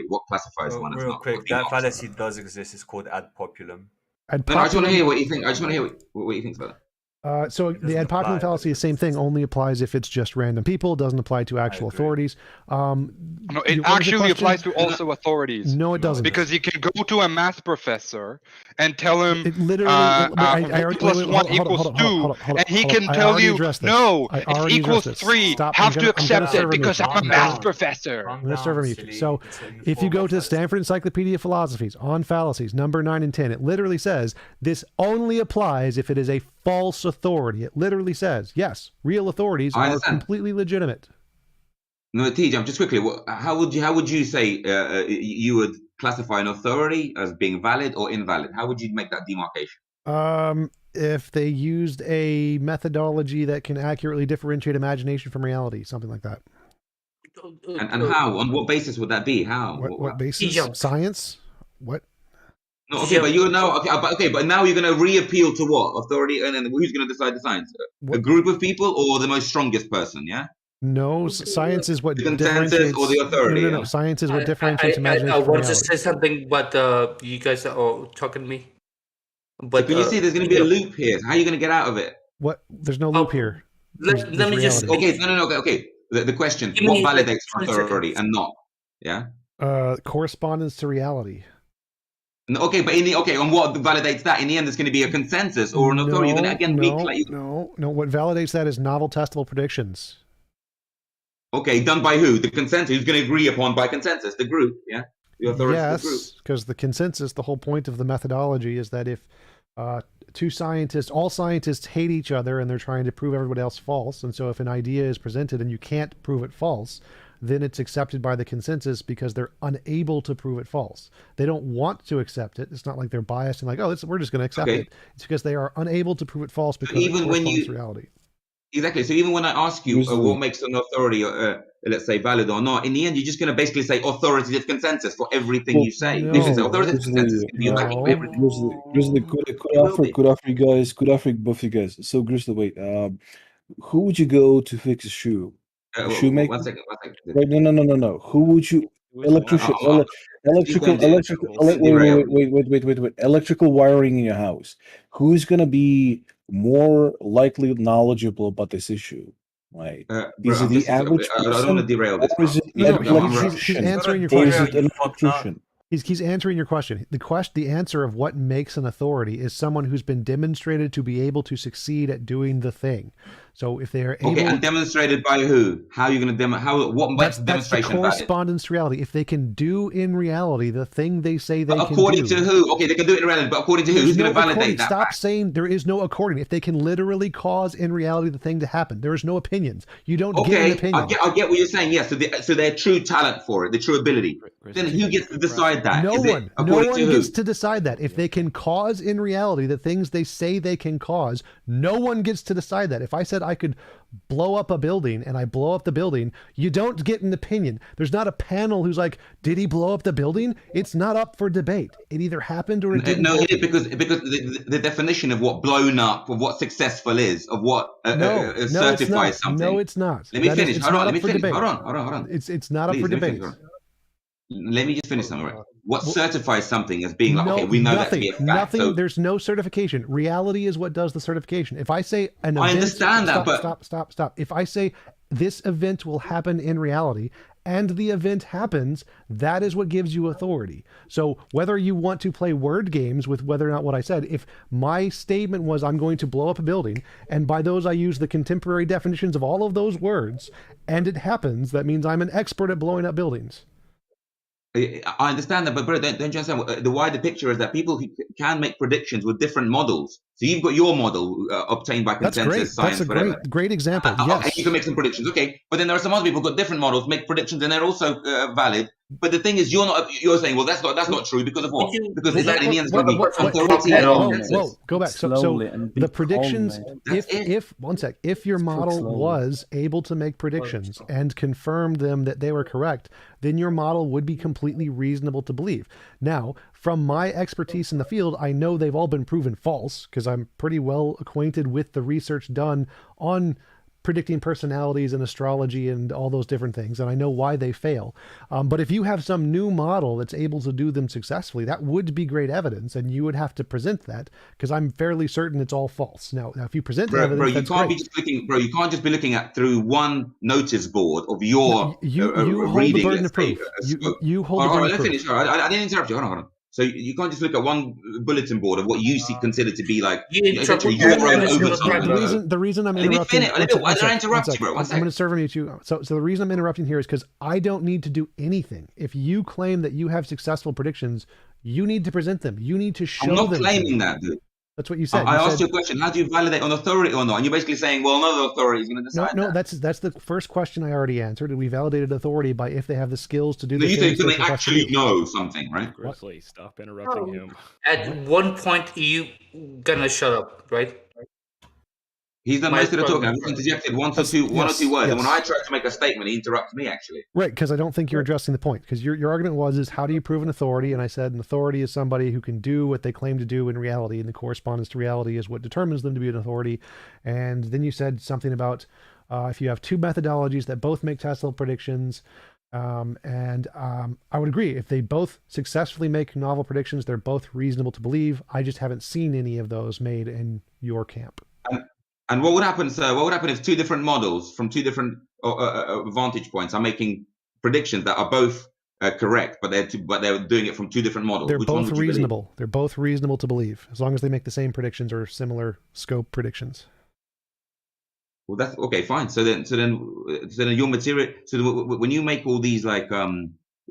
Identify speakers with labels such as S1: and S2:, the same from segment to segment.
S1: What classifies one as
S2: Real
S1: not?
S2: quick, that fallacy does exist. It's called ad populum.
S1: No, I just want to hear what you think. I just want to hear what you think about that.
S3: So the ad populum fallacy, the same thing, only applies if it's just random people. It doesn't apply to actual authorities.
S4: No, it actually applies to also authorities.
S3: No, it doesn't.
S4: Because you can go to a math professor and tell him
S3: it literally,
S4: 1 plus 1 equals 2, and he can tell you, no, it equals 3. Have to accept it because I'm a math professor.
S3: I'm going to serve him. So if you go to the Stanford Encyclopedia of Philosophies on fallacies, number 9 and 10, it literally says this only applies if it is a false authority. It literally says, yes, real authorities are completely legitimate.
S1: No, TJump, just quickly, how would you say you would classify an authority as being valid or invalid? How would you make that demarcation?
S3: If they used a methodology that can accurately differentiate imagination from reality, something like that.
S1: And how? On what basis would that be? How?
S3: What basis? Science? What?
S1: No, okay, but you're now but now you're going to reappeal to what authority, and then who's going to decide the science? A group of people or the most strongest person? Yeah.
S3: No, science is what
S1: the consensus or the authority.
S3: No. Science is what differentiates imagination.
S5: I want to say something, but you guys are talking to me. But
S1: can you see there's going to be a loop here? How are you going to get out of it?
S3: What? There's no loop here.
S5: Let me just.
S1: Okay, okay. The question: what validates authority and not? Yeah.
S3: Correspondence to reality.
S1: Okay, but on what validates that? In the end, there's going to be a consensus or an authority. You're going to again
S3: No. What validates that is novel testable predictions.
S1: Okay, done by who? The consensus. Who's going to agree upon by consensus? The group, yeah. The authority.
S3: Yes, because the consensus. The whole point of the methodology is that if all scientists hate each other and they're trying to prove everybody else false, and so if an idea is presented and you can't prove it false, then it's accepted by the consensus because they're unable to prove it false. They don't want to accept it. It's not like they're biased and like, oh, we're just going to accept it. It's because they are unable to prove it false because
S1: even
S3: it corresponds to reality.
S1: Exactly. So even when I ask you what makes an authority, let's say, valid or not, in the end, you're just going to basically say authoritative consensus for everything you say.
S3: No.
S1: This is authoritative consensus.
S6: Good after both you guys. So, Grizzly, wait. Who would you go to fix a shoe? Shoemaker?
S1: One second.
S6: Right, no. Who would you? Electrical. Wait. Electrical wiring in your house. Who's going to be more likely knowledgeable about this issue? Right. Is it the average person?
S1: I don't want to derail this.
S3: He's answering your question. He's answering your question. The answer of what makes an authority is someone who's been demonstrated to be able to succeed at doing the thing. So if they are able,
S1: and demonstrated by who? How are you going to what makes demonstration
S3: valid? Correspondence to reality. If they can do in reality the thing they say they can do.
S1: According to who? Okay, they can do it in reality, but according to who? Who's going to validate that?
S3: Stop saying there is no according. If they can literally cause in reality the thing to happen, there is no opinions. You don't get an opinion.
S1: I get what you're saying. Yes, so their true talent for it, the true ability. Then who gets to decide that?
S3: No one gets to decide that. If they can cause in reality the things they say they can cause, no one gets to decide that. If I said I could blow up a building and I blow up the building, you don't get an opinion. There's not a panel who's like, did he blow up the building? It's not up for debate. It either happened or it didn't.
S1: No, because the definition of what blown up, of what successful is, of what certifies something.
S3: No, it's not.
S1: Let me finish. Hold on.
S3: It's not up for debate.
S1: Let me just finish something. Right? What certifies something as being like, okay, we know that to be a fact.
S3: Nothing. So, there's no certification. Reality is what does the certification. If I say an event,
S1: I understand that, but
S3: stop. If I say this event will happen in reality and the event happens, that is what gives you authority. So whether you want to play word games with whether or not what I said, if my statement was I'm going to blow up a building, and by those I use the contemporary definitions of all of those words, and it happens, that means I'm an expert at blowing up buildings.
S1: I understand that, but bro, don't you understand? The wider picture is that people can make predictions with different models. So you've got your model obtained by consensus science.
S3: That's a great example. Yes.
S1: Okay, you can make some predictions. Okay, but then there are some other people who've got different models, make predictions, and they're also valid. But the thing is, you're saying, well, that's not true because of what? Because in the end, it's going to be authority and consensus.
S3: Go back. So the predictions, if your model was able to make predictions and confirm them that they were correct, then your model would be completely reasonable to believe. Now, from my expertise in the field, I know they've all been proven false because I'm pretty well acquainted with the research done on predicting personalities and astrology and all those different things, and I know why they fail. But if you have some new model that's able to do them successfully, that would be great evidence, and you would have to present that, because I'm fairly certain it's all false. Now if you present evidence,
S1: you can't be just looking, bro. You can't just be looking at through one notice board of your
S3: you hold
S1: reading.
S3: The burden of proof. You hold the burden of proof.
S1: I didn't interrupt you. Hold on. So you can't just look at one bulletin board of what you see considered to be like
S3: the reason I'm interrupting.
S1: I interrupt you, bro.
S3: I'm going to serve you too. So the reason I'm interrupting here is because I don't need to do anything. If you claim that you have successful predictions, you need to present them. You need to show them.
S1: I'm not claiming that, dude.
S3: That's what you said.
S1: I asked you a question. How do you validate on authority or not? And you're basically saying, well, no authority is going to decide.
S3: No, that's the first question I already answered. We validated authority by if they have the skills to do.
S1: You think they actually know something, right?
S7: Grizzly, stop interrupting him.
S5: At one point, you gonna shut up, right?
S1: He's done most of the talking. I've interjected one or two words. Yes. And when I tried to make a statement, he interrupts me, actually.
S3: Right, because I don't think you're addressing the point. Because your argument is how do you prove an authority? And I said an authority is somebody who can do what they claim to do in reality, and the correspondence to reality is what determines them to be an authority. And then you said something about if you have two methodologies that both make testable predictions, I would agree. If they both successfully make novel predictions, they're both reasonable to believe. I just haven't seen any of those made in your camp.
S1: And what would happen, sir? What would happen if two different models from two different vantage points are making predictions that are both correct, but they're doing it from two different models?
S3: They're both reasonable. They're both reasonable to believe, as long as they make the same predictions or similar scope predictions.
S1: Well, that's okay. Fine. So then your material. So when you make all these like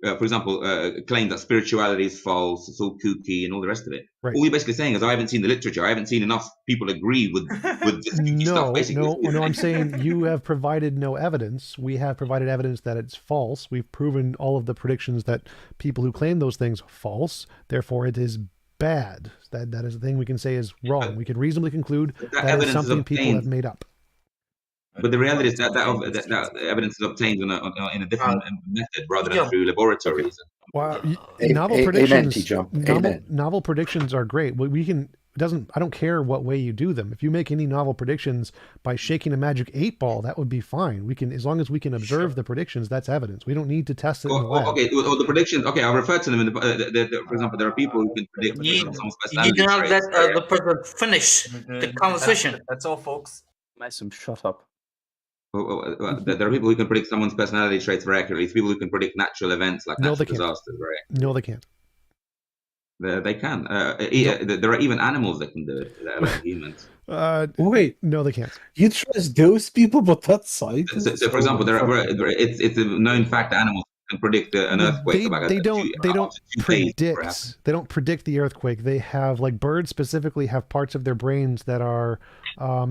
S1: for example, claim that spirituality is false, it's all kooky, and all the rest of it.
S3: Right.
S1: All you're basically saying is I haven't seen the literature. I haven't seen enough people agree with this stuff. Basically.
S3: No. I'm saying you have provided no evidence. We have provided evidence that it's false. We've proven all of the predictions that people who claim those things false. Therefore, it is bad. That is the thing we can say is wrong. We can reasonably conclude that is something people have made up.
S1: But the reality is that evidence is obtained in a different method rather than through laboratories.
S3: Well, novel predictions. Novel predictions are great. We can. I don't care what way you do them. If you make any novel predictions by shaking a magic 8-ball, that would be fine. We can, as long as we can observe the predictions, that's evidence. We don't need to test it in the lab.
S1: Okay, well, the predictions. Okay, I'll refer to them. For example, there are people who can predict someone's personality.
S5: You cannot let the person finish the conversation.
S2: That's all, folks.
S7: Mason, shut up.
S1: There are people who can predict someone's personality traits very accurately. It's people who can predict natural events like natural disasters. Right?
S3: No, they can't.
S1: They can. There are even animals that can do it. That are like humans.
S6: Wait,
S3: no, they can't.
S6: You trust those people, but that's science.
S1: So, for example, it's a known fact that animals can predict an earthquake.
S3: They don't predict the earthquake. They have, like, birds specifically have parts of their brains that are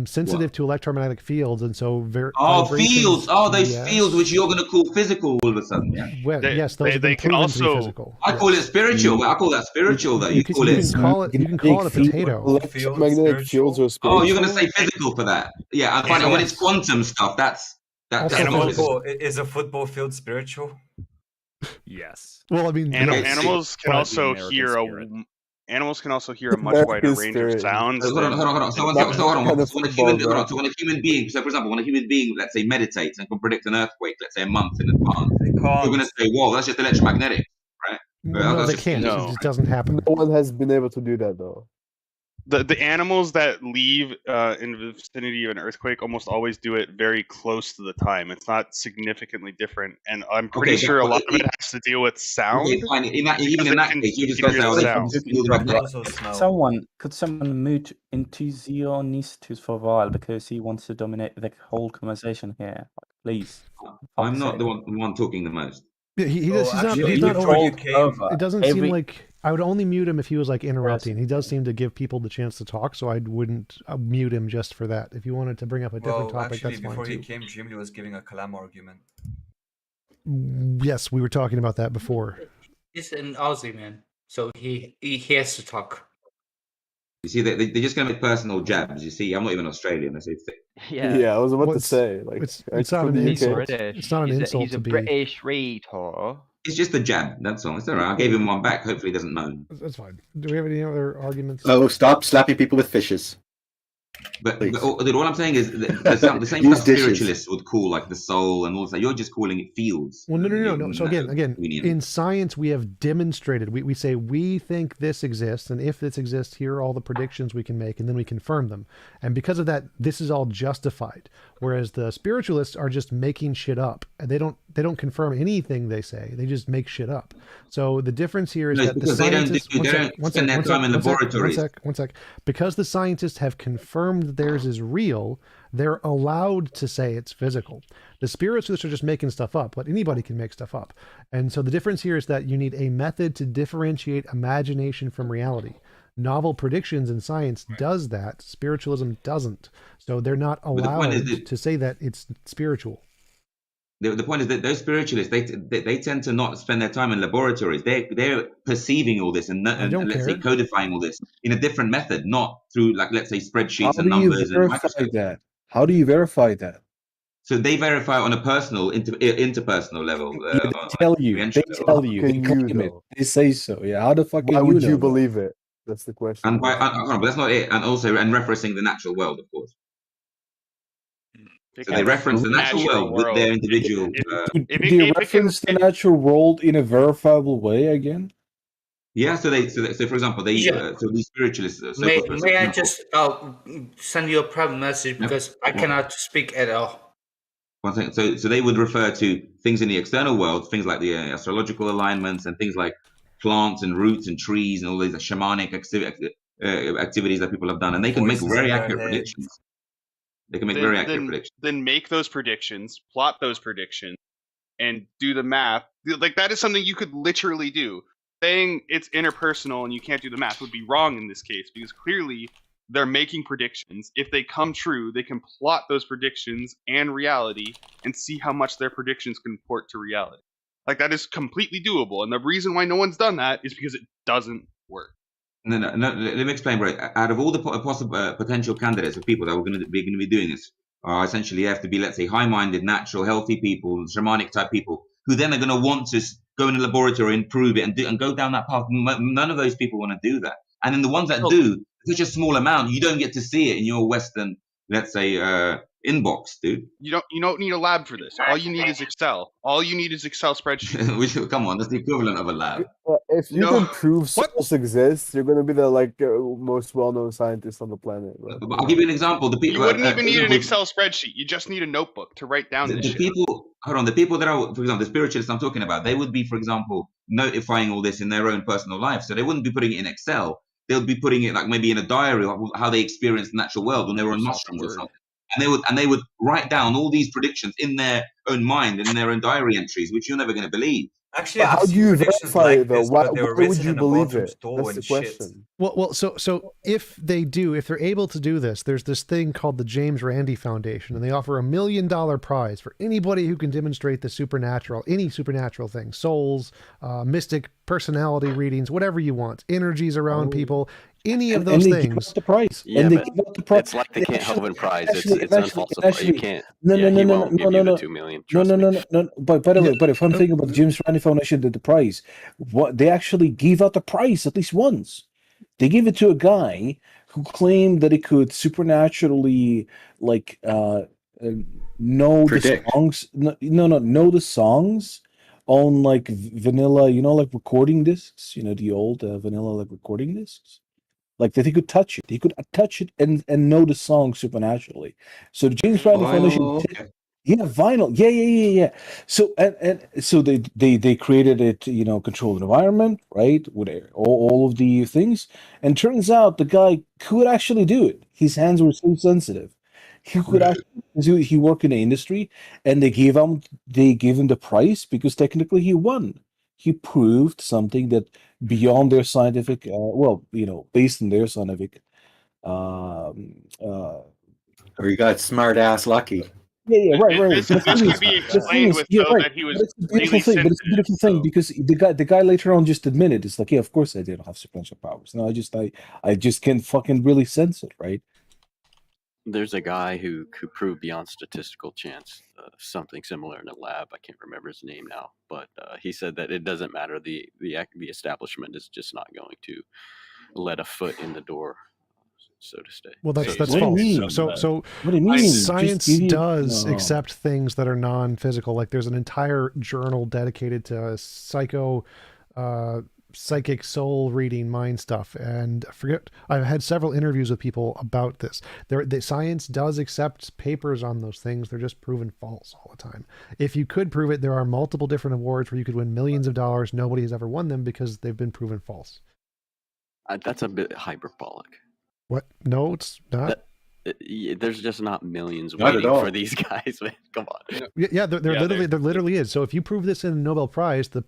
S3: sensitive to electromagnetic fields, and so
S1: fields. Those fields which you're going to call physical all of a sudden. Yeah.
S3: Well, yes, those they can also. Physical.
S1: I call it spiritual. I call that spiritual. Though you can call it a potato.
S6: Electromagnetic fields are spiritual.
S1: Oh, you're going to say physical for that? Yeah, I find when it's quantum stuff. That's
S2: is a football field spiritual?
S7: Yes.
S3: Well, I mean,
S4: animals can also hear a much wider range of sounds.
S1: Hold on. So when a human being, so for example, when a human being, let's say, meditates and can predict an earthquake, let's say a month in advance, you're going to say, "Whoa, that's just electromagnetic, right?"
S3: No, they can't. No. It doesn't happen.
S8: No one has been able to do that, though.
S4: The animals that leave in the vicinity of an earthquake almost always do it very close to the time. It's not significantly different, and I'm pretty sure a lot of it has to deal with sound.
S1: Okay, fine. Even in that case, you just got
S9: Could someone mute enthusiastic for a while because he wants to dominate the whole conversation here? Please.
S1: I'm not the one talking the most.
S3: Yeah, he's not over. It doesn't seem like I would only mute him if he was like interrupting. He does seem to give people the chance to talk, so I wouldn't mute him just for that. If you wanted to bring up a different topic, that's fine.
S2: Before he came, Jimmy was giving a Kalam argument.
S3: Yes, we were talking about that before.
S5: He's an Aussie man, so he has to talk.
S1: You see, they're just going to make personal jabs. You see, I'm not even Australian. I say thick.
S8: Yeah, I was about to say. Like,
S3: it's not an insult. It's not an insult
S10: he's
S3: to be.
S10: He's a British reader.
S1: It's just a jab. That's all. It's all right. I gave him one back. Hopefully, he doesn't moan.
S3: That's fine. Do we have any other arguments?
S11: Oh, stop slapping people with fishes.
S1: But
S11: Please.
S1: all I'm saying is the same
S11: Use
S1: stuff
S11: dishes.
S1: spiritualists would call like the soul and all that. You're just calling it fields.
S3: Well, no. So again,
S1: Convenient.
S3: in science, we have demonstrated. We say we think this exists, and if this exists, here are all the predictions we can make, and then we confirm them. And because of that, this is all justified. Whereas the spiritualists are just making shit up, and they don't confirm anything they say. They just make shit up. So the difference here is that the scientists
S1: they don't spend their time in laboratories.
S3: One sec. Because the scientists have confirmed that theirs is real, they're allowed to say it's physical. The spiritualists are just making stuff up, but anybody can make stuff up. And so the difference here is that you need a method to differentiate imagination from reality. Novel predictions in science does that. Spiritualism doesn't. So they're not allowed to say that it's spiritual.
S1: The point is that those spiritualists, they tend to not spend their time in laboratories. They're perceiving all this and let's say codifying all this in a different method, not through like let's say spreadsheets and numbers and microscopes.
S6: That? How do you verify that?
S1: So they verify on a personal, interpersonal level.
S6: They tell you. They claim it. They say so. Yeah. How the fuck?
S8: Why would you believe it? That's the question.
S1: And but that's not it. And also, referencing the natural world, of course. So they reference the natural world with their individual.
S6: They reference the natural world in a verifiable way again.
S1: Yeah. So for example, so these spiritualists.
S5: May I just send you a private message because I cannot speak at all.
S1: One thing. So they would refer to things in the external world, things like the astrological alignments and things like plants and roots and trees and all these shamanic activities that people have done, and they can make very accurate predictions. They can make very accurate predictions.
S4: Then make those predictions, plot those predictions, and do the math. Like that is something you could literally do. Saying it's interpersonal and you can't do the math would be wrong in this case because clearly they're making predictions. If they come true, they can plot those predictions and reality and see how much their predictions comport to reality. Like that is completely doable. And the reason why no one's done that is because it doesn't work.
S1: No. Let me explain, bro. Out of all the possible potential candidates of people that we're going to be doing this, essentially have to be, let's say, high-minded, natural, healthy people, shamanic type people, who then are going to want to go in a laboratory and prove it and go down that path. None of those people want to do that. And then the ones that do, such a small amount, you don't get to see it in your Western, let's say, inbox, dude.
S4: You don't need a lab for this. All you need is Excel. All you need is Excel spreadsheets.
S1: Come on, that's the equivalent of a lab.
S8: If you can prove souls exist, you're going to be the most well-known scientist on the planet. Right?
S1: I'll give you an example. The people
S4: you wouldn't even need an Excel spreadsheet. You just need a notebook to write down this shit.
S1: The people that are, for example, the spiritualists I'm talking about, they would be, for example, notifying all this in their own personal life. So they wouldn't be putting it in Excel. They'll be putting it like maybe in a diary, like how they experienced the natural world when they were on mushrooms or something. And they would write down all these predictions in their own mind and in their own diary entries, which you're never going to believe.
S2: Actually,
S8: how do you verify it though? Why would you believe it? That's the question.
S3: Well, so if they're able to do this, there's this thing called the James Randi Foundation, and they offer $1 million prize for anybody who can demonstrate the supernatural, any supernatural thing, souls, mystic personality readings, whatever you want, energies around people, any of those things.
S6: Give out the prize.
S11: Yeah,
S6: and they
S11: but
S6: give out the prize.
S11: it's like the Can't Helpin prize. It's unfalsifiable. You can't.
S6: No.
S11: He won't give you the $2 million.
S6: No. But by the way, but if I'm thinking about the James Randi Foundation did the prize, what they actually gave out the prize at least once. They gave it to a guy who claimed that he could supernaturally know
S11: Predict.
S6: the songs. Know the songs on like vanilla, like recording discs. The old vanilla like recording discs. Like that he could touch it. He could touch it and know the song supernaturally. So the James Randi Foundation vinyl. Yeah. So and so they created it, controlled environment, right? With all of the things. And turns out the guy could actually do it. His hands were so sensitive. He could actually he worked in the industry, and they gave him the prize because technically he won. He proved something that beyond their scientific, based on their scientific.
S11: Or you got smart ass lucky.
S6: Yeah, right.
S4: This could be explained with that he was really sensitive.
S6: But it's a beautiful thing because the guy later on just admitted it's like, yeah, of course I didn't have supernatural powers. No, I just can't fucking really sense it, right?
S11: There's a guy who proved beyond statistical chance something similar in a lab. I can't remember his name now, but he said that it doesn't matter. The establishment is just not going to let a foot in the door. so to say.
S3: Well, that's
S11: So to
S3: that's
S11: say.
S6: What do you
S3: false.
S6: mean?
S3: So
S6: What do you mean?
S3: science
S6: Just give you-
S3: does
S6: No.
S3: accept things that are non-physical. Like there's an entire journal dedicated to psychic soul reading mind stuff, and I forget, I've had several interviews with people about this. The science does accept papers on those things. They're just proven false all the time. If you could prove it, there are multiple different awards where you could win millions of dollars. Nobody has ever won them because they've been proven false.
S11: That's a bit hyperbolic.
S3: What? No, it's not.
S11: There's just not millions
S1: Not at
S11: waiting
S1: all.
S11: for these guys, man. Come on.
S3: Yeah, there literally is. So if you prove this in a Nobel Prize, the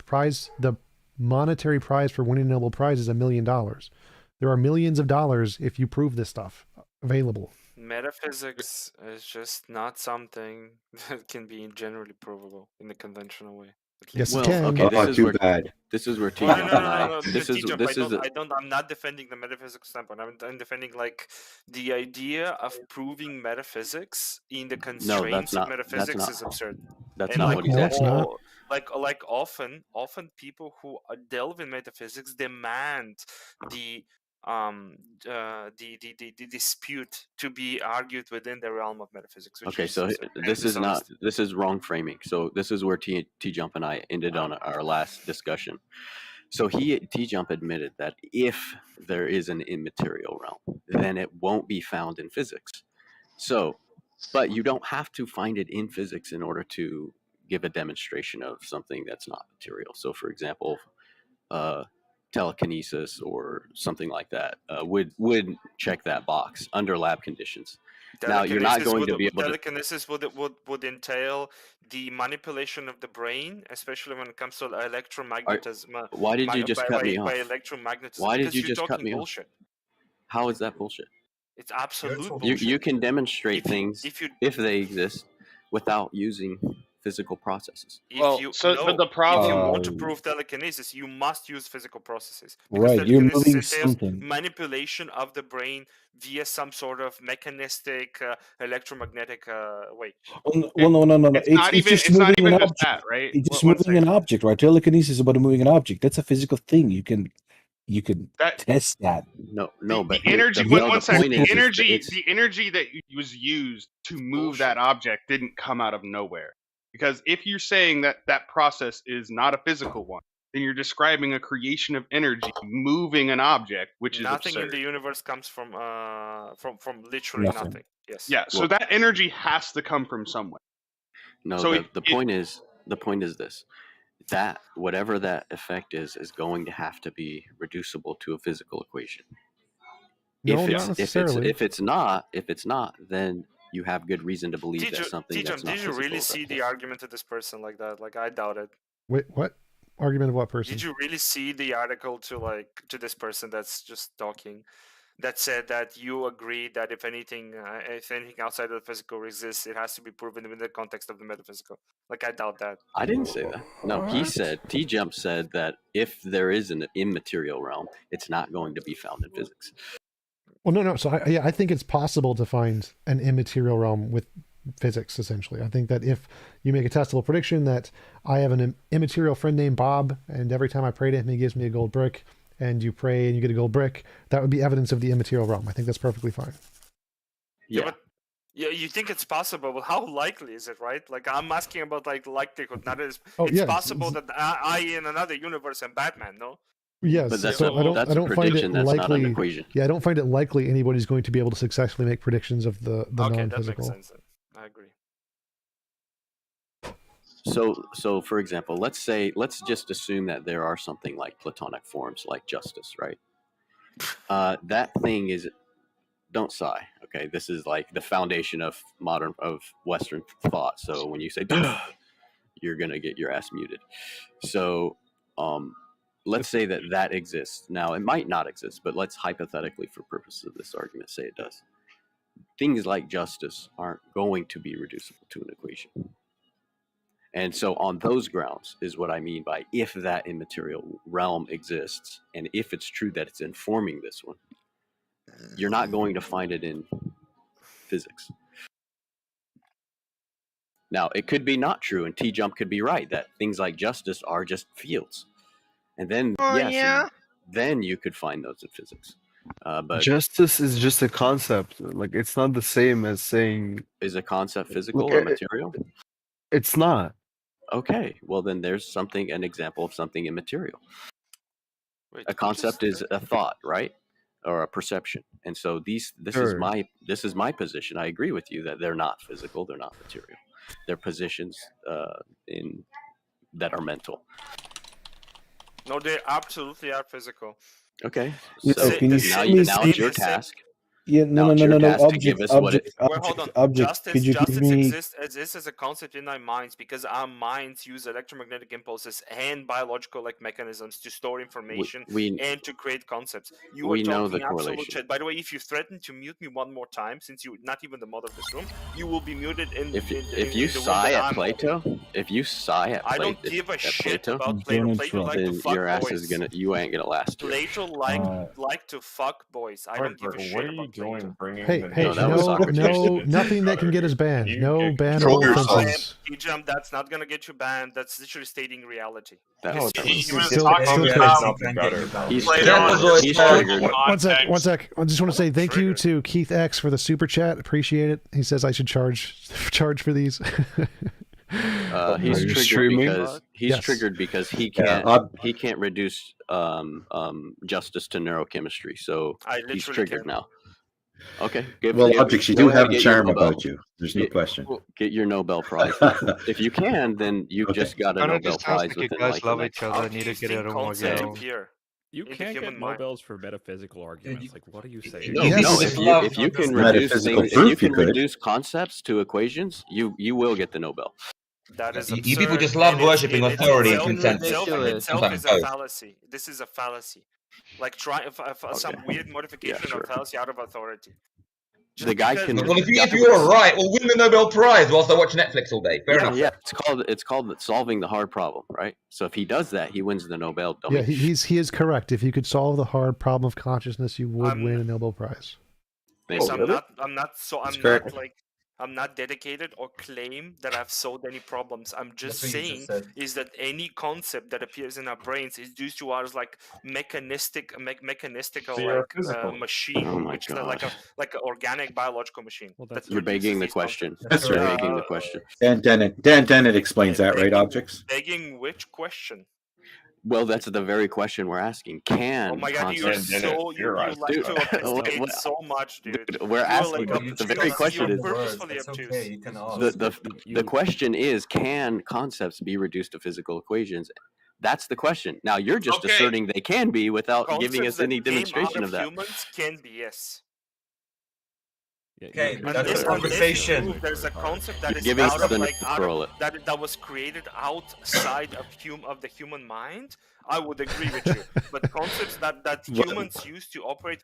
S3: monetary prize for winning a Nobel Prize is $1 million. There are millions of dollars if you prove this stuff available.
S12: Metaphysics is just not something that can be generally provable in the conventional way.
S3: Yes,
S11: Well,
S3: it can.
S11: okay,
S1: Oh, too
S11: where
S1: bad.
S11: this is where
S12: Well,
S11: TJump and I. This is
S12: TJump, I'm not defending the metaphysics standpoint. I'm defending like the idea of proving metaphysics in the constraints of metaphysics is absurd.
S11: That's
S12: And
S11: not
S12: like
S11: what he's asking.
S12: like often people who delve in metaphysics demand the dispute to be argued within the realm of metaphysics. Which
S11: Okay,
S12: is
S11: so
S12: absurd and
S11: this is not.
S12: dishonest.
S11: This is wrong framing. So this is where TJump and I ended on our last discussion. So TJump admitted that if there is an immaterial realm, then it won't be found in physics. So, but you don't have to find it in physics in order to give a demonstration of something that's not material. So, for example, telekinesis or something like that would check that box under lab conditions. Now, you're not going to be able to.
S12: Telekinesis would entail the manipulation of the brain, especially when it comes to electromagnetism.
S11: Why did you just cut me off?
S12: By electromagnetism.
S11: Why did
S12: Because
S11: you
S12: you're
S11: just cut
S12: talking
S11: me
S12: bullshit.
S11: off? How is that bullshit?
S12: It's absolute bullshit.
S11: You can demonstrate things if they exist without using physical processes.
S4: But the problem,
S12: if you want to prove telekinesis, you must use physical processes.
S6: Right, you're moving
S12: entails
S6: something.
S12: manipulation of the brain via some sort of mechanistic electromagnetic way.
S6: Well, no.
S4: It's not even
S6: just moving
S4: even
S6: an
S4: just
S6: object.
S4: that, right?
S6: It's just
S4: One
S6: moving
S4: second.
S6: an object, right? Telekinesis is about moving an object. That's a physical thing. You can test that.
S11: No,
S4: The energy. One second. The energy that was used to move that object didn't come out of nowhere. Because if you're saying that process is not a physical one, then you're describing a creation of energy moving an object, which is
S12: Nothing
S4: absurd.
S12: in the universe comes from literally nothing. Yes.
S4: Yeah. So that energy has to come from somewhere.
S11: No.
S4: So
S11: the point is this: that whatever that effect is going to have to be reducible to a physical equation.
S3: No, not necessarily.
S11: If it's not, then you have good reason to believe that something that's not
S12: Did you
S11: physical
S12: really
S11: is
S12: see the argument to this person like that? Like, I doubt it.
S3: Wait, what? Argument of what person?
S12: Did you really see the article to this person that's just talking, that said that you agree that if anything outside of the physical exists, it has to be proven in the context of the metaphysical? Like, I doubt that.
S11: I didn't say that. No, he said, TJump said that if there is an immaterial realm, it's not going to be found in physics.
S3: Well, no. So I think it's possible to find an immaterial realm with physics, essentially. I think that if you make a testable prediction that I have an immaterial friend named Bob, and every time I pray to him, he gives me a gold brick, and you pray and you get a gold brick, that would be evidence of the immaterial realm. I think that's perfectly fine.
S12: Yeah, you think it's possible, but how likely is it, right? Like, I'm asking about likelihood. Not as it's possible that I in another universe am Batman, no?
S11: But
S3: Yes,
S11: that's
S3: so I don't find it
S11: that's not an
S3: likely.
S11: equation.
S3: Yeah, I don't find it likely anybody's going to be able to successfully make predictions of the
S12: Okay,
S3: non-physical.
S12: that makes sense then. I agree.
S11: So for example, let's just assume that there are something like Platonic forms like justice, right? That thing is, don't sigh. Okay, this is like the foundation of Western thought. So when you say, you're gonna get your ass muted. So let's say that exists. Now it might not exist, but let's hypothetically, for purposes of this argument, say it does. Things like justice aren't going to be reducible to an equation. And so on those grounds is what I mean by if that immaterial realm exists, and if it's true that it's informing this one, you're not going to find it in physics. Now, it could be not true, and TJump could be right, that things like justice are just fields. And then, then you could find those in physics. But
S8: justice is just a concept. Like it's not the same as saying.
S11: Is a concept physical
S8: Look,
S11: or material?
S8: It's not.
S11: Okay, well then there's an example of something immaterial.
S12: Wait,
S11: A concept is a thought, right? Or a perception. And so this
S8: Sure.
S11: is my position. I agree with you that they're not physical, they're not material. They're positions that are mental.
S12: No, they absolutely are physical.
S11: Okay.
S6: Yeah,
S11: So
S6: can you
S11: now,
S6: show me
S11: now
S6: some-
S11: it's your task.
S6: Yeah, no,
S11: Now it's your task to give us what it.
S12: Well, hold on.
S6: Object. Could you give
S12: Justice
S6: me?
S12: exists as a concept in our minds because our minds use electromagnetic impulses and biological like mechanisms to store information and to create concepts. You
S11: we
S12: are
S11: know
S12: talking
S11: the
S12: absolute
S11: correlation.
S12: shit. By the way, if you threaten to mute me one more time, since you're not even the mother of this room, you will be muted in.
S11: If
S12: in
S11: you
S12: the room
S11: sigh
S12: that
S11: at
S12: I'm
S11: Plato,
S12: holding.
S11: if you sigh at
S12: I
S11: Plato,
S12: don't give a
S11: at
S12: shit
S11: Plato,
S12: about Plato. Plato like to
S11: then
S12: fuck
S11: your ass
S12: boys.
S11: is you ain't gonna last here.
S12: Plato like to fuck boys. I don't give a shit about Plato.
S3: Hey, nothing that can get us banned. No bannable offenses.
S12: TJump, that's not gonna get you banned. That's literally stating reality.
S3: He's
S12: One
S3: sec. I just want to say thank you to Keith X for the super chat. Appreciate it. He says I should charge for these.
S11: He's triggered because he can't reduce justice to neurochemistry, so he's triggered now. Okay.
S13: Objects, you do have a charm about you. There's no question.
S11: Get your Nobel Prize. If you can, then you've just got a Nobel Prize within like the next.
S7: You can't get Nobels for metaphysical arguments. Like, what are you saying?
S11: No, if you can reduce things, if you can reduce concepts to equations, you will get the Nobel.
S12: That is
S1: You people just love worshipping authority and consensus.
S12: Itself is a fallacy. This is a fallacy. Like some weird modification of fallacy out of authority.
S11: The guy can.
S1: Well, if you're right, well, win the Nobel Prize whilst I watch Netflix all day. Fair enough.
S11: Yeah, it's called solving the hard problem, right? So if he does that, he wins the Nobel.
S3: Yeah, he is correct. If you could solve the hard problem of consciousness, you would win a Nobel Prize.
S12: I'm not dedicated or claim that I've solved any problems. I'm just saying is that any concept that appears in our brains is due to ours like mechanistical machine, which is like an organic biological machine.
S11: You're begging the question. You're begging the question.
S13: Dan Dennett explains that, right? Objects.
S12: Begging which question?
S11: Well, that's the very question we're asking. Can
S12: oh my god, you like to obfuscate so much, dude.
S11: We're asking the very question is the question is, can concepts be reduced to physical equations? That's the question. Now you're just asserting they can be without giving us any demonstration of that.
S12: Humans can be, yes.
S2: Okay, that's a conversation.
S12: There's a concept that is that was created outside of the human mind. I would agree with you, but concepts that humans use to operate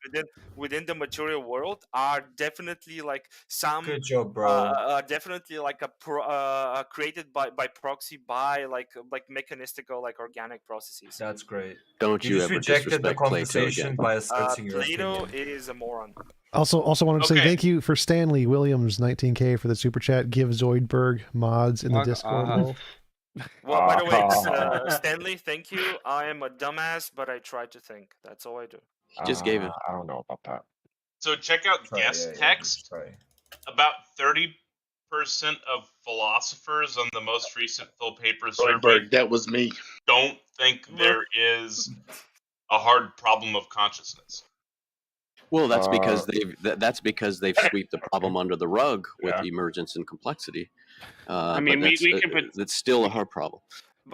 S12: within the material world are definitely like some.
S2: Good job, bro.
S12: Definitely like created by proxy by like mechanistical like organic processes.
S2: That's great.
S12: Don't
S2: you ever rejected the conversation by asserting your
S12: Plato is a moron.
S3: Also wanted to say thank you for Stanley Williams 19K for the super chat. Give Zoidberg mods in the Discord.
S12: Well, by the way, Stanley, thank you. I am a dumbass, but I try to think. That's all I do.
S11: He just gave it.
S14: I don't know about that.
S15: So check out guest text. About 30% of philosophers on the most recent full paper survey.
S16: That was me.
S15: Don't think there is a hard problem of consciousness.
S11: Well, that's because they've swept the problem under the rug with emergence and complexity.
S4: I mean,
S11: it's still a hard problem.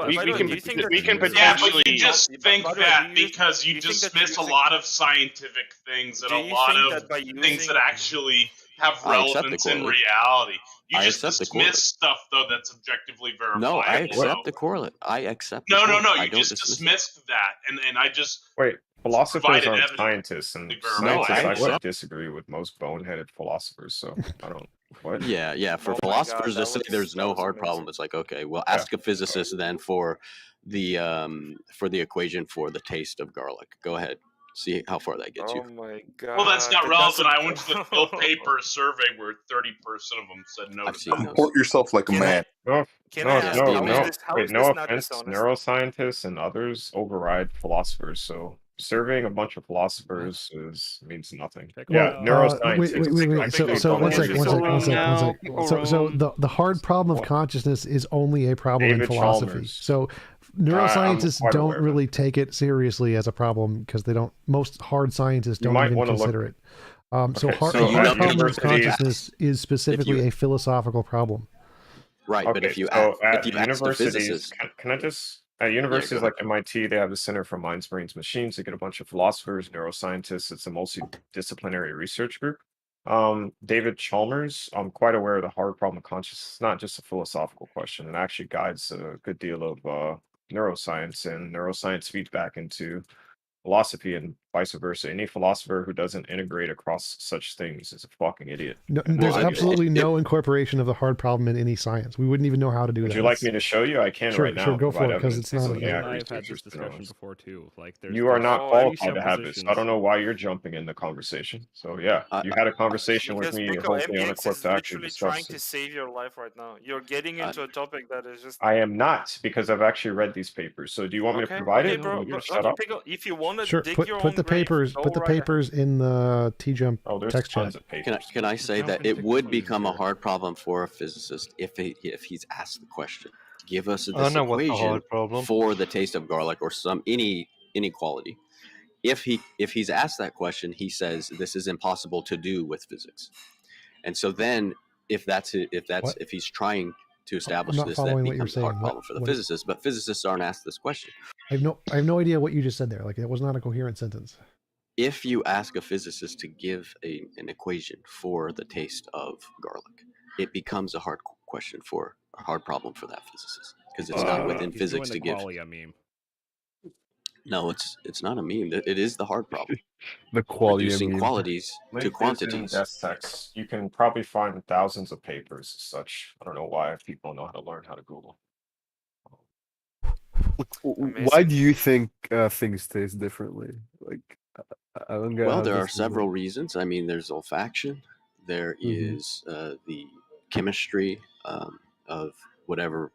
S15: We can potentially just think that because you dismiss a lot of scientific things and a lot of things that actually have relevance in reality. You just dismiss stuff though that's objectively verifiable.
S11: No, I accept the correlate. I accept.
S15: No. You just dismissed that, and I just
S14: wait. Philosophers aren't scientists, and scientists actually
S11: accept.
S14: disagree with most boneheaded philosophers. So I don't. What?
S11: Yeah. For philosophers to say there's no hard problem, it's like okay, well, ask a physicist then for the equation for the taste of garlic. Go ahead, see how far that gets you.
S12: Oh my god.
S15: Well, that's not relevant. I went to the full paper survey where 30% of them said no.
S16: Comport yourself like a man.
S14: No
S12: how is
S14: offense.
S12: this not
S14: Neuroscientists and others override philosophers. So surveying a bunch of philosophers means nothing.
S3: Well,
S14: Neuroscientists.
S3: wait. So one sec. So the hard problem of consciousness is only a problem in
S14: David
S3: philosophy.
S14: Chalmers.
S3: So neuroscientists don't really take it seriously as a problem because they don't. Most hard scientists don't even consider it. So hard problem of consciousness is specifically a philosophical problem.
S11: Right,
S14: Okay,
S11: but if you
S14: so
S11: ask a
S14: universities,
S11: physicist,
S14: can I just at universities
S11: go
S14: like MIT, they have the Center for Minds, Brains, Machines. They get a bunch of philosophers, neuroscientists. It's a multidisciplinary research group. David Chalmers, I'm quite aware of the hard problem of consciousness. It's not just a philosophical question. It actually guides a good deal of neuroscience, and neuroscience feeds back into philosophy and vice versa. Any philosopher who doesn't integrate across such things is a fucking idiot.
S3: No, there's absolutely no incorporation of the the hard problem in any science. We wouldn't even know how to do that.
S14: Would you like me to show you? I can
S3: Sure,
S14: right now.
S3: sure, go for it,
S14: provide
S3: 'cause it's
S14: evidence
S3: not
S14: based
S3: a-
S14: on the
S7: I've had this
S14: researchers'
S7: discussion
S14: journals.
S7: before too. Like,
S14: You are not qualified to have this. I
S7: presuppositions.
S14: don't know why you're jumping in the conversation. So yeah, you had a conversation with me,
S12: Because
S14: hopefully
S12: MBX
S14: unequipped
S12: is
S14: to actually
S12: literally trying
S14: discuss
S12: to
S14: it.
S12: save your life right now. You're getting into a topic that is just.
S14: I am not, because I've actually read these papers. So do you want me to provide it?
S12: bro.
S14: Or you
S12: But,
S14: shut up?
S12: if you want to
S3: Sure,
S12: dig
S3: put
S12: your
S3: put
S12: own
S3: the
S12: grave,
S3: papers
S12: go
S3: put the
S12: right ahead.
S3: papers in the TJump
S14: there's
S3: text
S14: tons
S3: chat.
S14: of papers.
S11: can I say that it would become a hard problem for a physicist if he's asked the question, give us
S17: I
S11: this
S17: know what the
S11: equation
S17: hard problem.
S11: for the taste of garlic or any inequality. If he's asked that question, he says this is impossible to do with physics. And so then if he's trying to establish
S3: not
S11: this,
S3: following
S11: that
S3: what you're
S11: becomes a hard
S3: saying.
S11: problem for the
S3: What-
S11: physicists. But physicists aren't asked this question.
S3: I have no idea what you just said there. Like, it was not a coherent sentence.
S11: If you ask a physicist to give an equation for the taste of garlic, it becomes a hard problem for that physicist because it's not within
S7: He's
S11: physics
S7: doing
S11: to
S7: the
S11: give.
S7: qualia meme.
S11: No, it's not a meme. It is the hard problem.
S8: The quality
S11: Reducing
S8: meme.
S11: qualities to
S14: Link is in
S11: quantities.
S14: desk text. You can probably find thousands of papers as such. I don't know why people know how to learn how to Google.
S8: Why do you think things taste differently? Like, I don't get.
S11: Well,
S8: how
S11: there
S8: this
S11: are
S8: is
S11: several
S8: like-
S11: reasons. I mean, there's olfaction. There
S8: Mhm.
S11: is the chemistry of whatever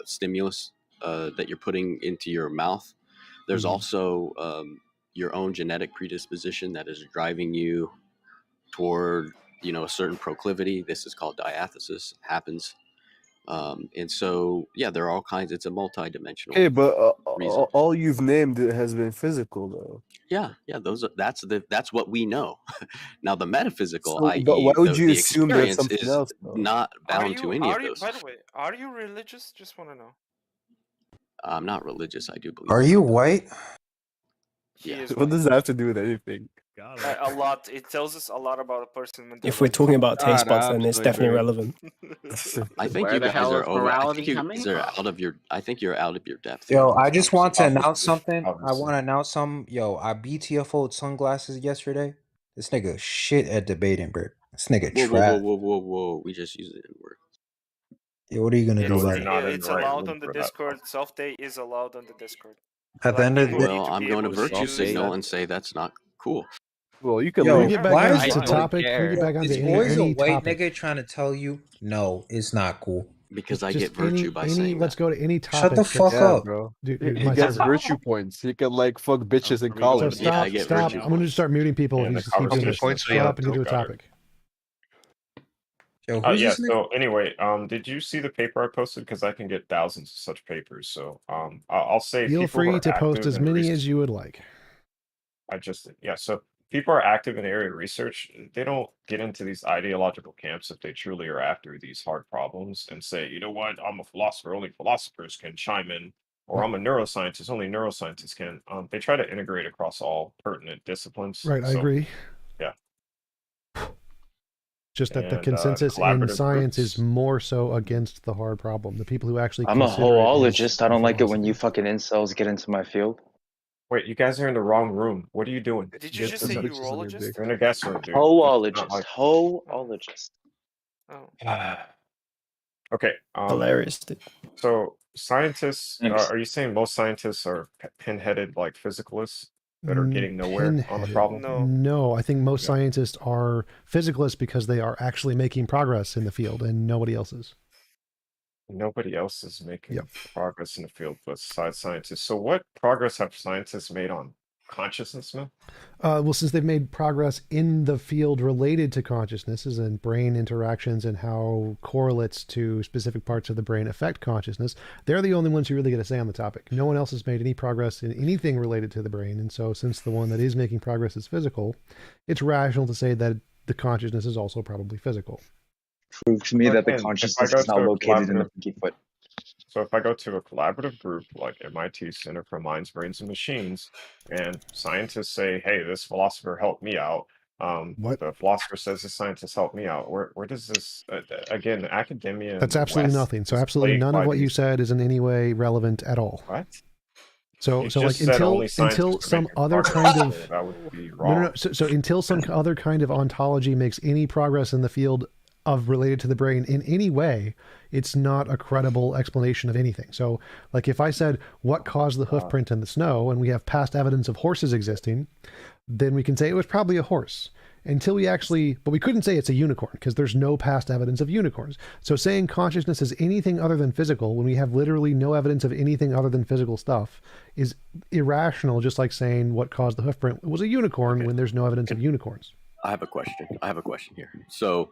S11: stimulus that you're putting into your mouth. There's
S8: Mhm.
S11: also your own genetic predisposition that is driving you toward a certain proclivity. This is called diathesis. Happens. And so, yeah, there are all kinds. It's a multi-dimensional.
S8: Okay, but
S11: reason.
S8: all you've named has been physical, though.
S11: Yeah, that's what we know. Now the metaphysical,
S8: So,
S11: i.e.,
S8: but why would you
S11: the
S8: assume there's
S11: experience
S8: something
S11: is
S8: else, though?
S11: not bound to any of those.
S12: By the way, are you religious? Just want to know.
S11: I'm not religious. I do believe.
S18: Are you white?
S11: Yeah.
S8: What does that have to do with anything?
S12: A lot. It tells us a lot about a person. When
S19: If we're talking about taste buds, then it's definitely relevant.
S11: I think
S18: Where
S11: you
S18: the
S11: guys
S18: hell
S11: are
S18: is
S11: over. I
S18: morality
S11: think you
S18: coming
S11: guys are
S18: from?
S11: out of your. I think you're out of your depth.
S18: Yo,
S11: here.
S18: I just want to announce
S14: Obviously,
S18: something. I
S14: obviously.
S18: want to announce something. Yo, I BTFO'd sunglasses yesterday. This nigga shit at debating, bro. This nigga
S11: Whoa,
S18: trash.
S11: whoa! We just use it in word.
S18: Yo, what are you gonna do about
S14: You're not
S18: it?
S14: in
S12: It's
S14: the right
S12: allowed
S14: room
S12: on the
S14: for that.
S12: Discord. Self day is allowed on the Discord.
S18: At the end of the day,
S11: Well, I'm going to virtue signal and say that's not cool.
S8: Well, you can
S18: yo,
S8: leave.
S3: Get back
S18: why
S3: onto
S18: is
S3: the
S18: it
S3: topic. Can we get back onto
S18: It's always a
S3: any
S18: white
S3: topic?
S18: nigga trying to tell you no, it's not cool.
S11: Because I
S3: Just
S11: get virtue by saying
S3: let's go to any topic.
S18: Shut the fuck
S8: Yeah,
S18: up.
S8: bro.
S3: Dude,
S8: He
S3: my
S8: gets
S3: server.
S8: virtue points. He can like fuck bitches in
S3: So
S8: college.
S3: stop.
S11: I get
S3: Stop.
S11: virtue
S3: I'm gonna just start muting people
S14: Yeah,
S3: if you
S14: the
S3: just keep doing
S14: conversation
S3: this.
S14: is
S3: Shut up and get to the
S14: still got it.
S3: topic.
S18: Yo, who's
S14: Yeah.
S18: this nigga?
S14: So anyway, did you see the paper I posted? Because I can get thousands of such papers. So I'll say
S3: Feel
S14: people who
S3: free
S14: are
S3: to post
S14: active
S3: as
S14: in
S3: many
S14: research-
S3: as you would like.
S14: I just yeah. So people are active in the area of research. They don't get into these ideological camps if they truly are after these hard problems and say, you know what, I'm a philosopher. Only philosophers can chime in, or I'm a neuroscientist. Only neuroscientists can. They try to integrate across all pertinent disciplines.
S3: Right, I
S14: So,
S3: agree.
S14: Yeah.
S3: Just that the
S14: And,
S3: consensus in
S14: collaborative
S3: science
S14: groups.
S3: is more so against the hard problem. The people who actually
S20: I'm a
S3: consider it is
S20: hoologist. I don't like it when
S3: philosophy.
S20: you fucking incels get into my field.
S14: Wait, you guys are in the wrong room. What are you doing?
S12: Did you just say urologist?
S14: You're in a guest room, dude.
S20: Hoologist.
S14: Like-
S20: Hoologist.
S12: Oh.
S14: Okay.
S9: Hilarious, dude.
S14: So scientists,
S20: Thanks.
S14: are you saying most scientists are pinheaded like physicalists that are getting nowhere on the
S3: Pinheaded.
S14: problem?
S3: No, I think most scientists are physicalists because they are actually making progress in the field and nobody else is.
S14: Nobody else is making progress in the field besides scientists. So what progress have scientists made on consciousness, man?
S3: Well, since they've made progress in the field related to consciousness, as in brain interactions and how correlates to specific parts of the brain affect consciousness, they're the only ones who really get a say on the topic. No one else has made any progress in anything related to the brain. And so since the one that is making progress is physical, it's rational to say that the consciousness is also probably physical.
S20: Prove to me that the consciousness is not located in the pinky foot.
S14: So if I go to a collaborative group like MIT Center for Minds, Brains, and Machines, and scientists say, "Hey, this philosopher helped me out," the philosopher says, "This scientist helped me out." Where does this again? Academia.
S3: That's absolutely nothing. So absolutely none of what you said is in any way relevant at all.
S14: What?
S3: So like until some other kind of
S14: that would be wrong.
S3: no. So until some other kind of ontology makes any progress in the field of related to the brain in any way, it's not a credible explanation of anything. So like if I said what caused the hoof print in the snow and we have past evidence of horses existing, then we can say it was probably a horse until we actually, but we couldn't say it's a unicorn because there's no past evidence of unicorns. So saying consciousness is anything other than physical when we have literally no evidence of anything other than physical stuff is irrational, just like saying what caused the hoof print was a unicorn when there's no evidence of unicorns.
S11: I have a question here. So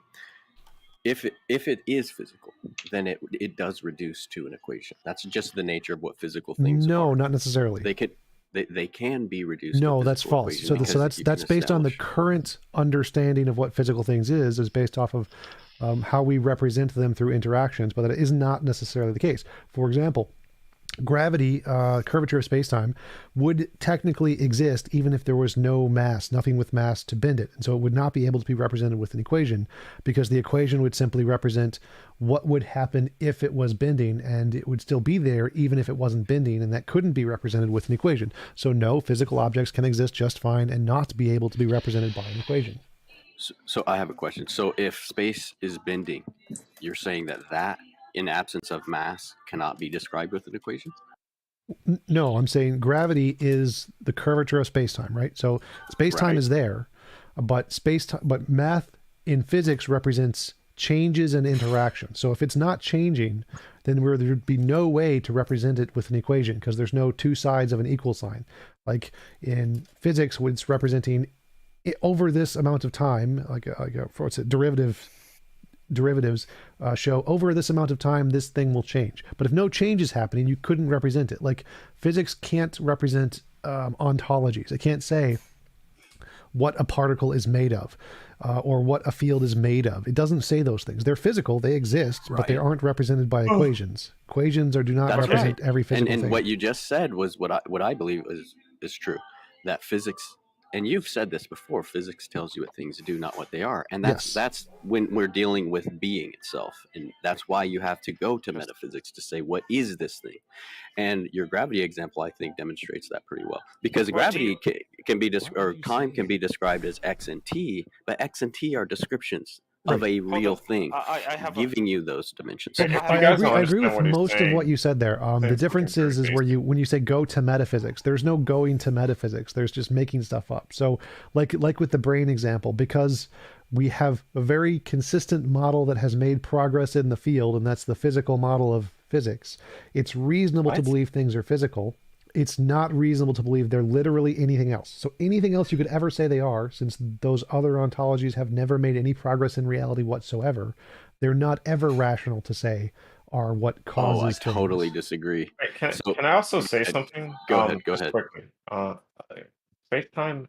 S11: if it is physical, then it does reduce to an equation. That's just the nature of what physical things are.
S3: No, not necessarily.
S11: They can be reduced.
S3: No,
S11: to
S3: that's false. So that's based on the current understanding of what physical things is based off of how we represent them through interactions, but that is not necessarily the case. For example, gravity, curvature of space-time, would technically exist even if there was no mass, nothing with mass to bend it. And so it would not be able to be represented with an equation because the equation would simply represent what would happen if it was bending, and it would still be there even if it wasn't bending, and that couldn't be represented with an equation. So no, physical objects can exist just fine and not be able to be represented by an equation.
S11: So I have a question. So if space is bending, you're saying that in absence of mass cannot be described with an equation?
S3: No, I'm saying gravity is the curvature of space-time, right? So space-time is there, but but math in physics represents changes and interaction. So if it's not changing, then there'd be no way to represent it with an equation because there's no two sides of an equal sign. Like in physics, when it's representing over this amount of time, what's it, derivatives show over this amount of time this thing will change, but if no change is happening you couldn't represent it. Like physics can't represent ontologies. It can't say what a particle is made of or what a field is made of. It doesn't say those things. They're physical, they exist, but they aren't represented by equations. Equations do not represent every physical thing.
S11: And what you just said was what I believe is true, that physics, and you've said this before, physics tells you what things do, not what they are. And that's when we're dealing with being itself. And that's why you have to go to metaphysics to say, what is this thing? And your gravity example, I think, demonstrates that pretty well. Because gravity can be, or time can be described as X and T, but X and T are descriptions of a real thing, giving you those dimensions.
S3: I agree with most of what you said there. The difference is where when you say go to metaphysics, there's no going to metaphysics. There's just making stuff up. So like with the brain example, because we have a very consistent model that has made progress in the field, and that's the physical model of physics, it's reasonable to believe things are physical. It's not reasonable to believe they're literally anything else. So anything else you could ever say they are, since those other ontologies have never made any progress in reality whatsoever, they're not ever rational to say are what causes
S11: I totally disagree.
S14: Wait, can I also say something?
S11: Go ahead.
S14: Quickly. Space-time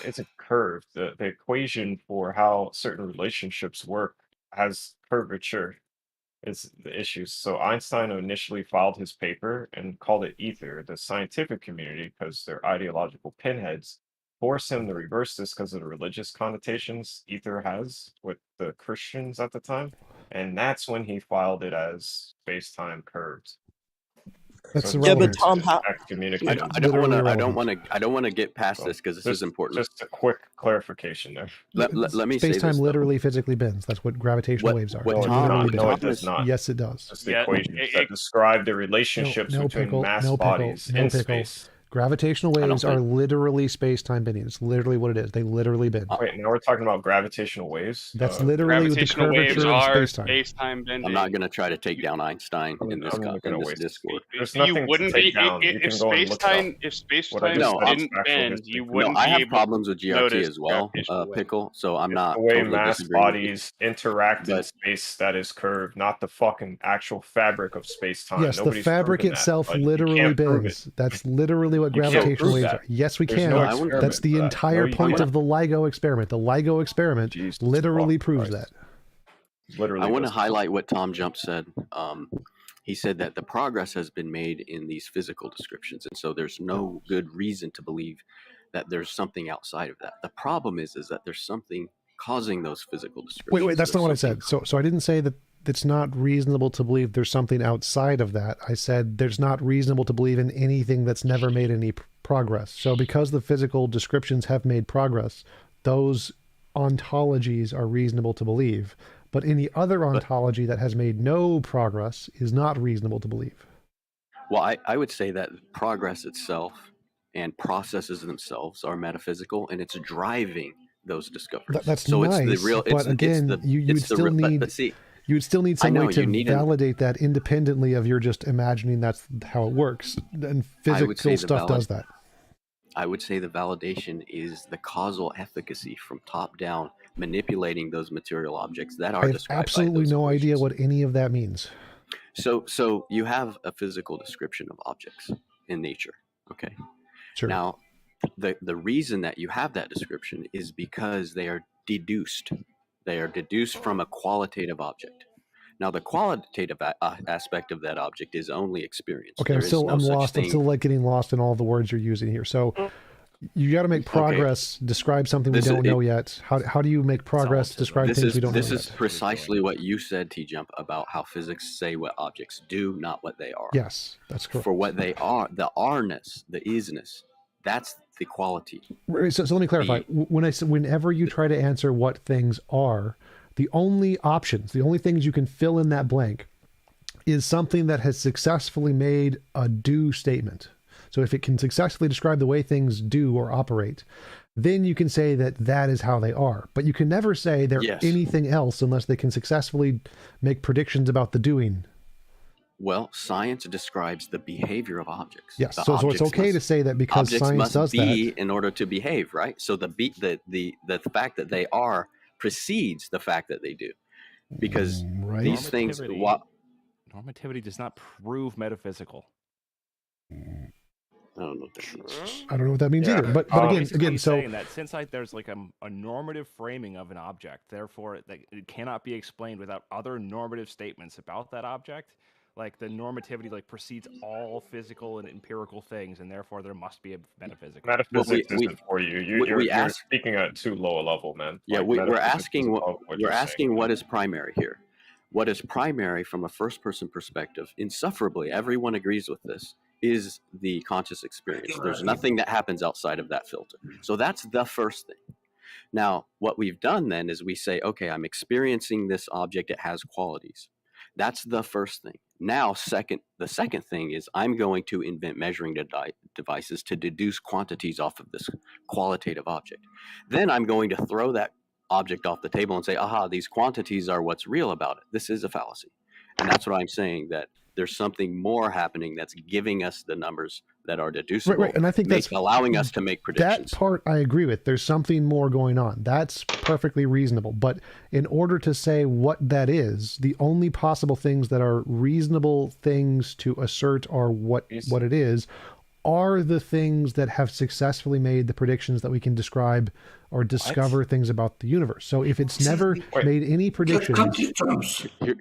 S14: is a curve. The equation for how certain relationships work has curvature. Is the issue. So Einstein initially filed his paper and called it ether. The scientific community, because they're ideological pinheads, forced him to reverse this because of the religious connotations ether has with the Christians at the time. And that's when he filed it as space-time curves.
S3: That's
S14: so
S3: but
S11: Tom, I don't want to get past this because this is important.
S14: Just a quick clarification there.
S11: Let me say this.
S3: Space-time literally physically bends. That's what gravitational waves are.
S14: No, it does not.
S3: Yes, it does.
S14: It's the equations that describe the relationships between mass bodies in space.
S3: Gravitational waves are literally space-time bending. It's literally what it is. They literally bend.
S14: Wait, now we're talking about gravitational waves.
S3: That's literally the
S11: Gravitational waves
S3: curvature of
S11: are
S3: space-time.
S11: space-time bending. I'm not going to try to take down Einstein in this Discord.
S14: There's
S15: You
S14: nothing to
S15: wouldn't
S14: take
S15: be
S14: down. You
S15: if
S14: can go and look it up.
S15: space-time
S14: What I just
S15: didn't
S14: said is factual
S15: bend,
S14: history.
S15: you wouldn't
S11: No, I
S15: be
S11: have
S15: able
S11: problems with
S15: to
S11: GRT
S15: notice
S11: as well,
S15: gravitational waves.
S11: Pickle. So I'm
S14: It's
S11: not
S14: the way
S11: totally
S14: mass
S11: disagreeing with you.
S14: bodies interact in space that is curved, not the fucking actual fabric of space-time.
S3: Yes,
S14: Nobody's
S3: the fabric
S14: proven that,
S3: itself
S14: but you
S3: literally
S14: can't prove
S3: bends. That's literally what
S14: You can't
S3: gravitational
S14: prove
S3: waves
S14: that.
S3: are. Yes, we
S14: There's
S3: can.
S14: no
S3: That's
S14: experiment
S3: the
S14: for that.
S3: entire
S14: No, you
S3: point
S14: can't.
S3: of the LIGO experiment. The LIGO experiment literally proves that.
S14: Literally
S11: I want to
S14: does.
S11: highlight what TJump said. He said that the progress has been made in these physical descriptions, and so there's no good reason to believe that there's something outside of that. The problem is that there's something causing those physical descriptions.
S3: Wait, that's not what I said. So I didn't say that it's not reasonable to believe there's something outside of that. I said there's not reasonable to believe in anything that's never made any progress. So because the physical descriptions have made progress, those ontologies are reasonable to believe. But any other ontology that has made no progress is not reasonable to believe.
S11: Well, I would say that progress itself and processes themselves are metaphysical, and it's driving those discoveries.
S3: That's
S11: so
S3: nice,
S11: it's the real.
S3: but again, you would still need. You would still need some way to validate that independently of your just imagining that's how it works. And physical stuff does that.
S11: I would say the validation is the causal efficacy from top down, manipulating those material objects that are
S3: I have
S11: described.
S3: absolutely no idea what any of that means.
S11: So you have a physical description of objects in nature. Okay.
S3: Sure.
S11: Now, the reason that you have that description is because they are deduced. They are deduced from a qualitative object. Now, the qualitative aspect of that object is only experience.
S3: Okay, I'm lost. I'm still like getting lost in all the words you're using here. So you got to make progress, describe something we don't know yet. How do you make progress, describe things we don't know yet?
S11: This is precisely what you said, TJump, about how physics say what objects do, not what they are.
S3: Yes, that's correct.
S11: For what they are, the are-ness, the is-ness, that's the quality.
S3: So let me clarify. Whenever you try to answer what things are, the only options, the only things you can fill in that blank is something that has successfully made a do statement. So if it can successfully describe the way things do or operate, then you can say that that is how they are. But you can never say they're anything else unless they can successfully make predictions about the doing.
S11: Well, science describes the behavior of objects.
S3: Yes, so it's okay to say that because science does that.
S11: Objects must be in order to behave, right? So the fact that they are precedes the fact that they do, because these things.
S7: Normativity does not prove metaphysical.
S11: I don't know what that means.
S3: I don't know what that means either. But again, so
S7: saying that since there's like a normative framing of an object, therefore it cannot be explained without other normative statements about that object. Like the normativity precedes all physical and empirical things, and therefore there must be a metaphysical.
S14: Metaphysics isn't for you. You're speaking at too low a level, man.
S11: Yeah, we're asking what is primary here. What is primary from a first-person perspective, insufferably, everyone agrees with this, is the conscious experience. There's nothing that happens outside of that filter. So that's the first thing. Now, what we've done then is we say, okay, I'm experiencing this object. It has qualities. That's the first thing. Now, the second thing is I'm going to invent measuring devices to deduce quantities off of this qualitative object. Then I'm going to throw that object off the table and say, aha, these quantities are what's real about it. This is a fallacy. And that's what I'm saying, that there's something more happening that's giving us the numbers that are deducible.
S3: Right. And I think that's
S11: allowing us to make predictions.
S3: That part I agree with. There's something more going on. That's perfectly reasonable. But in order to say what that is, the only possible things that are reasonable things to assert are what it is, are the things that have successfully made the predictions that we can describe or discover things about the universe. So if it's never made any predictions...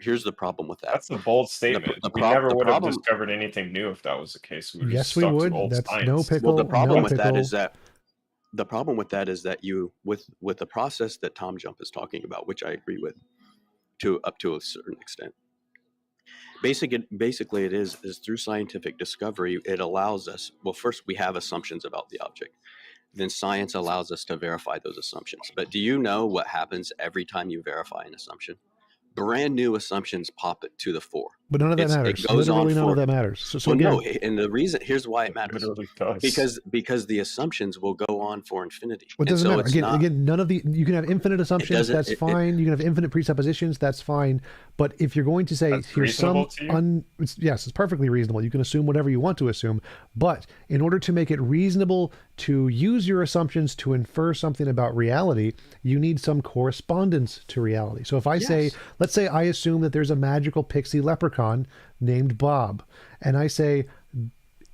S11: Here's the problem with that.
S14: That's a bold statement. We never would have discovered anything new if that was the case.
S3: Yes, we would. That's no pickle.
S11: Well, the problem with that is that you, with the process that TJump is talking about, which I agree with up to a certain extent, basically it is through scientific discovery, it allows us, well, first we have assumptions about the object. Then science allows us to verify those assumptions. But do you know what happens every time you verify an assumption? brand new assumptions pop it to the fore.
S3: But none of that
S11: It's-
S3: matters.
S11: It goes
S3: Literally
S11: on
S3: none
S11: for,
S3: of that matters. So
S11: well,
S3: again,
S11: no, and the reason, here's why it matters.
S14: Literally does.
S11: Because the assumptions will go on for infinity.
S3: It
S11: And
S3: doesn't
S11: so
S3: matter.
S11: it's
S3: Again,
S11: not,
S3: again, none of the you can have infinite assumptions.
S11: doesn't-
S3: That's fine. You can have infinite presuppositions. That's fine. But if you're going to say
S14: That's
S3: here's some,
S14: reasonable to you?
S3: yes, it's perfectly reasonable. You can assume whatever you want to assume. But in order to make it reasonable to use your assumptions to infer something about reality, you need some correspondence to reality. So if I say, let's say I assume that there's a magical pixie leprechaun named Bob, and I say,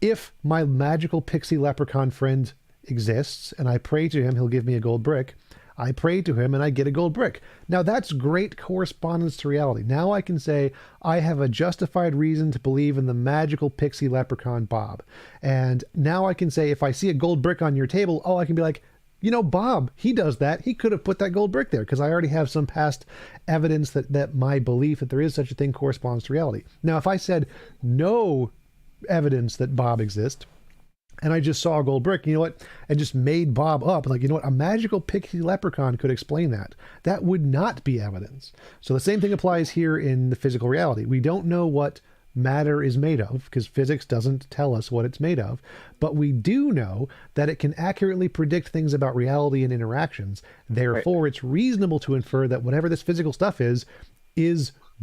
S3: if my magical pixie leprechaun friend exists and I pray to him, he'll give me a gold brick. I pray to him and I get a gold brick. Now that's great correspondence to reality. Now I can say I have a justified reason to believe in the magical pixie leprechaun Bob. And now I can say if I see a gold brick on your table, I can be like, you know, Bob, he does that. He could have put that gold brick there because I already have some past evidence that my belief that there is such a thing corresponds to reality. Now, if I said no evidence that Bob exists, and I just saw a gold brick, you know what, and just made Bob up, like, you know what, a magical pixie leprechaun could explain that. That would not be evidence. So the same thing applies here in the physical reality. We don't know what matter is made of because physics doesn't tell us what it's made of, but we do know that it can accurately predict things about reality and interactions. Therefore, it's reasonable to infer that whatever this physical stuff is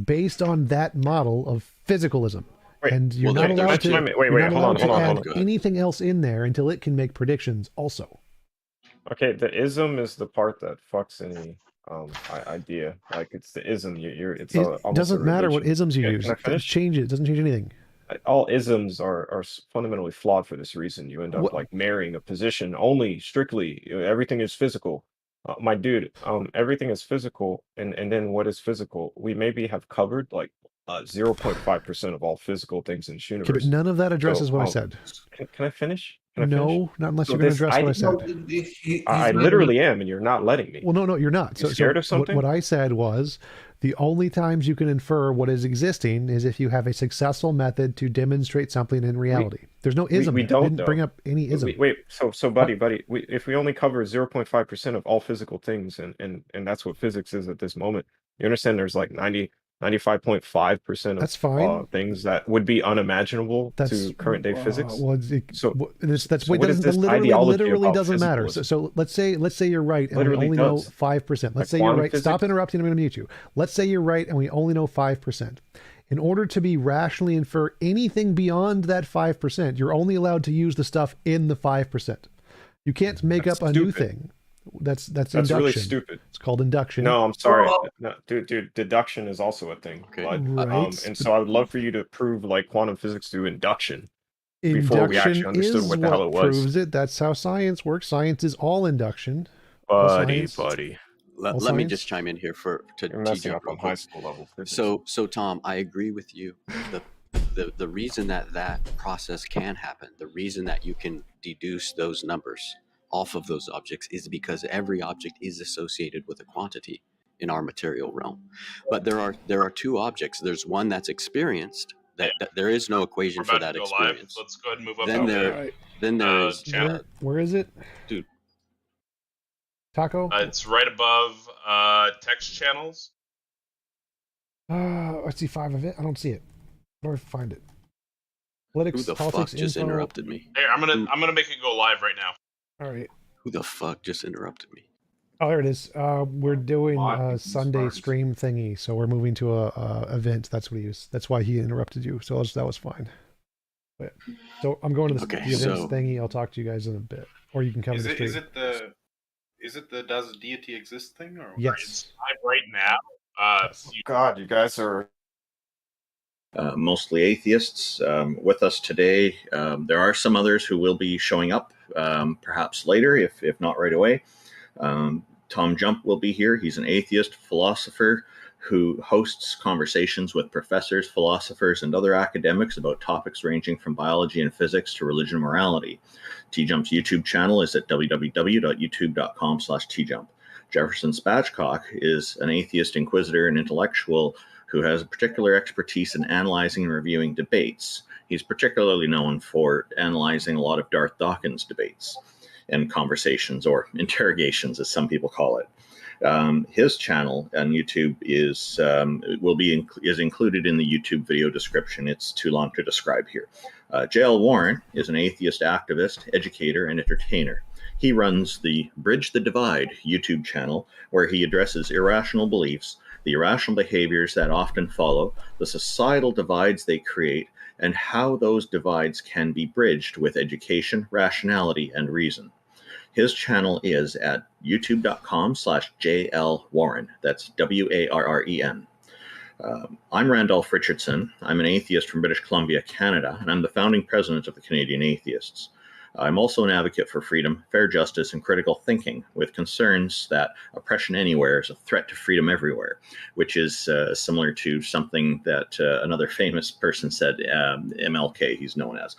S3: based on that model of physicalism. And you're not allowed to, add anything else in there until it can make predictions also.
S14: Okay, the ism is the part that fucks any idea. Like it's the ism. It's
S3: It doesn't matter what isms you use. It doesn't change it. It doesn't change anything.
S14: All isms are fundamentally flawed for this reason. You end up like marrying a position only strictly. Everything is physical. My dude, everything is physical, and then what is physical? We maybe have covered like 0.5% of all physical things in this universe.
S3: Okay, but none of that addresses what I said.
S14: Can I finish?
S3: No, not unless you're going to address what I said.
S14: I literally am, and you're not letting me.
S3: Well, no, you're not.
S14: You scared of something?
S3: What I said was the only times you can infer what is existing is if you have a successful method to demonstrate something in reality. There's no ism.
S14: We
S3: I
S14: don't
S3: didn't bring up any ism.
S14: Wait. So, buddy, if we only cover 0.5% of all physical things, and that's what physics is at this moment, you understand? There's like 95.5% of
S3: That's fine.
S14: Things that would be unimaginable to current day physics.
S3: Literally doesn't matter. So let's say you're right and we only know 5%. Let's say you're right. Stop interrupting. I'm going to mute you. Let's say you're right and we only know 5%. In order to be rationally infer anything beyond that 5%, you're only allowed to use the stuff in the 5%. You can't make up a new thing. That's induction.
S14: Really stupid.
S3: It's called induction.
S14: No, I'm sorry. No, dude, deduction is also a thing. Okay.
S3: Right.
S14: And so I would love for you to prove like quantum physics through induction before we actually understood what the hell it was.
S3: Proves it. That's how science works. Science is all induction.
S14: Buddy.
S11: Let me just chime in here to TJump
S14: on high school level
S11: physics. So Tom, I agree with you. The reason that process can happen, the reason that you can deduce those numbers off of those objects is because every object is associated with a quantity in our material realm. But there are two objects. There's one that's experienced, that there is no equation for that experience.
S15: Let's go ahead and move up.
S11: Then there is
S3: where is it?
S11: Dude.
S3: Taco?
S15: It's right above text channels.
S3: I see 5 of it. I don't see it. Where do I find it? Politics,
S11: Who the
S3: politics,
S11: fuck just
S3: info.
S11: interrupted me?
S15: Here, I'm gonna make it go live right now.
S3: All right.
S11: Who the fuck just interrupted me?
S3: Oh, there it is. We're doing a Sunday stream thingy, so we're moving to a event. That's what he used. That's why he interrupted you. So that was fine. But, so I'm going to the events thingy. I'll talk to you guys in a bit, or you can come to the stream.
S17: Is it the does deity exist thing, or
S3: yes?
S15: It's live right now.
S14: God, you guys are
S13: mostly atheists with us today. There are some others who will be showing up perhaps later, if not right away. TJump will be here. He's an atheist philosopher who hosts conversations with professors, philosophers, and other academics about topics ranging from biology and physics to religion and morality. TJump's YouTube channel is at www.youtube.com/TJump. Jefferson Spatchcock is an atheist inquisitor and intellectual who has a particular expertise in analyzing and reviewing debates. He's particularly known for analyzing a lot of Darth Dawkins debates and conversations, or interrogations as some people call it. His channel on YouTube is included in the YouTube video description. It's too long to describe here. J.L. Warren is an atheist activist, educator, and entertainer. He runs the Bridge the Divide YouTube channel, where he addresses irrational beliefs, the irrational behaviors that often follow, the societal divides they create, and how those divides can be bridged with education, rationality, and reason. His channel is at youtube.com/JLWarren. That's WARREN. I'm Randolph Richardson. I'm an atheist from British Columbia, Canada, and I'm the founding president of the Canadian Atheists. I'm also an advocate for freedom, fair justice, and critical thinking, with concerns that oppression anywhere is a threat to freedom everywhere, which is similar to something that another famous person said, MLK, he's known as.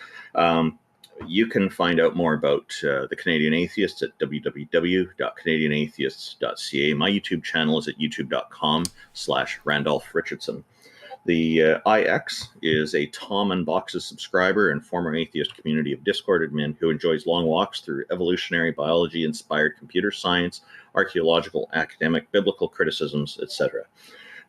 S13: You can find out more about the Canadian Atheists at www.canadianatheists.ca. My YouTube channel is at youtube.com/Randolph Richardson. The IX is a Tom Unboxes subscriber and former atheist community of Discord admin who enjoys long walks through evolutionary biology-inspired computer science, archaeological, academic, biblical criticisms, etc.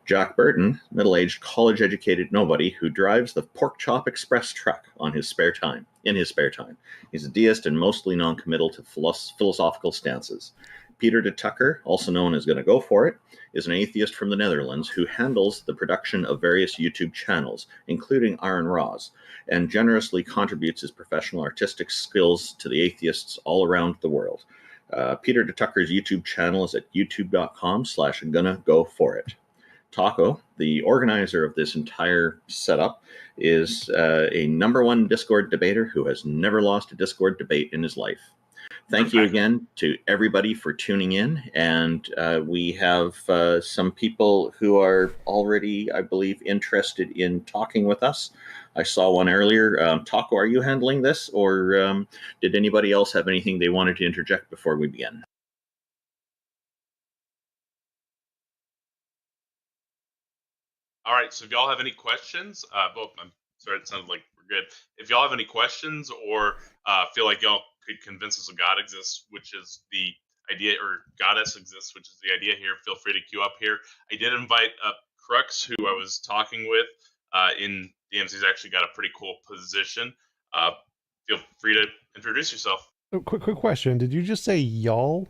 S13: Jack Burton, middle-aged, college-educated nobody who drives the Pork Chop Express truck in his spare time. He's a deist and mostly non-committal to philosophical stances. Peter de Tucker, also known as Gonna Go For It, is an atheist from the Netherlands who handles the production of various YouTube channels, including Iron Raws, and generously contributes his professional artistic skills to the atheists all around the world. Peter de Tucker's YouTube channel is at youtube.com/GonnaGoForIt. Taco, the organizer of this entire setup, is a #1 Discord debater who has never lost a Discord debate in his life. Thank you again to everybody for tuning in, and we have some people who are already, I believe, interested in talking with us. I saw one earlier. Taco, are you handling this, or did anybody else have anything they wanted to interject before we begin?
S15: All right, so if y'all have any questions, I'm sorry, it sounded like we're good. If y'all have any questions or feel like y'all could convince us a God exists, which is the idea, or goddess exists, which is the idea here, feel free to queue up here. I did invite up Crux, who I was talking with in DMs. He's actually got a pretty cool position. Feel free to introduce yourself.
S3: Oh, quick question. Did you just say y'all?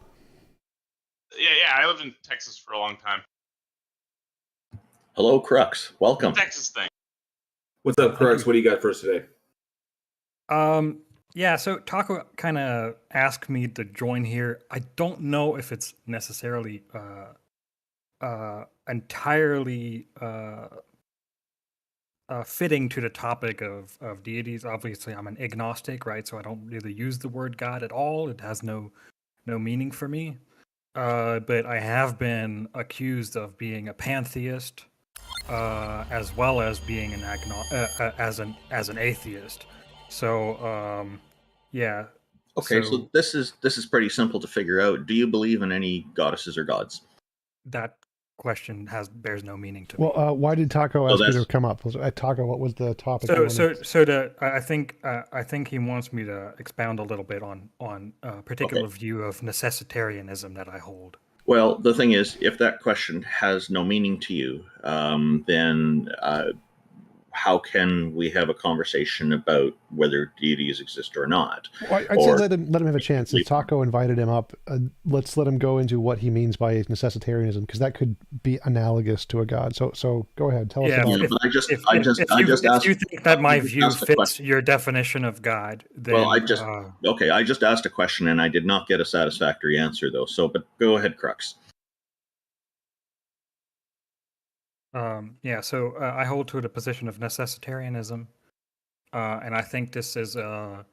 S15: Yeah, I lived in Texas for a long time.
S13: Hello, Crux. Welcome.
S15: Texas thing.
S21: What's up, Crux? What do you got for us today?
S22: Yeah, so Taco kind of asked me to join here. I don't know if it's necessarily entirely fitting to the topic of deities. Obviously, I'm an agnostic, right? So I don't really use the word God at all. It has no meaning for me. But I have been accused of being a pantheist, as well as being an as an atheist. So yeah.
S13: Okay, so this is pretty simple to figure out. Do you believe in any goddesses or gods?
S22: That question bears no meaning to me.
S3: Well, why did Taco ask you to come up? Taco, what was the topic?
S22: I think he wants me to expound a little bit on a particular view of necessitarianism that I hold.
S13: Well, the thing is, if that question has no meaning to you, then how can we have a conversation about whether deities exist or not?
S3: Well, I'd say let him have a chance. If Taco invited him up, let's let him go into what he means by necessitarianism, because that could be analogous to a god. So go ahead, tell us.
S22: If you think that my view fits your definition of God, then
S13: well, I just asked a question and I did not get a satisfactory answer though. So, but go ahead, Crux.
S22: So I hold to the position of necessitarianism, and I think this is a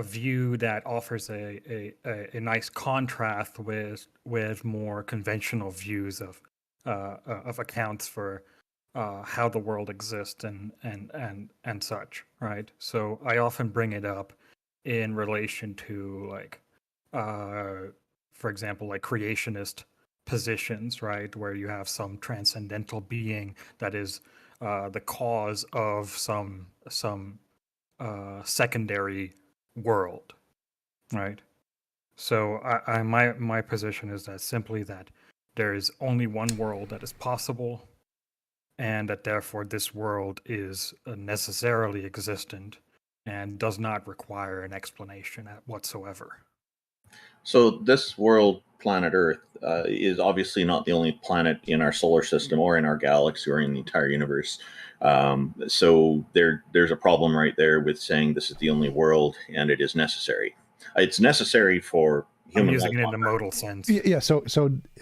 S22: view that offers a nice contrast with more conventional views of accounts for how the world exists and such, right? So I often bring it up in relation to, like, for example, like creationist positions, right, where you have some transcendental being that is the cause of some secondary world, right? So my position is that simply that there is only one world that is possible, and that therefore this world is necessarily existent and does not require an explanation whatsoever.
S13: So this world, planet Earth, is obviously not the only planet in our solar system or in our galaxy or in the entire universe. So there's a problem right there with saying this is the only world and it is necessary. It's necessary for human
S22: I'm using
S13: life
S22: it in
S13: on
S22: the
S13: Earth.
S22: modal sense.
S3: Yeah, so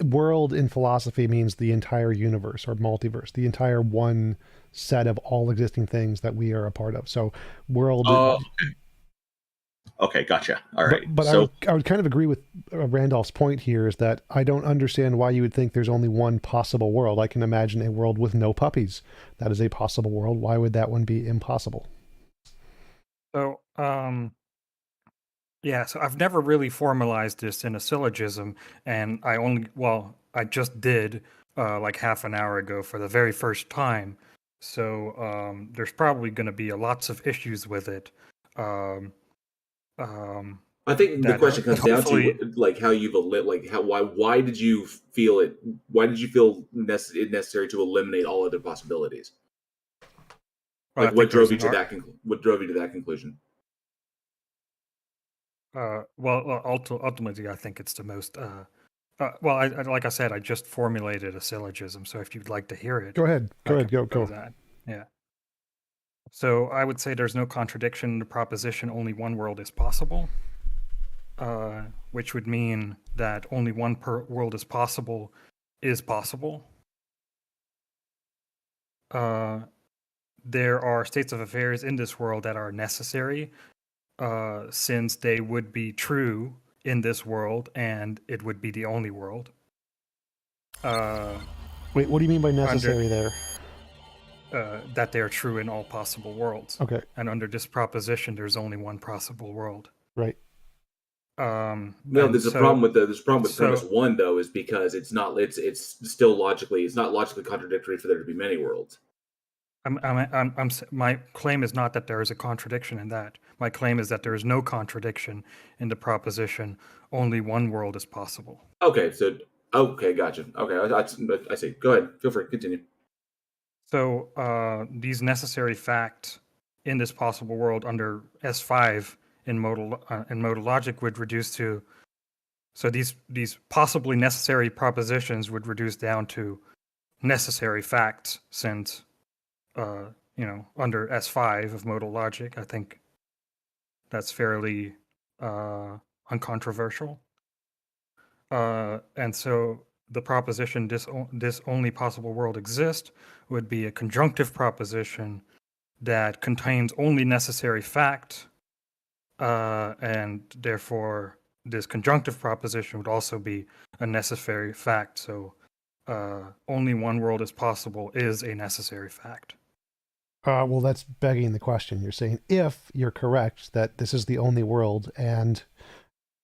S3: world in philosophy means the entire universe or multiverse, the entire one set of all existing things that we are a part of. So world.
S13: Okay, gotcha. All right.
S3: But
S13: So
S3: I would kind of agree with Randolph's point here is that I don't understand why you would think there's only one possible world. I can imagine a world with no puppies. That is a possible world. Why would that one be impossible?
S22: So, yeah, so I've never really formalized this in a syllogism, and I just did like half an hour ago for the very first time. So there's probably going to be lots of issues with it.
S21: I think the question comes down to like how you've why did you feel it? Why did you feel it necessary to eliminate all other possibilities? Like what drove you to that? What drove you to that conclusion?
S22: Ultimately, I think it's the most. Like I said, I just formulated a syllogism. So if you'd like to hear it,
S3: go ahead. Go.
S22: That. Yeah. So I would say there's no contradiction in the proposition only one world is possible, which would mean that only one world is possible is possible. There are states of affairs in this world that are necessary, since they would be true in this world and it would be the only world.
S3: Wait, what do you mean by necessary there?
S22: That they are true in all possible worlds.
S3: Okay.
S22: And under this proposition, there's only one possible world.
S3: Right.
S21: No, there's a problem with premise one though, is because it's not logically contradictory for there to be many worlds.
S22: My claim is not that there is a contradiction in that. My claim is that there is no contradiction in the proposition only one world is possible.
S21: Okay, gotcha. Okay, I see. Go ahead. Feel free. Continue.
S22: So these necessary facts in this possible world under S5 in modal logic would reduce to. So these possibly necessary propositions would reduce down to necessary facts, since under S5 of modal logic, I think that's fairly uncontroversial. And so the proposition this only possible world exists would be a conjunctive proposition that contains only necessary fact, and therefore this conjunctive proposition would also be a necessary fact. So only one world is possible is a necessary fact.
S3: Well, that's begging the question. You're saying if you're correct that this is the only world, and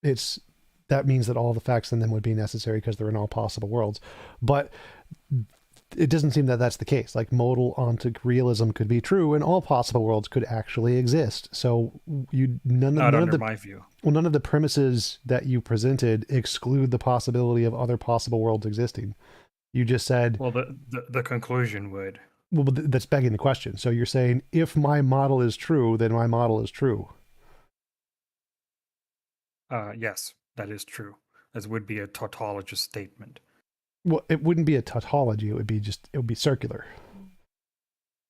S3: that means that all the facts in them would be necessary because they're in all possible worlds. But it doesn't seem that that's the case. Like modal ontic realism could be true and all possible worlds could actually exist. So none of the premises that you presented exclude the possibility of other possible worlds existing. You just said,
S22: well, the conclusion would.
S3: Well, that's begging the question. So you're saying if my model is true, then my model is true.
S22: Yes, that is true. As would be a tautologous statement.
S3: Well, it wouldn't be a tautology. It would be circular.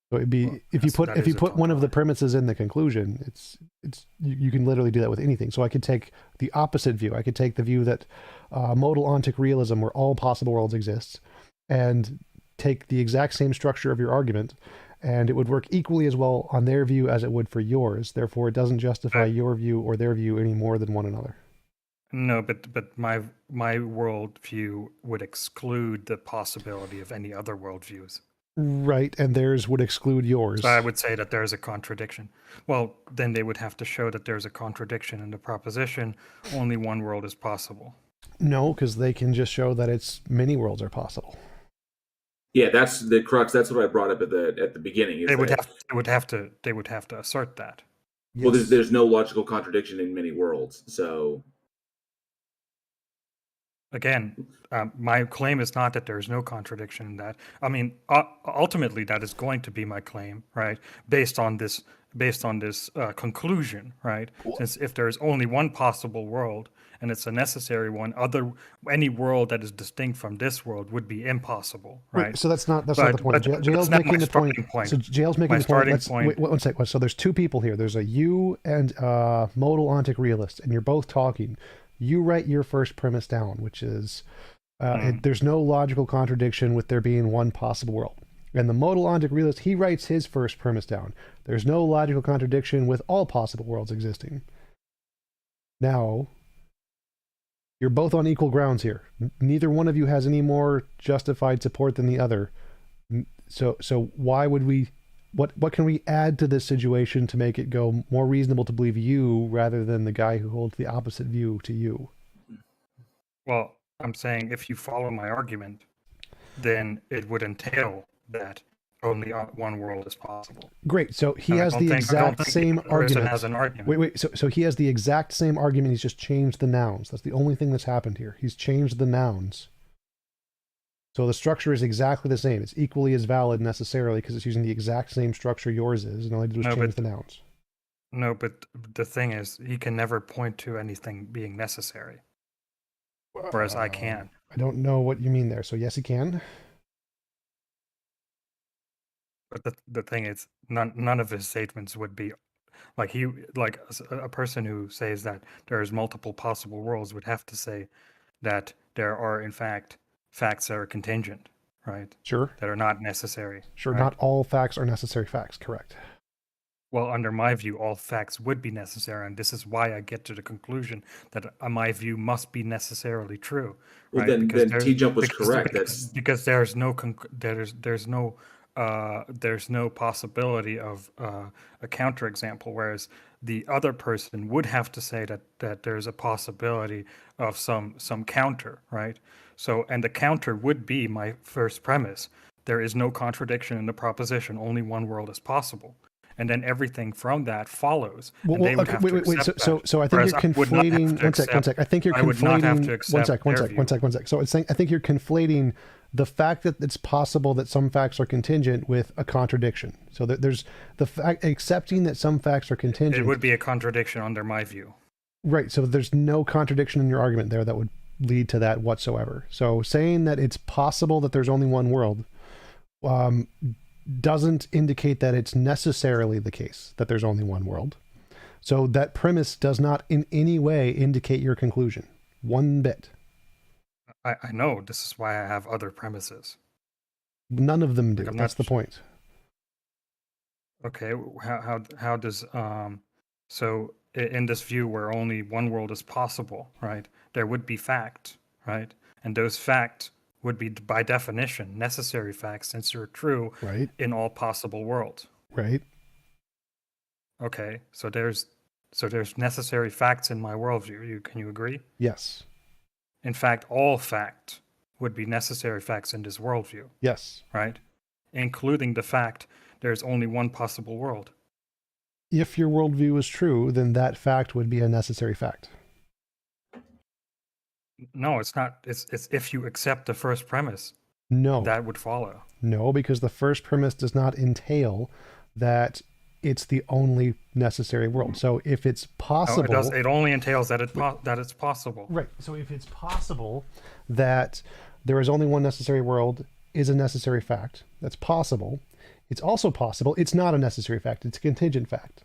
S3: So it'd be if you put one of the premises in the conclusion, you can literally do that with anything. So I could take the opposite view. I could take the view that modal ontic realism, where all possible worlds exist, and take the exact same structure of your argument, and it would work equally as well on their view as it would for yours. Therefore, it doesn't justify your view or their view any more than one another.
S22: No, but my worldview would exclude the possibility of any other worldviews.
S3: Right, and theirs would exclude yours.
S22: So I would say that there's a contradiction. Well, then they would have to show that there's a contradiction in the proposition only one world is possible.
S3: No, because they can just show that it's many worlds are possible.
S21: Yeah, that's the crux. That's what I brought up at the beginning.
S22: They would have to assert that.
S21: Well, there's no logical contradiction in many worlds. So
S22: Again, my claim is not that there's no contradiction in that. I mean, ultimately, that is going to be my claim, right? Based on this conclusion, right? Since if there's only one possible world and it's a necessary one, any world that is distinct from this world would be impossible, right?
S3: Wait, so that's not the point. Jail's making the point. So Jail's making the point. Wait, one second. So there's two people here. There's a you and modal ontic realist, and you're both talking. You write your first premise down, which is there's no logical contradiction with there being one possible world. And the modal ontic realist, he writes his first premise down. There's no logical contradiction with all possible worlds existing. Now, you're both on equal grounds here. Neither one of you has any more justified support than the other. So why would we... What can we add to this situation to make it go more reasonable to believe you rather than the guy who holds the opposite view to you?
S22: Well, I'm saying if you follow my argument, then it would entail that only one world is possible.
S3: Great. So he has the exact same argument. Has an argument. Wait. So he has the exact same argument. He's just changed the nouns. That's the only thing that's happened here. He's changed the nouns. So the structure is exactly the same. It's equally as valid necessarily because it's using the exact same structure yours is, and all I did was change the nouns.
S22: No, but the thing is, he can never point to anything being necessary, whereas I can.
S3: I don't know what you mean there. So yes, he can.
S22: But the thing is, none of his statements would be like a person who says that there's multiple possible worlds would have to say that there are in fact facts that are contingent, right?
S3: Sure.
S22: That are not necessary.
S3: Sure,
S22: right?
S3: Not all facts are necessary facts, correct.
S22: Well, under my view, all facts would be necessary, and this is why I get to the conclusion that my view must be necessarily true.
S21: Well,
S22: right?
S21: then TJump was correct.
S22: Because there's no there's no possibility of a counterexample, whereas the other person would have to say that there's a possibility of some counter, right? So, and the counter would be my first premise. There is no contradiction in the proposition. Only one world is possible. And then everything from that follows.
S3: Well, wait. So I think you're conflating. One sec. I think you're conflating. One sec. So I think you're conflating the fact that it's possible that some facts are contingent with a contradiction. So there's the fact accepting that some facts are contingent.
S22: It would be a contradiction under my view.
S3: Right. So there's no contradiction in your argument there that would lead to that whatsoever. So saying that it's possible that there's only one world doesn't indicate that it's necessarily the case that there's only one world. So that premise does not in any way indicate your conclusion. One bit.
S22: I know. This is why I have other premises.
S3: None of them do. That's the point.
S22: Okay. How does so in this view where only one world is possible, right? There would be fact, right? And those facts would be by definition necessary facts since they're true in all possible worlds.
S3: Right.
S22: Okay. So there's necessary facts in my worldview. Can you agree?
S3: Yes.
S22: In fact, all fact would be necessary facts in this worldview.
S3: Yes.
S22: Right? Including the fact there's only one possible world.
S3: If your worldview is true, then that fact would be a necessary fact.
S22: No, it's not. It's if you accept the first premise.
S3: No.
S22: That would follow.
S3: No, because the first premise does not entail that it's the only necessary world. So if it's possible...
S22: No, it only entails that it's possible.
S3: Right. So if it's possible that there is only one necessary world is a necessary fact, that's possible. It's also possible it's not a necessary fact. It's a contingent fact.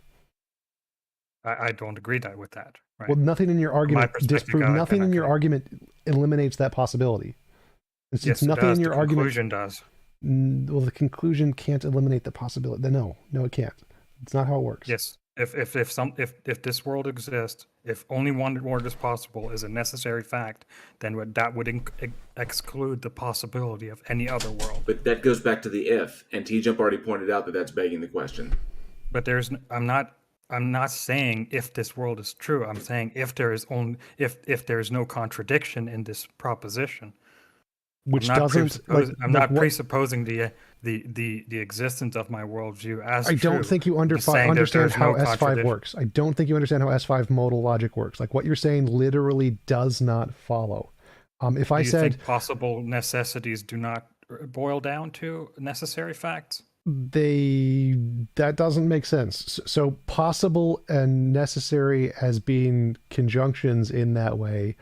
S22: I don't agree with that. Right?
S3: Well, nothing in your argument disproves. Nothing in your argument eliminates that possibility.
S22: Yes, nothing in your argument. The conclusion does.
S3: Well, the conclusion can't eliminate the possibility. No, it can't. It's not how it works.
S22: Yes. If this world exists, if only one world is possible is a necessary fact, then that would exclude the possibility of any other world.
S21: But that goes back to the if, and TJump already pointed out that that's begging the question.
S22: But I'm not saying if this world is true. I'm saying if there is no contradiction in this proposition.
S3: Which
S22: I'm not presupposing the existence of my worldview as
S3: true. I don't think you understand how S5 works. I don't think you understand how S5 modal logic works. Like what you're saying literally does not follow. If
S22: Do
S3: I
S22: you
S3: said
S22: think possible necessities do not boil down to necessary facts?
S3: that doesn't make sense. So possible and necessary as being conjunctions in that way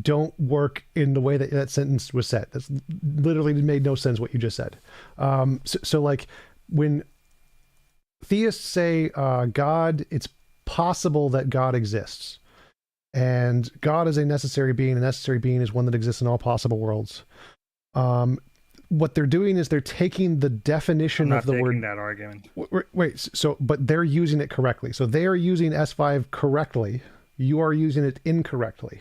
S3: don't work in the way that that sentence was set. That's literally made no sense what you just said. So like when theists say God, it's possible that God exists, and God is a necessary being. A necessary being is one that exists in all possible worlds. What they're doing is they're taking the definition of the word.
S22: That argument.
S3: Wait, so but they're using it correctly. So they are using S5 correctly. You are using it incorrectly.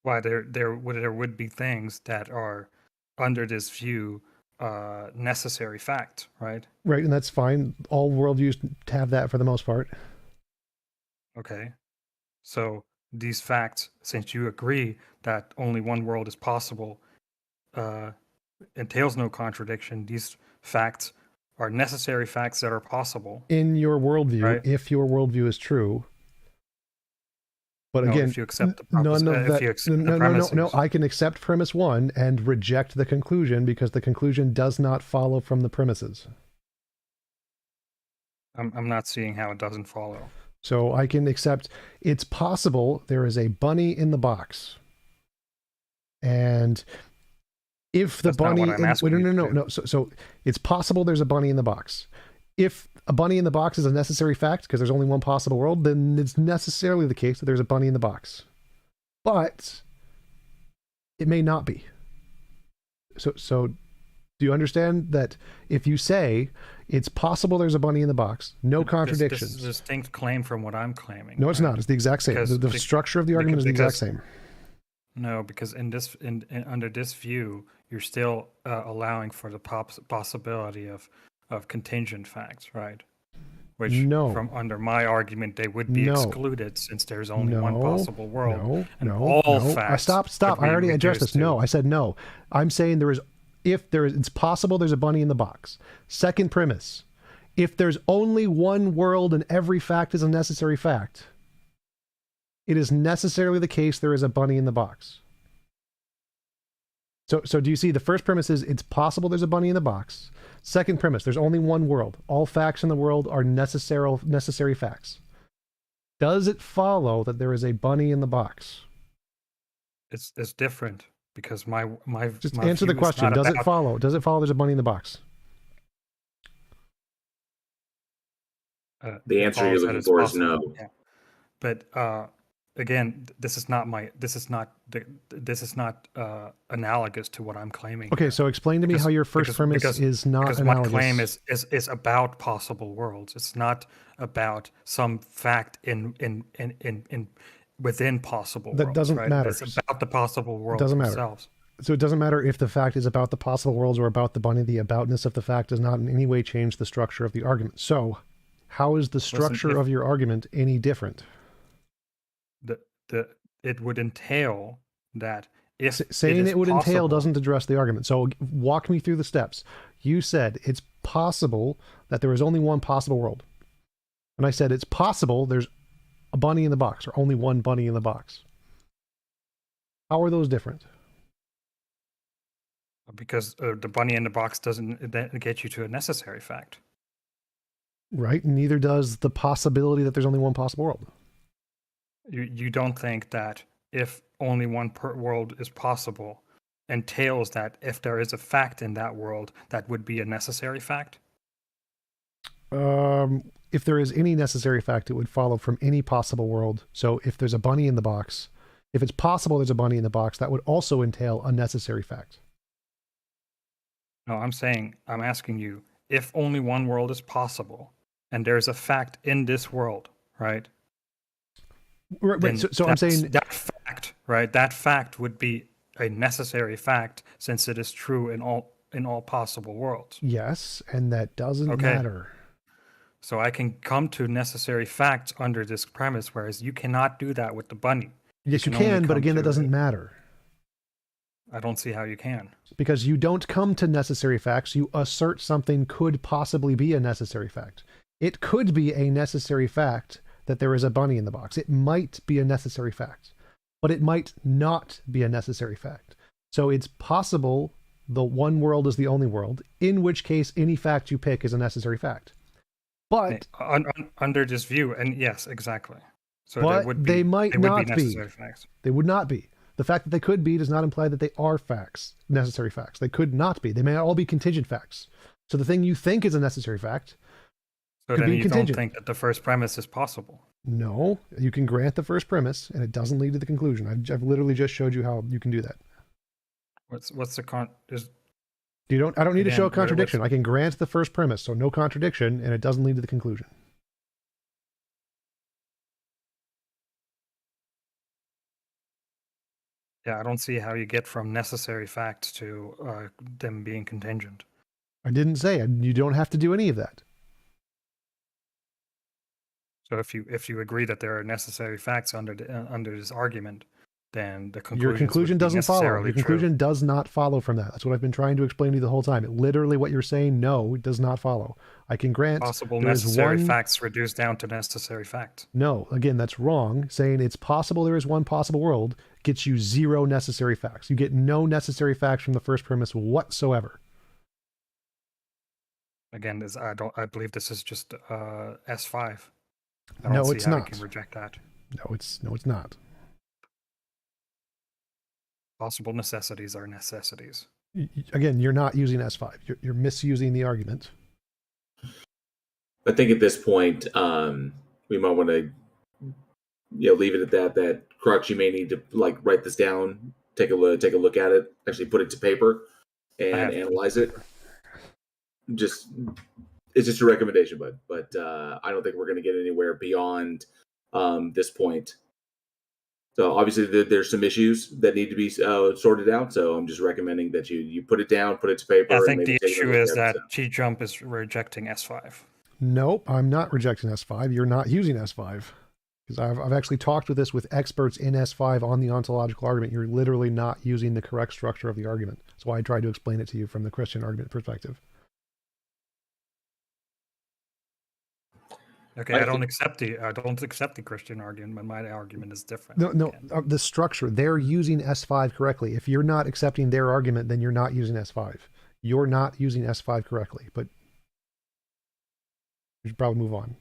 S22: Why there would be things that are under this view necessary fact, right?
S3: Right, and that's fine. All worldviews have that for the most part.
S22: Okay. So these facts, since you agree that only one world is possible, entails no contradiction. These facts are necessary facts that are possible.
S3: In your worldview,
S22: right?
S3: if your worldview is true. But
S22: No,
S3: again,
S22: if you accept the
S3: none of that.
S22: if you accept the
S3: No.
S22: premises.
S3: I can accept premise 1 and reject the conclusion because the conclusion does not follow from the premises.
S22: I'm not seeing how it doesn't follow.
S3: So I can accept it's possible there is a bunny in the box. And if the
S22: That's not
S3: bunny
S22: what I'm asking you to do.
S3: no. So it's possible there's a bunny in the box. If a bunny in the box is a necessary fact because there's only one possible world, then it's necessarily the case that there's a bunny in the box. But it may not be. So do you understand that if you say it's possible there's a bunny in the box, no contradictions.
S22: This is a distinct claim from what I'm claiming.
S3: No, it's not. It's the exact same. The structure of the argument is the exact same.
S22: No, because under this view, you're still allowing for the possibility of contingent facts, right? Which, from under my argument, they would be excluded since there's only one possible world. All facts.
S3: Stop. I already addressed this. No, I said no. I'm saying it's possible there's a bunny in the box. Second premise, if there's only one world and every fact is a necessary fact, it is necessarily the case there is a bunny in the box. So do you see the first premise is it's possible there's a bunny in the box. Second premise, there's only one world. All facts in the world are necessary facts. Does it follow that there is a bunny in the box?
S22: It's different because my
S3: just
S22: my
S3: answer the
S22: view is
S3: question.
S22: not
S3: Does it
S22: about-
S3: follow? Does it follow there's a bunny in the box?
S21: The answer you're
S22: follows that
S21: looking
S22: it's
S21: for is
S22: possible.
S21: no.
S22: Yeah. But again, this is not analogous to what I'm claiming.
S3: Okay, so explain to me how your first premise is not
S22: because
S3: analogous.
S22: my claim is about possible worlds. It's not about some fact within possible worlds.
S3: That doesn't
S22: right?
S3: matter.
S22: It's about the possible worlds
S3: Doesn't matter.
S22: themselves.
S3: So it doesn't matter if the fact is about the possible worlds or about the bunny. The aboutness of the fact does not in any way change the structure of the argument. So how is the structure of your argument any different?
S22: It would entail that if
S3: saying it would entail doesn't address the argument. So walk me through the steps. You said it's possible that there is only one possible world. And I said it's possible there's a bunny in the box or only one bunny in the box. How are those different?
S22: Because the bunny in the box doesn't get you to a necessary fact.
S3: Right. Neither does the possibility that there's only one possible world.
S22: You don't think that if only one world is possible entails that if there is a fact in that world, that would be a necessary fact?
S3: If there is any necessary fact, it would follow from any possible world. So if there's a bunny in the box, if it's possible there's a bunny in the box, that would also entail a necessary fact.
S22: No, I'm asking you, if only one world is possible and there's a fact in this world, right?
S3: Right. So I'm saying
S22: that fact, right? That fact would be a necessary fact since it is true in all possible worlds.
S3: Yes, and that doesn't matter.
S22: So I can come to necessary facts under this premise, whereas you cannot do that with the bunny.
S3: Yes, you can, but again, that doesn't matter.
S22: I don't see how you can.
S3: Because you don't come to necessary facts, you assert something could possibly be a necessary fact. It could be a necessary fact that there is a bunny in the box. It might be a necessary fact. but it might not be a necessary fact. So it's possible the one world is the only world, in which case any fact you pick is a necessary fact. But
S22: under this view, and yes, exactly. So
S3: but they might not be
S22: necessary facts.
S3: They would not be. The fact that they could be does not imply that they are facts, necessary facts. They could not be. They may all be contingent facts. So the thing you think is a necessary fact
S22: so
S3: could
S22: then
S3: be
S22: you
S3: contingent.
S22: don't think that the first premise is possible.
S3: No, you can grant the first premise, and it doesn't lead to the conclusion. I've literally just showed you how you can do that.
S22: What's the
S3: I don't need to show a
S22: Again,
S3: contradiction. I can grant the first premise, so no contradiction, and it doesn't lead to the conclusion.
S22: Yeah, I don't see how you get from necessary facts to them being contingent.
S3: I didn't say you don't have to do any of that.
S22: So if you agree that there are necessary facts under this argument, then the
S3: Your conclusion doesn't follow. Your conclusion
S22: true.
S3: does not follow from that. That's what I've been trying to explain to you the whole time. Literally what you're saying, no, it does not follow. I can grant
S22: Possible
S3: there is
S22: necessary
S3: one...
S22: facts reduced down to necessary facts.
S3: No, again, that's wrong. Saying it's possible there is one possible world gets you zero necessary facts. You get no necessary facts from the first premise whatsoever.
S22: Again, I believe this is just S5. I
S3: No,
S22: don't see
S3: it's
S22: how
S3: not.
S22: You can reject that.
S3: No, it's not.
S22: Possible necessities are necessities.
S3: Again, you're not using S5. You're misusing the argument.
S21: I think at this point, we might want to, leave it at that. That Crux, you may need to write this down, take a look at it, actually put it to paper, and analyze it. It's just a recommendation, but I don't think we're going to get anywhere beyond this point. So obviously there's some issues that need to be sorted out. So I'm just recommending that you put it down, put it to paper.
S22: I
S21: and
S22: think
S21: maybe
S22: the
S21: take a
S22: issue
S21: look
S22: is
S21: at
S22: that
S21: it.
S22: TJump is rejecting S5.
S3: Nope, I'm not rejecting S5. You're not using S5. Because I've actually talked with experts in S5 on the ontological argument. You're literally not using the correct structure of the argument. That's why I tried to explain it to you from the Christian argument perspective.
S22: Okay, I don't accept the Christian argument, but my argument is different.
S3: No, the structure. They're using S5 correctly. If you're not accepting their argument, then you're not using S5. You're not using S5 correctly, but we should probably move on.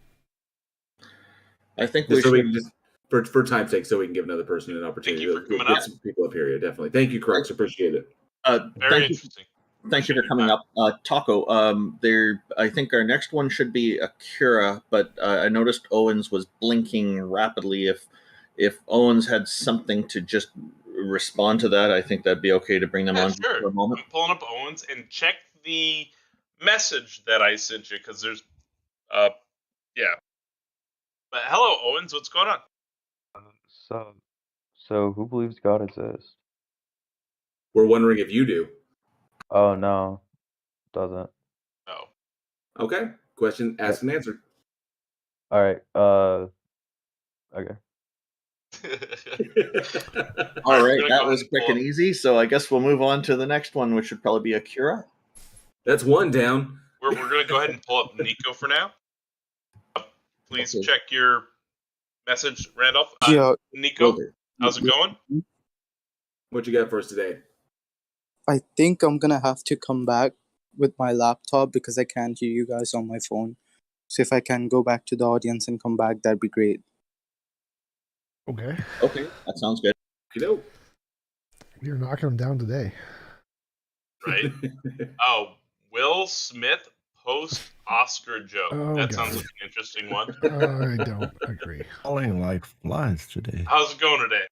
S21: I think we should just, for time's sake, so we can give another person an opportunity to get some people up here. Yeah, definitely. Thank you, Crux. Appreciate it.
S15: Very interesting.
S13: Thank you for coming up, Taco. I think our next one should be Akira, but I noticed Owens was blinking rapidly. If Owens had something to just respond to that, I think that'd be okay to bring them on
S15: sure.
S13: for a moment.
S15: I'm pulling up Owens and check the message that I sent you because there's, yeah. But hello, Owens. What's going on?
S5: So who believes God exists?
S21: We're wondering if you do.
S5: Oh no, doesn't.
S15: Oh.
S21: Okay. Question asked and answered.
S5: All right. Okay.
S13: All right, that was quick and easy. So I guess we'll move on to the next one, which should probably be Akira.
S21: That's one down.
S15: We're going to go ahead and pull up Nico for now. Please check your message, Randolph. Nico, how's it going?
S21: What you got for us today?
S10: I think I'm gonna have to come back with my laptop because I can't hear you guys on my phone. So if I can go back to the audience and come back, that'd be great.
S3: Okay.
S13: Okay, that sounds good.
S3: You're knocking them down today.
S15: Right? Oh, Will Smith post-Oscar joke. That sounds like an interesting one.
S3: I don't agree.
S23: Falling like flies today.
S15: How's it going today?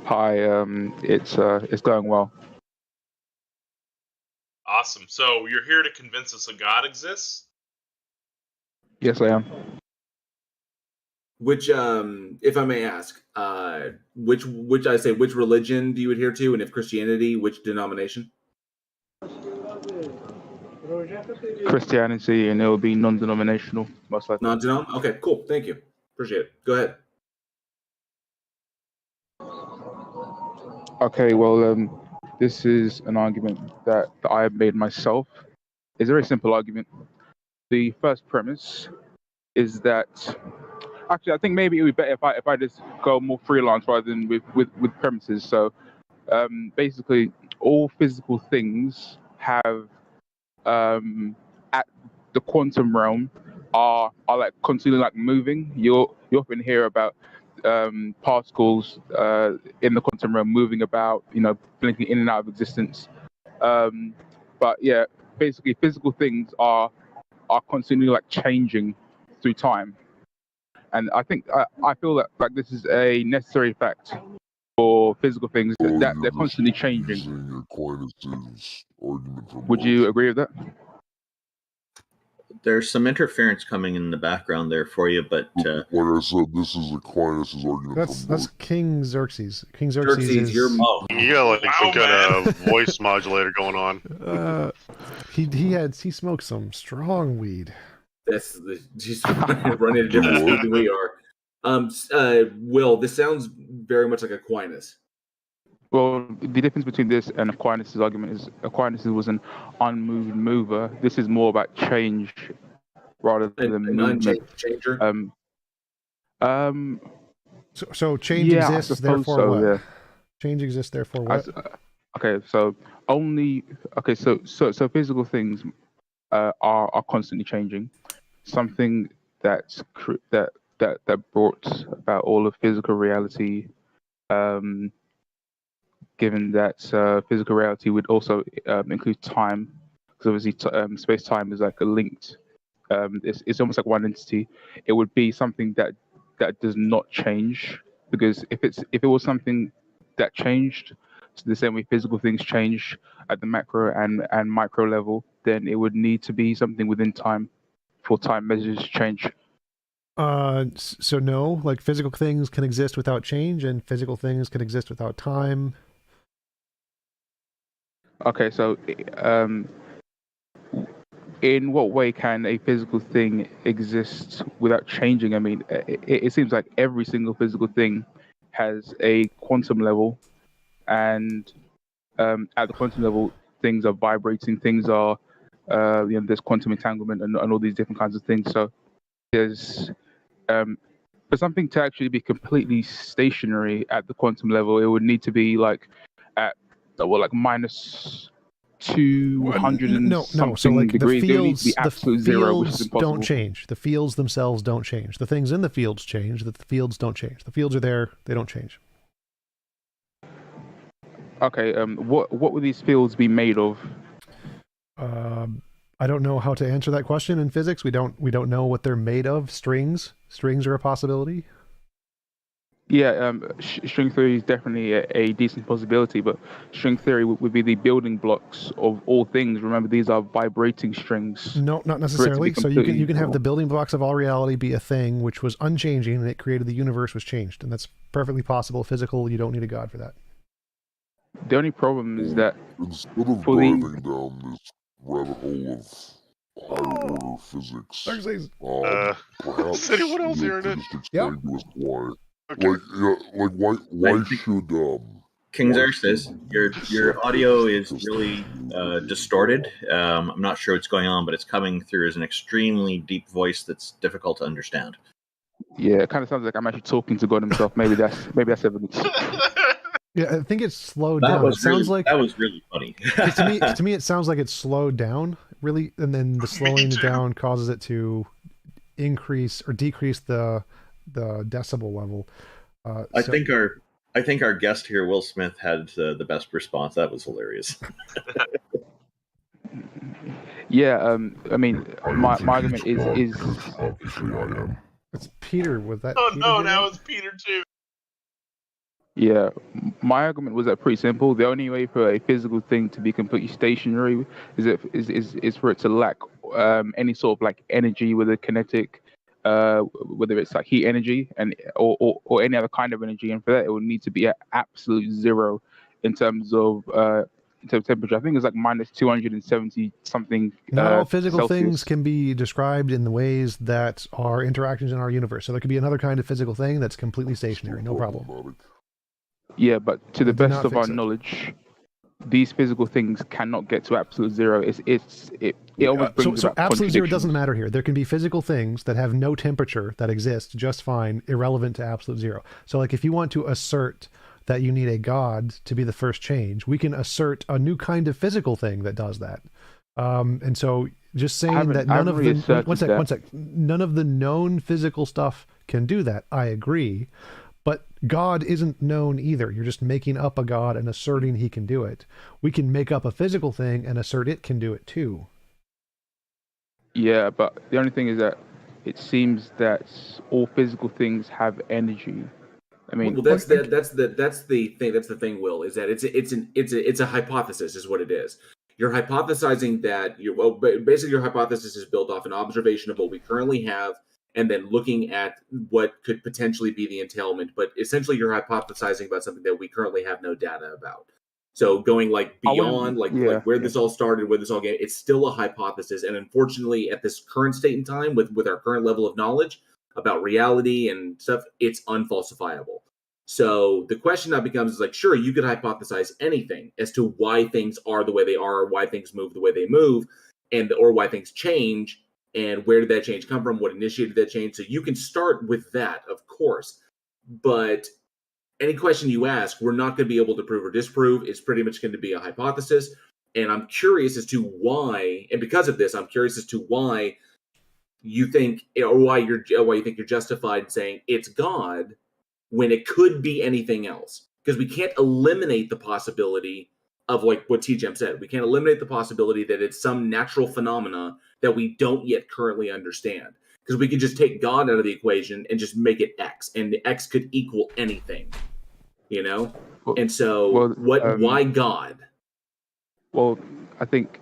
S24: Hi, it's going well.
S15: Awesome. So you're here to convince us a God exists?
S24: Yes, I am.
S21: Which, if I may ask, which religion do you adhere to, and if Christianity, which denomination?
S24: Christianity, and it will be non-denominational, most likely.
S21: Non-denom? Okay, cool. Thank you. Appreciate it. Go ahead.
S24: Okay, well, this is an argument that I have made myself. It's a very simple argument. The first premise is that Actually, I think maybe it would be better if I just go more freelance rather than with premises. So basically, all physical things have at the quantum realm are like constantly like moving. You often hear about particles in the quantum realm moving about, blinking in and out of existence. But yeah, basically, physical things are constantly like changing through time, and I think I feel that like this is a necessary fact for physical things that they're constantly changing. Would you agree with that?
S13: There's some interference coming in the background there for you, but
S1: like I said, this is Aquinas' argument.
S3: That's King Xerxes. King Xerxes is
S1: your
S2: You got like some kind of voice modulator going on.
S3: He smoked some strong weed.
S21: That's just running a different speed than we are. Will, this sounds very much like Aquinas.
S24: Well, the difference between this and Aquinas' argument is Aquinas was an unmoved mover. This is more about change rather than movement.
S21: Changer.
S3: So change exists, therefore
S24: so,
S3: what?
S24: yeah.
S3: Change exists, therefore what?
S24: So physical things are constantly changing. Something that brought about all of physical reality. Given that physical reality would also include time, because obviously space-time is like a linked. It's almost like one entity. It would be something that does not change, because if it was something that changed, so the same way physical things change at the macro and micro level, then it would need to be something within time for time measures to change.
S3: So no, like physical things can exist without change, and physical things can exist without time.
S24: Okay, so in what way can a physical thing exist without changing? I mean, it seems like every single physical thing has a quantum level, and at the quantum level, things are vibrating, things are, there's quantum entanglement and all these different kinds of things. So there's, for something to actually be completely stationary at the quantum level, it would need to be like at minus 200 and something
S3: so like
S24: degrees.
S3: the
S24: There needs to be absolute zero, which is impossible.
S3: don't change. The fields themselves don't change. The things in the fields change. The fields don't change. The fields are there. They don't change.
S24: Okay. What would these fields be made of?
S3: I don't know how to answer that question in physics. We don't know what they're made of. Strings are a possibility.
S24: Yeah, string theory is definitely a decent possibility, but string theory would be the building blocks of all things. Remember, these are vibrating strings.
S3: No, not necessarily. So you can have the building blocks of all reality be a thing which was unchanging, and it created the universe was changed, and that's perfectly possible. Physical, you don't need a god for that.
S24: The only problem is that
S1: instead of diving down this rabbit hole of higher order physics, perhaps
S2: City, what else here in it?
S1: Explain to us why. Why should
S13: King Xerxes, your audio is really distorted. I'm not sure what's going on, but it's coming through as an extremely deep voice that's difficult to understand.
S24: Yeah, it kind of sounds like I'm actually talking to God himself. Maybe that's evidence.
S3: Yeah, I think it's slowed down. It sounds like
S13: that was really funny.
S3: to me, it sounds like it's slowed down, really, and then the slowing down causes it to increase or decrease the decibel level.
S13: I think our guest here, Will Smith, had the best response. That was hilarious.
S24: Yeah, I mean, my argument is.
S3: It's Peter. Was that?
S15: Oh
S3: Peter
S15: no, now it's Peter too.
S24: Yeah, my argument was that pretty simple. The only way for a physical thing to be completely stationary is for it to lack any sort of like energy, whether kinetic, whether it's like heat energy or any other kind of energy, and for that it would need to be at absolute zero in terms of temperature. I think it's like minus 270 something.
S3: Not all physical
S24: Celsius.
S3: things can be described in the ways that are interactions in our universe. So there could be another kind of physical thing that's completely stationary, no problem.
S24: Yeah, but to the best of our knowledge, these physical things cannot get to absolute zero. It always brings
S3: So
S24: about
S3: absolute zero
S24: contradictions.
S3: doesn't matter here. There can be physical things that have no temperature that exist just fine, irrelevant to absolute zero. So like if you want to assert that you need a god to be the first change, we can assert a new kind of physical thing that does that. And so just saying that none of the one sec, none of the known physical stuff can do that, I agree. But God isn't known either. You're just making up a God and asserting he can do it. We can make up a physical thing and assert it can do it too.
S24: Yeah, but the only thing is that it seems that all physical things have energy. I mean,
S21: well, that's the thing. That's the thing, Will, is that it's a hypothesis, is what it is. You're hypothesizing that basically your hypothesis is built off an observation of what we currently have, and then looking at what could potentially be the entailment. But essentially, you're hypothesizing about something that we currently have no data about. So going like beyond, like where this all started, where this all came, it's still a hypothesis. And unfortunately, at this current state in time, with our current level of knowledge about reality and stuff, it's unfalsifiable. So the question now becomes is like, sure, you could hypothesize anything as to why things are the way they are, or why things move the way they move, or why things change, and where did that change come from, what initiated that change. So you can start with that, of course. But any question you ask, we're not going to be able to prove or disprove. It's pretty much going to be a hypothesis. And I'm curious as to why, and because of this, I'm curious as to why you think, or why you think you're justified in saying it's God when it could be anything else. Because we can't eliminate the possibility of, like what TJump said, we can't eliminate the possibility that it's some natural phenomena that we don't yet currently understand. Because we can just take God out of the equation and just make it X, and the X could equal anything, you know? And so, why God?
S24: Well, I think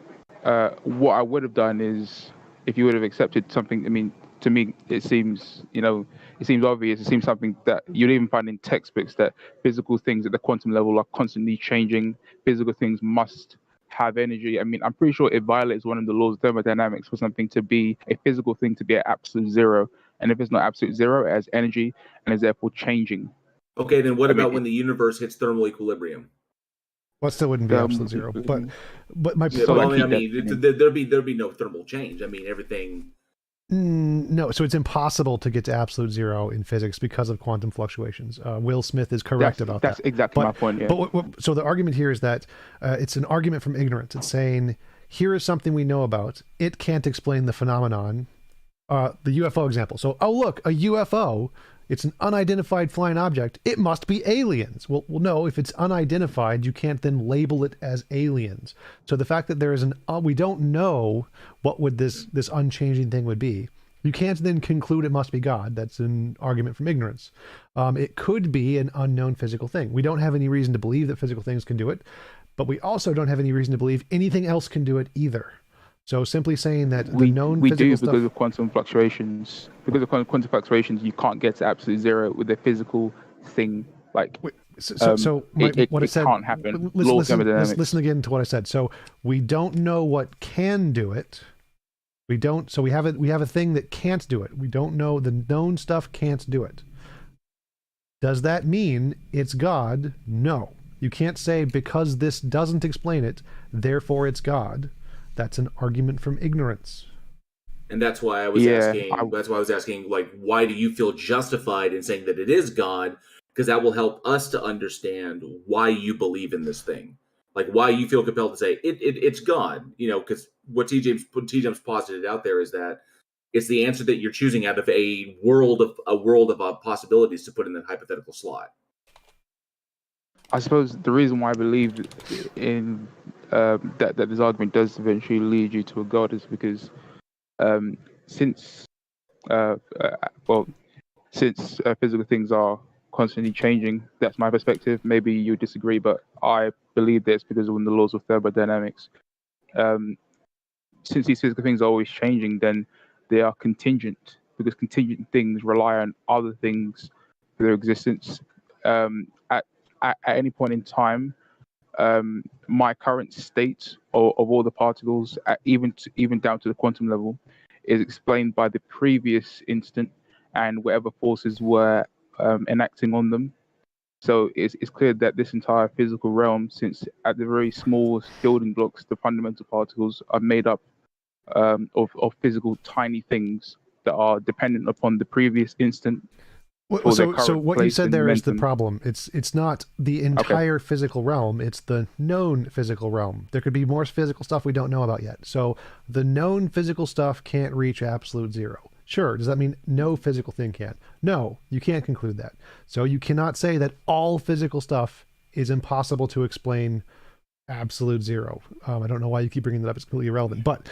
S24: what I would have done is, if you would have accepted something, I mean, to me, it seems, it seems obvious. It seems something that you'd even find in textbooks, that physical things at the quantum level are constantly changing. Physical things must have energy. I mean, I'm pretty sure it violates one of the laws of thermodynamics for something to be a physical thing to be at absolute zero. And if it's not absolute zero, it has energy and is therefore changing.
S21: Okay, then what about when the universe hits thermal equilibrium?
S3: Well, it still wouldn't be absolute zero. But my
S21: there'd be no thermal change. I mean, everything.
S3: No, so it's impossible to get to absolute zero in physics because of quantum fluctuations. Will Smith is correct about that.
S24: That's exactly my point. Yeah.
S3: But so the argument here is that it's an argument from ignorance. It's saying, here is something we know about. It can't explain the phenomenon. The UFO example. So, oh look, a UFO. It's an unidentified flying object. It must be aliens. Well, no, if it's unidentified, you can't then label it as aliens. So the fact that there is we don't know what would this unchanging thing would be. You can't then conclude it must be God. That's an argument from ignorance. It could be an unknown physical thing. We don't have any reason to believe that physical things can do it, but we also don't have any reason to believe anything else can do it either. So simply saying that the known
S24: we
S3: physical
S24: do
S3: stuff...
S24: because of quantum fluctuations. Because of quantum fluctuations, you can't get to absolute zero with a physical thing. Like
S3: what I said
S24: can't happen.
S3: Listen again to what I said. So we don't know what can do it. We don't. So we have a thing that can't do it. We don't know the known stuff can't do it. Does that mean it's God? No. You can't say because this doesn't explain it, therefore it's God. That's an argument from ignorance.
S21: And that's why I was asking, like, why do you feel justified in saying that it is God? Because that will help us to understand why you believe in this thing. Like, why you feel compelled to say it's God. Because what TJump's posited out there is that it's the answer that you're choosing out of a world of possibilities to put in that hypothetical slot.
S24: I suppose the reason why I believe in that this argument does eventually lead you to a God is because since physical things are constantly changing, that's my perspective. Maybe you disagree, but I believe that's because of the laws of thermodynamics. Since these physical things are always changing, then they are contingent, because contingent things rely on other things for their existence. At any point in time, my current state of all the particles, even down to the quantum level, is explained by the previous instant and whatever forces were enacting on them. So it's clear that this entire physical realm, since at the very smallest building blocks, the fundamental particles are made up of physical tiny things that are dependent upon the previous instant.
S3: So what you said there is the problem. It's not the entire physical realm, it's the known physical realm. There could be more physical stuff we don't know about yet. So the known physical stuff can't reach absolute zero. Sure, does that mean no physical thing can? No, you can't conclude that. So you cannot say that all physical stuff is impossible to explain absolute zero. I don't know why you keep bringing that up, it's completely irrelevant. But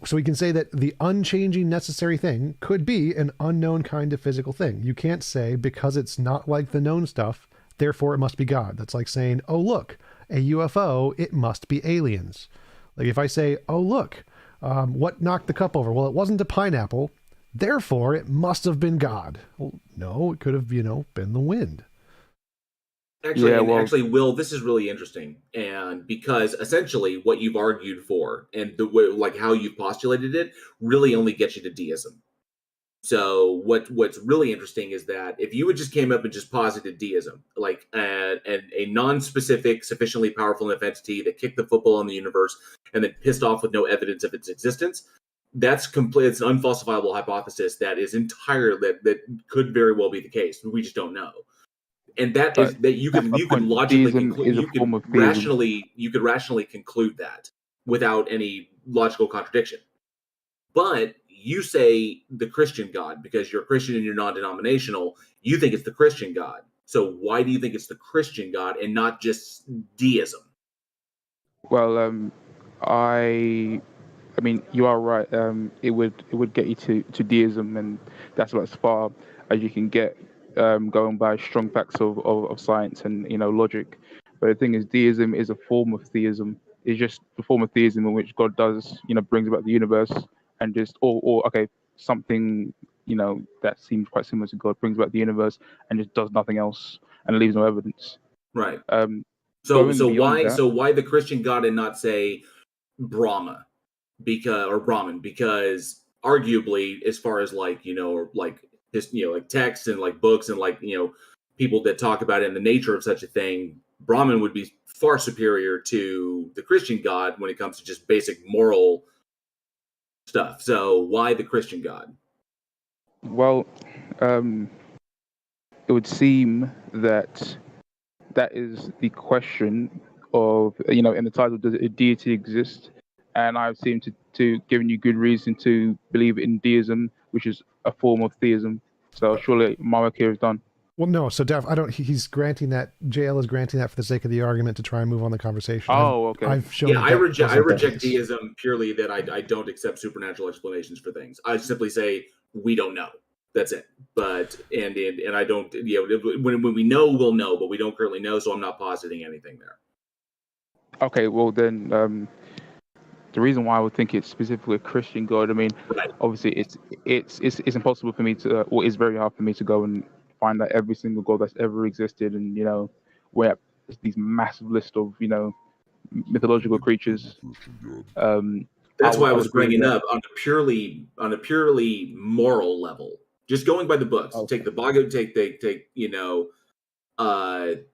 S3: so we can say that the unchanging necessary thing could be an unknown kind of physical thing. You can't say because it's not like the known stuff, therefore it must be God. That's like saying, oh, look, a UFO, it must be aliens. Like if I say, oh, look, what knocked the cup over? Well, it wasn't a pineapple, therefore it must have been God. Well, no, it could have, been the wind.
S21: Actually, Will, this is really interesting, and because essentially what you've argued for and the way, like how you've postulated it, really only gets you to deism. So what's really interesting is that if you would just came up and just posited deism, like a non-specific, sufficiently powerful enough entity that kicked the football in the universe and then pissed off with no evidence of its existence, that's complete. It's an unfalsifiable hypothesis that is entirely that could very well be the case. We just don't know. And that is that you can logically conclude, you could rationally conclude that without any logical contradiction. But you say the Christian God because you're a Christian and you're non-denominational. You think it's the Christian God. So why do you think it's the Christian God and not just deism?
S24: Well, I mean, you are right. It would get you to deism, and that's about as far as you can get, going by strong facts of science and logic. But the thing is, deism is a form of theism. It's just the form of theism in which God does, brings about the universe and just something that seems quite similar to God brings about the universe and just does nothing else and leaves no evidence.
S21: Right. So why the Christian God and not say Brahma? Brahman, because arguably, as far as like texts and like books and like people that talk about it and the nature of such a thing, Brahman would be far superior to the Christian God when it comes to just basic moral stuff. So why the Christian God?
S24: Well, it would seem that is the question of in the title, does a deity exist? And I've seemed to given you good reason to believe in deism, which is a form of theism. So surely my work here is done.
S3: Well, no. So he's granting that, JL is granting that for the sake of the argument to try and move on the conversation.
S24: Oh, okay.
S3: I've shown
S21: I reject deism purely that I don't accept supernatural explanations for things. I simply say we don't know. That's it. But and I don't. When we know, we'll know, but we don't currently know, so I'm not positing anything there.
S24: Okay. Well, then. The reason why I would think it's specifically a Christian God, I mean, obviously it's impossible for me to, or it's very hard for me to go and find out every single God that's ever existed, and where these massive list of mythological creatures.
S21: That's why I was bringing up on a purely moral level, just going by the books. Okay. Take the Bhagavad, take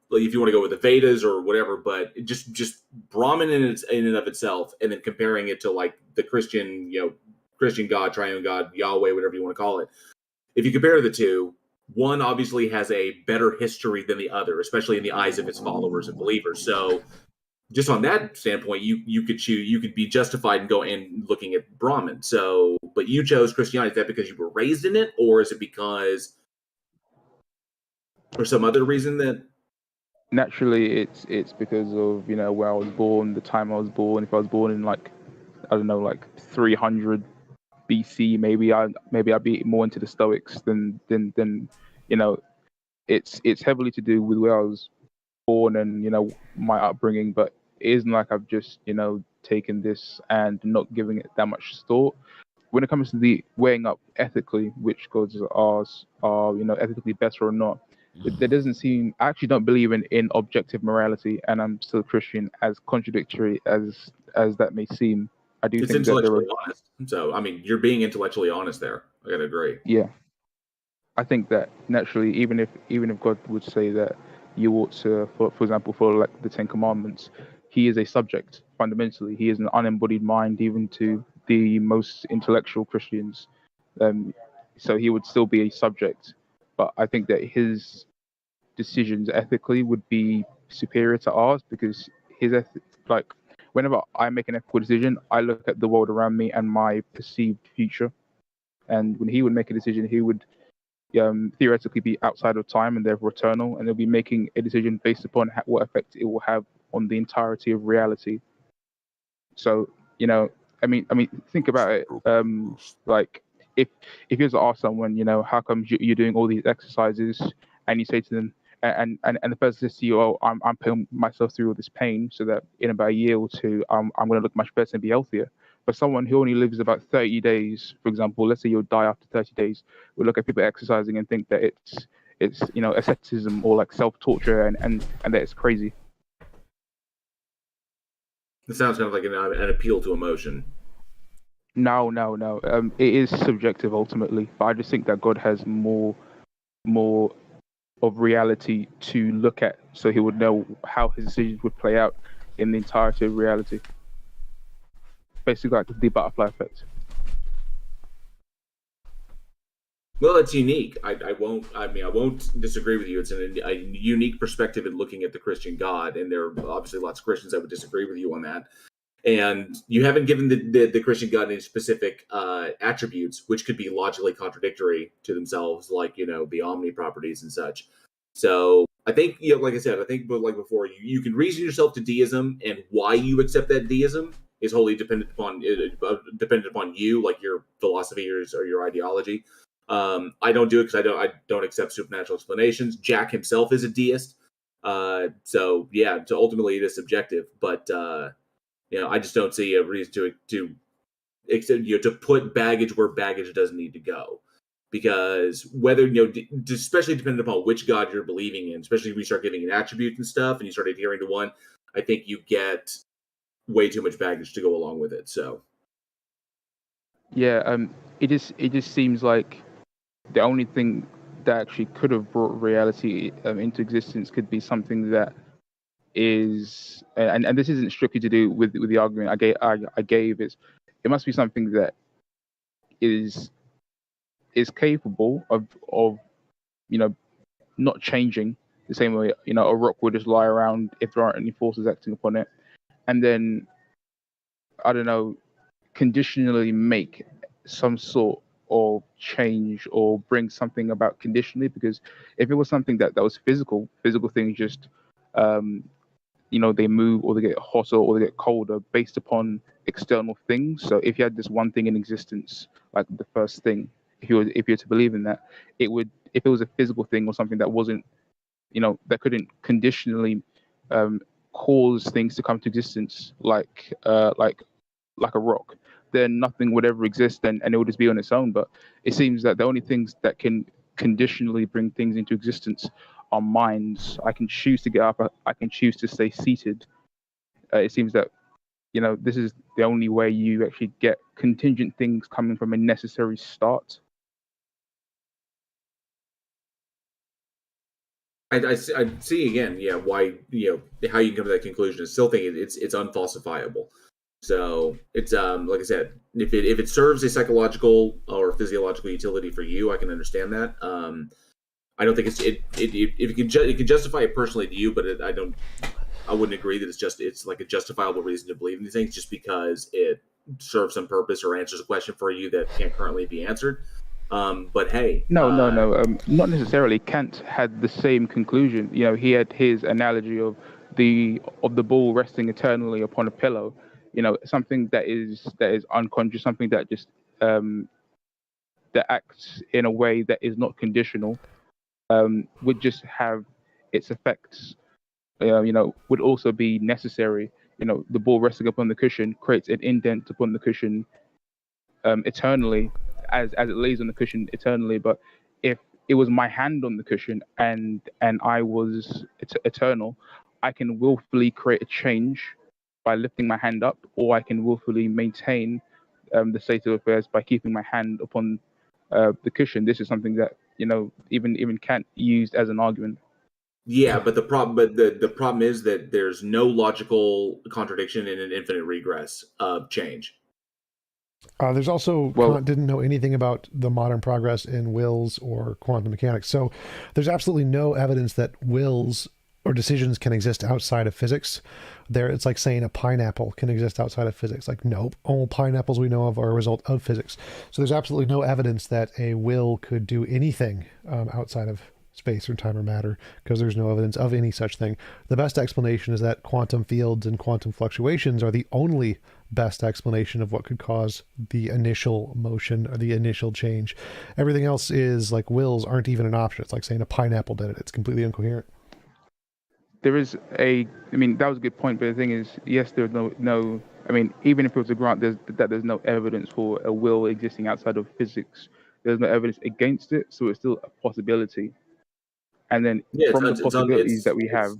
S21: if you want to go with the Vedas or whatever, but just Brahman in and of itself, and then comparing it to like the Christian God, triune God, Yahweh, whatever you want to call it. If you compare the two, one obviously has a better history than the other, especially in the eyes of its followers and believers. So just on that standpoint, you could be justified in going looking at Brahman. So, but you chose Christianity. Is that because you were raised in it, or is it because for some other reason that?
S24: Naturally, it's because of where I was born, the time I was born. If I was born in like 300 BC, maybe I'd be more into the Stoics than it's heavily to do with where I was born and my upbringing. But it isn't like I've just taken this and not giving it that much thought. When it comes to the weighing up ethically which gods are ethically better or not. There doesn't seem. I actually don't believe in objective morality, and I'm still Christian. As contradictory as that may seem, I do think
S21: intellectually honest. So, I mean, you're being intellectually honest there. I gotta agree.
S24: Yeah. I think that naturally, even if God would say that you ought to, for example, follow like the Ten Commandments, he is a subject fundamentally. He is an unembodied mind, even to the most intellectual Christians. So he would still be a subject, but I think that his decisions ethically would be superior to ours because his like whenever I make an ethical decision, I look at the world around me and my perceived future. And when he would make a decision, he would theoretically be outside of time and therefore eternal, and they'll be making a decision based upon what effect it will have on the entirety of reality. So, I mean, think about it. Like, if you was to ask someone, how come you're doing all these exercises, and you say to them, and the person says to you, oh, I'm putting myself through all this pain so that in about a year or two, I'm going to look much better and be healthier. But someone who only lives about 30 days, for example, let's say you'll die after 30 days, will look at people exercising and think that it's asceticism or like self-torture and that it's crazy.
S21: It sounds kind of like an appeal to emotion.
S24: No. It is subjective ultimately, but I just think that God has more of reality to look at, so he would know how his decisions would play out in the entirety of reality. Basically, like the butterfly effect.
S21: Well, it's unique. I won't disagree with you. It's a unique perspective in looking at the Christian God, and there are obviously lots of Christians that would disagree with you on that. And you haven't given the Christian God any specific attributes, which could be logically contradictory to themselves, like the omni properties and such. So I think like I said, but like before, you can reason yourself to deism, and why you accept that deism is wholly dependent upon you, like your philosophy or your ideology. I don't do it because I don't accept supernatural explanations. Jack himself is a deist, so yeah. So ultimately, it is subjective, but I just don't see a reason to put baggage where baggage doesn't need to go, because whether especially depending upon which God you're believing in, especially when you start giving it attributes and stuff, and you start adhering to one, I think you get way too much baggage to go along with it. So
S24: yeah, it just seems like the only thing that actually could have brought reality into existence could be something that is, and this isn't strictly to do with the argument I gave. It must be something that is capable of not changing the same way a rock would just lie around if there aren't any forces acting upon it, and then I don't know, conditionally make some sort of change or bring something about conditionally. Because if it was something that was physical things just they move or they get hotter or they get colder based upon external things. So if you had this one thing in existence, like the first thing, if you were to believe in that, it would, if it was a physical thing or something that wasn't, that couldn't conditionally cause things to come to existence, like a rock, then nothing would ever exist, and it would just be on its own. But it seems that the only things that can conditionally bring things into existence are minds. I can choose to get up, I can choose to stay seated. It seems that this is the only way you actually get contingent things coming from a necessary start.
S21: I see again, why how you can come to that conclusion. I still think it's unfalsifiable. So it's like I said, if it serves a psychological or physiological utility for you, I can understand that. I don't think it can justify it personally to you, but I wouldn't agree that it's like a justifiable reason to believe in these things just because it serves some purpose or answers a question for you that can't currently be answered. But hey,
S24: no, not necessarily. Kant had the same conclusion. He had his analogy of the ball resting eternally upon a pillow. Something that is unconscious, something that just that acts in a way that is not conditional, would just have its effects. Would also be necessary. The ball resting upon the cushion creates an indent upon the cushion eternally, as it lays on the cushion eternally. But if it was my hand on the cushion and I was eternal, I can willfully create a change by lifting my hand up, or I can willfully maintain the state of affairs by keeping my hand upon the cushion. This is something that even Kant used as an argument.
S21: Yeah, but the problem is that there's no logical contradiction in an infinite regress of change.
S3: There's also Kant didn't know anything about the modern progress in wills or quantum mechanics. So there's absolutely no evidence that wills or decisions can exist outside of physics. It's like saying a pineapple can exist outside of physics. Like, nope, all pineapples we know of are a result of physics. So there's absolutely no evidence that a will could do anything outside of space or time or matter, because there's no evidence of any such thing. The best explanation is that quantum fields and quantum fluctuations are the only best explanation of what could cause the initial motion or the initial change. Everything else is like wills aren't even an option. It's like saying a pineapple did it. It's completely incoherent.
S24: There is that was a good point, but the thing is, yes, there's no even if it was a grant, there's no evidence for a will existing outside of physics. There's no evidence against it, so it's still a possibility. And then from the possibilities that we have,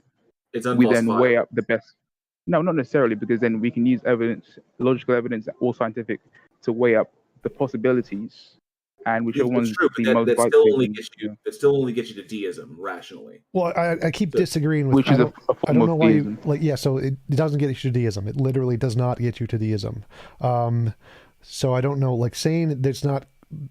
S24: we then weigh up the best. No, not necessarily, because then we can use evidence, logical evidence, or scientific, to weigh up the possibilities, and whichever one's the most likely.
S21: That still only gets you to deism rationally.
S3: Well, I keep disagreeing with.
S24: Which is a form
S3: I don't know
S24: of
S3: why.
S24: deism.
S3: So it doesn't get you to deism. It literally does not get you to deism. So I don't know. Like saying there's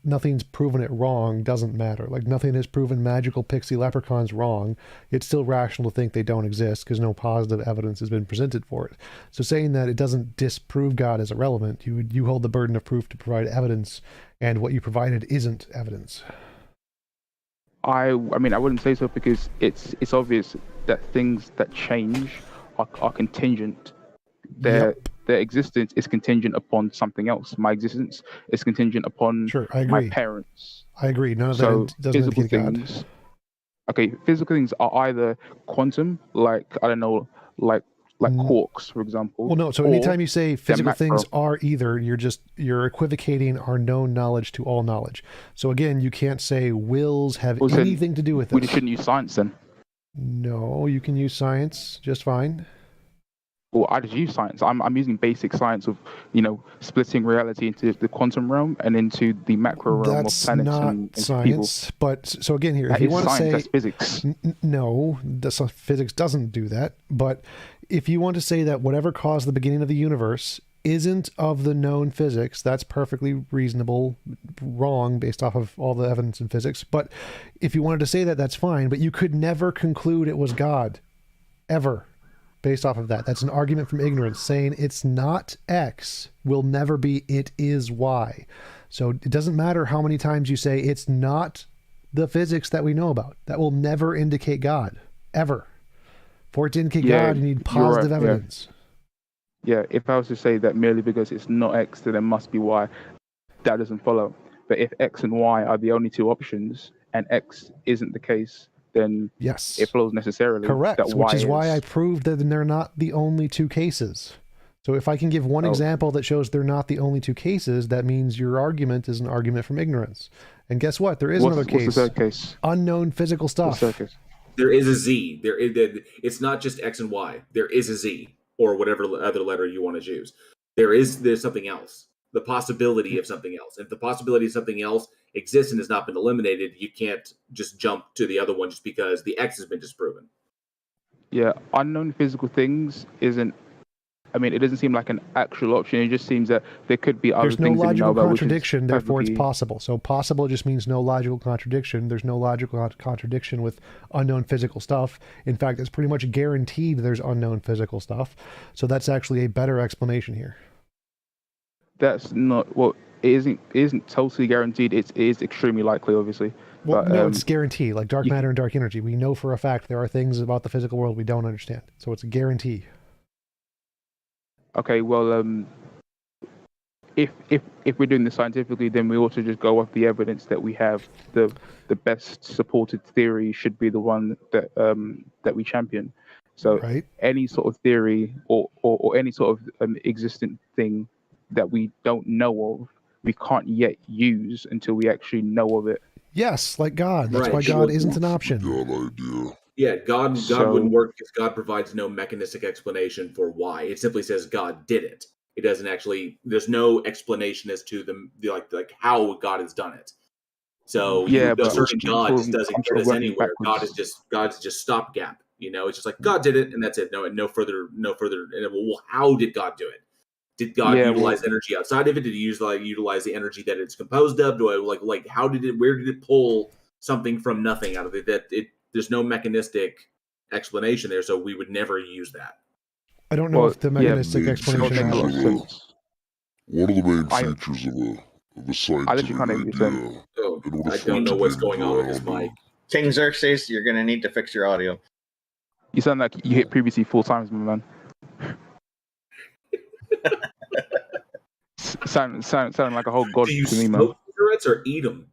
S3: nothing's proven it wrong doesn't matter. Like nothing has proven magical pixie leprechauns wrong. It's still rational to think they don't exist because no positive evidence has been presented for it. So saying that it doesn't disprove God is irrelevant. You hold the burden of proof to provide evidence, and what you provided isn't evidence.
S24: I wouldn't say so, because it's obvious that things that change are contingent. Their existence is contingent upon something else. My existence is contingent upon my parents.
S3: I agree. None of that doesn't
S24: physical
S3: indicate God.
S24: things. Okay, physical things are either quantum, like quarks, for example.
S3: Well, no. So anytime you say physical things are either, you're equivocating our known knowledge to all knowledge. So again, you can't say wills have anything to do with
S24: We
S3: this.
S24: shouldn't use science then.
S3: No, you can use science just fine.
S24: Well, I just use science. I'm using basic science of, splitting reality into the quantum realm and into the macro realm of planets and
S3: science.
S24: People.
S3: But so again, here,
S24: That
S3: if you
S24: is
S3: want to
S24: science,
S3: say
S24: that's physics.
S3: No, physics doesn't do that. But if you want to say that whatever caused the beginning of the universe isn't of the known physics, that's perfectly reasonable, wrong based off of all the evidence in physics. But if you wanted to say that, that's fine. But you could never conclude it was God, ever. Based off of that. That's an argument from ignorance. Saying it's not X will never be it is Y. So it doesn't matter how many times you say it's not the physics that we know about. That will never indicate God. Ever. For it to indicate God, you need positive evidence.
S24: Yeah, if I was to say that merely because it's not X, then it must be Y, that doesn't follow. But if X and Y are the only two options, and X isn't the case, then
S3: yes,
S24: it flows necessarily.
S3: Correct,
S24: that
S3: which is why I proved that they're not the only two cases. So if I can give one example that shows they're not the only two cases, that means your argument is an argument from ignorance. And guess what? There is another case.
S24: What's the third case?
S3: Unknown physical stuff.
S21: There is a Z. It's not just X and Y. There is a Z, or whatever other letter you want to choose. There's something else. The possibility of something else. If the possibility of something else exists and has not been eliminated, you can't just jump to the other one just because the X has been disproven.
S24: Yeah, unknown physical things isn't. It doesn't seem like an actual option. It just seems that there could be other things.
S3: There's no
S24: logical
S3: logical contradiction, therefore it's possible. So possible just means no logical contradiction. There's no logical contradiction with unknown physical stuff. In fact, it's pretty much guaranteed there's unknown physical stuff. So that's actually a better explanation here.
S24: That's not it isn't totally guaranteed. It is extremely likely, obviously.
S3: Well, no, it's guaranteed. Like dark matter and dark energy, we know for a fact there are things about the physical world we don't understand. So it's a guarantee.
S24: Okay, well, if we're doing this scientifically, then we ought to just go off the evidence that we have. The best supported theory should be the one that we champion. So any sort of theory or any sort of existent thing that we don't know of, we can't yet use until we actually know of it.
S3: Yes, like God. That's why God isn't an option.
S21: Yeah, God wouldn't work because God provides no mechanistic explanation for why. It simply says God did it. It doesn't actually. There's no explanation as to the how God has done it. So asserting God just doesn't get us anywhere. God is just stopgap. It's just like God did it, and that's it. No further. And well, how did God do it? Did God utilize energy outside of it? Did he utilize the energy that it's composed of? Do I like how did it? Where did it pull something from nothing out of it? There's no mechanistic explanation there, so we would never use that.
S3: I don't know if the mechanistic explanation makes a lot of sense.
S1: One of the main features of a scientific idea.
S21: I don't know what's going on with this mic.
S13: King Xerxes, you're gonna need to fix your audio.
S24: You sound like you hit previously 4 times, my man. sound like a whole god
S21: Do you
S24: to me, man.
S21: smoke cigarettes or eat them?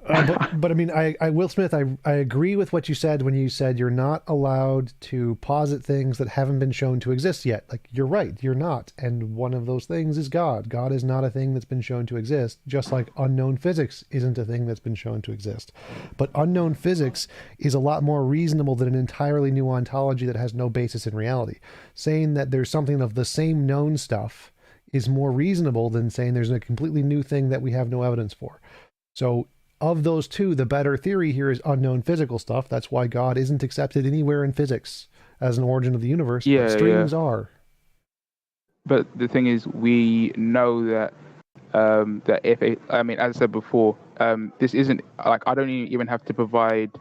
S3: But I mean, Will Smith, I agree with what you said when you said you're not allowed to posit things that haven't been shown to exist yet. Like, you're right, you're not. And one of those things is God. God is not a thing that's been shown to exist, just like unknown physics isn't a thing that's been shown to exist. But unknown physics is a lot more reasonable than an entirely new ontology that has no basis in reality. Saying that there's something of the same known stuff is more reasonable than saying there's a completely new thing that we have no evidence for. So, of those two, the better theory here is unknown physical stuff. That's why God isn't accepted anywhere in physics as an origin of the universe.
S24: Yeah,
S3: but streams are.
S24: But the thing is, we know that that as I said before, this isn't like I don't even have to provide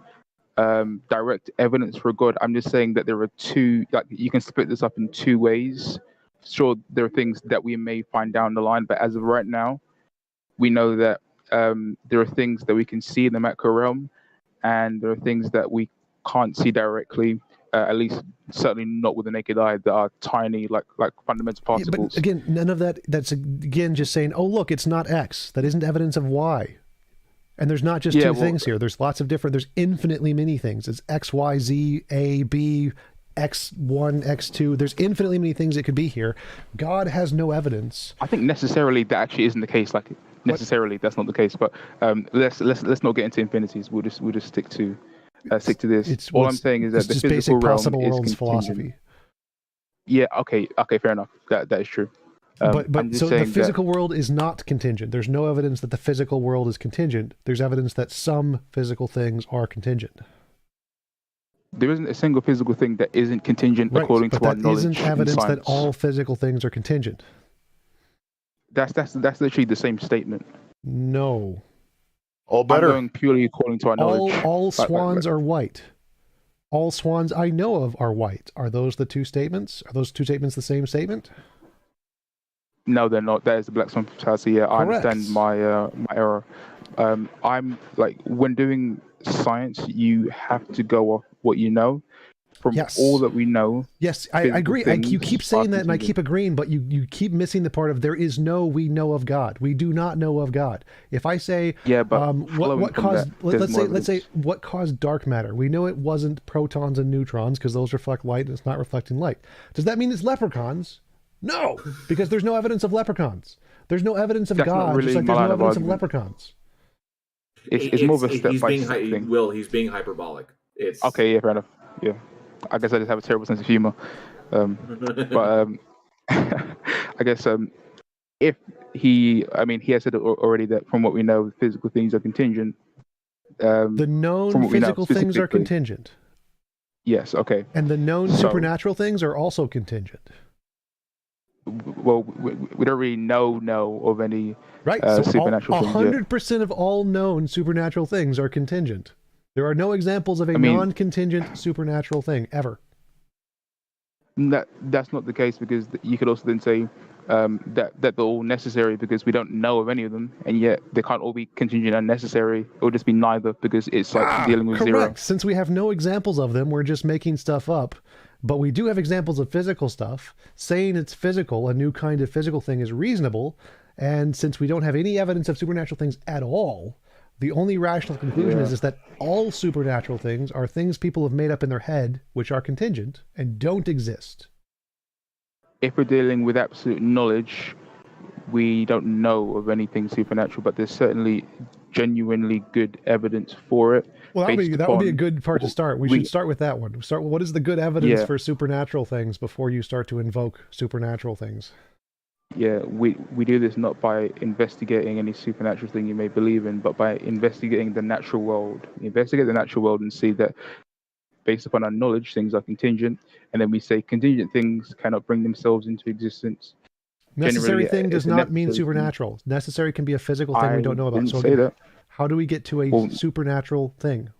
S24: direct evidence for God. I'm just saying that there are two. Like you can split this up in 2 ways. Sure, there are things that we may find down the line, but as of right now, we know that. There are things that we can see in the macro realm, and there are things that we can't see directly, at least certainly not with the naked eye, that are tiny, like fundamental particles.
S3: But again, none of that's again just saying, oh, look, it's not X. That isn't evidence of Y. And there's not just two things here. There's lots of there's infinitely many things. It's X, Y, Z, A, B, X1, X2. There's infinitely many things that could be here. God has no evidence.
S24: I think necessarily that actually isn't the case. Like necessarily that's not the case. But let's not get into infinities. We'll just stick to this. All I'm saying is that the physical realm is contingent.
S3: Philosophy.
S24: Yeah. Okay. Fair enough. That is true.
S3: But so the physical world is not contingent. There's no evidence that the physical world is contingent. There's evidence that some physical things are contingent.
S24: There isn't a single physical thing that isn't contingent according to our knowledge.
S3: But that isn't evidence that all physical things are contingent.
S24: That's literally the same statement.
S3: No.
S4: All better.
S24: I'm going purely according to our knowledge.
S3: All swans are white. All swans I know of are white. Are those the two statements? Are those two statements the same statement?
S24: No, they're not. That is the black swan fallacy. Yeah, I understand my error. I'm like when doing science, you have to go off what you know. From all that we know.
S3: Yes, I agree. You keep saying that and I keep agreeing, but you keep missing the part of we know of God. We do not know of God. If I say what caused let's say what caused dark matter? We know it wasn't protons and neutrons because those reflect light and it's not reflecting light. Does that mean it's leprechauns? No, because there's no evidence of leprechauns. There's no evidence of God,
S24: really
S3: just like there's no evidence of leprechauns.
S24: It's more of a step by step thing.
S21: He's being hyperbolic. It's
S24: okay. Yeah, fair enough. Yeah. I guess I just have a terrible sense of humor. But I guess if he has said already that from what we know, physical things are contingent.
S3: The known physical things are contingent.
S24: Yes, okay.
S3: And the known supernatural things are also contingent.
S24: Well, we don't really know of any supernatural things.
S3: 100% of all known supernatural things are contingent. There are no examples of a non-contingent supernatural thing ever.
S24: That's not the case because you could also then say that they're all necessary because we don't know of any of them, and yet they can't all be contingent and necessary. It would just be neither because it's like dealing with zero.
S3: Since we have no examples of them, we're just making stuff up. But we do have examples of physical stuff. Saying it's physical, a new kind of physical thing, is reasonable. And since we don't have any evidence of supernatural things at all, the only rational conclusion is that all supernatural things are things people have made up in their head, which are contingent and don't exist.
S24: If we're dealing with absolute knowledge, we don't know of anything supernatural, but there's certainly genuinely good evidence for it.
S3: Well, that would be a good part to start. We should start with that one. What is the good evidence for supernatural things before you start to invoke supernatural things?
S24: yeah, we do this not by investigating any supernatural thing you may believe in, but by investigating the natural world. We investigate the natural world and see that based upon our knowledge, things are contingent, and then we say contingent things cannot bring themselves into existence.
S3: Necessary
S24: Generally,
S3: thing does
S24: it's a
S3: not mean
S24: necessary thing.
S3: supernatural. Necessary can be a physical thing we don't know about.
S24: didn't
S3: So
S24: say
S3: again,
S24: that.
S3: how do we get to a
S24: Well,
S3: supernatural thing?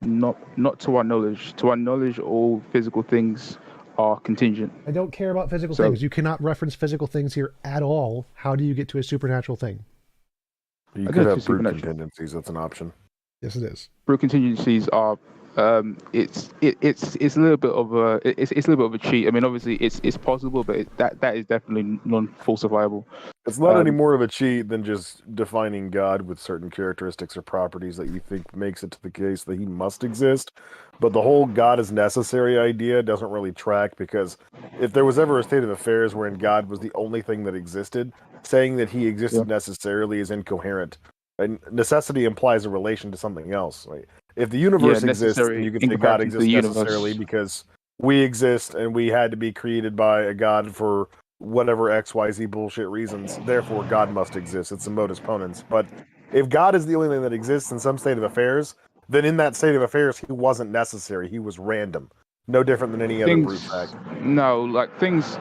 S24: Not to our knowledge. To our knowledge, all physical things are contingent.
S3: I don't care about physical
S24: So-
S3: things. You cannot reference physical things here at all. How do you get to a supernatural thing?
S4: You
S24: I
S4: could
S24: guess
S4: have
S24: it's
S4: brute
S24: supernatural.
S4: contingencies. That's an option.
S3: Yes, it is.
S24: Brute contingencies are it's a little bit of a it's a little bit of a cheat. I mean, obviously it's possible, but that is definitely non-falsifiable.
S4: It's not any more of a cheat than just defining God with certain characteristics or properties that you think makes it to the case that he must exist. But the whole God is necessary idea doesn't really track, because if there was ever a state of affairs wherein God was the only thing that existed, saying that he existed necessarily is incoherent. And necessity implies a relation to something else. Right? If the universe exists, then
S24: necessary
S4: you can
S24: in
S4: say God
S24: comparison to
S4: exists
S24: the universe.
S4: necessarily because we exist and we had to be created by a God for whatever XYZ bullshit reasons. Therefore, God must exist. It's a modus ponens. But if God is the only thing that exists in some state of affairs, then in that state of affairs, he wasn't necessary. He was random. No different than any other brute fact.
S24: No, like things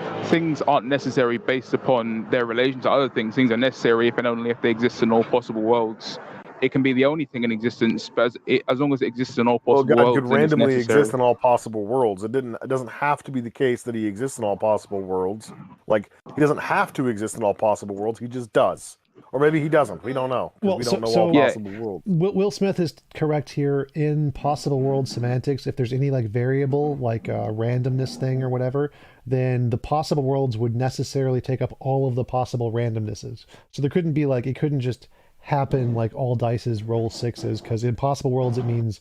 S24: aren't necessary based upon their relation to other things. Things are necessary if and only if they exist in all possible worlds. It can be the only thing in existence, but as long as it exists in all
S4: Well,
S24: possible
S4: God
S24: worlds,
S4: could
S24: then it's
S4: randomly
S24: necessary.
S4: exist in all possible worlds. It doesn't have to be the case that he exists in all possible worlds. Like, he doesn't have to exist in all possible worlds. He just does. Or maybe he doesn't. We don't know. 'Cause we don't know all possible worlds.
S3: Will Smith is correct here in possible world semantics. If there's any like variable, like a randomness thing or whatever, then the possible worlds would necessarily take up all of the possible randomnesses. So there couldn't be like, it couldn't just happen like all dices roll sixes, because in possible worlds it means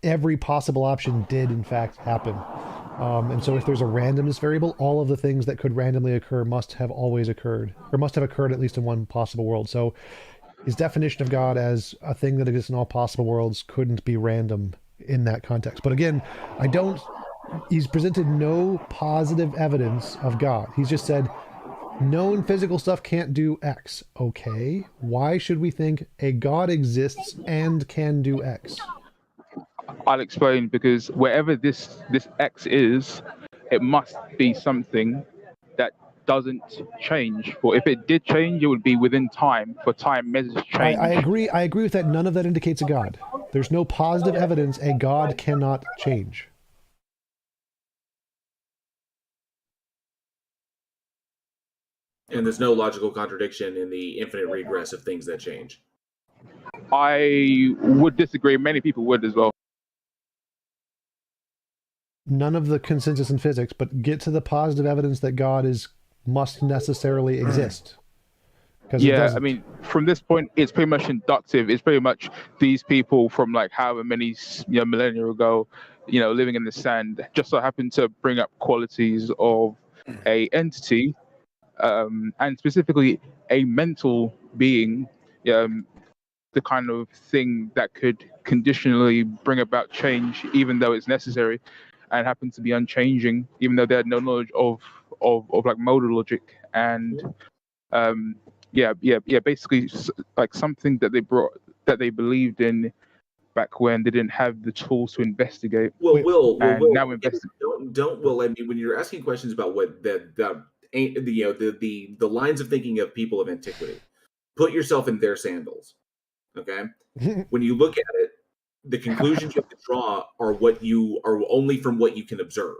S3: every possible option did in fact happen. And so if there's a randomness variable, all of the things that could randomly occur must have always occurred, or must have occurred at least in one possible world. So his definition of God as a thing that exists in all possible worlds couldn't be random in that context. But again, he's presented no positive evidence of God. He's just said, known physical stuff can't do X. Okay, why should we think a God exists and can do X?
S24: I'll explain, because wherever this X is, it must be something that doesn't change. For if it did change, it would be within time. For time measures change.
S3: I agree with that. None of that indicates a God. There's no positive evidence a God cannot change.
S21: And there's no logical contradiction in the infinite regress of things that change.
S24: I would disagree. Many people would as well.
S3: None of the consensus in physics, but get to the positive evidence that God must necessarily exist.
S24: Yeah, I mean, from this point, it's pretty much inductive. It's pretty much these people from like however many millennia ago, living in the sand, just so happen to bring up qualities of a entity, and specifically a mental being, the kind of thing that could conditionally bring about change, even though it's necessary, and happen to be unchanging, even though they had no knowledge of like modal logic and basically like something that they believed in back when they didn't have the tools to investigate.
S21: Will,
S24: now investigate.
S21: Don't Will. I mean, when you're asking questions about what the lines of thinking of people of antiquity, put yourself in their sandals. Okay, when you look at it, the conclusions you have to draw are what you are only from what you can observe,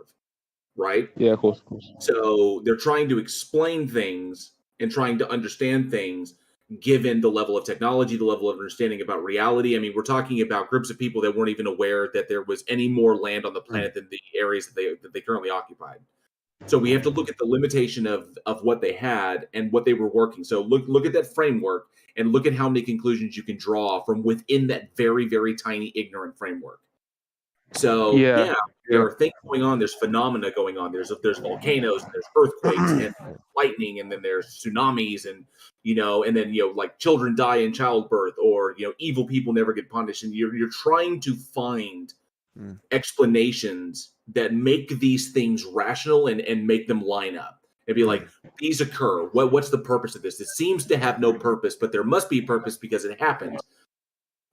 S21: right?
S24: Yeah, of course.
S21: So they're trying to explain things and trying to understand things given the level of technology, the level of understanding about reality. I mean, we're talking about groups of people that weren't even aware that there was any more land on the planet than the areas that they currently occupied. So we have to look at the limitation of what they had and what they were working. So look at that framework and look at how many conclusions you can draw from within that very, very tiny ignorant framework. So yeah, there are things going on. There's phenomena going on. There's volcanoes, and there's earthquakes and lightning, and then there's tsunamis, and and then like children die in childbirth, or evil people never get punished, and you're trying to find explanations that make these things rational and make them line up. and be like, these occur. What's the purpose of this? It seems to have no purpose, but there must be purpose because it happened.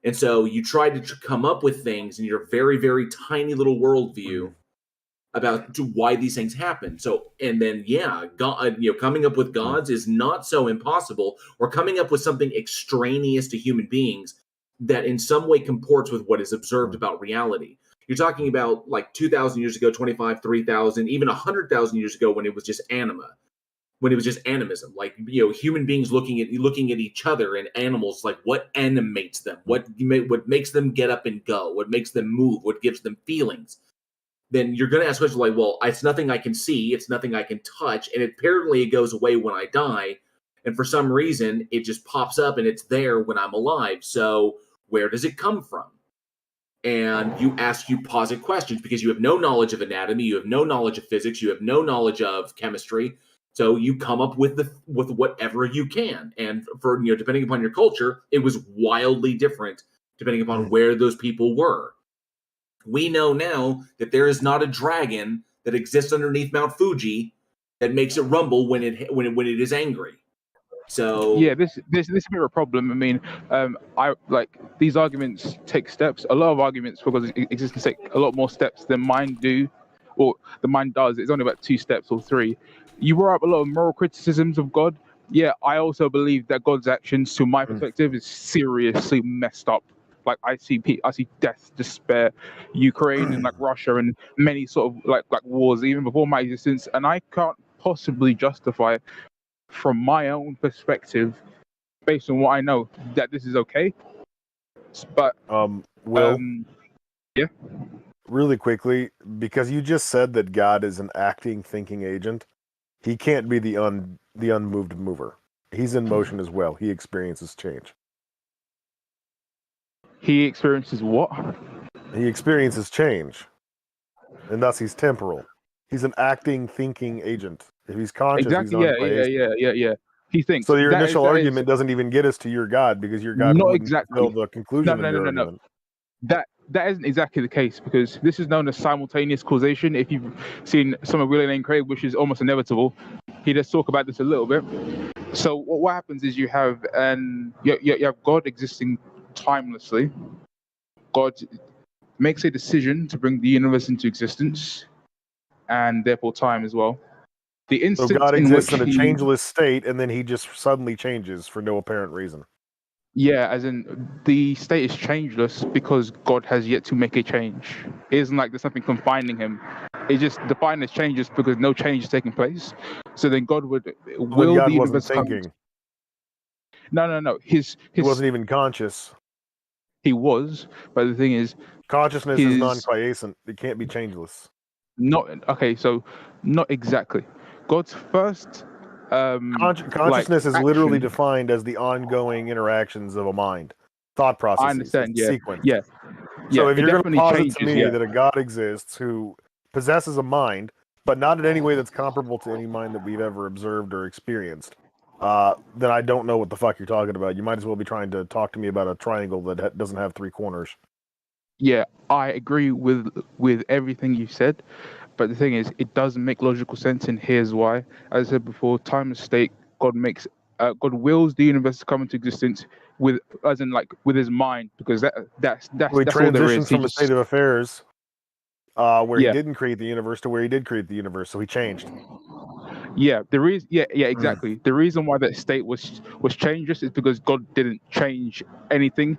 S21: And so you try to come up with things in your very, very tiny little worldview about why these things happen. So, and then, God, coming up with gods is not so impossible, or coming up with something extraneous to human beings that in some way comports with what is observed about reality. You're talking about like 2,000 years ago, 25, 3,000, even 100,000 years ago when it was just anima. When it was just animism, like human beings looking at each other, and animals, like what animates them, what makes them get up and go, what makes them move, what gives them feelings. Then you're going to ask questions like, well, it's nothing I can see, it's nothing I can touch, and apparently it goes away when I die, and for some reason it just pops up and it's there when I'm alive. So where does it come from? And you posit questions because you have no knowledge of anatomy, you have no knowledge of physics, you have no knowledge of chemistry. So you come up with whatever you can, and for depending upon your culture, it was wildly different depending upon where those people were. We know now that there is not a dragon that exists underneath Mount Fuji that makes it rumble when it is angry. So
S24: yeah, this is a bit of a problem. I mean, I like these arguments take steps. A lot of arguments because existence take a lot more steps than mine do, or the mind does. It's only about 2 steps or 3. You brought up a lot of moral criticisms of God. Yeah, I also believe that God's actions, to my perspective, is seriously messed up. Like I see death, despair, Ukraine and like Russia and many sort of like wars even before my existence, and I can't possibly justify from my own perspective, based on what I know, that this is okay. But
S4: Will,
S24: yeah,
S4: really quickly, because you just said that God is an acting, thinking agent. He can't be the unmoved mover. He's in motion as well. He experiences change.
S24: He experiences what?
S4: He experiences change, and thus he's temporal. He's an acting, thinking agent. If he's conscious,
S24: Exactly.
S4: he's non-biased.
S24: Yeah. He thinks.
S4: So your initial argument doesn't even get us to your God, because your God
S24: not
S4: wouldn't
S24: exactly
S4: fulfill the conclusion of your argument.
S24: That isn't exactly the case, because this is known as simultaneous causation. If you've seen some of William Lane Craig, which is almost inevitable, he does talk about this a little bit. So what happens is you have you have God existing timelessly. God makes a decision to bring the universe into existence, and therefore time as well. The instant
S4: so God
S24: in
S4: exists
S24: which
S4: in a changeless state, and then he just suddenly changes for no apparent reason.
S24: Yeah, as in the state is changeless because God has yet to make a change. It isn't like there's something confining him. It's just defined as changes because no change is taking place. So then God would will
S4: God
S24: the universe
S4: wasn't thinking.
S24: No. He
S4: wasn't even conscious.
S24: He was, but the thing is,
S4: consciousness is non-quiescent. It can't be changeless.
S24: Not okay. So not exactly. God's first.
S4: Consciousness is literally defined as the ongoing interactions of a mind, thought processes.
S24: I understand. Yeah.
S4: Sequence.
S24: Yeah.
S4: So if you're going to posit to me
S24: yeah.
S4: that a God exists who possesses a mind, but not in any way that's comparable to any mind that we've ever observed or experienced, then I don't know what the fuck you're talking about. You might as well be trying to talk to me about a triangle that doesn't have 3 corners.
S24: Yeah, I agree with everything you said, but the thing is, it doesn't make logical sense, and here's why. As I said before, time and state. God wills the universe to come into existence with his mind, because that's all there is.
S4: Transitions from a state of affairs where he didn't create the universe to where he did create the universe, so he changed.
S24: Yeah, exactly. The reason why that state was changeless is because God didn't change anything.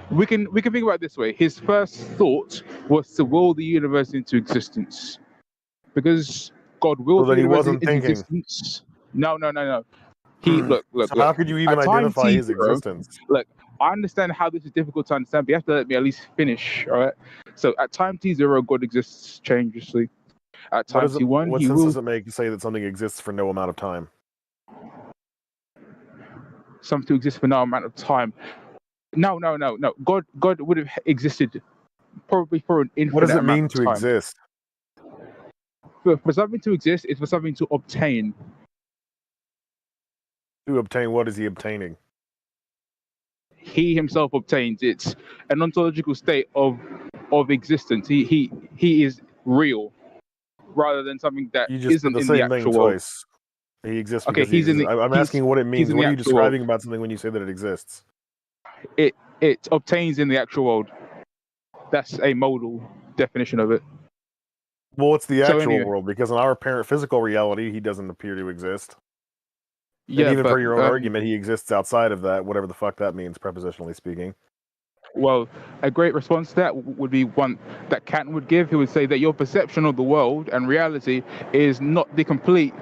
S24: We can think about it this way. His first thought was to will the universe into existence, because God willed the universe into existence. No. Look.
S4: So how could you even identify his existence?
S24: Look, I understand how this is difficult to understand, but you have to let me at least finish. All right. So at time t0, God exists changelessly. At time t1,
S4: what sense does it make to say that something exists for no amount of time?
S24: Something to exist for no amount of time. No. God would have existed probably for an infinite amount of time.
S4: What does it mean to exist?
S24: For something to exist is for something to obtain.
S4: To obtain what is he obtaining?
S24: He himself obtains. It's an ontological state of existence. He is real. rather than something that
S4: You just said
S24: isn't
S4: the
S24: in the
S4: same thing
S24: actual world.
S4: twice. He exists
S24: Okay,
S4: because he
S24: he's in
S4: exists.
S24: the.
S4: I'm asking what it
S24: He's
S4: means.
S24: in
S4: What
S24: the
S4: are you
S24: actual world.
S4: describing about something when you say that it exists?
S24: It obtains in the actual world. That's a modal definition of it.
S4: Well, it's the
S24: So
S4: actual
S24: anyway.
S4: world because in our apparent physical reality, he doesn't appear to exist.
S24: Yeah,
S4: and even
S24: but
S4: for your own argument, he exists outside of that, whatever the fuck that means, prepositionally speaking.
S24: well, a great response to that would be one that Kant would give. He would say that your perception of the world and reality is not the complete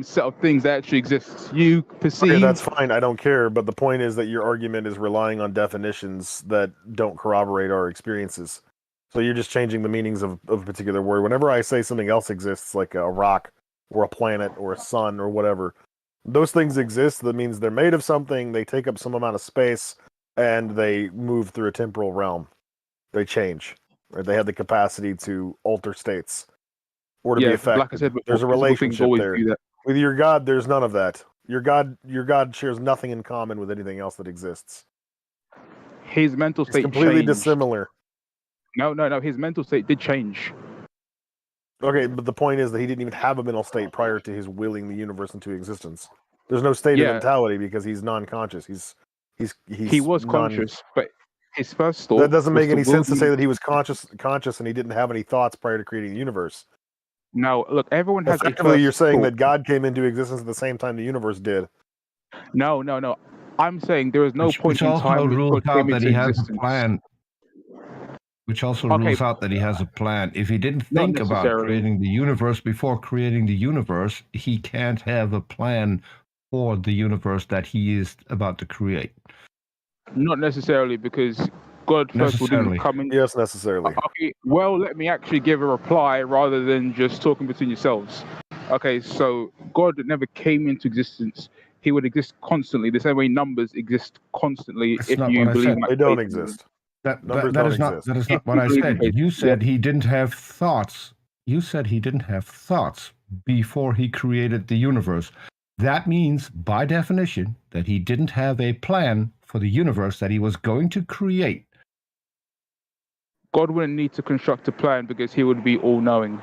S24: set of things that actually exists. You perceive.
S4: Okay, that's fine. I don't care. But the point is that your argument is relying on definitions that don't corroborate our experiences. So you're just changing the meanings of a particular word. Whenever I say something else exists, like a rock or a planet or a sun or whatever, those things exist. That means they're made of something, they take up some amount of space, and they move through a temporal realm. They change. Or they have the capacity to alter states or to be affected.
S24: Like I said before,
S4: there's a
S24: physical things
S4: relationship
S24: always
S4: there.
S24: do that.
S4: With your God, there's none of that. Your God shares nothing in common with anything else that exists.
S24: His mental
S4: It's
S24: state
S4: completely
S24: changed.
S4: dissimilar.
S24: No. His mental state did change.
S4: Okay, but the point is that he didn't even have a mental state prior to his willing the universe into existence. There's no state of
S24: Yeah.
S4: mentality because he's non-conscious.
S24: He was conscious, but his first thought.
S4: That doesn't
S24: was
S4: make any
S24: will
S4: sense to
S24: the-
S4: say that he was conscious and he didn't have any thoughts prior to creating the universe.
S24: No, look, everyone has a
S4: Effectively,
S24: first
S4: you're saying
S24: thought.
S4: that God came into existence at the same time the universe did.
S24: No. I'm saying there is no point
S23: Which
S24: in
S23: also
S24: time when
S23: rules
S24: God came
S23: out that
S24: into
S23: he has a
S24: existence.
S23: plan. Which also
S24: Okay.
S23: rules out that he has a plan. If he didn't
S24: Not
S23: think about
S24: necessarily.
S23: creating the universe before creating the universe, he can't have a plan for the universe that he is about to create.
S24: Not necessarily, because God first of all didn't
S23: Necessarily.
S24: come in.
S4: Yes, necessarily.
S24: Okay, well, let me actually give a reply rather than just talking between yourselves. Okay, so God never came into existence. He would exist constantly, the same way numbers exist constantly.
S23: That's
S24: if
S23: not
S24: you
S23: what I
S24: believe
S23: said.
S24: my
S4: They don't
S24: faith in them.
S4: exist.
S23: That
S4: Numbers
S23: that
S4: don't
S23: is not
S4: exist.
S23: that is
S24: If
S23: not what
S24: you
S23: I
S24: believe in
S23: said.
S24: faith,
S23: You said
S24: yeah.
S23: he didn't have thoughts. You said he didn't have thoughts before he created the universe. That means, by definition, that he didn't have a plan for the universe that he was going to create.
S24: God wouldn't need to construct a plan because he would be all-knowing.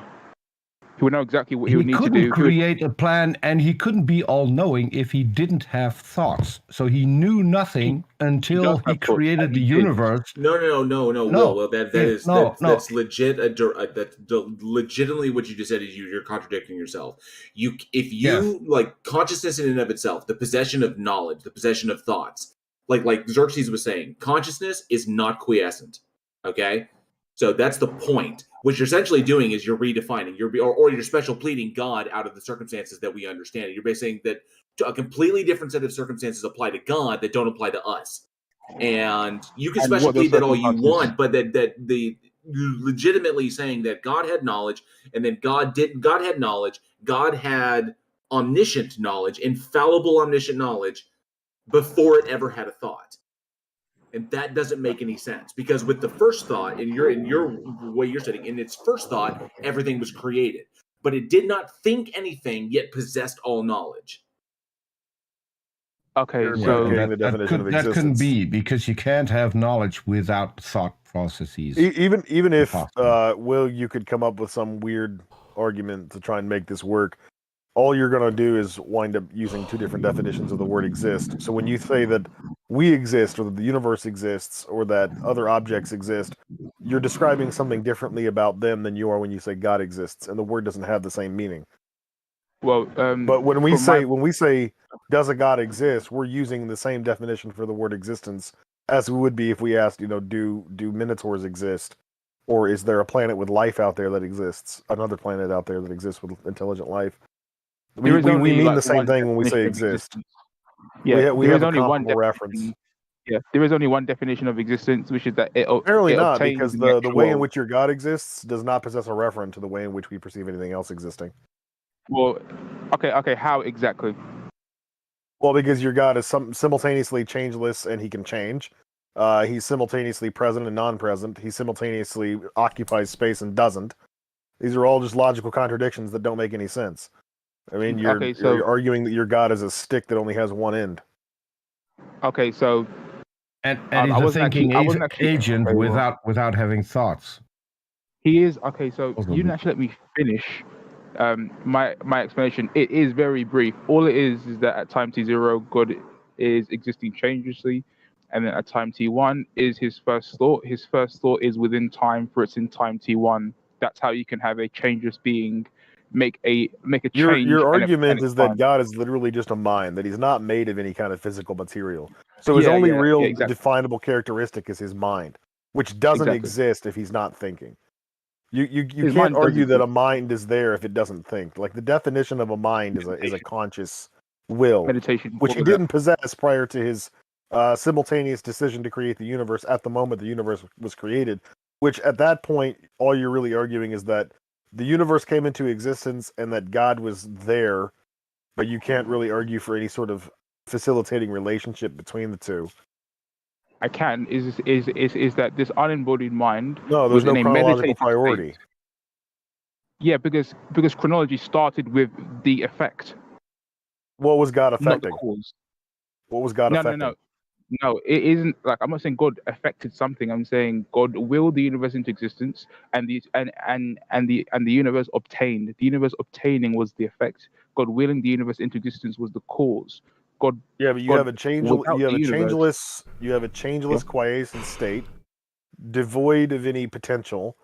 S24: He would know exactly what he
S23: He
S24: would need to
S23: couldn't
S24: do.
S23: create a plan, and he couldn't be all-knowing if he didn't have thoughts. So he knew nothing until he created the universe.
S21: No, Will. Well, that's legit. That's legitimately what you just said. Is you're contradicting yourself. If you like consciousness in and of itself, the possession of knowledge, the possession of thoughts, like Xerxes was saying, consciousness is not quiescent. Okay, so that's the point. What you're essentially doing is you're redefining, or you're special pleading God out of the circumstances that we understand. You're basically saying that a completely different set of circumstances apply to God that don't apply to us. And you can special plead that all you want, but that the legitimately saying that God had knowledge, and then God had knowledge, God had omniscient knowledge, infallible omniscient knowledge, before it ever had a thought. And that doesn't make any sense, because with the first thought, in your way you're saying, in its first thought, everything was created, but it did not think anything, yet possessed all knowledge.
S24: Okay,
S4: so
S23: that couldn't be, because you can't have knowledge without thought processes.
S4: Even if Will, you could come up with some weird argument to try and make this work, all you're going to do is wind up using two different definitions of the word exist. So when you say that we exist, or that the universe exists, or that other objects exist, you're describing something differently about them than you are when you say God exists, and the word doesn't have the same meaning.
S24: Well,
S4: but when we say does a God exist, we're using the same definition for the word existence as we would be if we asked, do minotaurs exist, or is there a planet with life out there that exists, another planet out there that exists with intelligent life? We mean the same thing when we say exist.
S24: Yeah,
S4: we
S24: there
S4: have
S24: is
S4: a
S24: only one
S4: comparable reference.
S24: Yeah, there is only one definition of existence, which is that it
S4: Apparently not,
S24: obtains
S4: because
S24: in
S4: the
S24: actual
S4: way in
S24: world.
S4: which your God exists does not possess a referent to the way in which we perceive anything else existing.
S24: Well, okay, how exactly?
S4: Well, because your God is simultaneously changeless and he can change. He's simultaneously present and non-present. He simultaneously occupies space and doesn't. These are all just logical contradictions that don't make any sense. I mean, you're arguing that your God is a stick that only has one end.
S24: Okay, so
S23: and he's a thinking agent without having thoughts.
S24: He is okay. So you didn't actually let me finish my explanation. It is very brief. All it is that at time t0, God is existing changelessly, and then at time t1 is his first thought. His first thought is within time, for it's in time t1. That's how you can have a changeless being make a change.
S4: Your
S24: and
S4: argument
S24: it's
S4: is that
S24: fine.
S4: God is literally just a mind, that he's not made of any kind of physical material. So his
S24: Yeah,
S4: only
S24: yeah,
S4: real
S24: yeah, exactly.
S4: definable characteristic is his mind, which doesn't
S24: Exactly.
S4: exist if he's not thinking. You
S24: His
S4: can't
S24: mind does
S4: argue that a
S24: exist.
S4: mind is there if it doesn't think. Like the definition of a mind is a conscious will,
S24: Meditation.
S4: which he
S24: all of that.
S4: didn't possess prior to his simultaneous decision to create the universe at the moment the universe was created. Which at that point, all you're really arguing is that the universe came into existence and that God was there, but you can't really argue for any sort of facilitating relationship between the two.
S24: I can is that this unembodied mind
S4: No,
S24: was
S4: there's no
S24: in a
S4: chronological
S24: meditative
S4: priority.
S24: state. Yeah, because chronology started with the effect.
S4: What was God
S24: Not the
S4: affecting?
S24: cause.
S4: What was God
S24: No,
S4: affecting?
S24: no. It isn't like I'm not saying God affected something. I'm saying God willed the universe into existence, and the universe obtained. The universe obtaining was the effect. God willing the universe into existence was the cause. God.
S4: Yeah, but you
S24: God,
S4: have a
S24: without the universe,
S4: changeless quiescent state, devoid of any potential,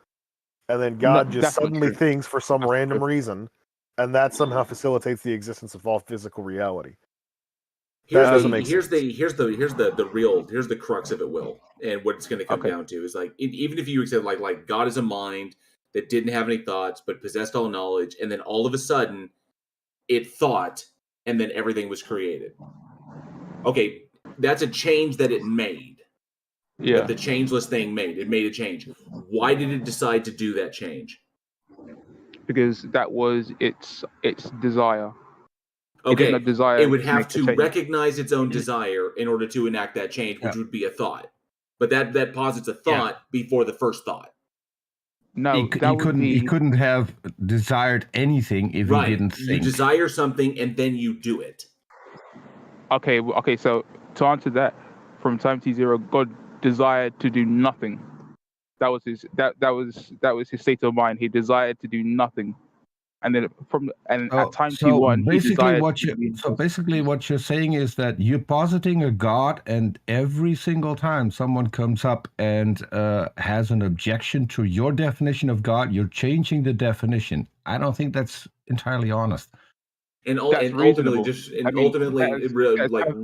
S4: and then
S24: No,
S4: God just
S24: that's not
S4: suddenly
S24: true.
S4: thinks for some
S24: That's not
S4: random
S24: true.
S4: reason, and that somehow facilitates the existence of all physical reality. That doesn't make sense.
S21: Here's the crux of it, Will, and what it's going to come down to is like even if you accept like God is a mind that didn't have any thoughts but possessed all knowledge, and then all of a sudden it thought, and then everything was created. Okay, that's a change that it made.
S24: Yeah.
S21: That the changeless thing made. It made a change. Why did it decide to do that change?
S24: Because that was its desire.
S21: Okay,
S24: It did not desire
S21: it would
S24: to
S21: have
S24: make the
S21: to
S24: change.
S21: recognize its own desire in order to enact that change, which would be a thought. But that posits a thought before the first thought.
S24: No,
S23: he couldn't have desired anything if he didn't think.
S21: You desire something and then you do it.
S24: Okay. So to answer that, from time t0, God desired to do nothing. That was his his state of mind. He desired to do nothing, and then at time t1, he desired.
S23: Basically, what you're saying is that you're positing a God, and every single time someone comes up and has an objection to your definition of God, you're changing the definition. I don't think that's entirely honest.
S21: And ultimately,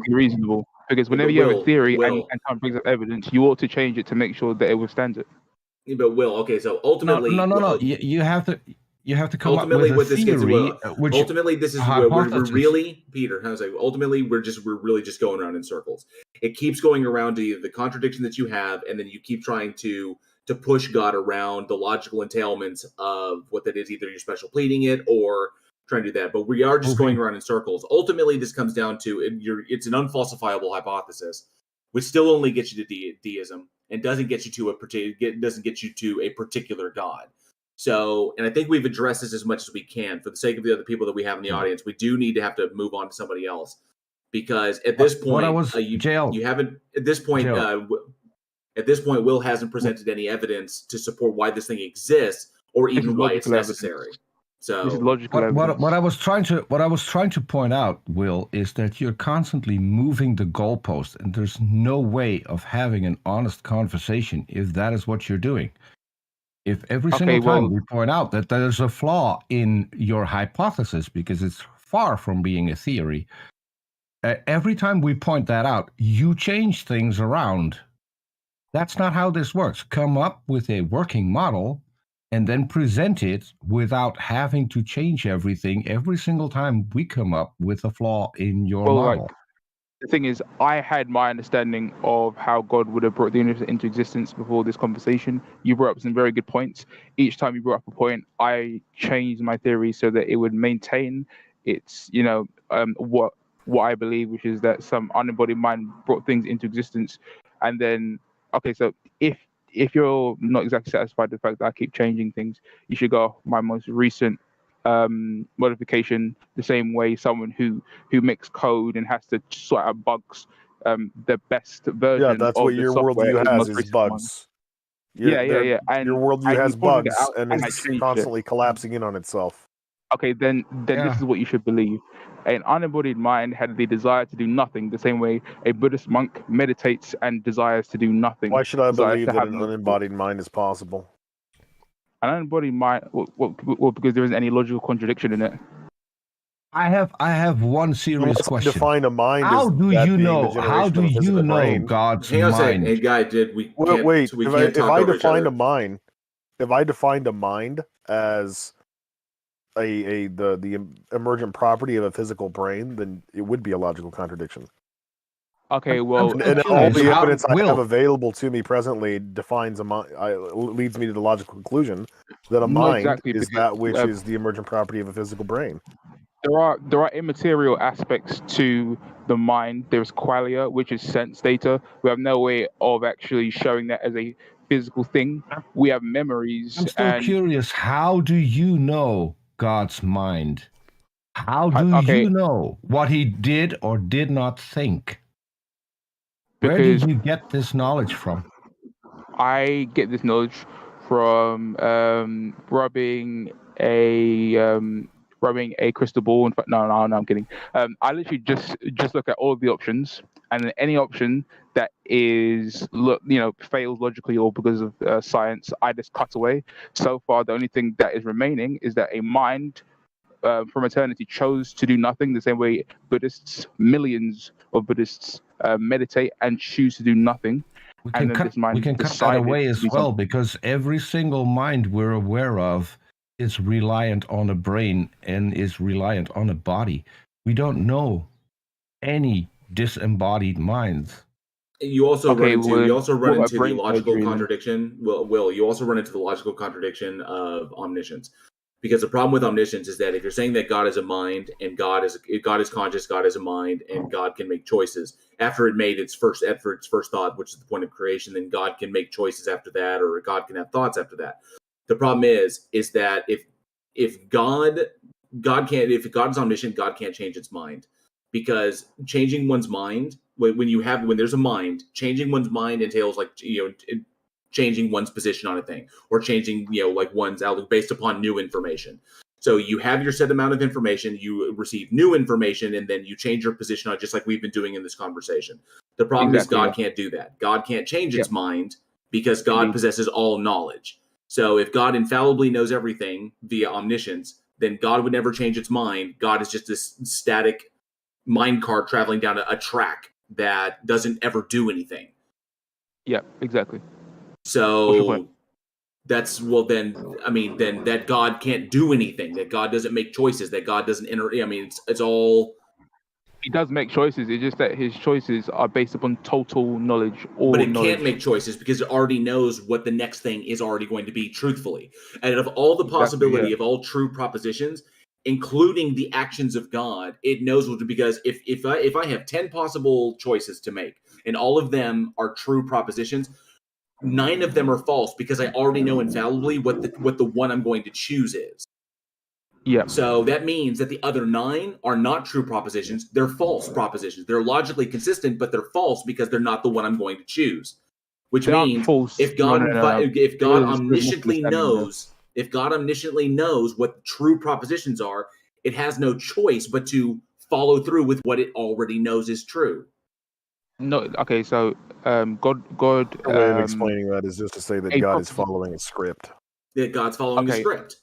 S24: reasonable, because whenever you have a theory and someone brings up evidence, you ought to change it to make sure that it withstands it.
S21: But okay, so ultimately,
S23: no. You have to come up with a theory.
S21: Ultimately, this is where we're really, Peter. How's it? Ultimately, we're really just going around in circles. It keeps going around to the contradiction that you have, and then you keep trying to push God around the logical entailments of what that is. Either you're special pleading it or trying to do that, but we are just going around in circles. Ultimately, this comes down to it's an unfalsifiable hypothesis, which still only gets you to deism and doesn't get you to a particular God. So, and I think we've addressed this as much as we can for the sake of the other people that we have in the audience. We do need to have to move on to somebody else because at this point, you haven't. At this point, Will hasn't presented any evidence to support why this thing exists or even why it's necessary. So
S24: this is logical
S23: what I was trying to point out, Will, is that you're constantly moving the goalpost, and there's no way of having an honest conversation if that is what you're doing. If every single time we point out that there's a flaw in your hypothesis because it's far from being a theory, every time we point that out, you change things around. That's not how this works. Come up with a working model and then present it without having to change everything every single time we come up with a flaw in your model.
S24: The thing is, I had my understanding of how God would have brought the universe into existence before this conversation. You brought up some very good points. Each time you brought up a point, I changed my theory so that it would maintain its, what I believe, which is that some unembodied mind brought things into existence. And then, okay, so if you're not exactly satisfied with the fact that I keep changing things, you should go off my most recent modification, the same way someone who makes code and has to sort out bugs, the best version
S4: that's
S24: of
S4: what
S24: the
S4: your
S24: software
S4: worldview
S24: is
S4: has
S24: most
S4: is
S24: recent
S4: bugs.
S24: one.
S4: Your
S24: And
S4: worldview has
S24: you pointed it
S4: bugs
S24: out,
S4: and
S24: and I
S4: is
S24: changed it.
S4: constantly collapsing in on itself.
S24: Okay, then this is what you should believe. An unembodied mind had the desire to do nothing, the same way a Buddhist monk meditates and desires to do nothing.
S4: Why should I
S24: desires
S4: believe
S24: to
S4: that
S24: have
S4: an
S24: no
S4: unembodied mind is possible?
S24: An unembodied mind, well, because there isn't any logical contradiction in it.
S23: I have one serious
S4: Unless I
S23: question.
S4: define a mind
S23: How
S4: as
S23: do
S4: that
S23: you
S4: being the
S23: know?
S4: generation
S23: How
S4: of
S23: do
S4: a
S23: you
S4: physical
S23: know
S4: brain.
S23: God's
S21: Hang on a second.
S23: mind?
S21: Hey, guy,
S4: Wait,
S21: we
S4: if
S21: can't talk
S4: I
S21: over each
S4: defined
S21: other.
S4: a mind, if I defined a mind as the emergent property of a physical brain, then it would be a logical contradiction.
S24: Okay, well,
S4: And all the evidence I have available to me presently defines a mind. Leads me to the logical conclusion that a
S24: Not
S4: mind
S24: exactly,
S4: is
S24: because,
S4: that which is the emergent property of a physical brain.
S24: There are immaterial aspects to the mind. There's qualia, which is sense data. We have no way of actually showing that as a physical thing. We have memories.
S23: I'm still curious. How do you know God's mind? How do you know what he did or did not think? Where did you get this knowledge from?
S24: I get this knowledge from rubbing a crystal ball. In fact, no, I'm kidding. I literally just look at all of the options, and then any option that is fails logically or because of science, I just cut away. So far, the only thing that is remaining is that a mind from eternity chose to do nothing, the same way millions of Buddhists meditate and choose to do nothing.
S23: We can cut that away as well, because every single mind we're aware of is reliant on a brain and is reliant on a body. We don't know any disembodied minds.
S21: You also run into the logical
S24: surgery,
S21: contradiction. Will, you also run into the logical contradiction of omniscience. Because the problem with omniscience is that if you're saying that God is a mind and God is conscious, God is a mind, and God can make choices after it made its first thought, which is the point of creation, then God can make choices after that, or God can have thoughts after that. The problem is that if God is omniscient, God can't change its mind, because changing one's mind when there's a mind, changing one's mind entails changing one's position on a thing, or changing one's outlook based upon new information. So you have your set amount of information, you receive new information, and then you change your position on it, just like we've been doing in this conversation. The problem is God can't do that. God can't change its mind, because God possesses all knowledge. So if God infallibly knows everything via omniscience, then God would never change its mind. God is just this static mind card traveling down a track that doesn't ever do anything.
S24: Yeah, exactly.
S21: So then that God can't do anything, that God doesn't make choices, that God doesn't it's all.
S24: He does make choices. It's just that his choices are based upon total knowledge.
S21: But it can't make choices because it already knows what the next thing is already going to be, truthfully. And of all the possibility of all true propositions, including the actions of God, it knows what to, because if I have 10 possible choices to make and all of them are true propositions, 9 of them are false, because I already know infallibly what the one I'm going to choose is.
S24: Yeah.
S21: So that means that the other 9 are not true propositions; they're false propositions. They're logically consistent, but they're false because they're not the one I'm going to choose. Which means if God omnisciently knows what true propositions are, it has no choice but to follow through with what it already knows is true.
S24: No, okay, so God.
S4: The way of explaining that is just to say that God is following a script.
S21: That God's following a script.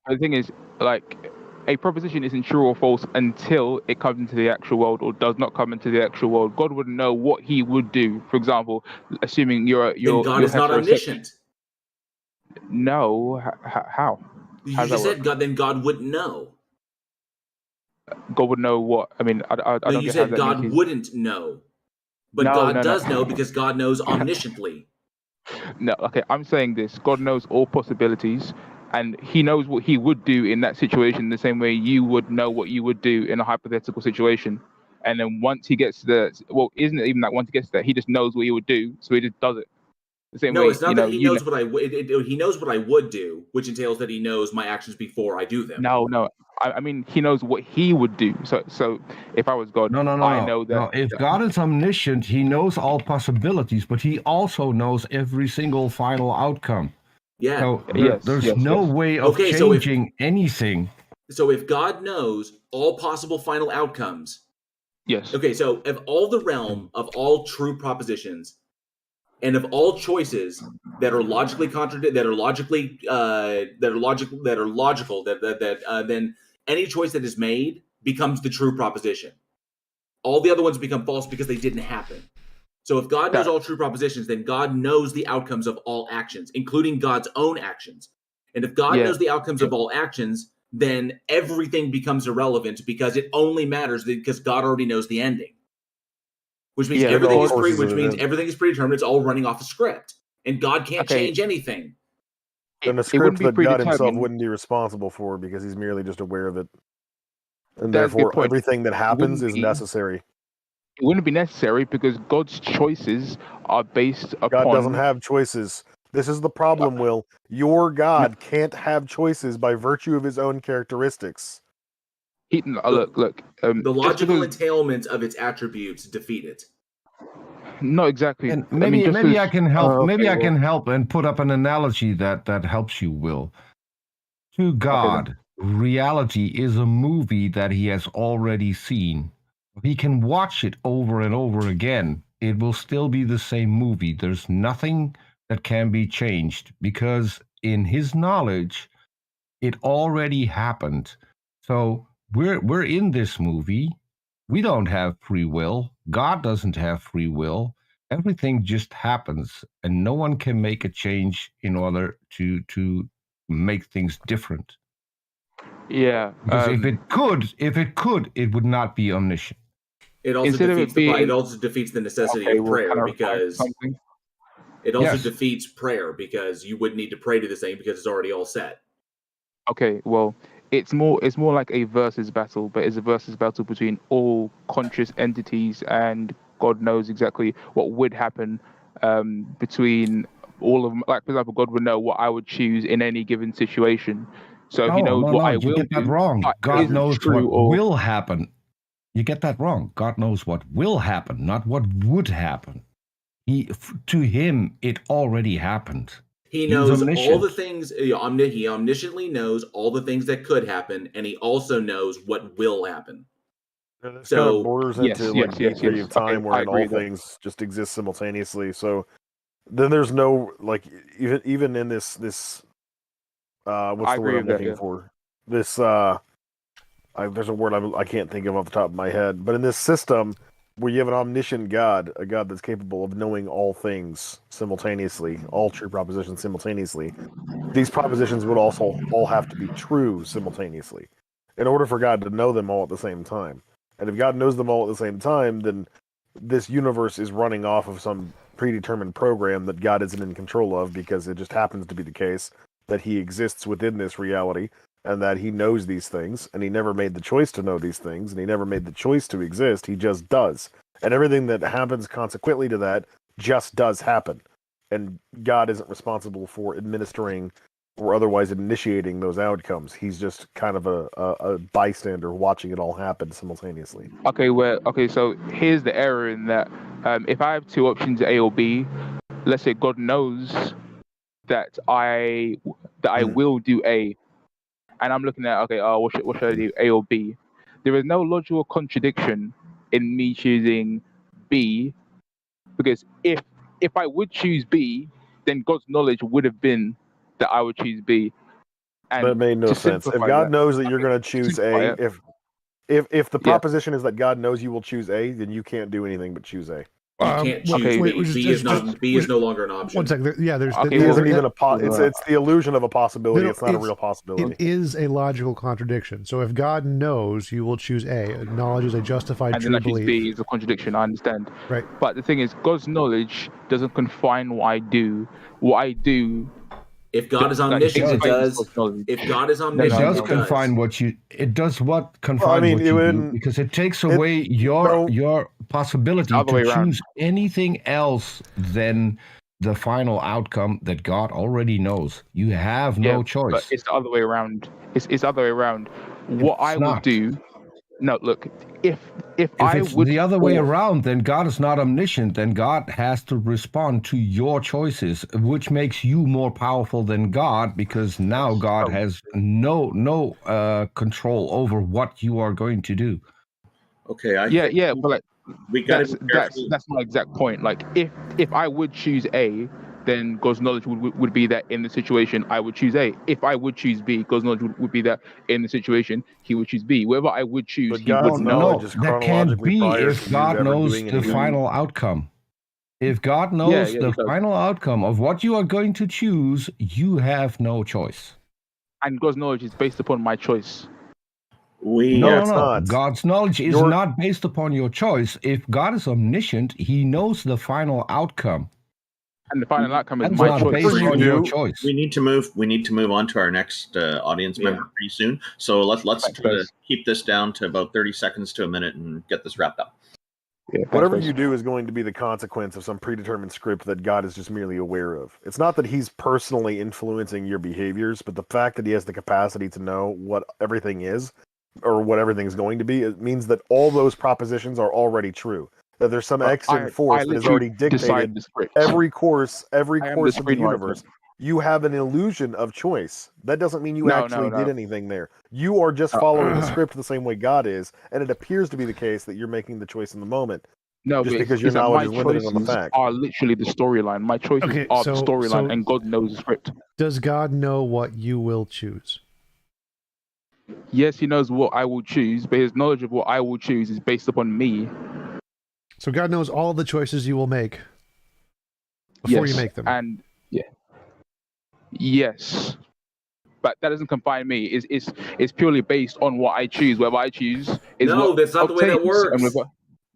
S24: The thing is, a proposition isn't true or false until it comes into the actual world, or does not come into the actual world. God would know what he would do. For example, assuming
S21: then God is not omniscient.
S24: No, how?
S21: You just said God. Then God wouldn't know.
S24: God would know what? I mean, I don't.
S21: You said God wouldn't know, but God does know, because God knows omnisciently.
S24: No, okay, I'm saying this. God knows all possibilities, and he knows what he would do in that situation the same way you would know what you would do in a hypothetical situation. And then once he gets to isn't it even that once he gets there, he just knows what he would do, so he just does it. The same
S21: No,
S24: way,
S21: it's not that he knows what I would. He knows what I would do, which entails that he knows my actions before I do them.
S24: No. I mean, he knows what he would do. So if I was God, I know that.
S23: No, if God is omniscient, he knows all possibilities, but he also knows every single final outcome.
S21: Yeah.
S23: So there's no way of changing anything.
S21: So if God knows all possible final outcomes,
S24: yes.
S21: Okay, so of all the realm of all true propositions, and of all choices that are logically logical, then any choice that is made becomes the true proposition. All the other ones become false because they didn't happen. So if God knows all true propositions, then God knows the outcomes of all actions, including God's own actions. And if God knows the outcomes of all actions, then everything becomes irrelevant because it only matters because God already knows the ending. Which means everything is predetermined. It's all running off a script, and God can't change anything.
S4: And a script that God himself wouldn't be responsible for because he's merely just aware of it, and therefore everything that happens is necessary.
S24: It wouldn't be necessary because God's choices are based upon.
S4: God doesn't have choices. This is the problem, Will. Your God can't have choices by virtue of his own characteristics.
S24: Look.
S21: The logical entailments of its attributes defeat it.
S24: Not exactly.
S23: And maybe I can help. I can help and put up an analogy that helps you, Will. To God, reality is a movie that he has already seen. He can watch it over and over again. It will still be the same movie. There's nothing that can be changed because in his knowledge, it already happened. So we're in this movie. We don't have free will. God doesn't have free will. Everything just happens, and no one can make a change in order to make things different.
S24: Yeah.
S23: Because if it could, it would not be omniscient.
S21: It also defeats the necessity of prayer because it also defeats prayer because you wouldn't need to pray to this thing because it's already all set.
S24: Okay, well, it's more like a versus battle, but it's a versus battle between all conscious entities, and God knows exactly what would happen between all of them. Like, for example, God would know what I would choose in any given situation. So he knows what I will do.
S23: You get that wrong. God knows what will happen. You get that wrong. God knows what will happen, not what would happen. To him, it already happened.
S21: He knows all the things. He omnisciently knows all the things that could happen, and he also knows what will happen.
S4: This kind of borders into a period of time where all things just exist simultaneously. So then there's no even in this what's the word I'm looking for? This there's a word I can't think of off the top of my head, but in this system where you have an omniscient God, a God that's capable of knowing all things simultaneously, all true propositions simultaneously, these propositions would also all have to be true simultaneously in order for God to know them all at the same time. And if God knows them all at the same time, then this universe is running off of some predetermined program that God isn't in control of because it just happens to be the case that he exists within this reality and that he knows these things, and he never made the choice to know these things, and he never made the choice to exist. He just does. And everything that happens consequently to that just does happen. And God isn't responsible for administering or otherwise initiating those outcomes. He's just kind of a bystander watching it all happen simultaneously.
S24: Okay, so here's the error in that. If I have two options, A or B, let's say God knows that I will do A, and I'm looking at what should I do, A or B? There is no logical contradiction in me choosing B, because if I would choose B, then God's knowledge would have been that I would choose B. And
S4: that made no sense. If God knows that you're going to choose A, if the proposition is that God knows you will choose A, then you can't do anything but choose A.
S21: You can't choose B. B is no longer an option.
S3: One second. Yeah, there's
S4: it isn't even it's the illusion of a possibility. It's not a real possibility.
S3: It is a logical contradiction. So if God knows you will choose A, acknowledges a justified
S24: and
S3: true
S24: then
S3: belief.
S24: B is a contradiction. I understand.
S3: Right.
S24: But the thing is, God's knowledge doesn't confine what I do. What I do.
S21: If God is omniscient, it does. If God is omniscient,
S23: it does confine what you. It does what confine what you do, because it takes away your possibility to choose anything else than the final outcome that God already knows. You have no choice.
S24: But it's the other way around. It's the other way around. What I would do. No, look. If I
S23: it's
S24: would
S23: the other way
S24: force-
S23: around, then God is not omniscient. Then God has to respond to your choices, which makes you more powerful than God, because now God has no control over what you are going to do.
S13: Okay, I think
S24: but like
S13: we got to be careful.
S24: that's my exact point. Like if I would choose A, then God's knowledge would be that in the situation I would choose A. If I would choose B, God's knowledge would be that in the situation He would choose B. Whatever I would choose, He would know.
S23: That can't be if God knows the final outcome. If God knows the final outcome of what you are going to choose, you have no choice.
S24: And God's knowledge is based upon my choice.
S23: No. God's knowledge is not based upon your choice. If God is omniscient, He knows the final outcome.
S24: And the final outcome is
S23: That's
S24: my
S23: not
S24: choice.
S23: based on your choice.
S13: We need to move on to our next audience member pretty soon. So let's keep this down to about 30 seconds to a minute and get this wrapped up.
S4: Whatever you do is going to be the consequence of some predetermined script that God is just merely aware of. It's not that He's personally influencing your behaviors, but the fact that He has the capacity to know what everything is, or what everything's going to be, it means that all those propositions are already true. That there's some extant force that has already dictated every course of the universe. You have an illusion of choice. That doesn't mean you actually did anything there. You are just following the script the same way God is, and it appears to be the case that you're making the choice in the moment.
S24: No,
S4: just
S24: but
S4: because your knowledge is limited on the
S24: choices
S4: fact.
S24: are literally the storyline. My choices are the storyline, and God knows the script.
S3: Does God know what you will choose?
S24: Yes, He knows what I will choose, but His knowledge of what I will choose is based upon me.
S3: So God knows all the choices you will make before you make them.
S24: And yes, but that doesn't confine me. It's purely based on what I choose. Whatever I choose is what
S21: that's not the way that works.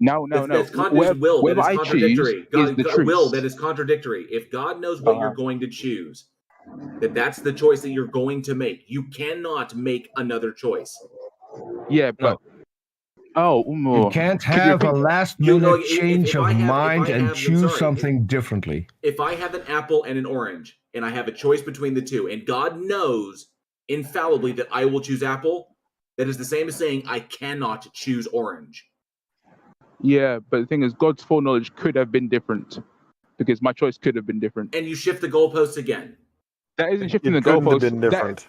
S24: No.
S21: That's will. That is contradictory.
S24: Is the truth.
S21: Will, that is contradictory. If God knows what you're going to choose, that's the choice that you're going to make. You cannot make another choice.
S24: Yeah, but
S23: you can't have a last-minute change of mind and choose something differently.
S21: If I have an apple and an orange, and I have a choice between the two, and God knows infallibly that I will choose apple, that is the same as saying I cannot choose orange.
S24: Yeah, but the thing is, God's foreknowledge could have been different, because my choice could have been different.
S21: And you shift the goalposts again.
S24: That isn't shifting the goalposts.
S4: Been different.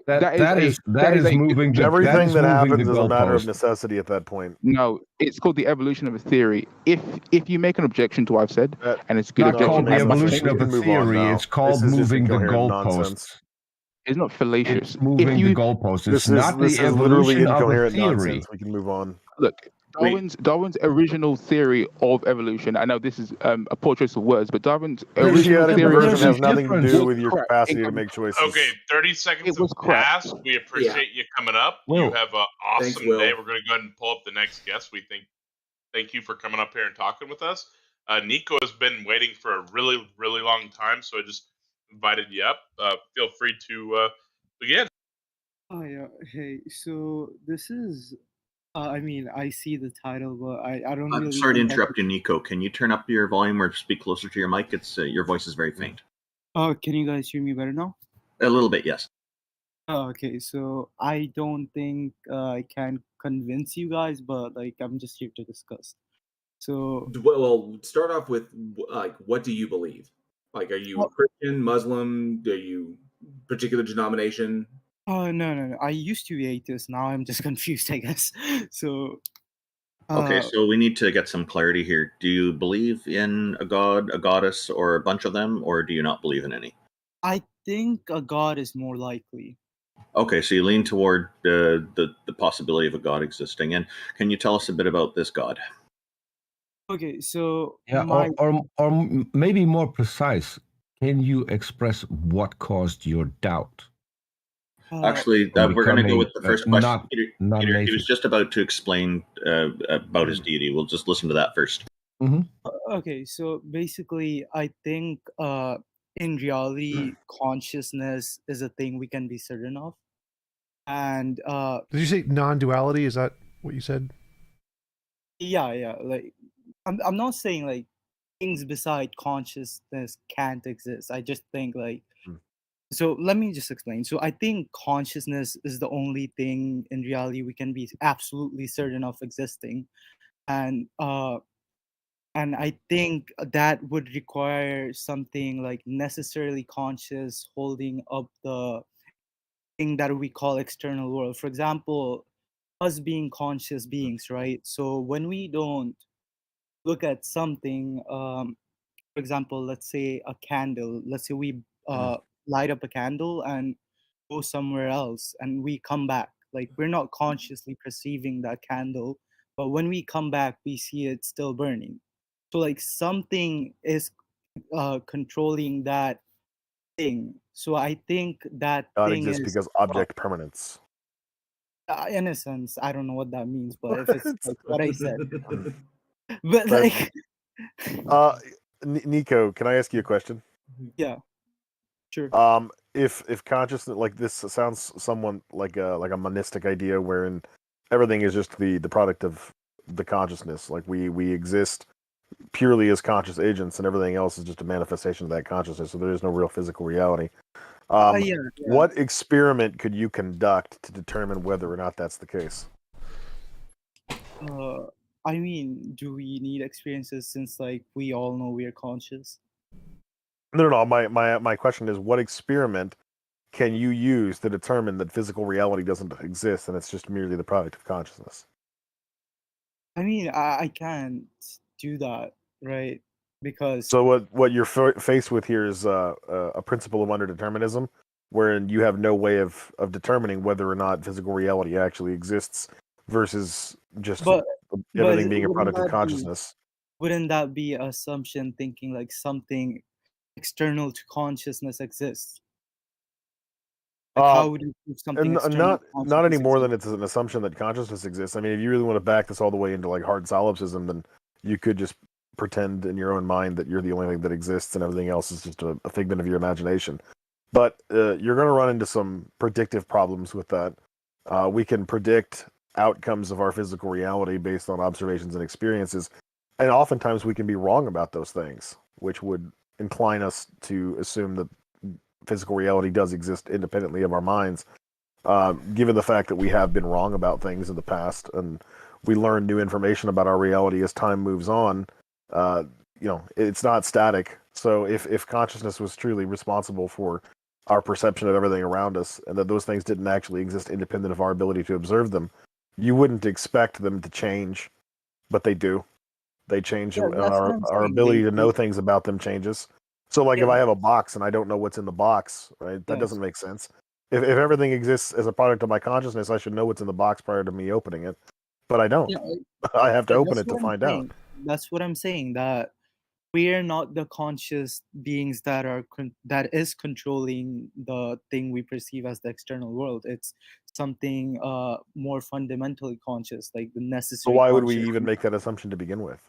S24: That is
S23: moving.
S4: Everything that happens
S23: is
S4: a matter of necessity at that point.
S24: No, it's called the evolution of a theory. If you make an objection to what I've said, and it's a good objection,
S23: called the evolution of a theory. It's called moving the goalposts.
S24: It's not fallacious.
S23: It's moving the goalposts. It's not the evolution of a theory.
S4: We can move on.
S24: Look, Darwin's original theory of evolution. I know this is a poor choice of words, but Darwin's original theory
S4: has nothing to do with your capacity to make choices.
S15: Okay, 30 seconds have passed. We appreciate you coming up. You have an awesome day. We're going to go ahead and pull up the next guest. Thank you for coming up here and talking with us. Nico has been waiting for a really, really long time, so I just invited you up. Feel free to begin.
S6: Oh yeah. Hey, so this is. I see the title, but I don't really.
S13: I'm sorry to interrupt you, Nico. Can you turn up your volume or speak closer to your mic? It's your voice is very faint.
S6: Oh, can you guys hear me better now?
S13: A little bit, yes.
S6: Oh, okay, so I don't think I can convince you guys, but I'm just here to discuss. So,
S21: well, start off with what do you believe? Are you Christian, Muslim? Are you particular denomination?
S6: Oh no! I used to be atheist. Now I'm just confused, I guess. So.
S13: Okay, so we need to get some clarity here. Do you believe in a god, a goddess, or a bunch of them, or do you not believe in any?
S6: I think a god is more likely.
S13: Okay, so you lean toward the possibility of a god existing. And can you tell us a bit about this god?
S6: Okay, so
S23: or maybe more precise, can you express what caused your doubt?
S13: Actually, we're going to go with the first question. Peter, he was just about to explain about his deity. We'll just listen to that first.
S23: Mm-hmm.
S6: Okay, so basically, I think in reality, consciousness is a thing we can be certain of. And
S3: did you say non-duality? Is that what you said?
S6: Yeah. I'm not saying things beside consciousness can't exist. I just think like, so let me just explain. So I think consciousness is the only thing in reality we can be absolutely certain of existing, and I think that would require something like necessarily conscious holding up the thing that we call external world. For example, us being conscious beings, right? So when we don't look at something, for example, let's say a candle. Let's say we light up a candle and go somewhere else, and we come back. Like we're not consciously perceiving that candle, but when we come back, we see it still burning. So like something is controlling that thing. So I think that
S4: Not
S6: thing
S4: exist
S6: is
S4: because object permanence.
S6: in a sense, I don't know what that means, but if it's like what I said, but
S4: But,
S6: like,
S4: Nico, can I ask you a question?
S6: yeah, sure.
S4: If consciousness, like this sounds somewhat like a monistic idea wherein everything is just the product of the consciousness. Like we exist purely as conscious agents, and everything else is just a manifestation of that consciousness. So there is no real physical reality.
S6: Yeah.
S4: What experiment could you conduct to determine whether or not that's the case?
S6: I mean, do we need experiences since like we all know we're conscious?
S4: No. My question is, what experiment can you use to determine that physical reality doesn't exist and it's just merely the product of consciousness?
S6: I mean, I can't do that, right? Because
S4: So what you're faced with here is a principle of underdeterminism, wherein you have no way of determining whether or not physical reality actually exists, versus just everything being a product of consciousness.
S6: Wouldn't that be assumption thinking like something external to consciousness exists? Like how would you prove something external to
S4: Not
S6: consciousness
S4: any more
S6: exists?
S4: than it's an assumption that consciousness exists. I mean, if you really want to back this all the way into like hard solipsism, then you could just pretend in your own mind that you're the only thing that exists and everything else is just a figment of your imagination. But you're going to run into some predictive problems with that. We can predict outcomes of our physical reality based on observations and experiences, and oftentimes we can be wrong about those things, which would incline us to assume that physical reality does exist independently of our minds. Given the fact that we have been wrong about things in the past, and we learn new information about our reality as time moves on, it's not static. So if consciousness was truly responsible for our perception of everything around us, and that those things didn't actually exist independent of our ability to observe them, you wouldn't expect them to change, but they do. They change, and our ability to know things about them changes. So, like, if I have a box and I don't know what's in the box, right, that doesn't make sense. If everything exists as a product of my consciousness, I should know what's in the box prior to me opening it. But I don't. I have to open it to find out.
S6: That's what I'm saying. That we are not the conscious beings that are that is controlling the thing we perceive as the external world. It's something more fundamentally conscious, like the necessary.
S4: So why would we even make that assumption to begin with?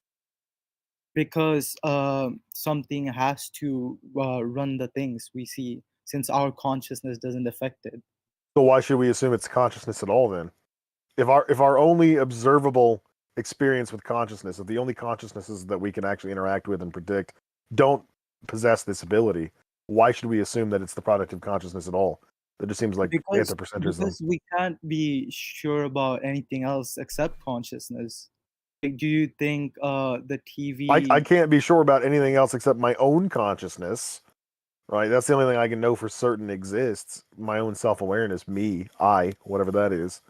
S6: Because something has to run the things we see, since our consciousness doesn't affect it.
S4: So why should we assume it's consciousness at all then? If our only observable experience with consciousness, if the only consciousnesses that we can actually interact with and predict don't possess this ability, why should we assume that it's the product of consciousness at all? That just seems like anthropocentrism.
S6: Because we can't be sure about anything else except consciousness. Like, do you think the TV?
S4: I can't be sure about anything else except my own consciousness, right? That's the only thing I can know for certain exists. My own self-awareness, me, I, whatever that is.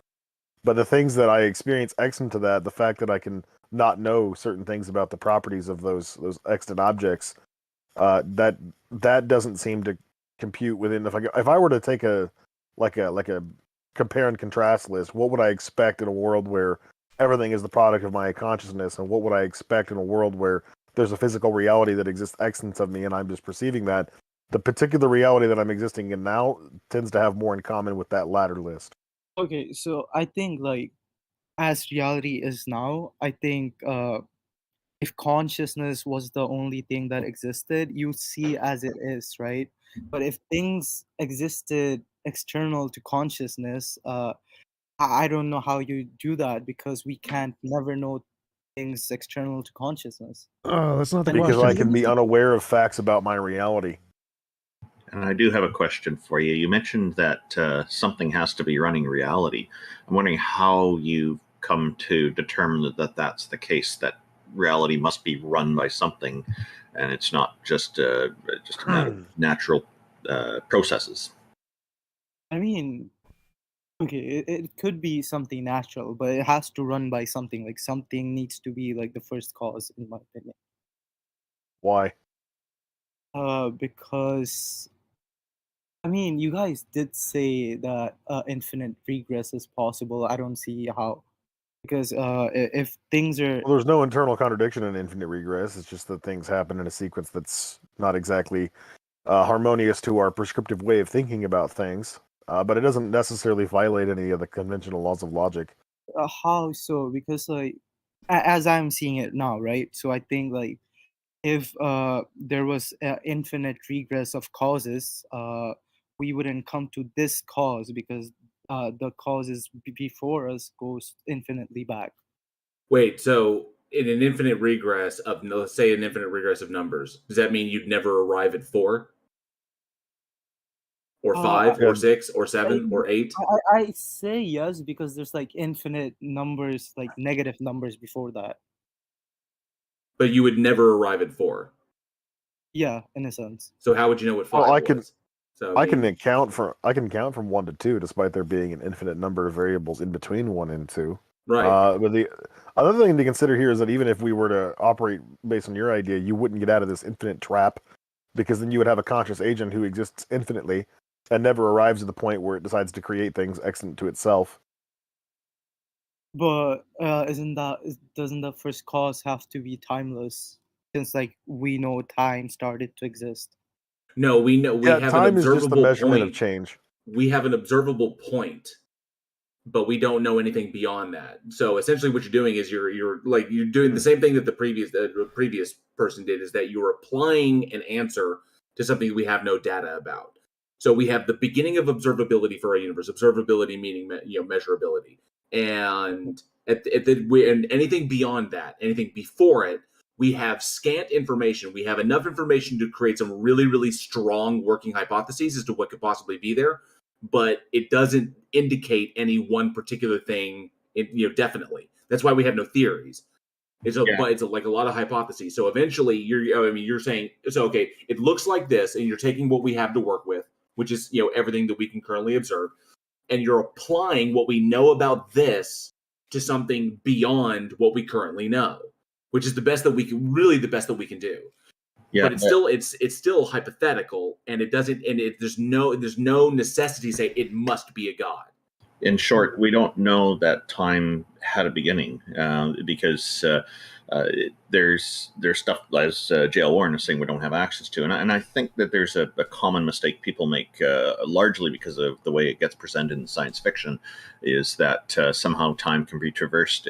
S4: But the things that I experience extant to that, the fact that I can not know certain things about the properties of those extant objects, that doesn't seem to compute within. If I were to take a compare and contrast list, what would I expect in a world where everything is the product of my consciousness, and what would I expect in a world where there's a physical reality that exists extant of me and I'm just perceiving that? The particular reality that I'm existing in now tends to have more in common with that latter list.
S6: Okay, so I think like as reality is now, I think if consciousness was the only thing that existed, you see as it is, right? But if things existed external to consciousness, I don't know how you do that, because we can't never know things external to consciousness.
S3: Oh, that's not the
S4: Because
S3: question.
S4: I can be unaware of facts about my reality.
S13: And I do have a question for you. You mentioned that something has to be running reality. I'm wondering how you come to determine that that's the case, that reality must be run by something, and it's not just a matter of natural processes.
S6: I mean, okay, it could be something natural, but it has to run by something. Like something needs to be like the first cause, in my opinion.
S4: Why?
S6: Because I mean, you guys did say that infinite regress is possible. I don't see how, because if things are
S4: Well, there's no internal contradiction in infinite regress. It's just that things happen in a sequence that's not exactly harmonious to our prescriptive way of thinking about things. But it doesn't necessarily violate any of the conventional laws of logic.
S6: how so? Because like, as I'm seeing it now, right? So I think like, if there was infinite regress of causes, we wouldn't come to this cause because the causes before us goes infinitely back.
S21: Wait, so in an infinite regress of, let's say, an infinite regress of numbers, does that mean you'd never arrive at 4? Or 5, or 6, or 7, or 8?
S6: I say yes because there's like infinite numbers, like negative numbers before that.
S21: But you would never arrive at 4.
S6: Yeah, in a sense.
S21: So how would you know what 5
S4: Well,
S21: was? So
S4: I can count from 1 to 2, despite there being an infinite number of variables in between 1 and 2.
S21: Right.
S4: But the other thing to consider here is that even if we were to operate based on your idea, you wouldn't get out of this infinite trap, because then you would have a conscious agent who exists infinitely and never arrives at the point where it decides to create things extant to itself.
S6: But doesn't the first cause have to be timeless? Since like we know time started to exist.
S21: No, we know we have
S4: time
S21: an
S4: is just the
S21: observable
S4: measurement
S21: point.
S4: of change.
S21: We have an observable point, but we don't know anything beyond that. So essentially, what you're doing is you're doing the same thing that the previous person did, is that you're applying an answer to something we have no data about. So we have the beginning of observability for our universe. Observability meaning measurability, and and anything beyond that, anything before it, we have scant information. We have enough information to create some really, really strong working hypotheses as to what could possibly be there, but it doesn't indicate any one particular thing, definitely. That's why we have no theories. But it's like a lot of hypotheses. So eventually, you're saying, so okay, it looks like this, and you're taking what we have to work with, which is everything that we can currently observe, and you're applying what we know about this to something beyond what we currently know, which is the best that we can do.
S13: Yeah,
S21: but it's still hypothetical, and it doesn't, and there's no necessity to say it must be a god.
S13: In short, we don't know that time had a beginning, because there's stuff, as J.L. Warren is saying, we don't have access to. And I think that there's a common mistake people make, largely because of the way it gets presented in science fiction, is that somehow time can be traversed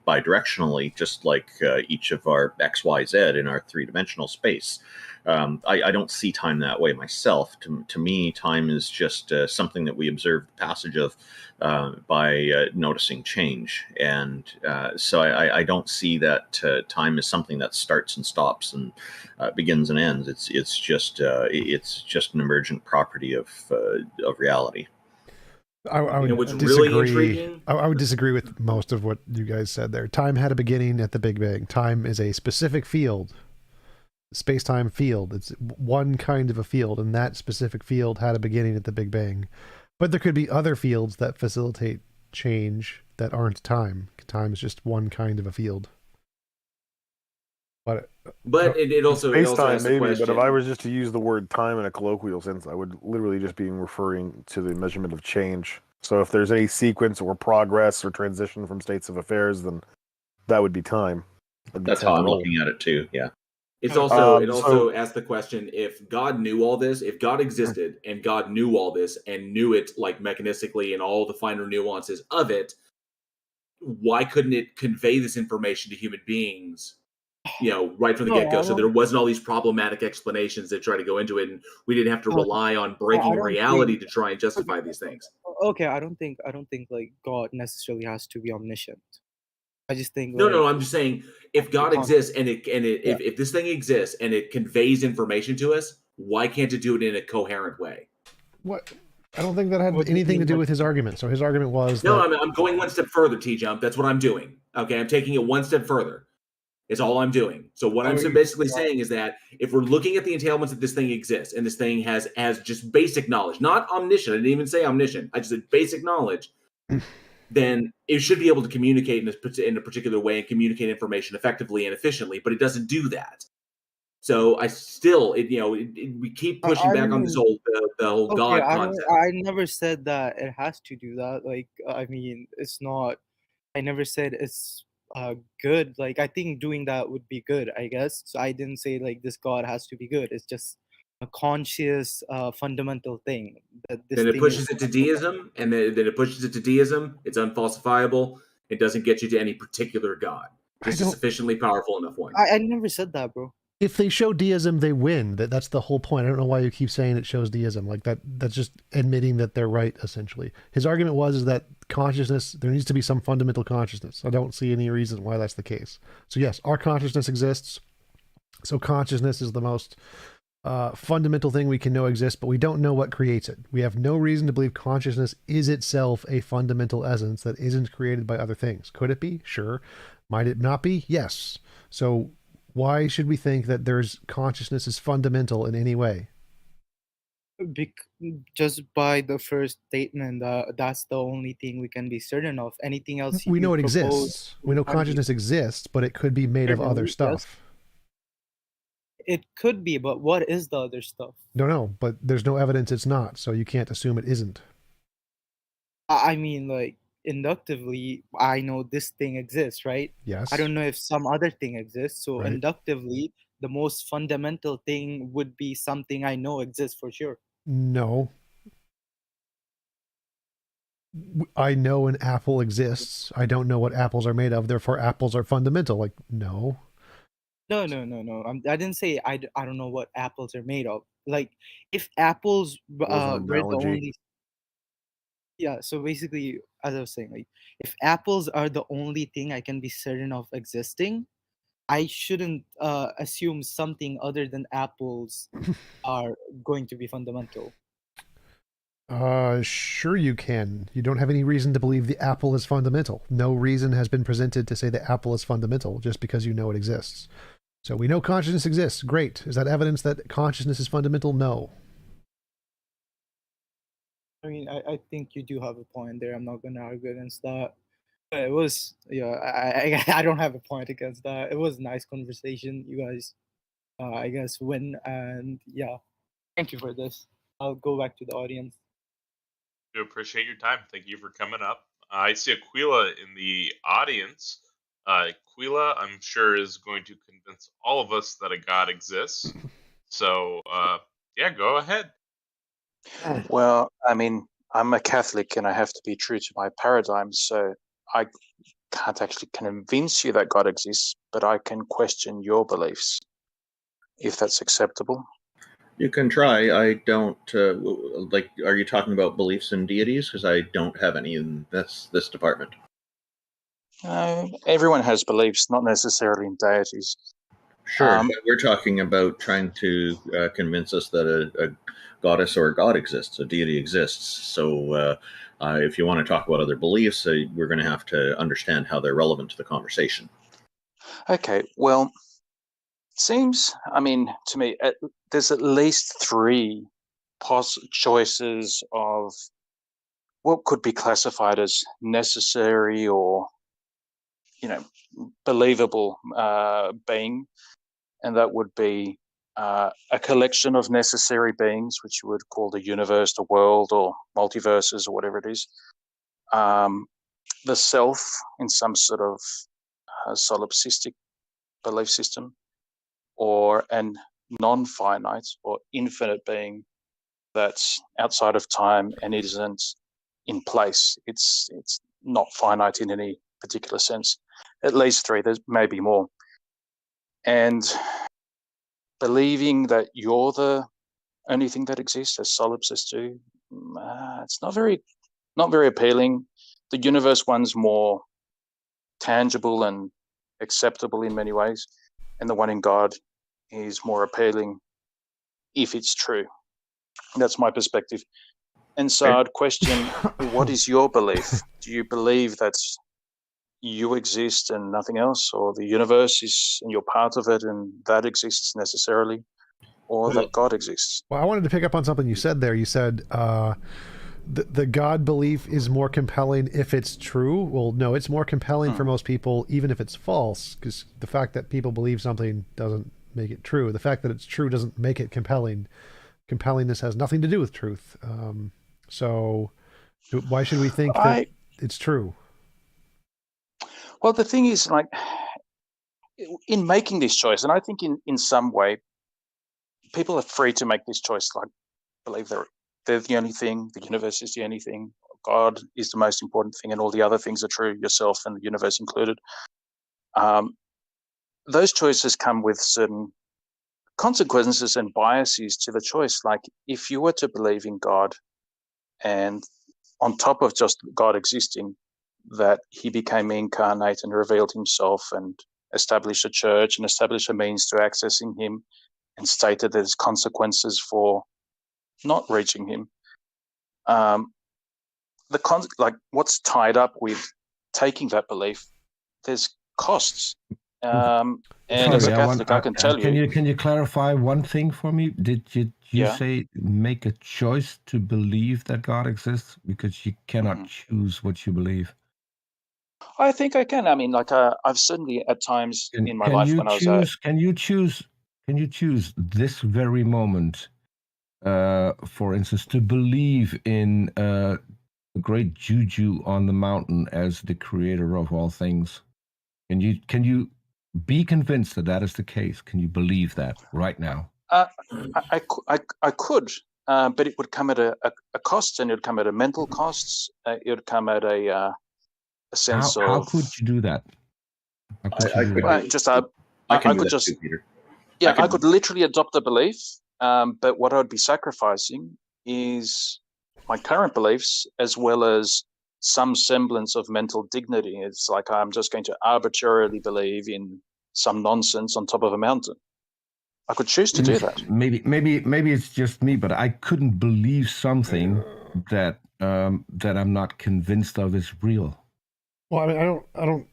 S13: bidirectionally, just like each of our X, Y, Z in our three-dimensional space. I don't see time that way myself. To me, time is just something that we observe the passage of by noticing change. And so I don't see that time is something that starts and stops and begins and ends. It's just an emergent property of reality.
S3: I would
S21: what's
S3: disagree.
S21: really intriguing?
S3: I would disagree with most of what you guys said there. Time had a beginning at the Big Bang. Time is a specific field, space-time field. It's one kind of a field, and that specific field had a beginning at the Big Bang. But there could be other fields that facilitate change that aren't time. Time is just one kind of a field. But
S21: it also
S4: Space-time,
S21: asks the
S4: maybe,
S21: question.
S4: but if I was just to use the word time in a colloquial sense, I would literally just be referring to the measurement of change. So if there's any sequence or progress or transition from states of affairs, then that would be time.
S13: That's how I'm looking at it too. Yeah.
S21: It also asks the question: if God knew all this, if God existed and God knew all this and knew it like mechanistically and all the finer nuances of it, why couldn't it convey this information to human beings? Right from the get-go, so there wasn't all these problematic explanations that try to go into it, and we didn't have to rely on breaking reality to try and justify these things.
S6: Okay, I don't think like God necessarily has to be omniscient. I just think
S21: No. I'm just saying, if God exists and if this thing exists and it conveys information to us, why can't it do it in a coherent way?
S3: What? I don't think that had anything to do with his argument. So his argument was
S21: No,
S3: that
S21: I'm going one step further, TJump. That's what I'm doing. Okay, I'm taking it one step further. Is all I'm doing. So what I'm basically saying is that if we're looking at the entailments that this thing exists and this thing has just basic knowledge, not omniscient, I didn't even say omniscient, I just said basic knowledge, then it should be able to communicate in a particular way and communicate information effectively and efficiently, but it doesn't do that. So I still, we keep pushing back on this whole the whole God concept.
S6: I never said that it has to do that. Like, I mean, it's not. I never said it's good. Like, I think doing that would be good, I guess. So I didn't say like this God has to be good. It's just a conscious, fundamental thing. That this
S21: Then it
S6: thing
S21: pushes
S6: is
S21: it to deism, and then it pushes it to deism. It's unfalsifiable. It doesn't get you to any particular God. Just a sufficiently powerful enough one.
S6: I never said that, bro.
S3: if they show deism, they win. That's the whole point. I don't know why you keep saying it shows deism. Like that's just admitting that they're right, essentially. His argument is that consciousness, there needs to be some fundamental consciousness. I don't see any reason why that's the case. So yes, our consciousness exists. So consciousness is the most fundamental thing we can know exists, but we don't know what creates it. We have no reason to believe consciousness is itself a fundamental essence that isn't created by other things. Could it be? Sure. Might it not be? Yes. So why should we think that there's consciousness is fundamental in any way?
S6: Just by the first statement, that's the only thing we can be certain of. Anything else
S3: we know it exists. We know consciousness exists, but it could be made of other stuff.
S6: It could be, but what is the other stuff?
S3: No, but there's no evidence it's not, so you can't assume it isn't.
S6: I mean, like, inductively, I know this thing exists, right?
S3: Yes.
S6: I don't know if some other thing exists, so
S3: Right.
S6: Inductively, the most fundamental thing would be something I know exists for sure.
S3: No. I know an apple exists. I don't know what apples are made of, therefore apples are fundamental. Like, no.
S6: No. I didn't say I don't know what apples are made of. Like, if apples were the only... Yeah, so basically, as I was saying, like, if apples are the only thing I can be certain of existing, I shouldn't assume something other than apples are going to be fundamental.
S3: Sure you can. You don't have any reason to believe the apple is fundamental. No reason has been presented to say the apple is fundamental just because you know it exists. So we know consciousness exists. Great. Is that evidence that consciousness is fundamental? No.
S6: I mean, I think you do have a point there. I'm not going to argue against that. But it was, yeah, I don't have a point against that. It was a nice conversation. You guys, I guess, win. And yeah, thank you for this. I'll go back to the audience.
S15: I appreciate your time. Thank you for coming up. I see Aquila in the audience. Aquila, I'm sure, is going to convince all of us that a God exists. So, yeah, go ahead.
S8: Well, I mean, I'm a Catholic and I have to be true to my paradigm, so I can't actually convince you that God exists, but I can question your beliefs, if that's acceptable.
S13: You can try. I don't like. Are you talking about beliefs in deities? Because I don't have any in this department.
S8: Everyone has beliefs, not necessarily in deities.
S13: Sure, but we're talking about trying to convince us that a goddess or a god exists, a deity exists. So if you want to talk about other beliefs, we're going to have to understand how they're relevant to the conversation.
S8: Okay, well, seems, I mean, to me, there's at least three choices of what could be classified as necessary or, believable being, and that would be a collection of necessary beings, which you would call the universe, the world, or multiverses, or whatever it is. The self in some sort of solipsistic belief system, or an non-finite or infinite being that's outside of time and it isn't in place. It's not finite in any particular sense. At least three. There's maybe more. And believing that you're the only thing that exists, as solipsists do, it's not very appealing. The universe one's more tangible and acceptable in many ways, and the one in God is more appealing if it's true. That's my perspective. And so I'd question, what is your belief? Do you believe that you exist and nothing else, or the universe is and you're part of it and that exists necessarily, or that God exists?
S3: Well, I wanted to pick up on something you said there. You said the God belief is more compelling if it's true. Well, no, it's more compelling for most people, even if it's false, because the fact that people believe something doesn't make it true. The fact that it's true doesn't make it compelling. Compellingness has nothing to do with truth. So why should we think that it's true?
S8: Well, the thing is, like, in making this choice, and I think in some way, people are free to make this choice, like, believe they're the only thing, the universe is the only thing, God is the most important thing, and all the other things are true, yourself and the universe included. Those choices come with certain consequences and biases to the choice. Like, if you were to believe in God, and on top of just God existing, that he became incarnate and revealed himself and established a church and established a means to accessing him, and stated there's consequences for not reaching him. Like, what's tied up with taking that belief, there's costs. And as a Catholic, I can tell you.
S23: Can you clarify one thing for me? Did you say make a choice to believe that God exists, because you cannot choose what you believe?
S8: I think I can. I mean, like, I've certainly at times in my life when I was
S23: Can you choose this very moment, for instance, to believe in the great Juju on the mountain as the creator of all things? Can you be convinced that that is the case? Can you believe that right now?
S8: I could, but it would come at a cost, and it would come at a mental cost. It would come at a sense of.
S23: How could you do that?
S8: I could literally adopt the belief, but what I would be sacrificing is my current beliefs, as well as some semblance of mental dignity. It's like I'm just going to arbitrarily believe in some nonsense on top of a mountain. I could choose to do that.
S23: Maybe it's just me, but I couldn't believe something that I'm not convinced of is real.
S3: Well, I mean, I don't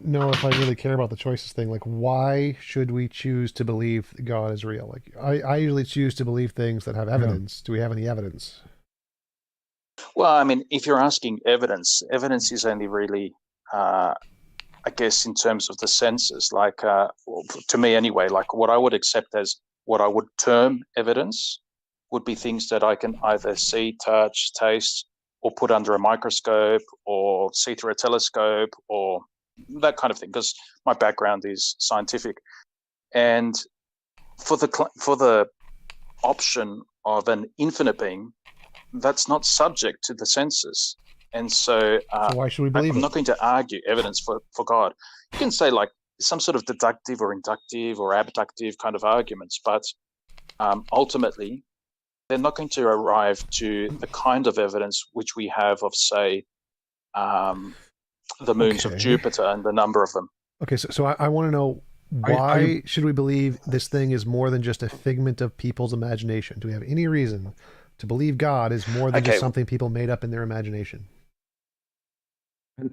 S3: know if I really care about the choices thing. Like, why should we choose to believe that God is real? Like, I usually choose to believe things that have evidence. Do we have any evidence?
S8: Well, I mean, if you're asking evidence is only really, I guess, in terms of the senses. Like, to me anyway, like, what I would accept as what I would term evidence would be things that I can either see, touch, taste, or put under a microscope, or see through a telescope, or that kind of thing, because my background is scientific. And for the option of an infinite being, that's not subject to the senses. And so
S3: why should we believe
S8: I'm not going to argue evidence for God. You can say, like, some sort of deductive or inductive or abductive kind of arguments, but ultimately they're not going to arrive to the kind of evidence which we have of, say, the moons of Jupiter and the number of them.
S3: Okay, so I want to know, why should we believe this thing is more than just a figment of people's imagination? Do we have any reason to believe God is more than just something people made up in their imagination?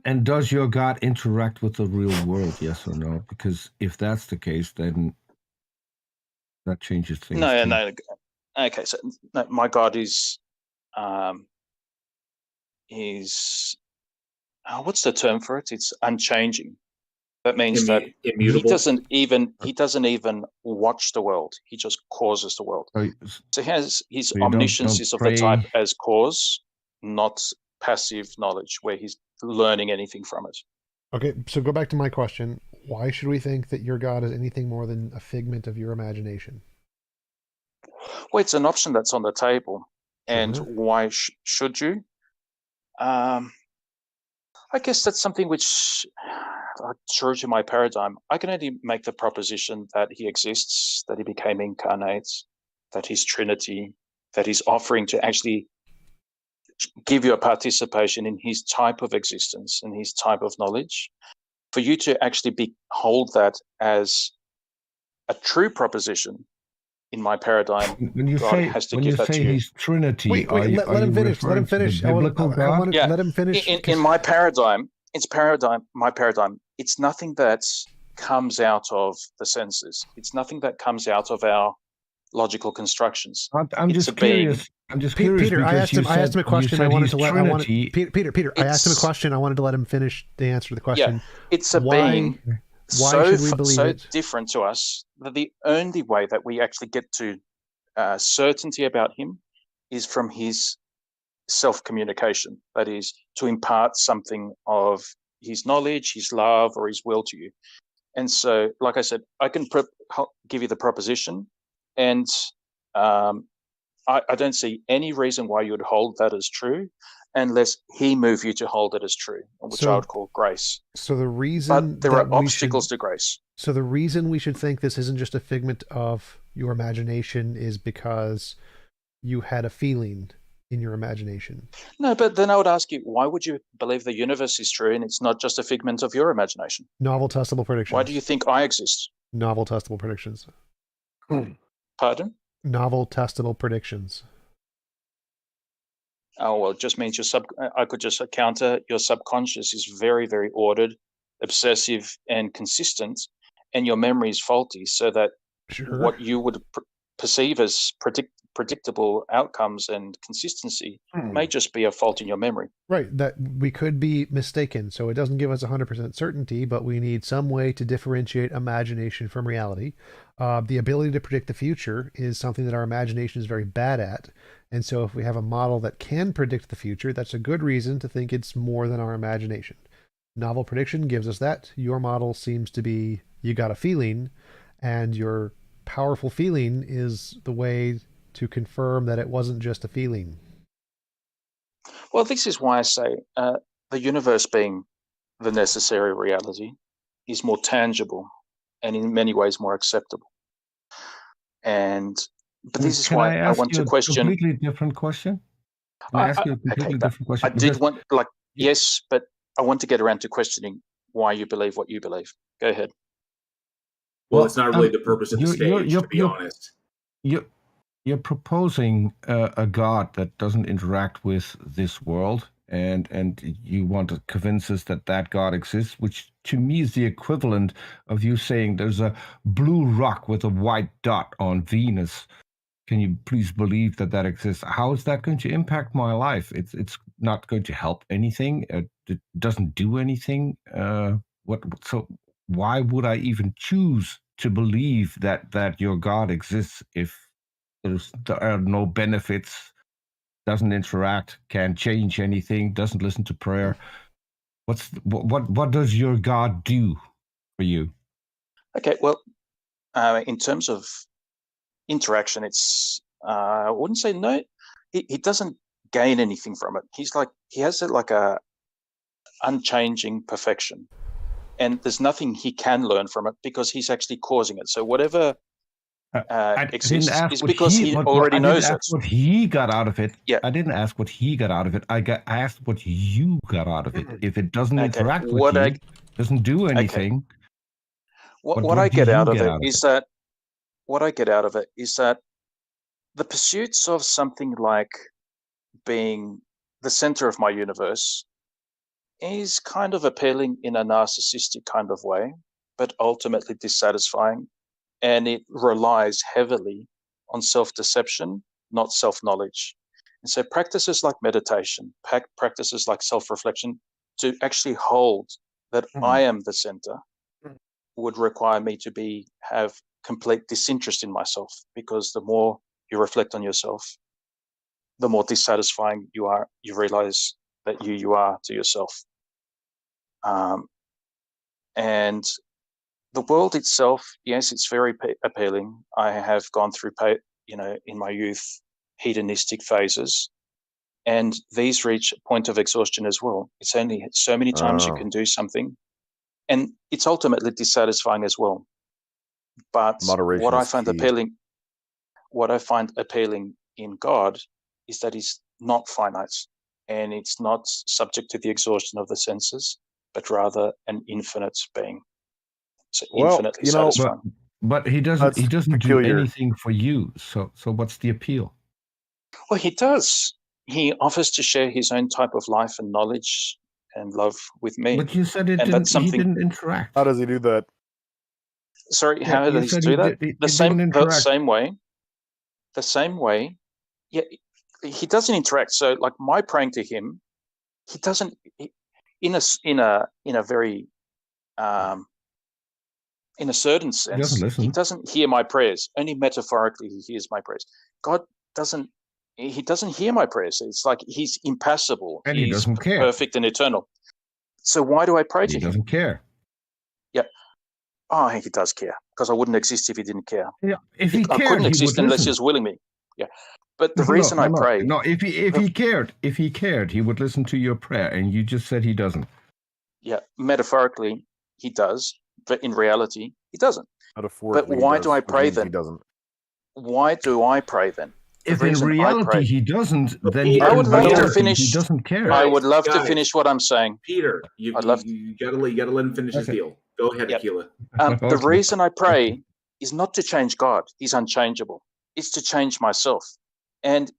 S23: And does your God interact with the real world, yes or no? Because if that's the case, then that changes things.
S8: No. Okay, so no, my God is what's the term for it? It's unchanging. That means that
S21: immutable.
S8: He doesn't even watch the world. He just causes the world. So his omniscience is of the type as cause, not passive knowledge, where he's learning anything from it.
S3: Okay, so go back to my question. Why should we think that your God is anything more than a figment of your imagination?
S8: Well, it's an option that's on the table. And why should you? I guess that's something which, true to my paradigm, I can only make the proposition that he exists, that he became incarnate, that he's Trinity, that he's offering to actually give you a participation in his type of existence and his type of knowledge. for you to actually hold that as a true proposition, in my paradigm,
S23: When you
S8: God
S23: say
S8: has to
S23: when
S8: give
S23: you
S8: that
S23: say
S8: to you.
S23: he's Trinity,
S3: Wait,
S23: are you
S3: let him finish. Let him
S23: referring to the
S3: finish. I want
S23: biblical God?
S3: to let him finish.
S8: In my paradigm, my paradigm, it's nothing that comes out of the senses. It's nothing that comes out of our logical constructions.
S23: I'm just curious. I'm just curious
S3: Peter, I
S23: because
S3: asked him a question. I wanted to let
S23: Trinity.
S3: Peter. I asked him a question. I wanted to let him finish the answer to the question.
S8: Yeah, it's a being
S3: should we believe
S8: so
S3: it?
S8: different to us that the only way that we actually get to certainty about him is from his self-communication. That is, to impart something of his knowledge, his love, or his will to you. And so, like I said, I can give you the proposition, and I don't see any reason why you would hold that as true unless he moved you to hold it as true, which I would call grace.
S3: So the reason
S8: but there are obstacles to grace.
S3: So the reason we should think this isn't just a figment of your imagination is because you had a feeling in your imagination.
S8: No, but then I would ask you, why would you believe the universe is true and it's not just a figment of your imagination?
S3: Novel testable predictions.
S8: Why do you think I exist?
S3: Novel testable predictions.
S8: Pardon?
S3: Novel testable predictions.
S8: Oh, well, it just means I could just counter your subconscious is very, very ordered, obsessive, and consistent, and your memory is faulty, so that what you would perceive as predictable outcomes and consistency may just be a fault in your memory.
S3: Right, that we could be mistaken, so it doesn't give us 100% certainty, but we need some way to differentiate imagination from reality. The ability to predict the future is something that our imagination is very bad at, and so if we have a model that can predict the future, that's a good reason to think it's more than our imagination. Novel prediction gives us that. Your model seems to be, you got a feeling, and your powerful feeling is the way to confirm that it wasn't just a feeling.
S8: Well, this is why I say the universe being the necessary reality is more tangible and in many ways more acceptable. But this is why I want to question.
S23: Can I ask you a completely different question? Can I ask you a completely different question?
S8: I did want, yes, but I want to get around to questioning why you believe what you believe. Go ahead.
S21: Well, it's not really the purpose of the stage, to be honest.
S23: You're proposing a God that doesn't interact with this world, and you want to convince us that that God exists, which to me is the equivalent of you saying there's a blue rock with a white dot on Venus. Can you please believe that that exists? How is that going to impact my life? It's not going to help anything. It doesn't do anything. So why would I even choose to believe that your God exists if there are no benefits, doesn't interact, can't change anything, doesn't listen to prayer? What does your God do for you?
S8: Okay, well, in terms of interaction, it's I wouldn't say no. He doesn't gain anything from it. He has like a unchanging perfection, and there's nothing he can learn from it because he's actually causing it. So whatever exists is because he already knows it.
S23: What he got out of it.
S8: Yeah.
S23: I didn't ask what he got out of it. I asked what you got out of it. If it doesn't interact with you, doesn't do anything.
S8: What I get out of it is that the pursuits of something like being the center of my universe is kind of appealing in a narcissistic kind of way, but ultimately dissatisfying. And it relies heavily on self-deception, not self-knowledge. And so practices like meditation, practices like self-reflection, to actually hold that I am the center, would require me to have complete disinterest in myself, because the more you reflect on yourself, the more dissatisfying you are. You realize that you are to yourself. And the world itself, yes, it's very appealing. I have gone through, in my youth, hedonistic phases, and these reach a point of exhaustion as well. It's only so many times you can do something, and it's ultimately dissatisfying as well. But what I find appealing in God is that He's not finite, and it's not subject to the exhaustion of the senses, but rather an infinite being. So
S4: Well,
S8: infinitely
S4: you know,
S8: satisfying.
S23: But he doesn't. He doesn't
S4: peculiar.
S23: do anything for you. So what's the appeal?
S8: Well, he does. He offers to share his own type of life and knowledge and love with me.
S23: But you said it
S8: and
S23: didn't.
S8: that's something.
S23: He didn't interact.
S4: How does he do that?
S8: Sorry,
S23: Yeah,
S8: how
S23: you
S8: does he
S23: said
S8: do that?
S23: he
S8: The same
S23: didn't interact.
S8: way. The same way. Yeah, he doesn't interact. So, like my praying to him, he doesn't. In a very in a certain sense, he doesn't hear my prayers. Only metaphorically, he hears my prayers. God doesn't. He doesn't hear my prayers. It's like he's impassible.
S23: And he
S8: He's
S23: doesn't care.
S8: perfect and eternal. So why do I pray to him?
S23: He doesn't care.
S8: Yeah. Oh, he does care, because I wouldn't exist if he didn't care.
S23: Yeah, if he
S8: I
S23: cared,
S8: couldn't
S23: he
S8: exist
S23: would
S8: unless
S23: listen.
S8: he was willing me. Yeah. But the reason I pray.
S23: No, if he cared, he would listen to your prayer, and you just said he doesn't.
S8: Yeah, metaphorically he does, but in reality he doesn't.
S4: Metaphorically,
S8: but why
S4: he
S8: do I
S4: does, which
S8: pray
S4: means
S8: then?
S4: He doesn't.
S8: Why do I pray then? The
S23: If in
S8: reason I
S23: reality
S8: pray,
S23: he doesn't, then he
S8: I would love to
S23: reality,
S8: finish.
S23: he doesn't care.
S8: I would love to
S21: Guys,
S8: finish what I'm saying.
S21: Peter, you gotta let him finish his deal. Go ahead, Aquila.
S8: The reason I pray is not to change God. He's unchangeable. It's to change myself. And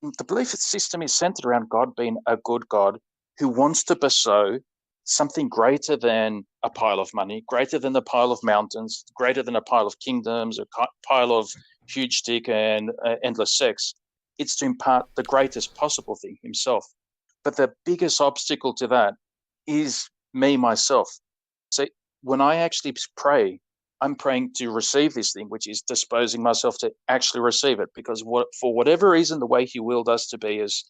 S8: the belief system is centered around God being a good God who wants to bestow something greater than a pile of money, greater than a pile of mountains, greater than a pile of kingdoms, a pile of huge dick and endless sex. It's to impart the greatest possible thing, himself. But the biggest obstacle to that is me, myself. So when I actually pray, I'm praying to receive this thing, which is disposing myself to actually receive it. Because for whatever reason, the way he willed us to be as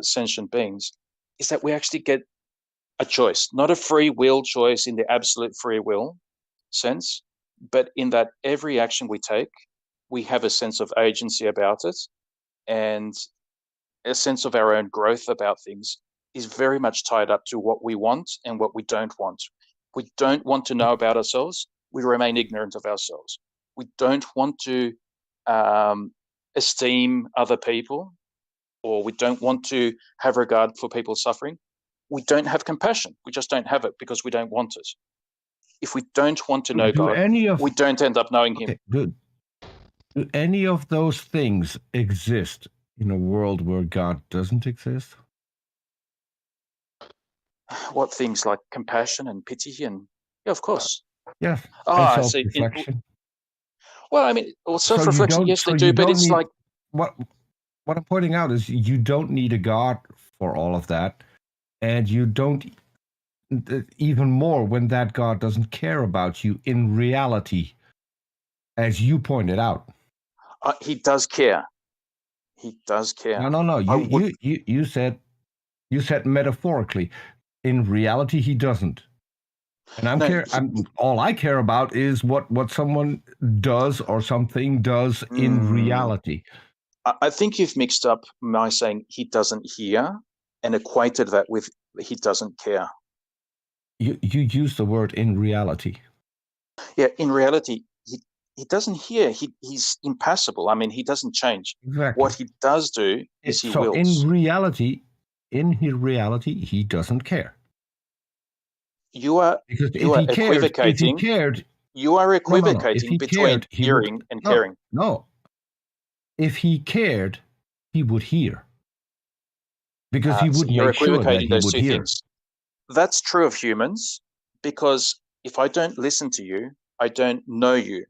S8: sentient beings is that we actually get a choice, not a free will choice in the absolute free will sense, but in that every action we take, we have a sense of agency about it, and a sense of our own growth about things is very much tied up to what we want and what we don't want. We don't want to know about ourselves. We remain ignorant of ourselves. We don't want to esteem other people, or we don't want to have regard for people suffering. We don't have compassion. We just don't have it because we don't want it. If we don't want to know God, we don't end up knowing him.
S23: Good. Do any of those things exist in a world where God doesn't exist?
S8: What things? Like compassion and pity and of course.
S23: Yes.
S8: Ah,
S23: and
S8: I see.
S23: self-reflection.
S8: Well, I mean, self-reflection, yes, they do, but it's like
S23: what I'm pointing out is you don't need a God for all of that, and you don't even more when that God doesn't care about you in reality, as you pointed out.
S8: He does care. He does care.
S23: No. You said metaphorically. In reality, he doesn't. And all I care about is what someone does or something does in reality.
S8: I think you've mixed up my saying he doesn't hear and equated that with he doesn't care.
S23: You use the word in reality.
S8: Yeah, in reality, he doesn't hear. He's impassible. I mean, he doesn't change.
S23: Exactly.
S8: What he does do is he wills.
S23: In his reality, he doesn't care.
S8: You are equivocating. You are equivocating between hearing and caring.
S23: No. If he cared, he would hear. Because he would
S8: you're
S23: make sure that
S8: equivocating
S23: he
S8: those
S23: would
S8: two
S23: hear.
S8: things. That's true of humans, because if I don't listen to you, I don't know you.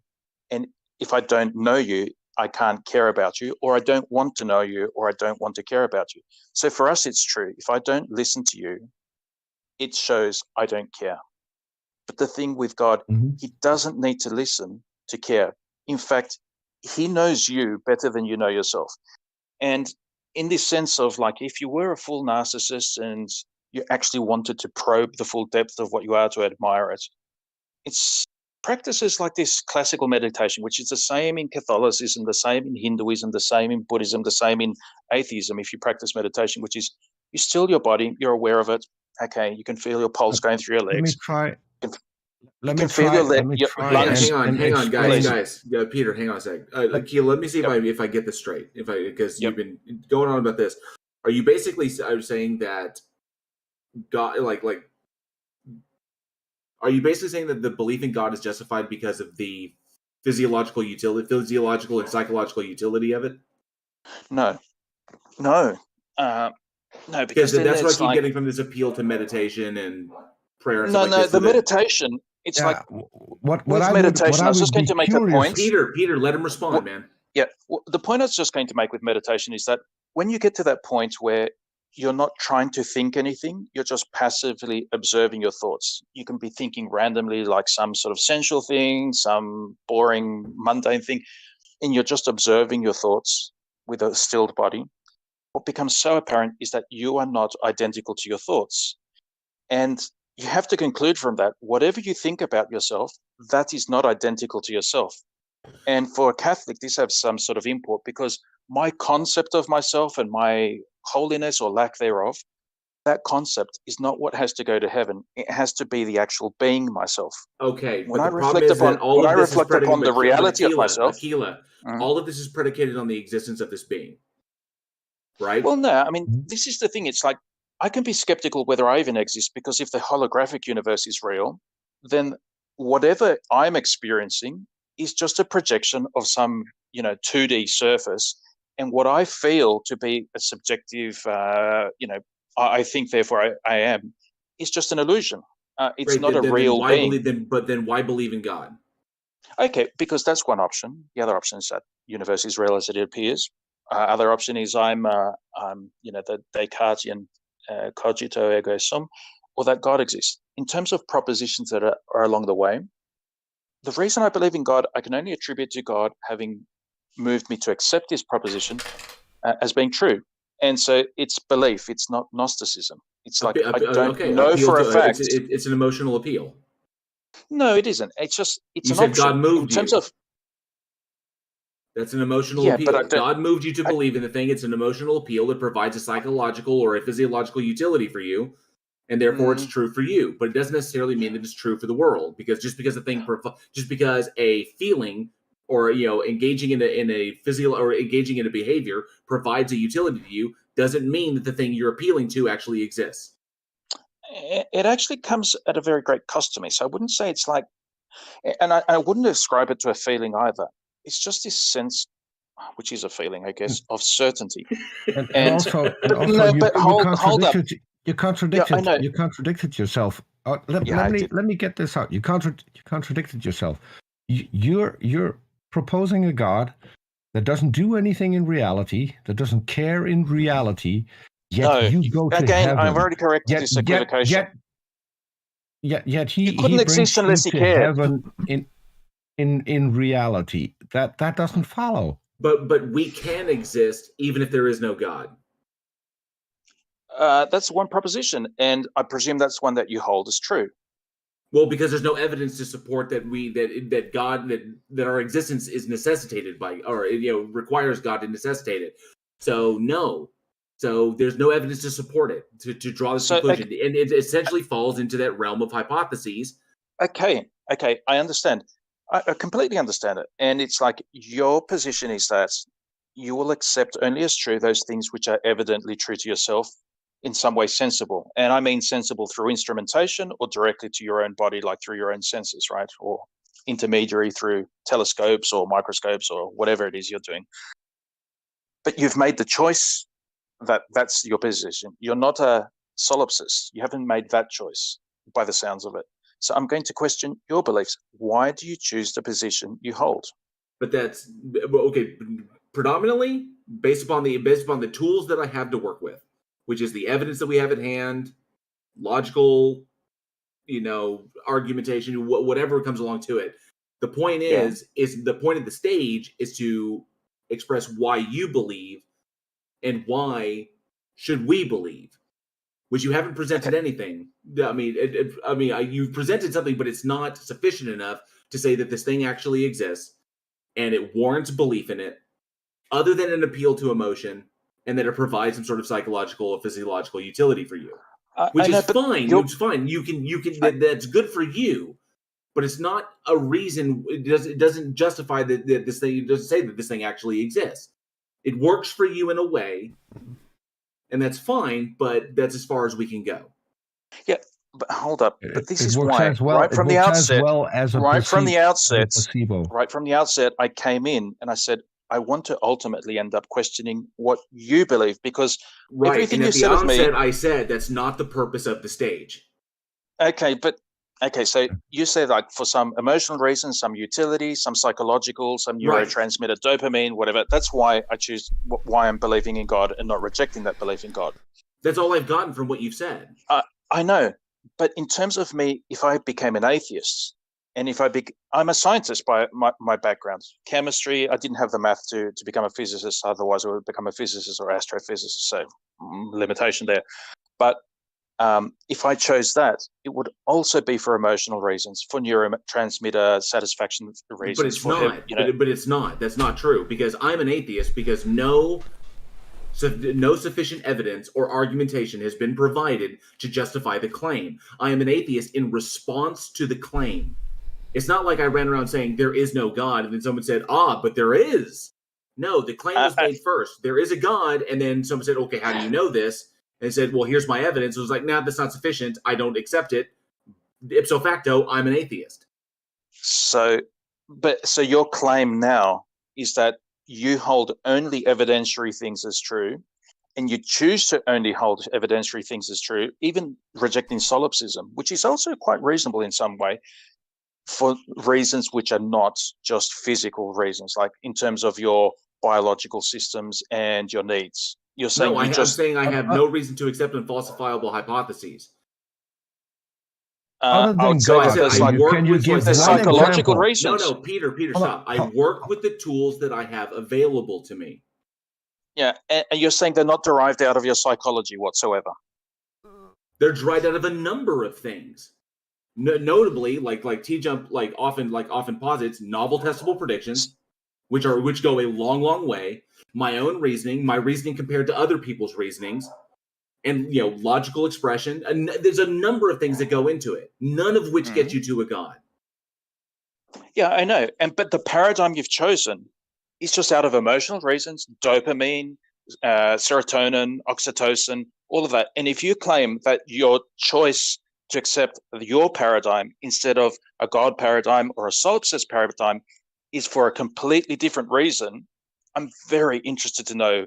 S8: And if I don't know you, I can't care about you, or I don't want to know you, or I don't want to care about you. So for us, it's true. If I don't listen to you, it shows I don't care. But the thing with God, he doesn't need to listen to care. In fact, he knows you better than you know yourself. And in this sense of like, if you were a full narcissist and you actually wanted to probe the full depth of what you are to admire it, it's practices like this classical meditation, which is the same in Catholicism, the same in Hinduism, the same in Buddhism, the same in atheism. If you practice meditation, which is you still your body, you're aware of it. Okay, you can feel your pulse going through your legs.
S23: Let me try.
S8: You can feel your lungs.
S21: Hang on, guys. Yeah, Peter, hang on a sec. Akil, let me see if I get this straight. Because you've been going on about this. Are you basically saying that God, like Are you basically saying that the belief in God is justified because of the physiological and psychological utility of it?
S8: No, no, no, because
S21: Because
S8: then
S21: that's what I
S8: it's
S21: keep
S8: like
S21: getting from this appeal to meditation and prayer and
S8: no,
S21: stuff like
S8: no.
S21: this.
S8: The meditation, it's
S23: Yeah,
S8: like
S23: what
S8: with
S23: I
S8: meditation. I was
S23: would
S8: just going
S23: be
S8: to make a
S23: curious.
S8: point.
S21: Peter, let him respond, man.
S8: Yeah, the point I was just going to make with meditation is that when you get to that point where you're not trying to think anything, you're just passively observing your thoughts. You can be thinking randomly, like some sort of sensual thing, some boring, mundane thing, and you're just observing your thoughts with a stilled body. What becomes so apparent is that you are not identical to your thoughts. And you have to conclude from that, whatever you think about yourself, that is not identical to yourself. And for a Catholic, this has some sort of import because my concept of myself and my holiness or lack thereof, that concept is not what has to go to heaven. It has to be the actual being myself.
S21: Okay,
S8: When
S21: but
S8: I
S21: the problem
S8: reflect
S21: is
S8: upon
S21: that all
S8: when I
S21: of this is
S8: reflect upon the reality of myself,
S21: Aquila, all of this is predicated on the existence of this being, right?
S8: Well, no, I mean, this is the thing. It's like I can be skeptical whether I even exist because if the holographic universe is real, then whatever I'm experiencing is just a projection of some, 2D surface. And what I feel to be a subjective, I think, therefore I am, is just an illusion. It's not a real being.
S21: Then why believe in God?
S8: Okay, because that's one option. The other option is that universe is real as it appears. Other option is I'm the Descartesian cogito ergo sum, or that God exists. In terms of propositions that are along the way, the reason I believe in God, I can only attribute to God having moved me to accept this proposition as being true. And so it's belief, it's not Gnosticism. It's like I don't know for a fact.
S21: It's an emotional appeal.
S8: No, it isn't. It's just it's
S21: you
S8: an
S21: said
S8: option.
S21: God moved
S8: in terms
S21: you.
S8: of
S21: That's an emotional
S8: Yeah,
S21: appeal.
S8: but I don't-
S21: God moved you to believe in the thing. It's an emotional appeal that provides a psychological or a physiological utility for you, and therefore it's true for you. But it doesn't necessarily mean that it's true for the world, because just because a feeling or engaging in a physical or engaging in a behavior provides a utility to you doesn't mean that the thing you're appealing to actually exists.
S8: It actually comes at a very great cost to me. So I wouldn't say it's like, and I wouldn't describe it to a feeling either. It's just this sense, which is a feeling, I guess, of certainty.
S23: And also you contradicted yourself. Let me get this out. You contradicted yourself. You're proposing a God that doesn't do anything in reality, that doesn't care in reality. Yet you go to heaven.
S8: I've already corrected this equivocation.
S23: Yet he
S8: couldn't exist unless he cared.
S23: Heaven in reality. That doesn't follow.
S21: But we can exist even if there is no God.
S8: That's one proposition, and I presume that's one that you hold as true.
S21: Well, because there's no evidence to support that that our existence is necessitated by, or requires God to necessitate it. So no. So there's no evidence to support it, to draw this conclusion. And it essentially falls into that realm of hypotheses.
S8: Okay, I understand. I completely understand it. And it's like your position is that you will accept only as true those things which are evidently true to yourself, in some way sensible. And I mean sensible through instrumentation or directly to your own body, like through your own senses, right? Or intermediary through telescopes or microscopes or whatever it is you're doing. But you've made the choice. That's your position. You're not a solipsist. You haven't made that choice by the sounds of it. So I'm going to question your beliefs. Why do you choose the position you hold?
S21: But that's okay. Predominantly based upon the tools that I have to work with, which is the evidence that we have at hand, logical, argumentation, whatever comes along to it. The point is the point of the stage is to express why you believe. And why should we believe? Which you haven't presented anything. I mean, you've presented something, but it's not sufficient enough to say that this thing actually exists and it warrants belief in it, other than an appeal to emotion, and that it provides some sort of psychological or physiological utility for you. Which is fine. It's fine. You can. That's good for you, but it's not a reason. It doesn't justify that this thing. It doesn't say that this thing actually exists. It works for you in a way, and that's fine, but that's as far as we can go.
S8: Yeah, But hold up. But this is
S23: works
S8: why,
S23: as well.
S8: right
S23: It
S8: from the
S23: works
S8: outset,
S23: as well as a
S8: right from the outset,
S23: placebo.
S8: right from the outset, I came in and I said, I want to ultimately end up questioning what you believe, because
S21: Right,
S8: everything
S21: and
S8: you
S21: at the
S8: said of me.
S21: outset, I said that's not the purpose of the stage.
S8: Okay, so you say like for some emotional reasons, some utility, some psychological, some
S21: Right.
S8: neurotransmitter, dopamine, whatever. That's why I choose why I'm believing in God and not rejecting that belief in God.
S21: That's all I've gotten from what you've said.
S8: I know, but in terms of me, if I became an atheist, and if I'm a scientist by my background, chemistry. I didn't have the math to become a physicist. Otherwise, I would become a physicist or astrophysicist. So limitation there. But if I chose that, it would also be for emotional reasons, for neurotransmitter satisfaction reasons.
S21: But it's not. But it's not. That's not true, because I'm an atheist because no sufficient evidence or argumentation has been provided to justify the claim. I am an atheist in response to the claim. It's not like I ran around saying there is no God and then someone said, but there is. No, the claim was made first. There is a God, and then someone said, okay, how do you know this? And said, well, here's my evidence. It was like, that's not sufficient. I don't accept it. Ipso facto, I'm an atheist.
S8: So your claim now is that you hold only evidentiary things as true, and you choose to only hold evidentiary things as true, even rejecting solipsism, which is also quite reasonable in some way, for reasons which are not just physical reasons, like in terms of your biological systems and your needs. You're saying
S21: I'm saying I have no reason to accept unfalsifiable hypotheses.
S23: Other than
S21: God,
S23: can you give one
S8: psychological
S23: example?
S8: reasons?
S21: No, Peter, stop. I work with the tools that I have available to me.
S8: Yeah, and you're saying they're not derived out of your psychology whatsoever.
S21: They're derived out of a number of things. Notably, like TJump often posits novel testable predictions, which go a long way. My own reasoning, my reasoning compared to other people's reasonings, and logical expression. And there's a number of things that go into it, none of which get you to a God.
S8: Yeah, I know. But the paradigm you've chosen is just out of emotional reasons, dopamine, serotonin, oxytocin, all of that. And if you claim that your choice to accept your paradigm instead of a God paradigm or a solipsist paradigm is for a completely different reason, I'm very interested to know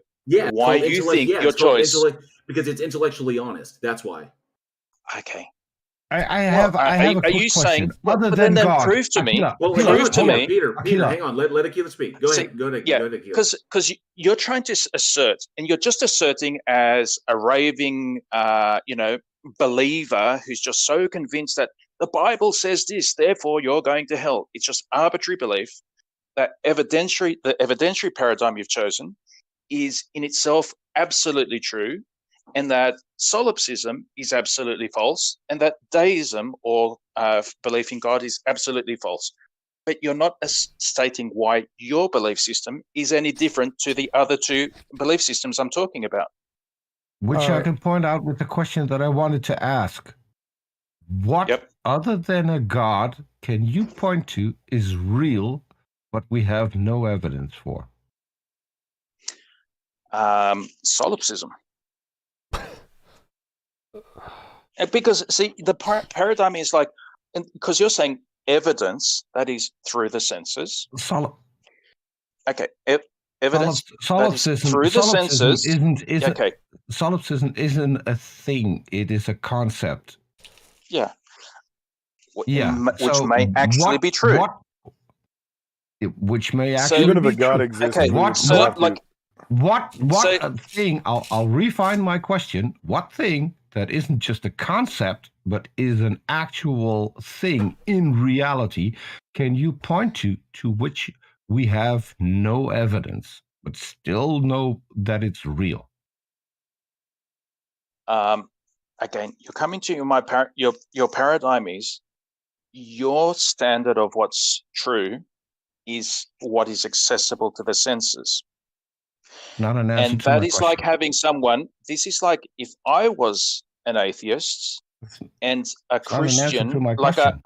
S8: why you think your choice.
S21: Because it's intellectually honest. That's why.
S8: Okay.
S23: I have a quick question. Other than
S8: then
S23: God,
S8: prove to me.
S21: Peter, hang on. Let Akila speak. Go ahead. Go ahead, Akila.
S8: Because you're trying to assert, and you're just asserting as a raving, believer who's just so convinced that the Bible says this, therefore you're going to hell. It's just arbitrary belief. That the evidentiary paradigm you've chosen is in itself absolutely true, and that solipsism is absolutely false, and that deism or belief in God is absolutely false. But you're not stating why your belief system is any different to the other two belief systems I'm talking about.
S23: Which I can point out with the question that I wanted to ask. What other than a God can you point to is real, but we have no evidence for?
S8: Solipsism. Because, see, the paradigm is like, because you're saying evidence, that is through the senses. Okay, evidence
S23: Solipsism,
S8: through the senses.
S23: Solipsism isn't a thing, it is a concept.
S8: Yeah.
S23: Which
S8: may actually be true.
S23: Which may actually
S4: even if
S23: be
S4: a God
S23: true.
S4: exists,
S23: What thing, I'll refine my question. What thing that isn't just a concept, but is an actual thing in reality, can you point to which we have no evidence, but still know that it's real?
S8: Again, you're coming to your paradigm is your standard of what's true is what is accessible to the senses.
S23: Not an answer
S8: and
S23: to my
S8: that is
S23: question.
S8: like having someone. This is like if I was an atheist and a Christian, like a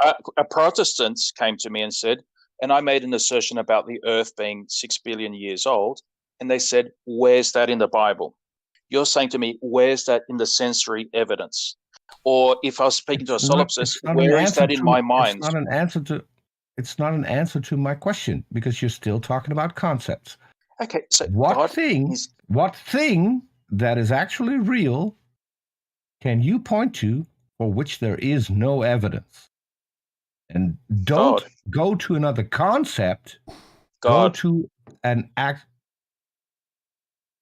S8: Protestant, came to me and said, and I made an assertion about the Earth being 6 billion years old, and they said, "Where's that in the Bible?" You're saying to me, "Where's that in the sensory evidence?" Or if I was speaking to a solipsist, where is that in my mind?
S23: It's not an answer to my question, because you're still talking about concepts.
S8: Okay, so
S23: what thing that is actually real can you point to for which there is no evidence? And don't go to another concept. Go to an act.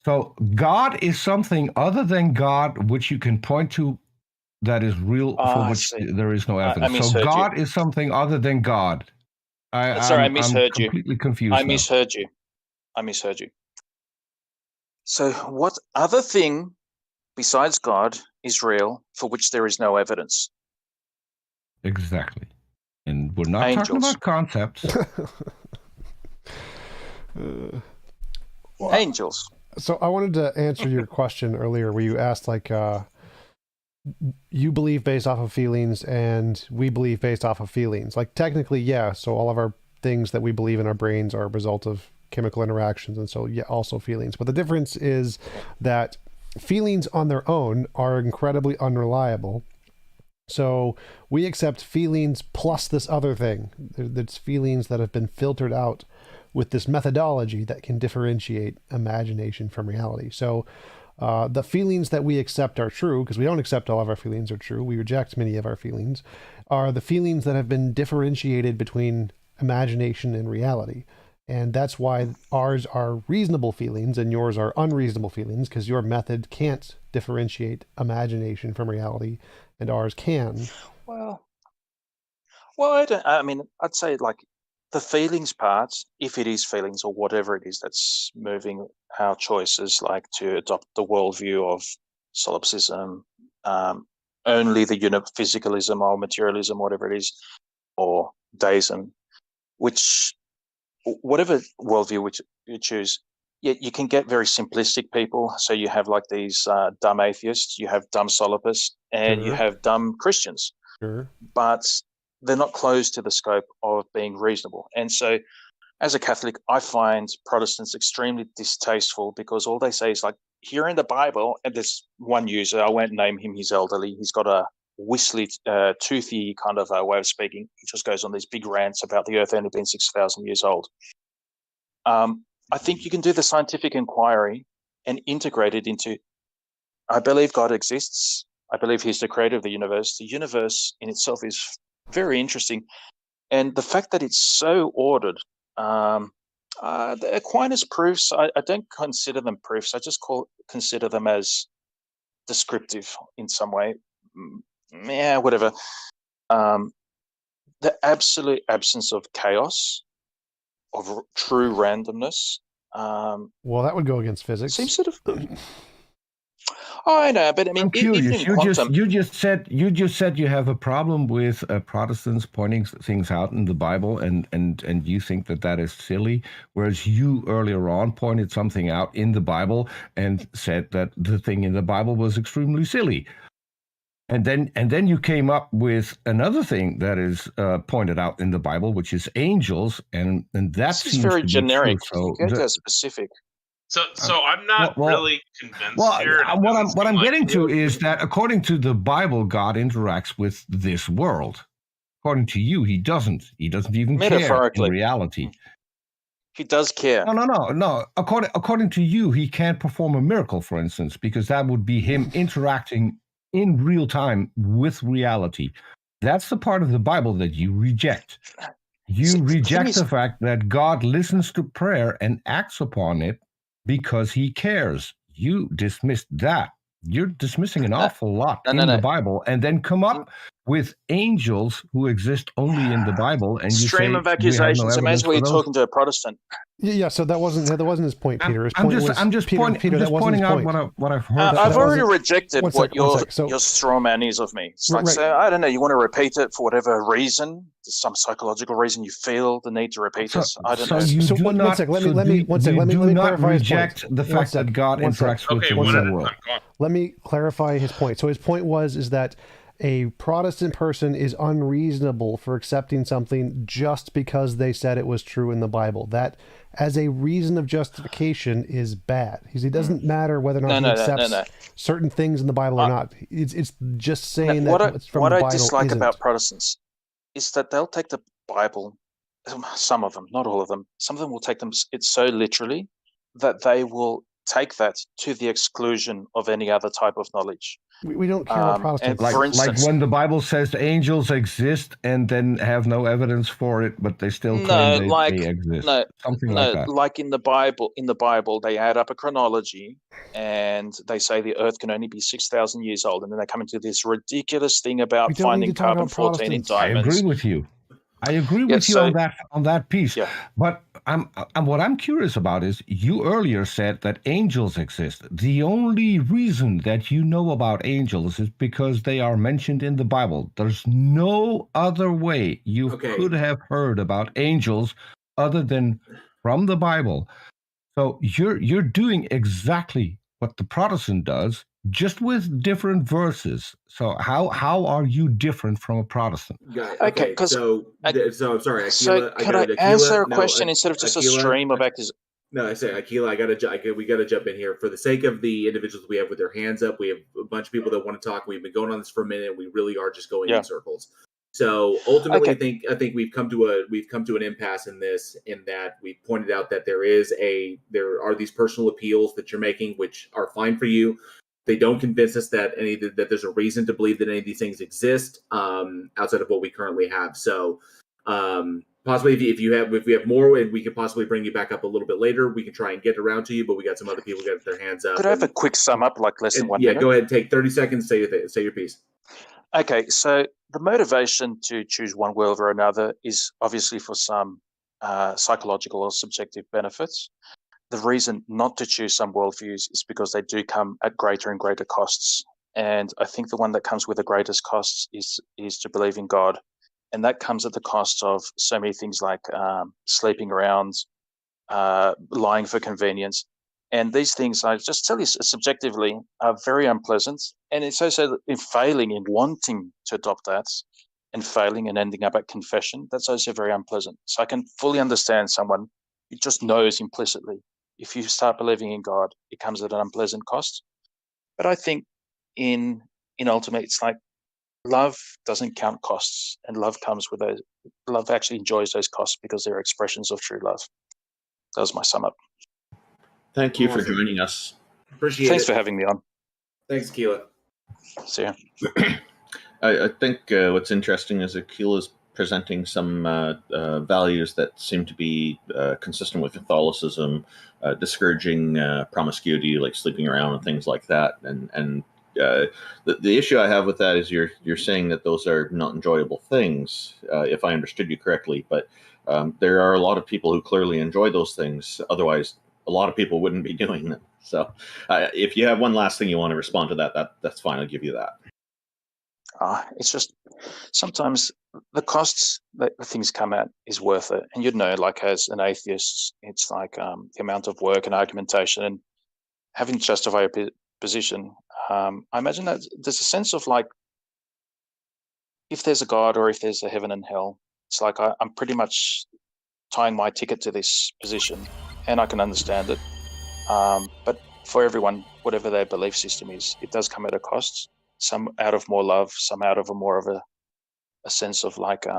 S23: So God is something other than God, which you can point to that is real, for which there is no evidence. So God is something other than God.
S8: I misheard you.
S23: I'm completely confused.
S8: I misheard you. So what other thing besides God is real for which there is no evidence?
S23: Exactly. And we're not talking about concepts.
S8: Angels.
S3: So I wanted to answer your question earlier where you asked, like, you believe based off of feelings and we believe based off of feelings. Like, technically, yeah. So all of our things that we believe in our brains are a result of chemical interactions. And so, yeah, also feelings. But the difference is that feelings on their own are incredibly unreliable. So we accept feelings plus this other thing. There's feelings that have been filtered out with this methodology that can differentiate imagination from reality. So the feelings that we accept are true, because we don't accept all of our feelings are true. We reject many of our feelings, are the feelings that have been differentiated between imagination and reality. And that's why ours are reasonable feelings and yours are unreasonable feelings, because your method can't differentiate imagination from reality and ours can.
S8: Well, I'd say, like, the feelings part, if it is feelings or whatever it is that's moving our choices, like to adopt the worldview of solipsism, only the physicalism or materialism, whatever it is, or deism, whatever worldview which you choose, you can get very simplistic people. So you have like these dumb atheists, you have dumb solipsists, and you have dumb Christians.
S3: Sure.
S8: But they're not closed to the scope of being reasonable. And so as a Catholic, I find Protestants extremely distasteful, because all they say is, like, here in the Bible, and there's one user, I won't name him, he's elderly, he's got a whistly, toothy kind of way of speaking. He just goes on these big rants about the earth only being 6,000 years old. I think you can do the scientific inquiry and integrate it into, I believe God exists. I believe he's the creator of the universe. The universe in itself is very interesting. And the fact that it's so ordered, the Aquinas proofs, I don't consider them proofs. I just consider them as descriptive in some way. Yeah, whatever. The absolute absence of chaos, of true randomness.
S3: Well, that would go against physics.
S8: Seems sort of. Oh, I know, but I mean,
S23: I'm curious. You just said you have a problem with Protestants pointing things out in the Bible, and you think that is silly, whereas you earlier on pointed something out in the Bible and said that the thing in the Bible was extremely silly. And then you came up with another thing that is pointed out in the Bible, which is angels, and that seems
S8: very
S23: to
S8: generic.
S23: Be true.
S8: You go to specific.
S15: So I'm not really convinced here.
S23: What I'm getting to is that according to the Bible, God interacts with this world. According to you, he doesn't. He doesn't even care in reality.
S8: He does care.
S23: No. According to you, he can't perform a miracle, for instance, because that would be him interacting in real time with reality. That's the part of the Bible that you reject. You reject the fact that God listens to prayer and acts upon it because he cares. You dismissed that. You're dismissing an awful lot in the Bible, and then come up with angels who exist only in the Bible, and you
S8: stream
S23: say
S8: of accusations. So maybe you're talking to a Protestant.
S3: Yeah. So that wasn't his point, Peter. His
S23: I'm
S3: point
S23: just
S3: was, Peter,
S23: pointing out what I've heard.
S8: I've already rejected what your straw man is of me. It's like, so I don't know. You want to repeat it for whatever reason? There's some psychological reason you feel the need to repeat it. I don't know.
S23: So
S8: one
S23: second.
S3: Let me clarify his
S23: reject
S3: point.
S23: the fact that God interacts with the world.
S3: Let me clarify his point. So his point is that a Protestant person is unreasonable for accepting something just because they said it was true in the Bible. That, as a reason of justification, is bad. Because it doesn't matter whether or not he accepts certain things in the Bible or not. It's just saying that it's from the Bible.
S8: What I dislike
S3: isn't.
S8: about Protestants is that they'll take the Bible, some of them, not all of them, some of them will take it so literally that they will take that to the exclusion of any other type of knowledge.
S3: We don't care about Protestants.
S8: For instance,
S23: like when the Bible says angels exist and then have no evidence for it, but they still claim they exist. Something like that.
S8: Like in the Bible, they add up a chronology and they say the Earth can only be 6,000 years old, and then they come into this ridiculous thing about finding carbon-14 in diamonds.
S23: I agree with you. I agree with you on that piece.
S8: Yeah.
S23: But what I'm curious about is you earlier said that angels exist. The only reason that you know about angels is because they are mentioned in the Bible. There's no other way you could have heard about angels other than from the Bible. So you're doing exactly what the Protestant does, just with different verses. So how are you different from a Protestant?
S8: Okay,
S21: so I'm sorry, Aquila.
S8: So can I answer a question instead of just a stream of actors?
S21: No, I say, Aquila, we gotta jump in here for the sake of the individuals we have with their hands up. We have a bunch of people that want to talk. We've been going on this for a minute. We really are just going in circles. So ultimately, I think we've come to an impasse in this, in that we pointed out that there are these personal appeals that you're making, which are fine for you. They don't convince us that that there's a reason to believe that any of these things exist outside of what we currently have. So possibly if we have more and we can possibly bring you back up a little bit later, we can try and get around to you. But we got some other people got their hands up.
S8: Could I have a quick sum up, like less than 1 minute?
S21: Yeah, go ahead. Take 30 seconds. Say your piece.
S8: Okay, so the motivation to choose one world over another is obviously for some psychological or subjective benefits. The reason not to choose some worldviews is because they do come at greater and greater costs. And I think the one that comes with the greatest costs is to believe in God. And that comes at the cost of so many things like sleeping around, lying for convenience. And these things, I just tell you subjectively, are very unpleasant. And it's also in failing in wanting to adopt that and failing and ending up at confession, that's also very unpleasant. So I can fully understand someone who just knows implicitly, if you start believing in God, it comes at an unpleasant cost. But I think in ultimate, it's like love doesn't count costs, and love comes with those. Love actually enjoys those costs because they're expressions of true love. That was my sum up.
S13: Thank you for joining us.
S21: Appreciate
S8: Thanks
S21: it.
S8: for having me on.
S21: Thanks, Aquila.
S8: See ya.
S13: I think what's interesting is Aquila's presenting some values that seem to be consistent with Catholicism, discouraging promiscuity, like sleeping around and things like that. And the issue I have with that is you're saying that those are not enjoyable things, if I understood you correctly. But there are a lot of people who clearly enjoy those things. Otherwise, a lot of people wouldn't be doing them. So if you have one last thing you want to respond to that's fine. I'll give you that.
S8: It's just sometimes the costs that things come at is worth it. And like as an atheist, it's like the amount of work and argumentation and having to justify your position. I imagine that there's a sense of like, if there's a God or if there's a heaven and hell, it's like I'm pretty much tying my ticket to this position, and I can understand it. But for everyone, whatever their belief system is, it does come at a cost. Some out of more love, some out of more of a sense of like being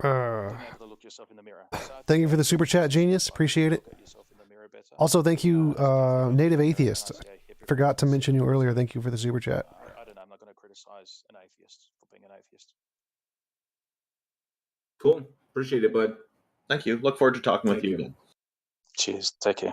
S8: able to look yourself in the mirror.
S3: Thank you for the super chat, Genius. Appreciate it. Also, thank you, Native Atheist. Forgot to mention you earlier. Thank you for the super chat.
S8: I don't know. I'm not going to criticize an atheist for being an atheist.
S21: Cool. Appreciate it, bud.
S13: Thank you. Look forward to talking with you again.
S8: Cheers. Take care.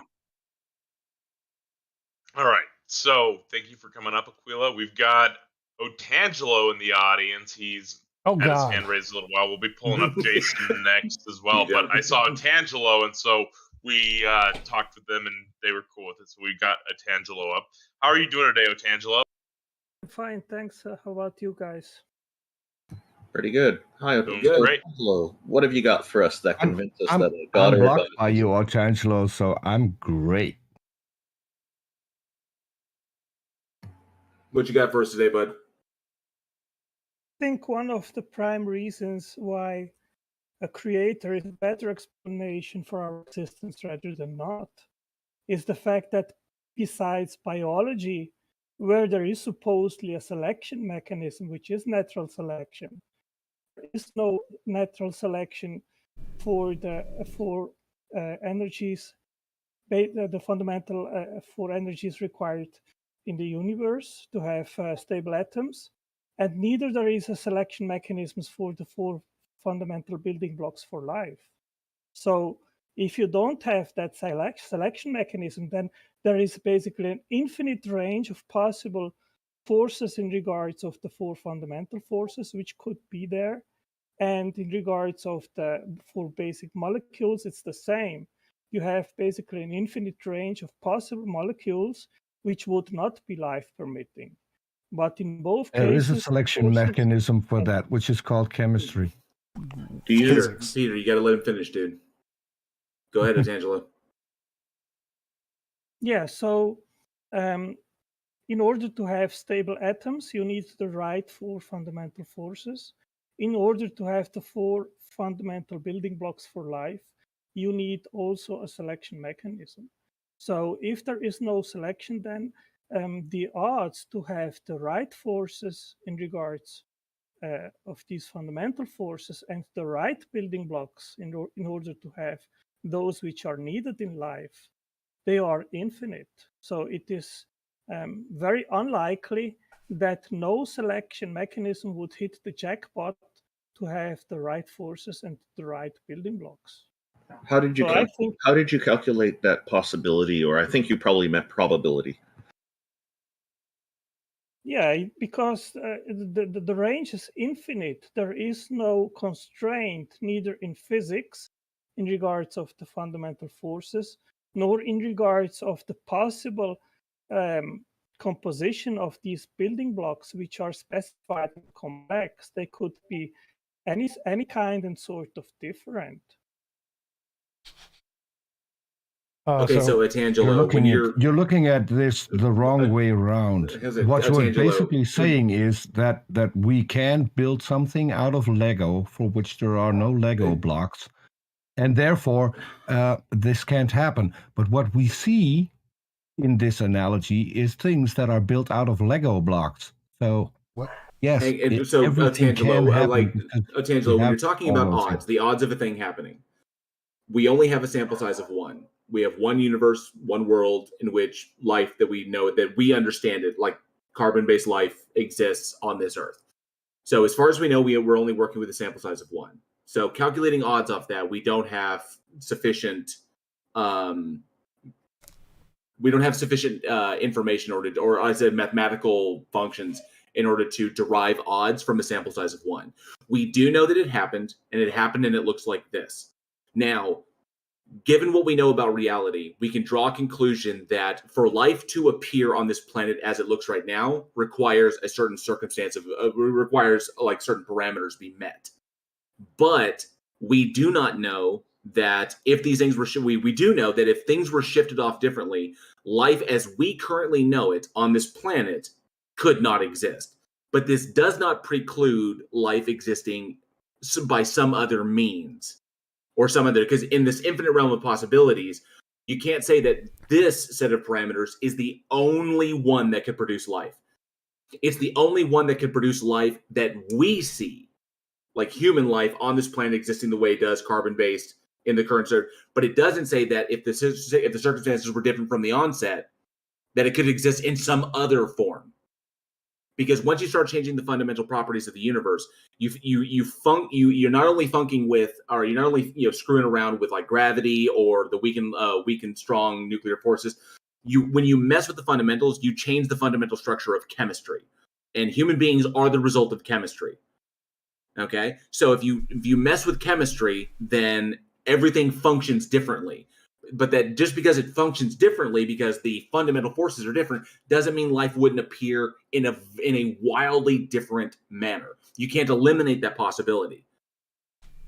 S15: All right. So thank you for coming up, Aquila. We've got Otangelo in the audience. He's had his hand raised a little while. We'll be pulling up Jason next as well. But I saw Otangelo, and so we talked with them, and they were cool with it. So we got Otangelo up. How are you doing today, Otangelo?
S12: Fine, thanks. How about you guys?
S13: Pretty good. Hi, Otangelo. What have you got for us that convinced us that God
S23: I'm
S13: or
S23: blocked by you, Otangelo, so I'm great.
S21: What you got for us today, bud?
S12: I think one of the prime reasons why a creator is a better explanation for our existence rather than not is the fact that besides biology, where there is supposedly a selection mechanism, which is natural selection, there is no natural selection for energies, the fundamental for energies required in the universe to have stable atoms, and neither there is a selection mechanisms for the four fundamental building blocks for life. So if you don't have that selection mechanism, then there is basically an infinite range of possible forces in regards of the four fundamental forces which could be there. And in regards of the four basic molecules, it's the same. You have basically an infinite range of possible molecules which would not be life permitting. But in both
S23: There
S12: cases,
S23: is a selection mechanism for that, which is called chemistry.
S21: Peter, you got to let him finish, dude. Go ahead, Angela.
S12: Yeah, so in order to have stable atoms, you need the right four fundamental forces. In order to have the four fundamental building blocks for life, you need also a selection mechanism. So if there is no selection, then the odds to have the right forces in regards of these fundamental forces and the right building blocks in order to have those which are needed in life, they are infinite. So it is very unlikely that no selection mechanism would hit the jackpot to have the right forces and the right building blocks.
S13: How did you
S12: So
S13: how did you calculate that possibility? Or I think you probably meant probability.
S12: Yeah, because the range is infinite. There is no constraint, neither in physics, in regards of the fundamental forces, nor in regards of the possible composition of these building blocks, which are specified and complex. They could be any kind and sort of different.
S21: Okay, so Atangelo,
S23: you're looking at this the wrong way around. What you're basically saying is that we can build something out of Lego for which there are no Lego blocks, and therefore this can't happen. But what we see in this analogy is things that are built out of Lego blocks. So yes,
S21: so
S23: everything can happen.
S21: Atangelo, when you're talking about odds, the odds of a thing happening, we only have a sample size of one. We have one universe, one world in which life that we know, that we understand it, like carbon-based life exists on this Earth. So as far as we know, we're only working with a sample size of one. So calculating odds off that, we don't have sufficient information or I said mathematical functions in order to derive odds from a sample size of one. We do know that it happened, and it looks like this. Now, given what we know about reality, we can draw a conclusion that for life to appear on this planet as it looks right now requires a certain circumstance requires like certain parameters be met. But we do not know that if these things were we do know that if things were shifted off differently, life as we currently know it on this planet could not exist. But this does not preclude life existing by some other means. Or some other, because in this infinite realm of possibilities, you can't say that this set of parameters is the only one that could produce life. It's the only one that could produce life that we see, like human life on this planet existing the way it does, carbon-based in the current circuit. But it doesn't say that if the circumstances were different from the onset, that it could exist in some other form. Because once you start changing the fundamental properties of the universe, you're not only funking with, or you're not only screwing around with like gravity or the weak and strong nuclear forces. When you mess with the fundamentals, you change the fundamental structure of chemistry, and human beings are the result of chemistry. Okay, so if you mess with chemistry, then everything functions differently. But that just because it functions differently, because the fundamental forces are different, doesn't mean life wouldn't appear in a wildly different manner. You can't eliminate that possibility.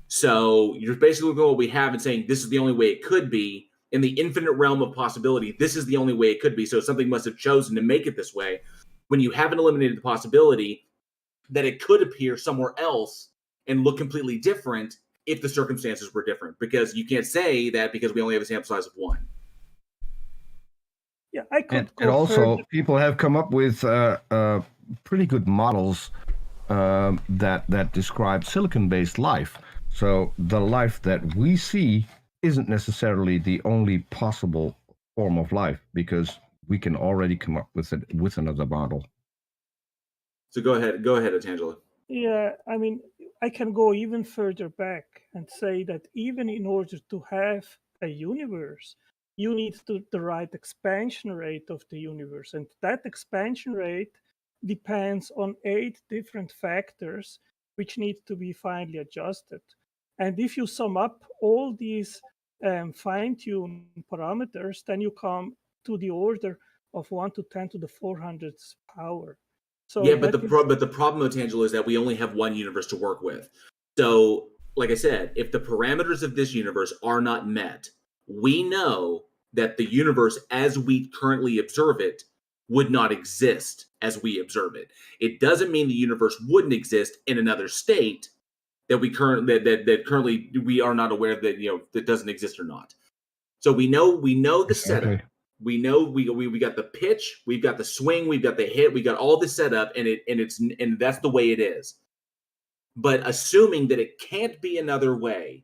S21: So you're basically looking at what we have and saying this is the only way it could be. In the infinite realm of possibility, this is the only way it could be. So something must have chosen to make it this way. when you haven't eliminated the possibility that it could appear somewhere else and look completely different if the circumstances were different, because you can't say that because we only have a sample size of one.
S12: Yeah, I could
S23: and also people have come up with pretty good models that describe silicon-based life. So the life that we see isn't necessarily the only possible form of life, because we can already come up with it with another model.
S21: So go ahead, Atangelo.
S12: Yeah, I mean, I can go even further back and say that even in order to have a universe, you need the right expansion rate of the universe. And that expansion rate depends on 8 different factors which need to be finely adjusted. And if you sum up all these fine-tuned parameters, then you come to the order of 1 to 10 to the 400th power. So
S21: yeah, but the problem, Otangelo, is that we only have one universe to work with. So, like I said, if the parameters of this universe are not met, we know that the universe as we currently observe it would not exist as we observe it. It doesn't mean the universe wouldn't exist in another state that we currently we are not aware that that doesn't exist or not. So we know the setup. We know we got the pitch, we've got the swing, we've got the hit, we got all this set up, and that's the way it is. But assuming that it can't be another way,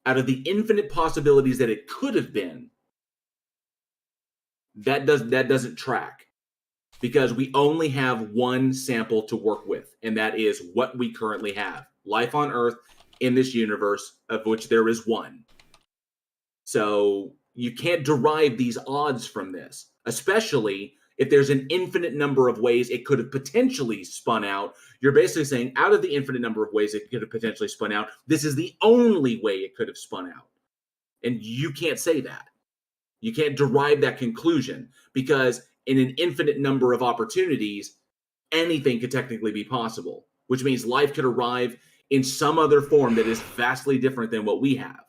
S21: out of the infinite possibilities that it could have been, that doesn't track, because we only have one sample to work with, and that is what we currently have: life on Earth in this universe, of which there is one. So you can't derive these odds from this, especially if there's an infinite number of ways it could have potentially spun out. You're basically saying, out of the infinite number of ways it could have potentially spun out, this is the only way it could have spun out. And you can't say that. You can't derive that conclusion, because in an infinite number of opportunities, anything could technically be possible, which means life could arrive in some other form that is vastly different than what we have,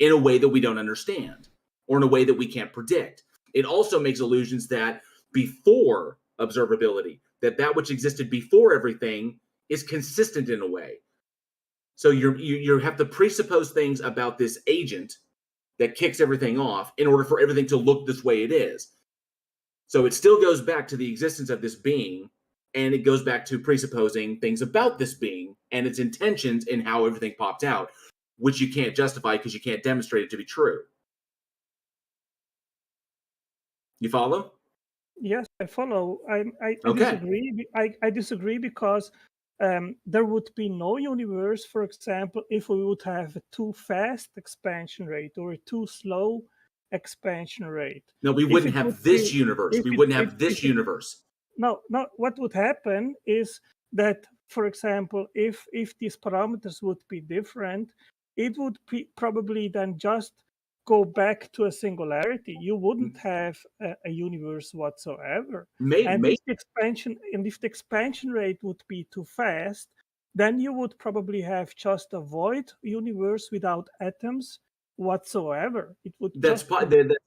S21: in a way that we don't understand, or in a way that we can't predict. It also makes illusions that before observability, that which existed before everything is consistent in a way. So you have to presuppose things about this agent that kicks everything off in order for everything to look this way it is. So it still goes back to the existence of this being, and it goes back to presupposing things about this being and its intentions and how everything popped out, which you can't justify because you can't demonstrate it to be true. You follow?
S12: Yes, I follow. I
S21: Okay.
S12: disagree. I disagree because there would be no universe, for example, if we would have a too fast expansion rate or a too slow expansion rate.
S21: No, we wouldn't have this universe. We wouldn't have this universe.
S12: No. What would happen is that, for example, if these parameters would be different, it would be probably then just go back to a singularity. You wouldn't have a universe whatsoever. If the expansion rate would be too fast, then you would probably have just a void universe without atoms whatsoever. It would
S21: that's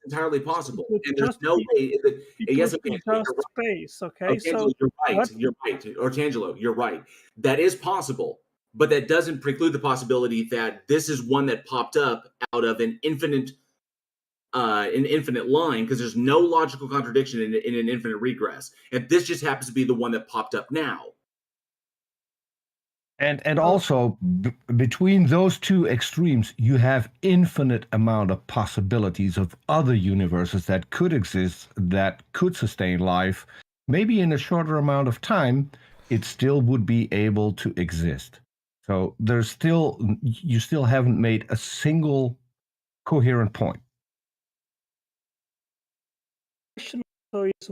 S21: entirely possible, and there's no way. Yes, okay,
S12: just space. Okay, so
S21: you're right. You're right, Ortangelo, you're right. That is possible, but that doesn't preclude the possibility that this is one that popped up out of an infinite line, because there's no logical contradiction in an infinite regress, and this just happens to be the one that popped up now.
S23: And also, between those two extremes, you have infinite amount of possibilities of other universes that could exist, that could sustain life. Maybe in a shorter amount of time, it still would be able to exist. So you still haven't made a single coherent point.
S12: So is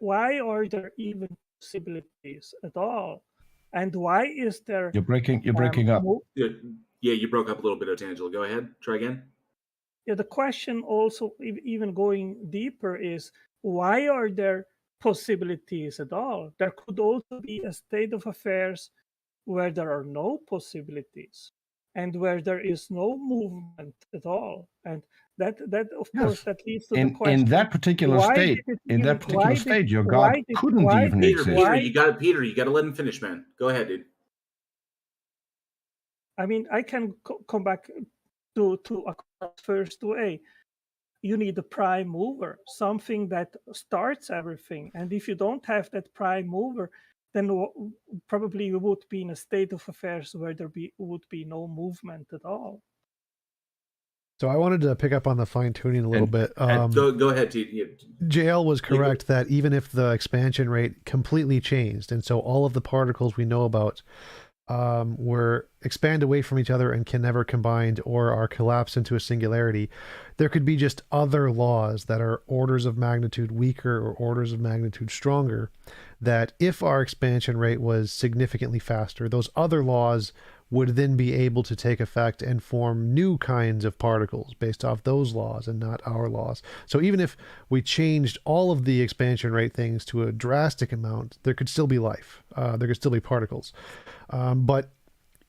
S12: why are there even possibilities at all? And why is there...
S23: You're breaking up.
S21: Yeah, you broke up a little bit, Otangelo. Go ahead. Try again.
S12: Yeah, the question also, even going deeper, is why are there possibilities at all? There could also be a state of affairs where there are no possibilities and where there is no movement at all. And That of
S23: Yes.
S12: course that leads to the question.
S23: In that particular
S12: why
S23: state,
S12: did it
S23: in
S12: even,
S23: that particular state, your God couldn't even
S21: Peter,
S23: exist.
S21: Peter, you got to let him finish, man. Go ahead, dude.
S12: I mean, I can come back to a first way. You need a prime mover, something that starts everything. And if you don't have that prime mover, then probably you would be in a state of affairs where would be no movement at all.
S3: So I wanted to pick up on the fine tuning a little bit.
S21: Go ahead, T.
S3: JL was correct that even if the expansion rate completely changed, and so all of the particles we know about were expand away from each other and can never combine or are collapsed into a singularity, there could be just other laws that are orders of magnitude weaker or orders of magnitude stronger, that if our expansion rate was significantly faster, those other laws would then be able to take effect and form new kinds of particles based off those laws and not our laws. So even if we changed all of the expansion rate things to a drastic amount, there could still be life. There could still be particles. But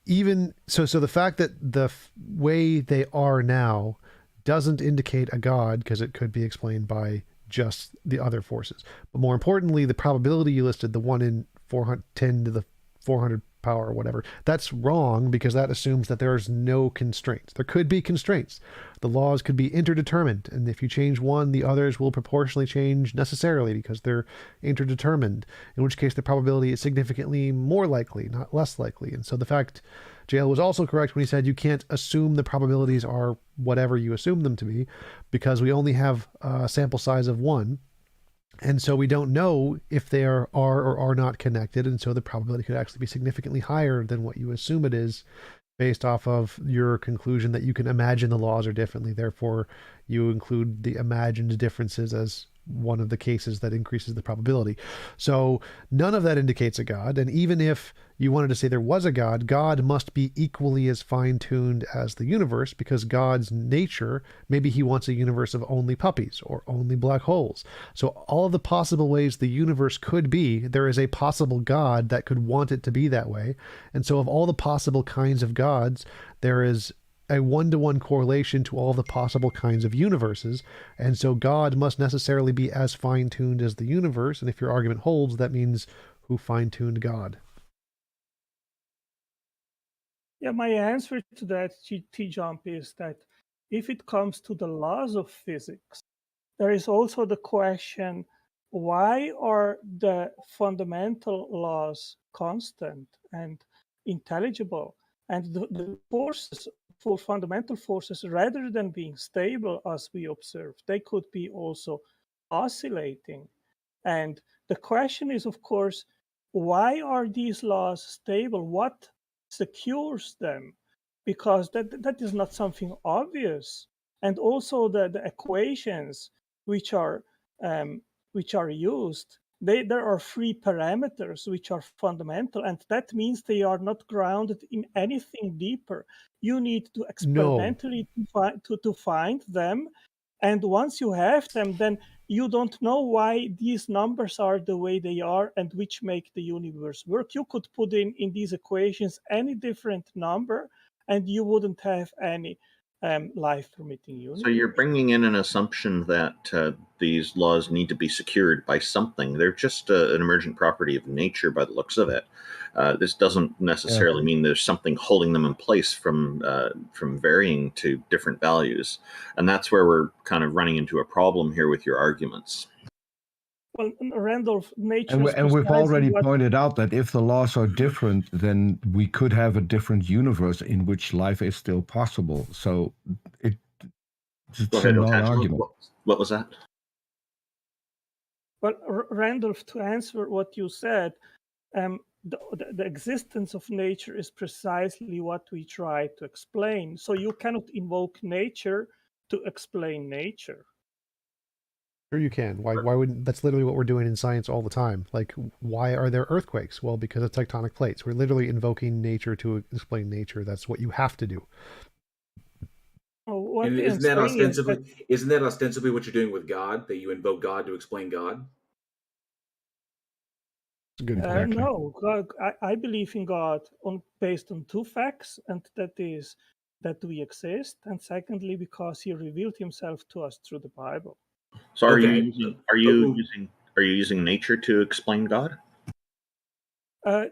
S3: even so the fact that the way they are now doesn't indicate a God, because it could be explained by just the other forces. But more importantly, the probability you listed, the 1 in 410 to the 400 power or whatever, that's wrong, because that assumes that there's no constraints. There could be constraints. The laws could be interdetermined, and if you change one, the others will proportionally change necessarily because they're interdetermined, in which case the probability is significantly more likely, not less likely. And so the fact JL was also correct when he said you can't assume the probabilities are whatever you assume them to be, because we only have a sample size of 1. And so we don't know if they are or are not connected. And so the probability could actually be significantly higher than what you assume it is, based off of your conclusion that you can imagine the laws are differently. Therefore, you include the imagined differences as one of the cases that increases the probability. So none of that indicates a God. And even if you wanted to say there was a God, God must be equally as fine-tuned as the universe, because God's nature, maybe he wants a universe of only puppies or only black holes. So all of the possible ways the universe could be, there is a possible God that could want it to be that way. And so of all the possible kinds of gods, there is a 1-to-1 correlation to all the possible kinds of universes. And so God must necessarily be as fine-tuned as the universe. And if your argument holds, that means who fine-tuned God?
S12: Yeah, my answer to that, TJump, is that if it comes to the laws of physics, there is also the question, why are the fundamental laws constant and intelligible? And the forces, for fundamental forces, rather than being stable as we observe, they could be also oscillating. And the question is, of course, why are these laws stable? What secures them? Because that is not something obvious. And also the equations which are used, there are 3 parameters which are fundamental, and that means they are not grounded in anything deeper. You need to experimentally to find them, and once you have them, then you don't know why these numbers are the way they are and which make the universe work. You could put in these equations any different number, and you wouldn't have any life-permitting universe.
S13: So you're bringing in an assumption that these laws need to be secured by something. They're just an emergent property of nature by the looks of it. This doesn't necessarily mean there's something holding them in place from varying to different values. And that's where we're kind of running into a problem here with your arguments.
S12: Well, Randolph, nature
S23: and we've already pointed out that if the laws are different, then we could have a different universe in which life is still possible. So it's a non-argument.
S13: What was that?
S12: Well, Randolph, to answer what you said, the existence of nature is precisely what we try to explain. So you cannot invoke nature to explain nature.
S3: Sure you can. Why wouldn't? That's literally what we're doing in science all the time. Like, why are there earthquakes? Well, because of tectonic plates. We're literally invoking nature to explain nature. That's what you have to do.
S21: And isn't that ostensibly what you're doing with God? That you invoke God to explain God?
S3: Good
S12: no, God, I believe in God based on 2 facts, and that is that we exist, and secondly, because he revealed himself to us through the Bible.
S13: So are you using nature to explain God?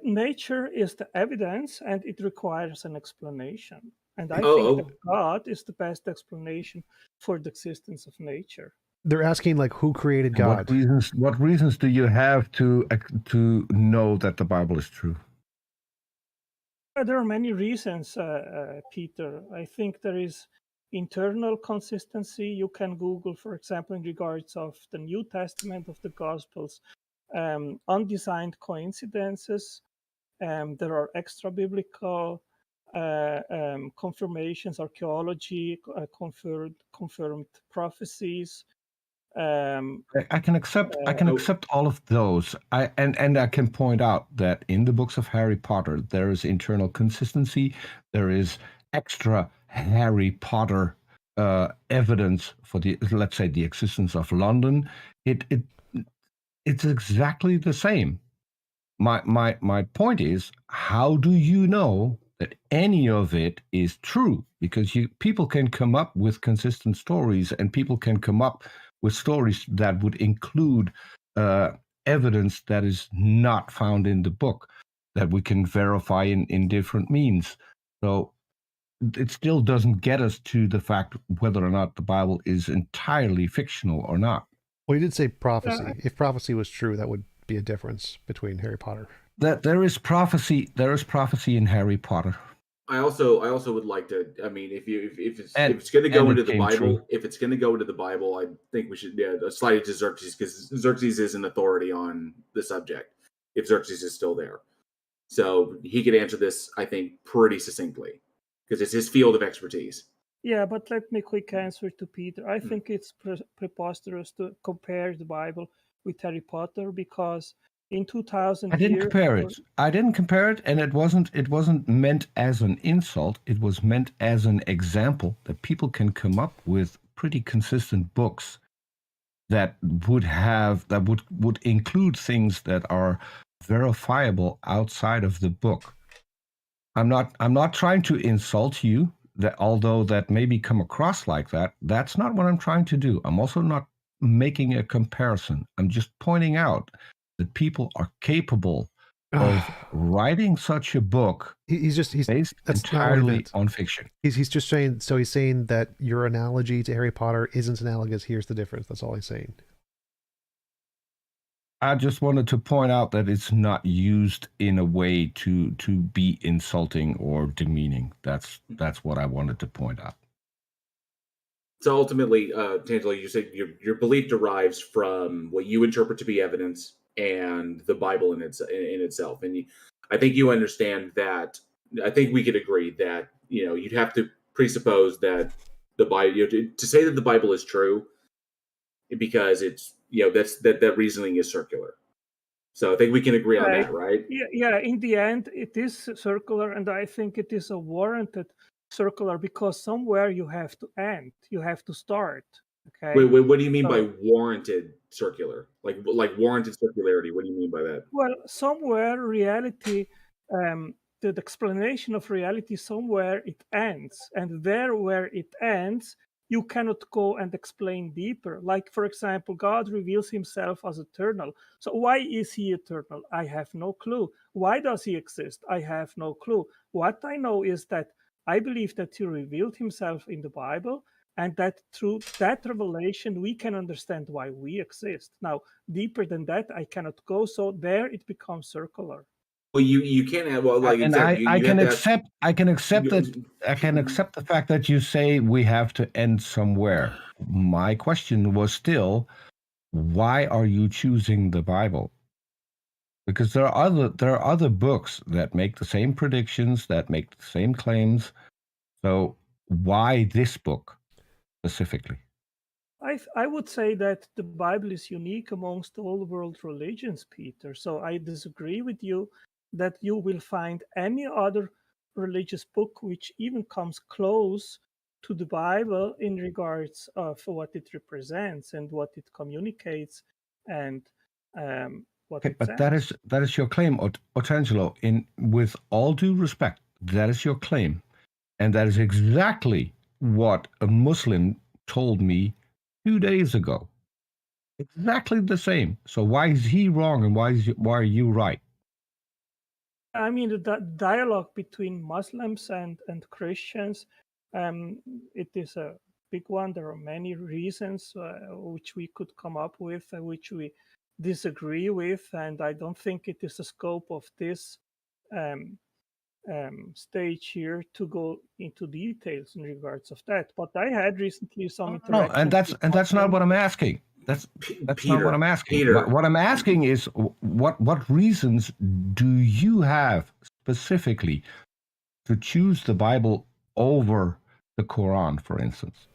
S12: Nature is the evidence, and it requires an explanation. And I think that God is the best explanation for the existence of nature.
S3: They're asking like, who created God?
S23: What reasons do you have to know that the Bible is true?
S12: There are many reasons, Peter. I think there is internal consistency. You can Google, for example, in regards of the New Testament of the Gospels, undesigned coincidences. There are extra biblical confirmations, archaeology, confirmed prophecies.
S23: I can accept all of those. And I can point out that in the books of Harry Potter there is internal consistency. There is extra Harry Potter evidence for let's say the existence of London. It's exactly the same. My point is, how do you know that any of it is true? Because people can come up with consistent stories, and people can come up with stories that would include evidence that is not found in the book, that we can verify in different means. So it still doesn't get us to the fact whether or not the Bible is entirely fictional or not.
S3: Well, you did say prophecy. If prophecy was true, that would be a difference between Harry Potter.
S23: That there is prophecy in Harry Potter.
S21: I also would like to. I mean, if it's going to go into the Bible, if it's going to go into the Bible, I think we should slide it to Xerxes, because Xerxes is an authority on the subject. If Xerxes is still there, so he could answer this, I think, pretty succinctly, because it's his field of expertise.
S12: Yeah, but let me quick answer to Peter. I think it's preposterous to compare the Bible with Harry Potter, because in 2000
S23: I didn't compare it. I didn't compare it, and it wasn't meant as an insult. It was meant as an example that people can come up with pretty consistent books that would include things that are verifiable outside of the book. I'm not trying to insult you, that although that maybe come across like that. That's not what I'm trying to do. I'm also not making a comparison. I'm just pointing out that people are capable of writing such a book.
S3: He's
S23: based entirely on fiction.
S3: He's just saying. So he's saying that your analogy to Harry Potter isn't analogous. Here's the difference. That's all he's saying.
S23: I just wanted to point out that it's not used in a way to be insulting or demeaning. That's what I wanted to point out.
S21: So ultimately, Tangela, you said your belief derives from what you interpret to be evidence and the Bible in itself. And I think you understand that. I think we could agree that you'd have to presuppose that the Bible, to say that the Bible is true, because it's that reasoning is circular. So I think we can agree on that, right?
S12: Yeah. In the end, it is circular, and I think it is a warranted circular, because somewhere you have to end, you have to start. Okay.
S21: Wait, what do you mean by warranted circular? Like warranted circularity? What do you mean by that?
S12: Well, somewhere reality, the explanation of reality, somewhere it ends, and there where it ends, you cannot go and explain deeper. Like, for example, God reveals himself as eternal. So why is he eternal? I have no clue. Why does he exist? I have no clue. What I know is that I believe that he revealed himself in the Bible, and that through that revelation, we can understand why we exist. Now, deeper than that, I cannot go. So there it becomes circular.
S21: Well, you can't have
S23: I can accept the fact that you say we have to end somewhere. My question was still, why are you choosing the Bible? Because there are other books that make the same predictions, that make the same claims. So why this book specifically?
S12: I would say that the Bible is unique amongst all world religions, Peter. So I disagree with you that you will find any other religious book which even comes close to the Bible in regards of what it represents and what it communicates and what it says.
S23: But that is your claim, Otangelo. With all due respect, that is your claim. And that is exactly what a Muslim told me 2 days ago. Exactly the same. So why is he wrong and why are you right?
S12: I mean, the dialogue between Muslims and Christians, it is a big one. There are many reasons which we could come up with, which we disagree with, and I don't think it is the scope of this stage here to go into details in regards of that. But I had recently some
S23: No,
S12: interactions.
S23: and that's not what I'm asking. That's
S21: Peter,
S23: not what I'm asking.
S21: Peter.
S23: What I'm asking is what reasons do you have specifically to choose the Bible over the Quran, for instance?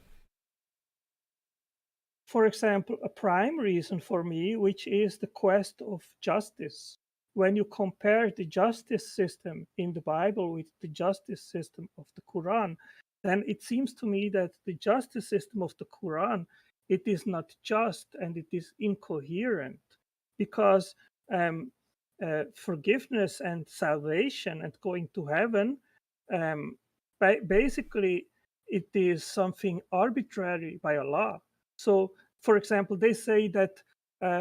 S12: For example, a prime reason for me, which is the quest of justice. When you compare the justice system in the Bible with the justice system of the Quran, then it seems to me that the justice system of the Quran, it is not just and it is incoherent, because forgiveness and salvation and going to heaven, basically it is something arbitrary by Allah. So, for example, they say that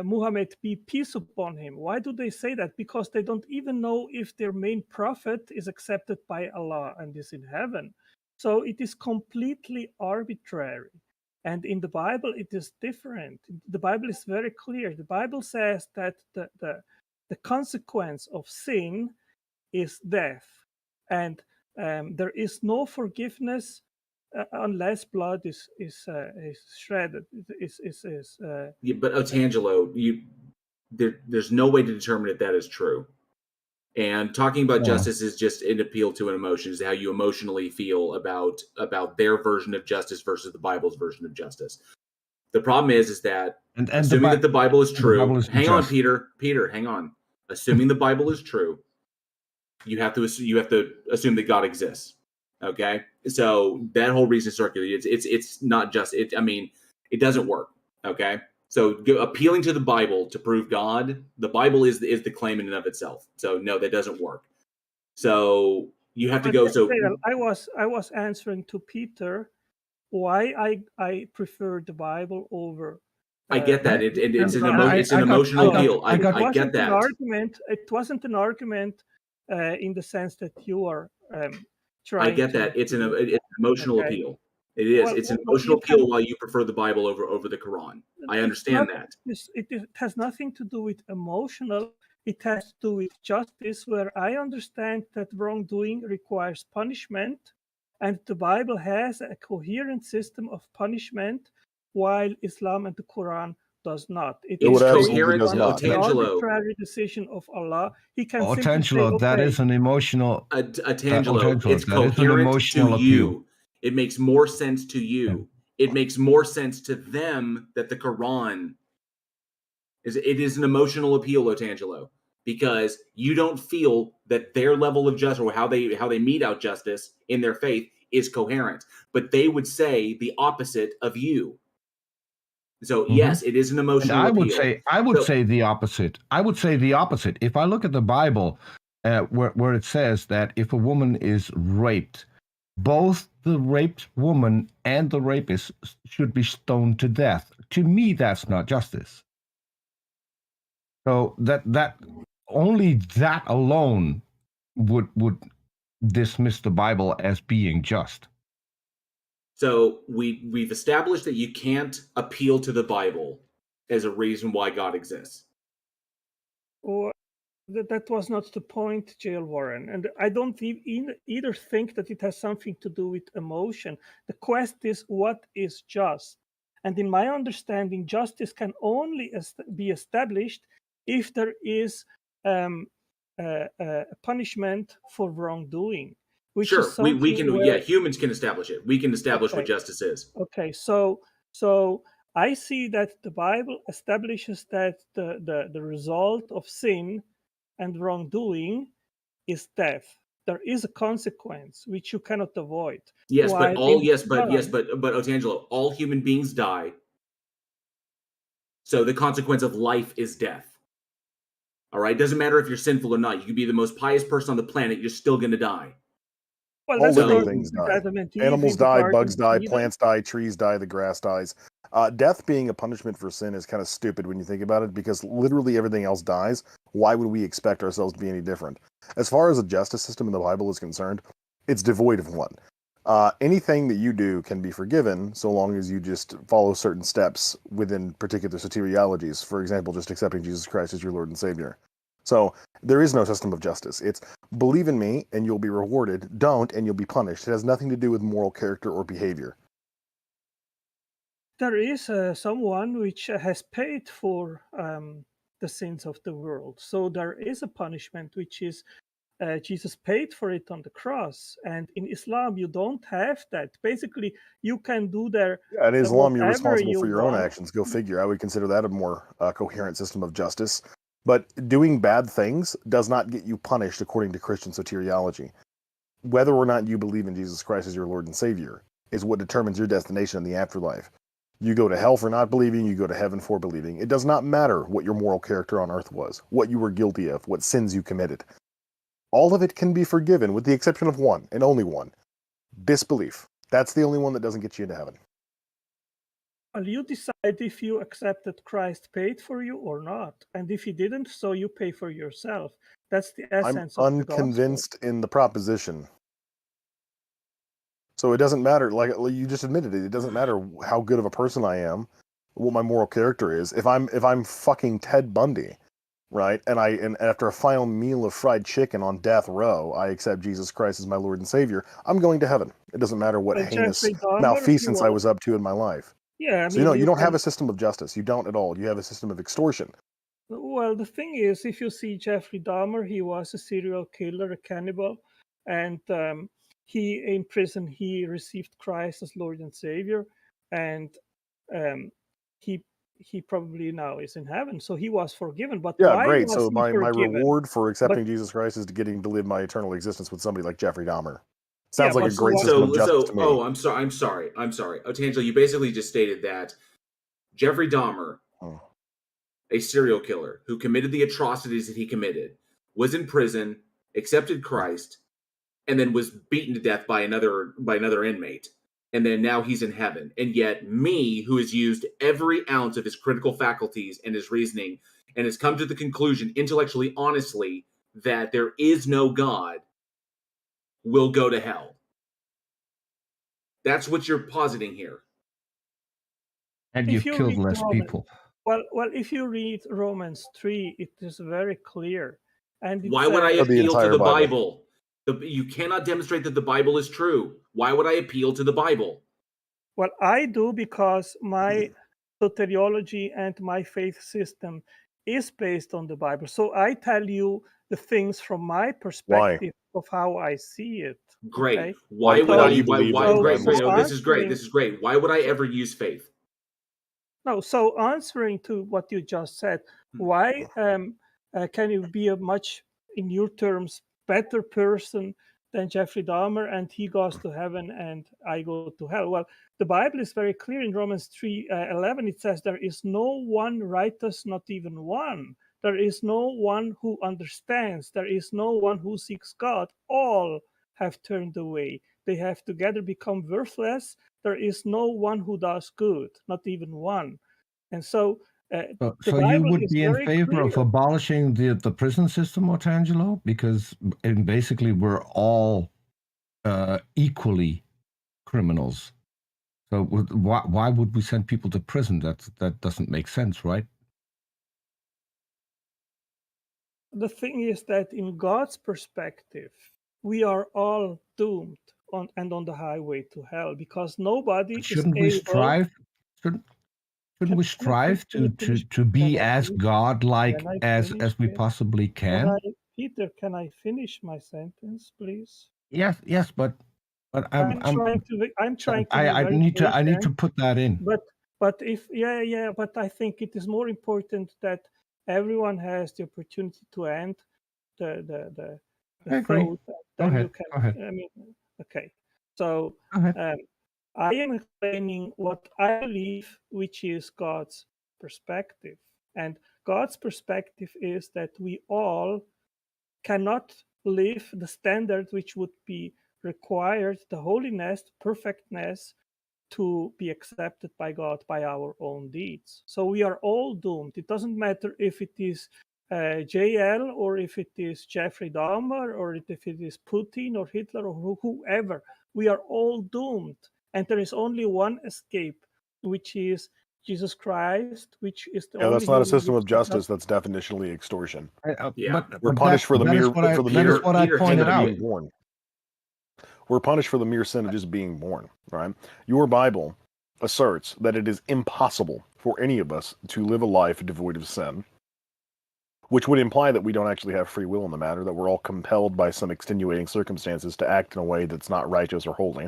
S12: Muhammad be peace upon him. Why do they say that? Because they don't even know if their main prophet is accepted by Allah and is in heaven. So it is completely arbitrary. And in the Bible, it is different. The Bible is very clear. The Bible says that the consequence of sin is death. And there is no forgiveness unless blood is shredded.
S21: Yeah, but Otangelo, there's no way to determine if that is true. And talking about justice is just an appeal to an emotion, is how you emotionally feel about their version of justice versus the Bible's version of justice. The problem is that assuming that the Bible is true, hang on, Peter, hang on. Assuming the Bible is true, you have to assume that God exists. Okay, so that whole reason circular, it's not just it. I mean, it doesn't work. Okay, so appealing to the Bible to prove God, the Bible is the claim in and of itself. So no, that doesn't work. So you have to go. So
S12: I was answering to Peter why I prefer the Bible over.
S21: I get that. It's an emotional appeal. I get that.
S12: It wasn't an argument in the sense that you are trying.
S21: I get that. It's an emotional appeal. It is. It's an emotional appeal while you prefer the Bible over the Quran. I understand that.
S12: It has nothing to do with emotional. It has to do with justice, where I understand that wrongdoing requires punishment, and the Bible has a coherent system of punishment, while Islam and the Quran does not. It is
S21: coherent.
S12: An arbitrary decision of Allah. He can simply say, okay,
S23: that is an emotional.
S21: Otangelo, it's coherent to you. It makes more sense to you. It makes more sense to them that the Quran is an emotional appeal, Otangelo, because you don't feel that their level of justice or how they mete out justice in their faith is coherent. But they would say the opposite of you. So yes, it is an emotional appeal.
S23: I would say the opposite. I would say the opposite. If I look at the Bible, where it says that if a woman is raped, both the raped woman and the rapist should be stoned to death. To me, that's not justice. So that only that alone would dismiss the Bible as being just.
S21: So we've established that you can't appeal to the Bible as a reason why God exists.
S12: Or that was not the point, J.L. Warren. And I don't either think that it has something to do with emotion. The quest is what is just. And in my understanding, justice can only be established if there is a punishment for wrongdoing.
S21: Sure, we can. Humans can establish it. We can establish what justice is.
S12: Okay, so I see that the Bible establishes that the result of sin and wrongdoing is death. There is a consequence which you cannot avoid.
S21: Yes, but Otangelo, all human beings die. So the consequence of life is death. All right, doesn't matter if you're sinful or not. You could be the most pious person on the planet. You're still going to die.
S12: Well,
S4: All
S12: that's
S4: living
S12: according
S4: things
S12: to
S4: die.
S12: Adam and Eve
S4: Animals
S12: in the
S4: die,
S12: Garden
S4: bugs
S12: of
S4: die,
S12: Eden.
S4: plants die, trees die, the grass dies. Death being a punishment for sin is kind of stupid when you think about it, because literally everything else dies. Why would we expect ourselves to be any different? As far as the justice system in the Bible is concerned, it's devoid of one. Anything that you do can be forgiven so long as you just follow certain steps within particular soteriologies. For example, just accepting Jesus Christ as your Lord and Savior. So there is no system of justice. It's believe in me and you'll be rewarded. Don't and you'll be punished. It has nothing to do with moral character or behavior.
S12: There is someone which has paid for the sins of the world. So there is a punishment which is Jesus paid for it on the cross. And in Islam, you don't have that. Basically, you can do there
S4: Yeah, in Islam, you're
S12: whatever
S4: responsible
S12: you
S4: for your own
S12: want.
S4: actions. Go figure. I would consider that a more coherent system of justice. But doing bad things does not get you punished according to Christian soteriology. Whether or not you believe in Jesus Christ as your Lord and Savior is what determines your destination in the afterlife. You go to hell for not believing, you go to heaven for believing. It does not matter what your moral character on earth was, what you were guilty of, what sins you committed. All of it can be forgiven with the exception of one, and only one. Disbelief. That's the only one that doesn't get you into heaven.
S12: Well, you decide if you accept that Christ paid for you or not. And if he didn't, so you pay for yourself. That's the
S4: I'm
S12: essence of the gospel.
S4: unconvinced in the proposition. So it doesn't matter, like you just admitted it, it doesn't matter how good of a person I am, what my moral character is. If I'm fucking Ted Bundy, right, and after a final meal of fried chicken on death row, I accept Jesus Christ as my Lord and Savior, I'm going to heaven. It doesn't matter what heinous
S12: Jeffrey Dahmer,
S4: malfeasance I was up to in my life.
S12: Yeah, I
S4: So
S12: mean,
S4: you don't have
S12: can-
S4: a system of justice. You don't at all. You have a system of extortion.
S12: Well, the thing is, if you see Jeffrey Dahmer, he was a serial killer, a cannibal, and he in prison he received Christ as Lord and Savior, and he probably now is in heaven, so he was forgiven. But
S4: Yeah,
S12: why
S4: great.
S12: was
S4: So
S12: he
S4: my
S12: forgiven?
S4: reward for accepting
S12: But-
S4: Jesus Christ is getting to live my eternal existence with somebody like Jeffrey Dahmer.
S12: Yeah,
S4: Sounds like
S12: but
S4: a great system of justice to me.
S21: Oh, I'm sorry. Oh, Tangela, you basically just stated that Jeffrey Dahmer, a serial killer who committed the atrocities that he committed, was in prison, accepted Christ, and then was beaten to death by another inmate. And then now he's in heaven. And yet me, who has used every ounce of his critical faculties and his reasoning, and has come to the conclusion, intellectually, honestly, that there is no God, will go to hell. That's what you're positing here.
S23: And
S12: If
S23: you've
S12: you
S23: killed
S12: read
S23: less
S12: Romans-
S23: people.
S12: Well, if you read Romans 3, it is very clear. And it
S21: Why would I
S12: says-
S21: appeal to the Bible? You cannot demonstrate that the Bible is true. Why would I appeal to the Bible?
S12: Well, I do because my soteriology and my faith system is based on the Bible. So I tell you the things from my perspective of how I see it.
S21: Great.
S12: Okay?
S21: Why would I? Why? Great.
S12: So
S21: This is great.
S12: answering-
S21: This is great. Why would I ever use faith?
S12: No, so answering to what you just said, why can you be a much, in your terms, better person than Jeffrey Dahmer and he goes to heaven and I go to hell? Well, the Bible is very clear in Romans 3:11. It says, there is no one righteous, not even one. There is no one who understands. There is no one who seeks God. All have turned away. They have together become worthless. There is no one who does good, not even one. And so the
S23: So you
S12: Bible
S23: would
S12: is
S23: be in
S12: very
S23: favor of
S12: clear.
S23: abolishing the prison system, Otangelo? Because basically we're all equally criminals. So why would we send people to prison? That doesn't make sense, right?
S12: The thing is that in God's perspective, we are all doomed on the highway to hell because nobody
S23: Shouldn't
S12: is
S23: we
S12: able.
S23: strive? Shouldn't we strive to be as godlike as we possibly can?
S12: Peter, can I finish my sentence, please?
S23: Yes, but
S12: I'm trying to. Be
S23: I
S12: very
S23: need to
S12: patient,
S23: put that in.
S12: But if but I think it is more important that everyone has the opportunity to end the
S23: I agree.
S12: thought.
S23: Go
S12: Then
S23: ahead.
S12: you can.
S23: Go ahead.
S12: I mean, okay. So
S23: Go ahead.
S12: I am explaining what I believe, which is God's perspective, and God's perspective is that we all cannot live the standard which would be required the holiness, perfectness, to be accepted by God by our own deeds. So we are all doomed. It doesn't matter if it is JL or if it is Jeffrey Dahmer or if it is Putin or Hitler or whoever. We are all doomed. And there is only one escape, which is Jesus Christ, which is the
S4: Yeah,
S12: only
S4: that's not a
S12: human
S4: system of
S12: being
S4: justice. That's definitionally extortion.
S21: Yeah.
S4: We're punished for the
S23: that is
S4: mere
S23: what I-
S4: for the
S23: that is
S4: mere
S23: what I
S4: sin
S23: pointed
S4: of
S23: out.
S4: being born. We're punished for the mere sin of just being born. Right? Your Bible asserts that it is impossible for any of us to live a life devoid of sin, which would imply that we don't actually have free will in the matter, that we're all compelled by some extenuating circumstances to act in a way that's not righteous or holy.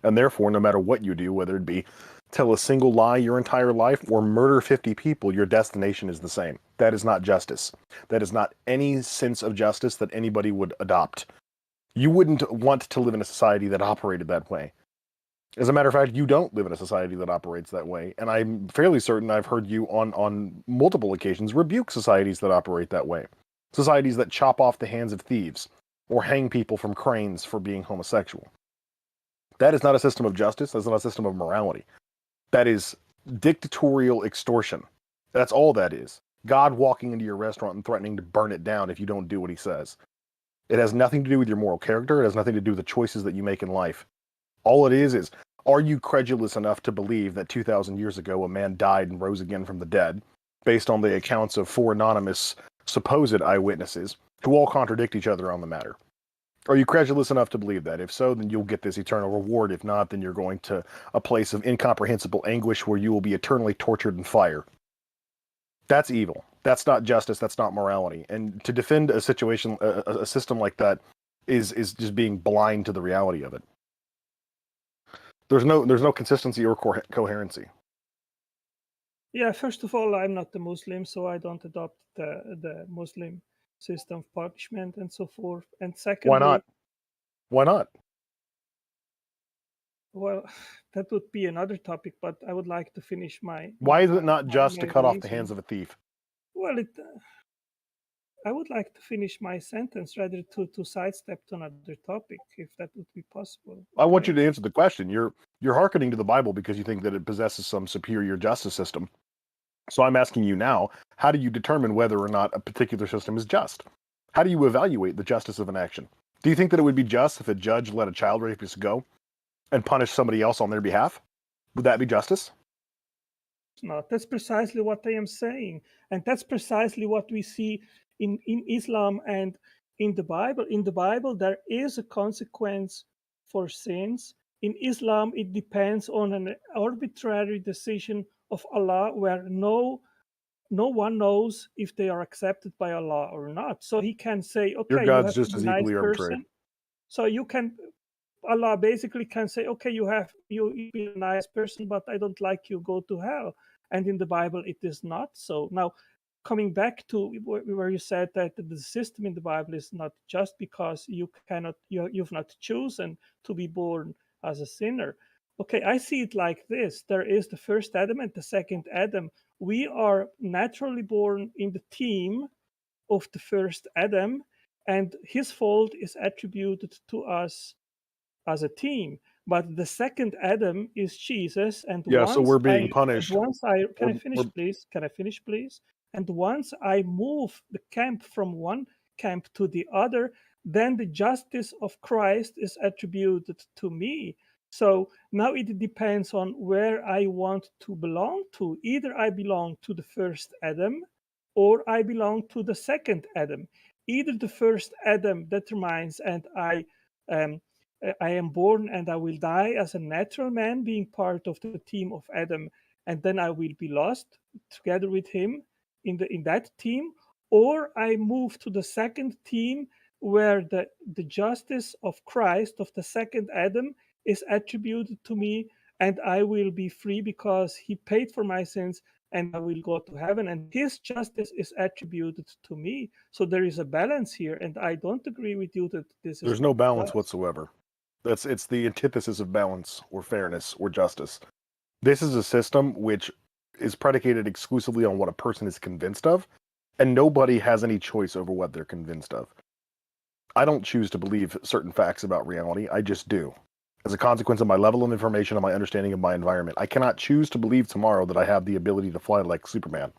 S4: And therefore, no matter what you do, whether it be tell a single lie your entire life or murder 50 people, your destination is the same. That is not justice. That is not any sense of justice that anybody would adopt. You wouldn't want to live in a society that operated that way. As a matter of fact, you don't live in a society that operates that way. And I'm fairly certain I've heard you on multiple occasions rebuke societies that operate that way. Societies that chop off the hands of thieves or hang people from cranes for being homosexual. That is not a system of justice. That's not a system of morality. That is dictatorial extortion. That's all that is. God walking into your restaurant and threatening to burn it down if you don't do what he says. It has nothing to do with your moral character. It has nothing to do with the choices that you make in life. All it is, are you credulous enough to believe that 2,000 years ago a man died and rose again from the dead, based on the accounts of 4 anonymous supposed eyewitnesses, who all contradict each other on the matter? Are you credulous enough to believe that? If so, then you'll get this eternal reward. If not, then you're going to a place of incomprehensible anguish where you will be eternally tortured in fire. That's evil. That's not justice. That's not morality. And to defend a situation, a system like that, is just being blind to the reality of it. There's no consistency or coherency.
S12: Yeah, first of all, I'm not a Muslim, so I don't adopt the Muslim system of punishment and so forth. And secondly,
S4: why not? Why not?
S12: Well, that would be another topic, but I would like to finish my.
S4: Why is it not just to cut off the
S12: reason.
S4: hands of a thief?
S12: Well, I would like to finish my sentence rather to sidestep to another topic, if that would be possible.
S4: I want you to answer the question. You're hearkening to the Bible because you think that it possesses some superior justice system. So I'm asking you now, how do you determine whether or not a particular system is just? How do you evaluate the justice of an action? Do you think that it would be just if a judge let a child rapist go and punish somebody else on their behalf? Would that be justice?
S12: Not. That's precisely what I am saying. And that's precisely what we see in Islam and in the Bible. In the Bible, there is a consequence for sins. In Islam, it depends on an arbitrary decision of Allah where no one knows if they are accepted by Allah or not. So he can say, okay,
S4: your God's
S12: you have
S4: just
S12: to
S4: as
S12: be a nice
S4: equally arbitrary.
S12: person. So you can, Allah basically can say, okay, you be a nice person, but I don't like you, go to hell. And in the Bible, it is not so. Now, coming back to where you said that the system in the Bible is not just because you've not chosen to be born as a sinner. Okay, I see it like this. There is the first Adam and the second Adam. We are naturally born in the team of the first Adam, and his fault is attributed to us as a team. But the second Adam is Jesus, and
S4: so we're being punished.
S12: Can I finish, please? And once I move the camp from one camp to the other, then the justice of Christ is attributed to me. So now it depends on where I want to belong to. Either I belong to the first Adam, or I belong to the second Adam. Either the first Adam determines, and I am born and I will die as a natural man, being part of the team of Adam, and then I will be lost together with him in that team, or I move to the second team where the justice of Christ, of the second Adam, is attributed to me, and I will be free because he paid for my sins, and I will go to heaven, and his justice is attributed to me. So there is a balance here, and I don't agree with you that this is.
S4: There's no balance whatsoever. It's the antithesis of balance or fairness or justice. This is a system which is predicated exclusively on what a person is convinced of, and nobody has any choice over what they're convinced of. I don't choose to believe certain facts about reality. I just do. As a consequence of my level of information and my understanding of my environment, I cannot choose to believe tomorrow that I have the ability to fly like Superman.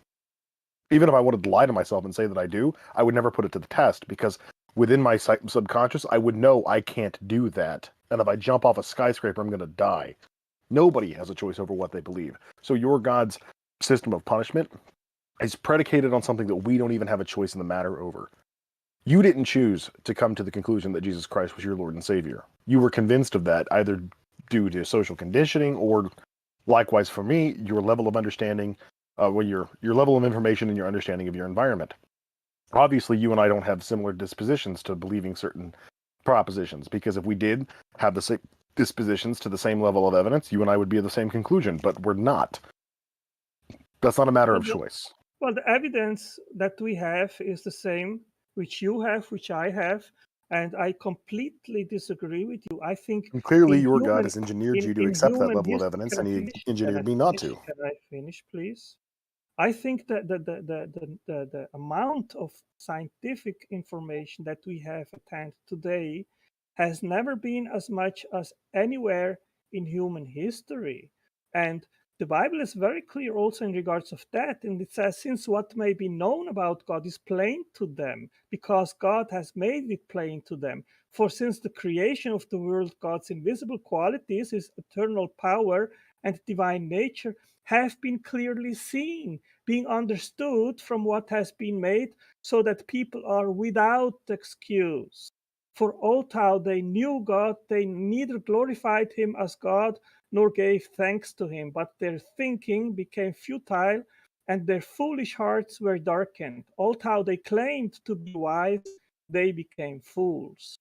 S4: Even if I wanted to lie to myself and say that I do, I would never put it to the test, because within my subconscious, I would know I can't do that. And if I jump off a skyscraper, I'm going to die. Nobody has a choice over what they believe. So your God's system of punishment is predicated on something that we don't even have a choice in the matter over. You didn't choose to come to the conclusion that Jesus Christ was your Lord and Savior. You were convinced of that either due to social conditioning or, likewise for me, your level of understanding, your level of information and your understanding of your environment. Obviously, you and I don't have similar dispositions to believing certain propositions, because if we did have the same dispositions to the same level of evidence, you and I would be at the same conclusion, but we're not. That's not a matter of choice.
S12: Well, the evidence that we have is the same, which you have, which I have, and I completely disagree with you. I think
S4: and clearly your God has engineered you to accept that level of
S12: history,
S4: evidence, and he engineered me not to.
S12: Can I finish, please? I think that the amount of scientific information that we have at hand today has never been as much as anywhere in human history. And the Bible is very clear also in regards of that. And it says, since what may be known about God is plain to them, because God has made it plain to them. For since the creation of the world, God's invisible qualities, his eternal power and divine nature, have been clearly seen, being understood from what has been made, so that people are without excuse. For although they knew God, they neither glorified him as God nor gave thanks to him, but their thinking became futile and their foolish hearts were darkened. Although they claimed to be wise, they became fools.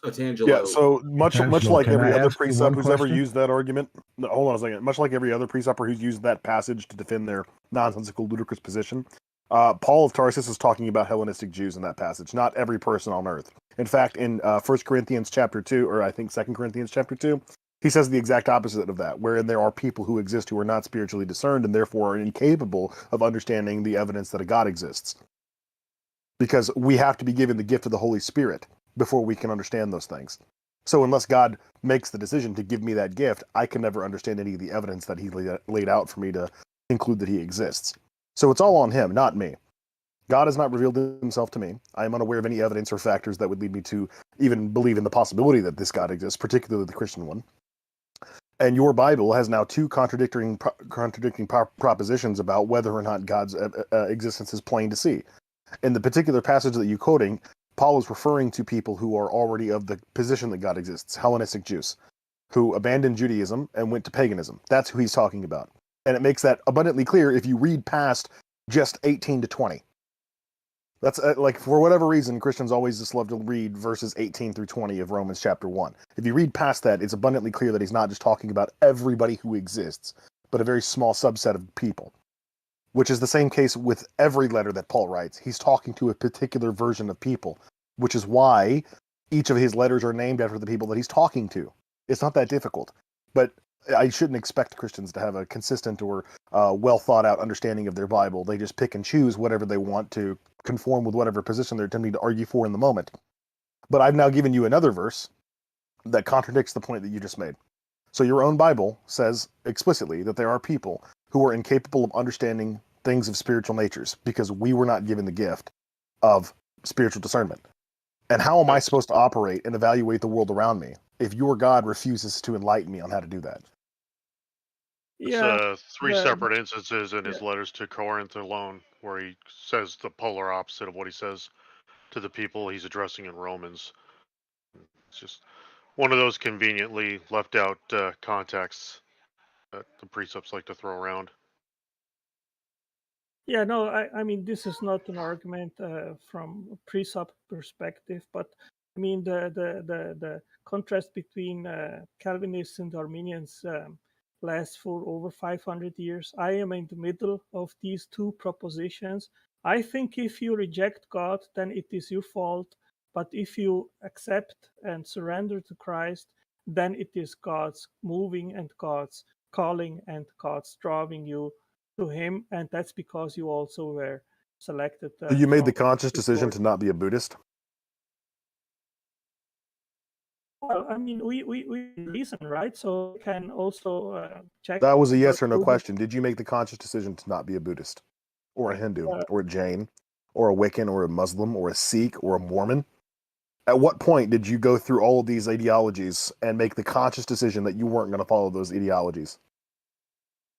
S21: Tangelo.
S4: Yeah, so much like
S23: can
S4: every
S23: I
S4: other
S23: ask you
S4: precept
S23: one
S4: who's ever
S23: question?
S4: used that argument, no, hold on a second. Much like every other preceptor who's used that passage to defend their nonsensical, ludicrous position, Paul of Tarsus is talking about Hellenistic Jews in that passage, not every person on earth. In fact, in 1 Corinthians chapter 2, or I think 2 Corinthians chapter 2, he says the exact opposite of that, wherein there are people who exist who are not spiritually discerned and therefore are incapable of understanding the evidence that a God exists. Because we have to be given the gift of the Holy Spirit before we can understand those things. So unless God makes the decision to give me that gift, I can never understand any of the evidence that he laid out for me to conclude that he exists. So it's all on him, not me. God has not revealed himself to me. I am unaware of any evidence or factors that would lead me to even believe in the possibility that this God exists, particularly the Christian one. And your Bible has now two contradicting propositions about whether or not God's existence is plain to see. In the particular passage that you're quoting, Paul is referring to people who are already of the position that God exists, Hellenistic Jews, who abandoned Judaism and went to paganism. That's who he's talking about. And it makes that abundantly clear if you read past just 18 to 20. That's like, for whatever reason, Christians always just love to read verses 18 through 20 of Romans chapter 1. If you read past that, it's abundantly clear that he's not just talking about everybody who exists, but a very small subset of people. Which is the same case with every letter that Paul writes. He's talking to a particular version of people, which is why each of his letters are named after the people that he's talking to. It's not that difficult. But I shouldn't expect Christians to have a consistent or well thought out understanding of their Bible. They just pick and choose whatever they want to conform with whatever position they're attempting to argue for in the moment. But I've now given you another verse that contradicts the point that you just made. So your own Bible says explicitly that there are people who are incapable of understanding things of spiritual natures because we were not given the gift of spiritual discernment. And how am I supposed to operate and evaluate the world around me if your God refuses to enlighten me on how to do that?
S2: It's three separate instances in his letters to Corinth alone where he says the polar opposite of what he says to the people he's addressing in Romans. It's just one of those conveniently left out contexts that the precepts like to throw around.
S12: Yeah, no, I mean, this is not an argument from a precept perspective, but I mean, the contrast between Calvinists and Arminians lasts for over 500 years. I am in the middle of these two propositions. I think if you reject God, then it is your fault. But if you accept and surrender to Christ, then it is God's moving and God's calling and God's drawing you to him, and that's because you also were selected.
S4: So you made the conscious decision to not be a Buddhist?
S12: Well, I mean, we reason, right? So we can also check.
S4: That was a yes or no question. Did you make the conscious decision to not be a Buddhist, or a Hindu, or a Jain, or a Wiccan, or a Muslim, or a Sikh, or a Mormon? At what point did you go through all of these ideologies and make the conscious decision that you weren't going to follow those ideologies?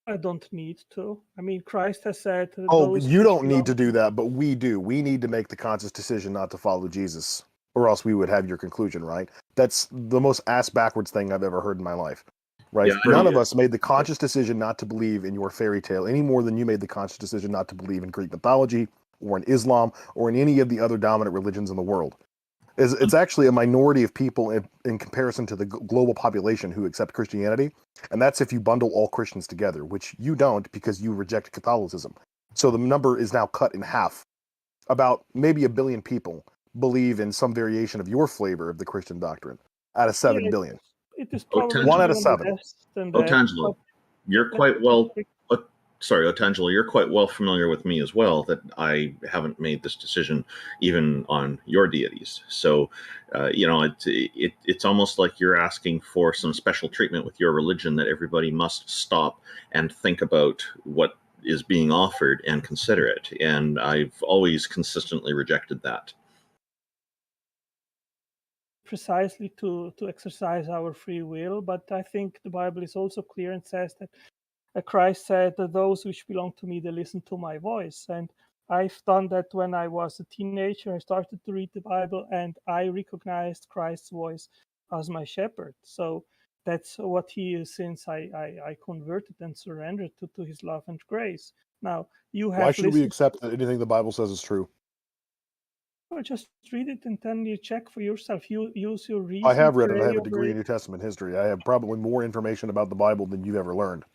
S12: I don't need to. I mean, Christ has said.
S4: Oh, you don't need to do that, but we do. We need to make the conscious decision not to follow Jesus, or else we would have your conclusion, right? That's the most ass-backwards thing I've ever heard in my life, right?
S21: Yeah,
S4: None of us made the conscious decision not to believe in your fairy tale any more than you made the conscious decision not to believe in Greek mythology, or in Islam, or in any of the other dominant religions in the world. It's actually a minority of people in comparison to the global population who accept Christianity, and that's if you bundle all Christians together, which you don't because you reject Catholicism. So the number is now cut in half. About maybe 1 billion people believe in some variation of your flavor of the Christian doctrine out of 7 billion.
S12: It is probably
S4: 1 out of 7.
S13: Otangelo, you're quite well. Sorry, Otangelo, you're quite well familiar with me as well, that I haven't made this decision even on your deities. So, it's almost like you're asking for some special treatment with your religion, that everybody must stop and think about what is being offered and consider it. And I've always consistently rejected that.
S12: Precisely to exercise our free will, but I think the Bible is also clear and says that Christ said that those which belong to me, they listen to my voice. And I've done that when I was a teenager. I started to read the Bible and I recognized Christ's voice as my shepherd. So that's what he is since I converted and surrendered to his love and grace. Now, you have
S4: Why should we accept that anything the Bible says is true?
S12: Well, just read it and then you check for yourself. You use your reason.
S4: I have read it. I have a degree in New Testament history. I have probably more information about the Bible than you've ever learned.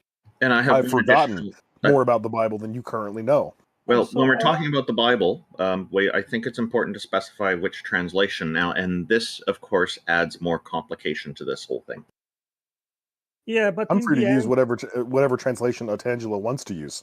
S13: And I've
S4: forgotten more about the Bible than you currently know.
S13: Well, when we're talking about the Bible, I think it's important to specify which translation now, and this, of course, adds more complication to this whole thing.
S12: Yeah, but
S4: I'm free to use whatever translation Otangelo wants to use.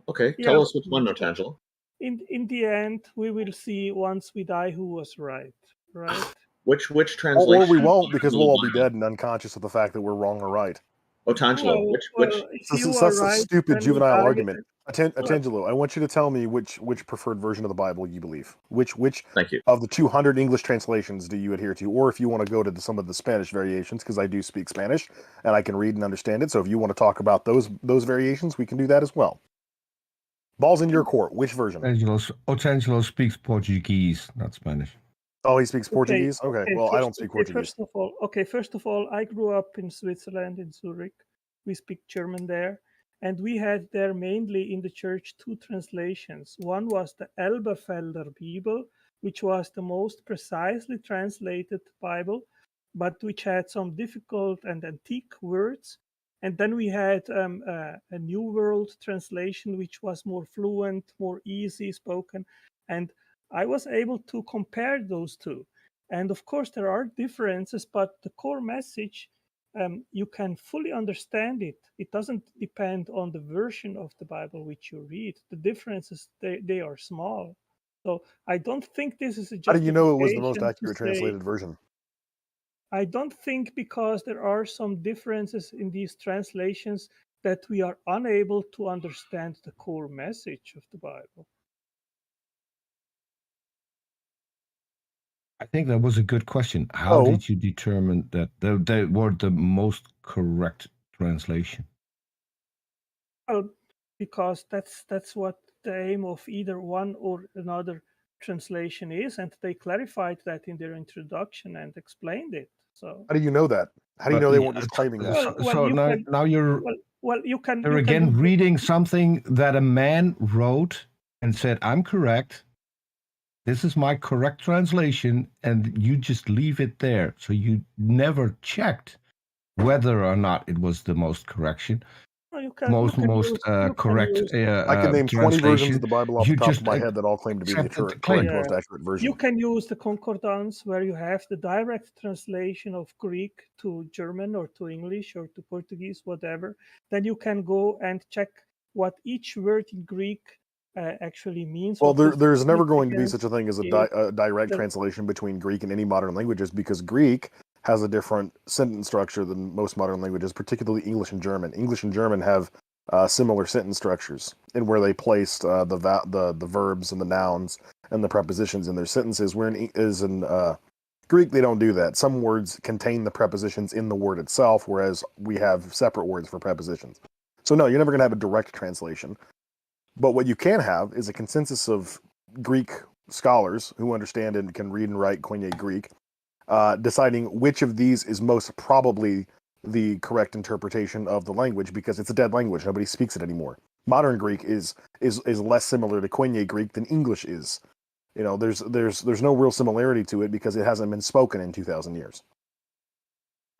S13: Okay, tell us which one, Otangelo.
S12: In the end, we will see once we die who was right, right?
S13: Which translation?
S4: Or we won't, because we'll all be dead and unconscious of the fact that we're wrong or right.
S13: Otangelo,
S4: That's a stupid juvenile argument. Otangelo, I want you to tell me which preferred version of the Bible you believe. Which
S13: Thank you.
S4: Of the 200 English translations do you adhere to? Or if you want to go to some of the Spanish variations, because I do speak Spanish and I can read and understand it. So if you want to talk about those variations, we can do that as well. Ball's in your court. Which version?
S23: Otangelo speaks Portuguese, not Spanish.
S4: Oh, he speaks Portuguese? Okay, well, I don't speak Portuguese.
S12: First of all, I grew up in Switzerland, in Zurich. We speak German there. And we had there mainly in the church 2 translations. One was the Elberfelder Bible, which was the most precisely translated Bible, but which had some difficult and antique words. And then we had a New World translation, which was more fluent, more easy spoken. And I was able to compare those two. And of course, there are differences, but the core message, you can fully understand it. It doesn't depend on the version of the Bible which you read. The differences, they are small. So I don't think this is a justification.
S4: How do you know it was the most accurate translated version?
S12: I don't think because there are some differences in these translations that we are unable to understand the core message of the Bible.
S23: I think that was a good question. How did you determine that they were the most correct translation?
S12: Well, because that's what the aim of either one or another translation is, and they clarified that in their introduction and explained it. So
S4: how do you know that? How do you know they weren't just claiming that?
S23: Now you're
S12: you're
S23: again reading something that a man wrote and said, "I'm correct. This is my correct translation," and you just leave it there. So you never checked whether or not it was the most correction. Most correct.
S4: I can name 20 versions of the Bible off the top of my head that all claim to be the correct, most accurate version.
S12: You can use the concordance where you have the direct translation of Greek to German or to English or to Portuguese, whatever. Then you can go and check what each word in Greek actually means.
S4: Well, there's never going to be such a thing as a direct translation between Greek and any modern languages, because Greek has a different sentence structure than most modern languages, particularly English and German. English and German have similar sentence structures in where they placed the verbs and the nouns and the prepositions in their sentences. Where in Greek, they don't do that. Some words contain the prepositions in the word itself, whereas we have separate words for prepositions. So no, you're never going to have a direct translation. But what you can have is a consensus of Greek scholars who understand and can read and write Koine Greek, deciding which of these is most probably the correct interpretation of the language, because it's a dead language. Nobody speaks it anymore. Modern Greek is less similar to Koine Greek than English is. You know, there's no real similarity to it because it hasn't been spoken in 2,000 years.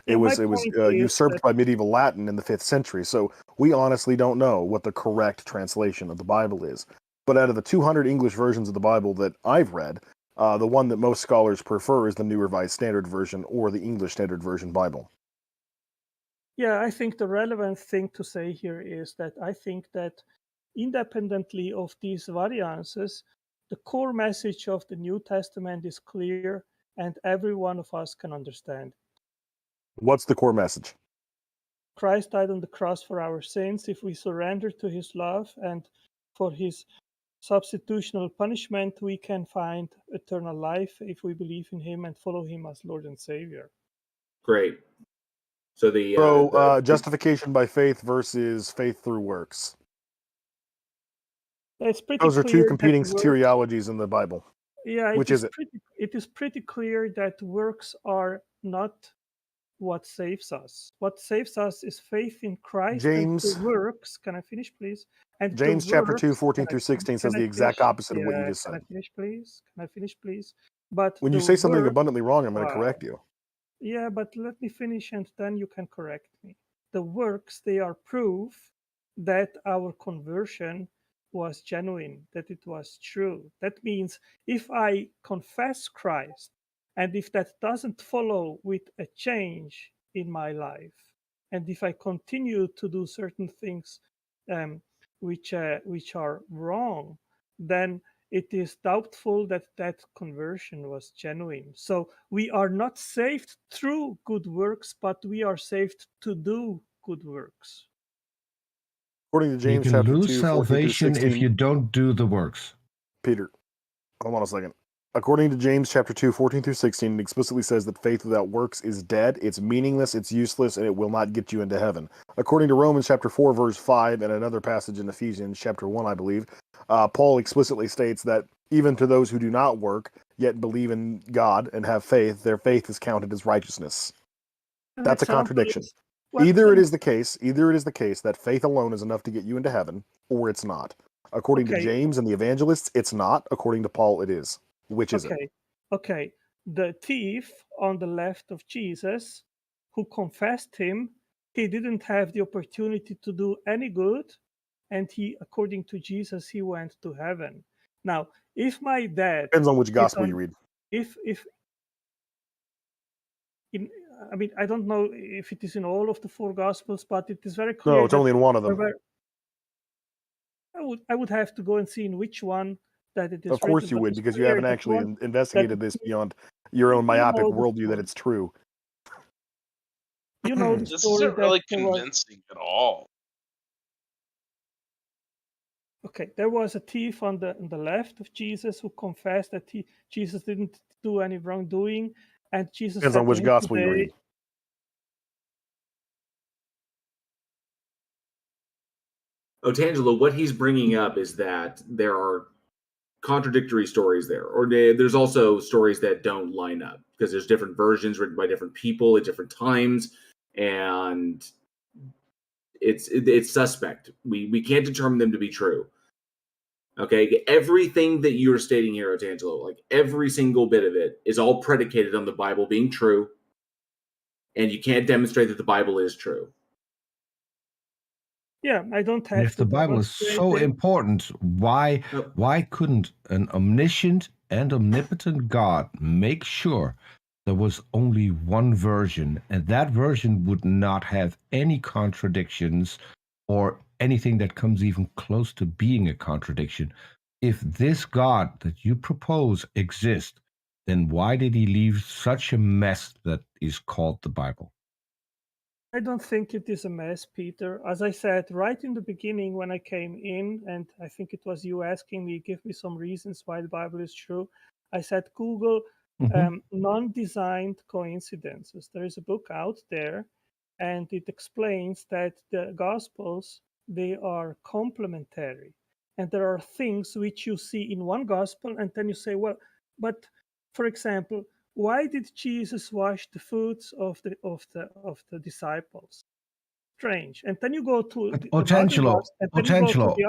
S4: It was usurped by medieval Latin in the 5th century. So we honestly don't know what the correct translation of the Bible is. But out of the 200 English versions of the Bible that I've read, the one that most scholars prefer is the New Revised Standard Version or the English Standard Version Bible.
S12: Yeah, I think the relevant thing to say here is that I think that independently of these variances, the core message of the New Testament is clear and every one of us can understand.
S4: What's the core message?
S12: Christ died on the cross for our sins. If we surrender to his love and for his substitutional punishment, we can find eternal life if we believe in him and follow him as Lord and Savior.
S21: Great. So
S4: justification by faith versus faith through works.
S12: It's pretty
S4: Those are two
S12: clear
S4: competing
S12: that
S4: soteriologies in the Bible.
S12: Yeah,
S4: Which is it?
S12: It is pretty clear that works are not what saves us. What saves us is faith in Christ.
S4: James,
S12: and the works. Can I finish, please? And the
S4: James chapter 2,
S12: works-
S4: 14
S12: can
S4: through
S12: I-
S4: 16 says
S12: can I
S4: the exact
S12: finish?
S4: opposite of what you just
S12: Can I
S4: said.
S12: finish, please? Can I finish, please? But
S4: When you
S12: the
S4: say something
S12: work-
S4: abundantly wrong, I'm going to
S12: Wow.
S4: correct you.
S12: Yeah, but let me finish and then you can correct me. The works, they are proof that our conversion was genuine, that it was true. That means if I confess Christ and if that doesn't follow with a change in my life, and if I continue to do certain things which are wrong, then it is doubtful that that conversion was genuine. So we are not saved through good works, but we are saved to do good works.
S4: According to
S23: You
S4: James
S23: can
S4: chapter
S23: lose
S4: 2, 14 through
S23: salvation
S4: 16.
S23: if you don't do the works.
S4: Peter, hold on a second. According to James chapter 2, 14 through 16, it explicitly says that faith without works is dead, it's meaningless, it's useless, and it will not get you into heaven. According to Romans chapter 4, verse 5, and another passage in Ephesians chapter 1, I believe, Paul explicitly states that even to those who do not work, yet believe in God and have faith, their faith is counted as righteousness. That's a contradiction. Either it is the case that faith alone is enough to get you into heaven, or it's not. According to James and the evangelists, it's not. According to Paul, it is. Which is it?
S12: Okay. The thief on the left of Jesus, who confessed him, he didn't have the opportunity to do any good, and he, according to Jesus, he went to heaven. Now, if my dad
S4: Depends on which gospel you read.
S12: I mean, I don't know if it is in all of the 4 gospels, but it is very clear.
S4: No, it's only in one of them.
S12: I would have to go and see in which one that it is.
S4: Of course you would, because you haven't actually investigated this beyond your own myopic worldview that it's true.
S12: You know, the
S15: this
S12: story
S15: isn't really
S12: that was-
S15: convincing at all.
S12: Okay, there was a thief on the left of Jesus who confessed that Jesus didn't do any wrongdoing, and Jesus
S4: Depends
S12: said
S4: on which
S12: to him
S4: gospel you
S12: today,
S4: read.
S21: Otangelo, what he's bringing up is that there are contradictory stories there, or there's also stories that don't line up because there's different versions written by different people at different times, and it's suspect. We can't determine them to be true. Okay, everything that you're stating here, Otangelo, like every single bit of it, is all predicated on the Bible being true, and you can't demonstrate that the Bible is true.
S12: Yeah, I don't have.
S23: If the Bible is so important, why couldn't an omniscient and omnipotent God make sure there was only one version, and that version would not have any contradictions or anything that comes even close to being a contradiction? If this God that you propose exists, then why did he leave such a mess that is called the Bible?
S12: I don't think it is a mess, Peter. As I said right in the beginning when I came in, and I think it was you asking me, give me some reasons why the Bible is true. I said, Google non-designed coincidences. There is a book out there, and it explains that the Gospels, they are complementary. And there are things which you see in one Gospel, and then you say, well, but for example, why did Jesus wash the feet of the disciples? Strange. And then you go to
S23: Otangelo,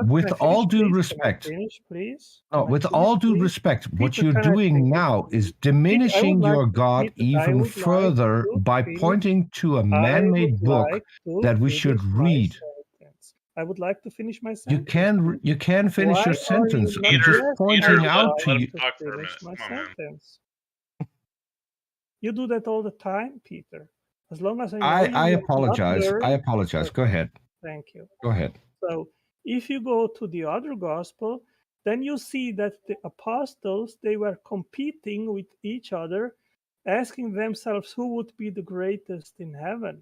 S23: with all due respect,
S12: please.
S23: with all due respect, what you're doing now is diminishing your God even further by pointing to a man-made book that we should read.
S12: I would like to finish my sentence.
S23: You can finish your sentence. I'm just pointing out to you.
S12: You do that all the time, Peter. As long as I know
S23: I apologize. I apologize. Go ahead.
S12: Thank you.
S23: Go ahead.
S12: So if you go to the other gospel, then you see that the apostles, they were competing with each other, asking themselves who would be the greatest in heaven.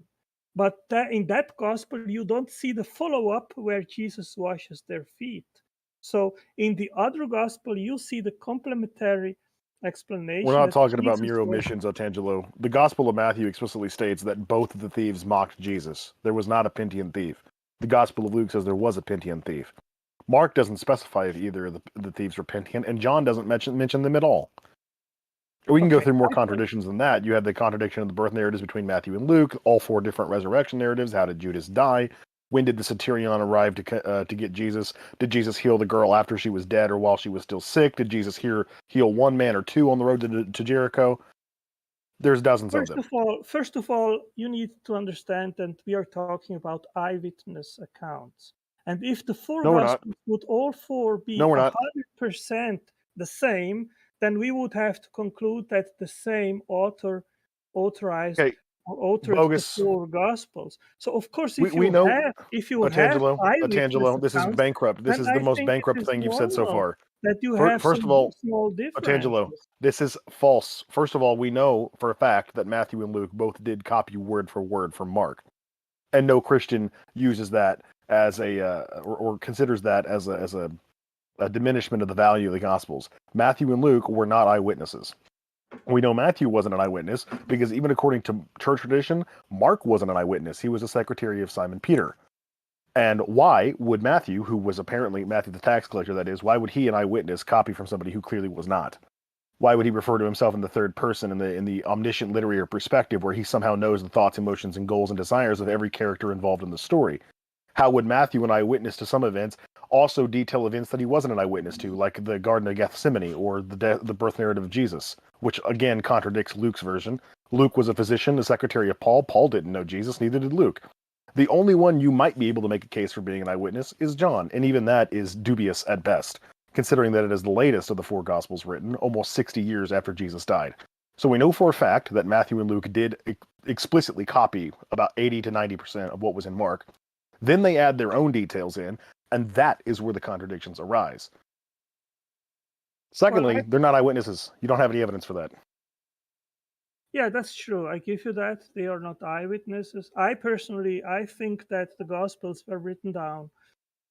S12: But in that gospel, you don't see the follow-up where Jesus washes their feet. So in the other gospel, you see the complementary explanation.
S4: We're not talking about mere omissions, Otangelo. The Gospel of Matthew explicitly states that both of the thieves mocked Jesus. There was not a Pintian thief. The Gospel of Luke says there was a Pintian thief. Mark doesn't specify if either of the thieves were Pintian, and John doesn't mention them at all. We can go through more contradictions than that. You have the contradiction of the birth narratives between Matthew and Luke, all 4 different resurrection narratives. How did Judas die? When did the centurion arrive to get Jesus? Did Jesus heal the girl after she was dead or while she was still sick? Did Jesus heal 1 man or 2 on the road to Jericho? There's dozens of them.
S12: First of all, you need to understand that we are talking about eyewitness accounts. And if the 4 Gospels would all 4 be 100% the same, then we would have to conclude that the same author authorized or authored the 4 Gospels. So of course, if you have
S4: Otangelo, this is bankrupt. This is the most bankrupt thing you've said so far.
S12: That you have
S4: first of all,
S12: small differences.
S4: Otangelo, this is false. First of all, we know for a fact that Matthew and Luke both did copy word for word from Mark, and no Christian uses that as or considers that as a diminishment of the value of the Gospels. Matthew and Luke were not eyewitnesses. We know Matthew wasn't an eyewitness because even according to church tradition, Mark wasn't an eyewitness. He was a secretary of Simon Peter. And why would Matthew, who was apparently Matthew the tax collector, that is, why would he, an eyewitness, copy from somebody who clearly was not? Why would he refer to himself in the third person in the omniscient literary perspective where he somehow knows the thoughts, emotions, and goals and desires of every character involved in the story? How would Matthew, an eyewitness to some events, also detail events that he wasn't an eyewitness to, like the Garden of Gethsemane or the birth narrative of Jesus, which again contradicts Luke's version? Luke was a physician, the secretary of Paul. Paul didn't know Jesus, neither did Luke. The only one you might be able to make a case for being an eyewitness is John, and even that is dubious at best, considering that it is the latest of the 4 Gospels written, almost 60 years after Jesus died. So we know for a fact that Matthew and Luke did explicitly copy about 80 to 90% of what was in Mark. Then they add their own details in, and that is where the contradictions arise. Secondly, they're not eyewitnesses. You don't have any evidence for that.
S12: Yeah, that's true. I give you that. They are not eyewitnesses. I think that the Gospels were written down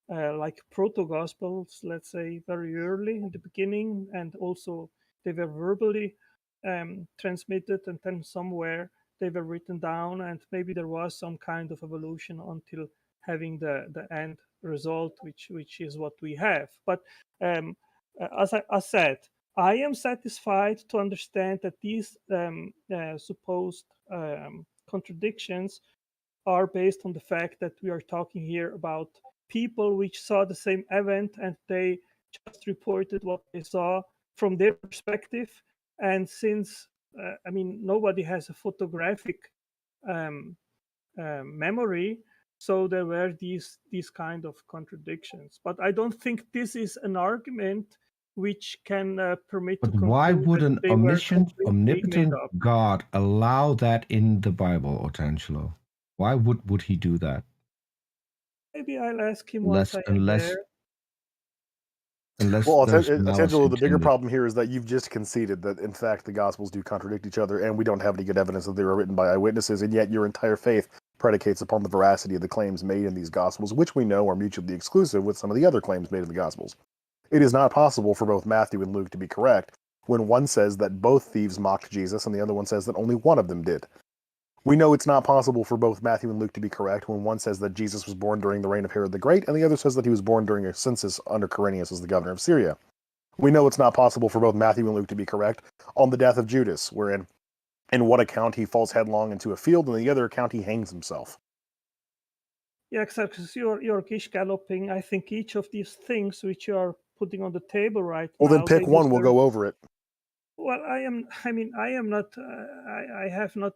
S12: like proto-Gospels, let's say, very early in the beginning, and also they were verbally transmitted, and then somewhere they were written down, and maybe there was some kind of evolution until having the end result, which is what we have. But as I said, I am satisfied to understand that these supposed contradictions are based on the fact that we are talking here about people which saw the same event and they just reported what they saw from their perspective. And since, nobody has a photographic memory, so there were these kind of contradictions. But I don't think this is an argument which can permit.
S23: But why would an omnipotent God allow that in the Bible, Otangelo? Why would he do that?
S12: Maybe I'll ask him once I am there.
S23: Unless
S4: Well,
S23: there's malice
S4: Angelo, the bigger
S23: intended.
S4: problem here is that you've just conceded that, in fact, the Gospels do contradict each other, and we don't have any good evidence that they were written by eyewitnesses, and yet your entire faith predicates upon the veracity of the claims made in these Gospels, which we know are mutually exclusive with some of the other claims made in the Gospels. It is not possible for both Matthew and Luke to be correct when one says that both thieves mocked Jesus and the other one says that only one of them did. We know it's not possible for both Matthew and Luke to be correct when one says that Jesus was born during the reign of Herod the Great and the other says that he was born during a census under Quirinius as the governor of Syria. We know it's not possible for both Matthew and Luke to be correct on the death of Judas, wherein in one account he falls headlong into a field and in the other account he hangs himself.
S12: Yeah, exactly. So you're gish galloping. I think each of these things which you are putting on the table right
S4: Well,
S12: now.
S4: then pick one, we'll go over it.
S12: Well, I am not. I have not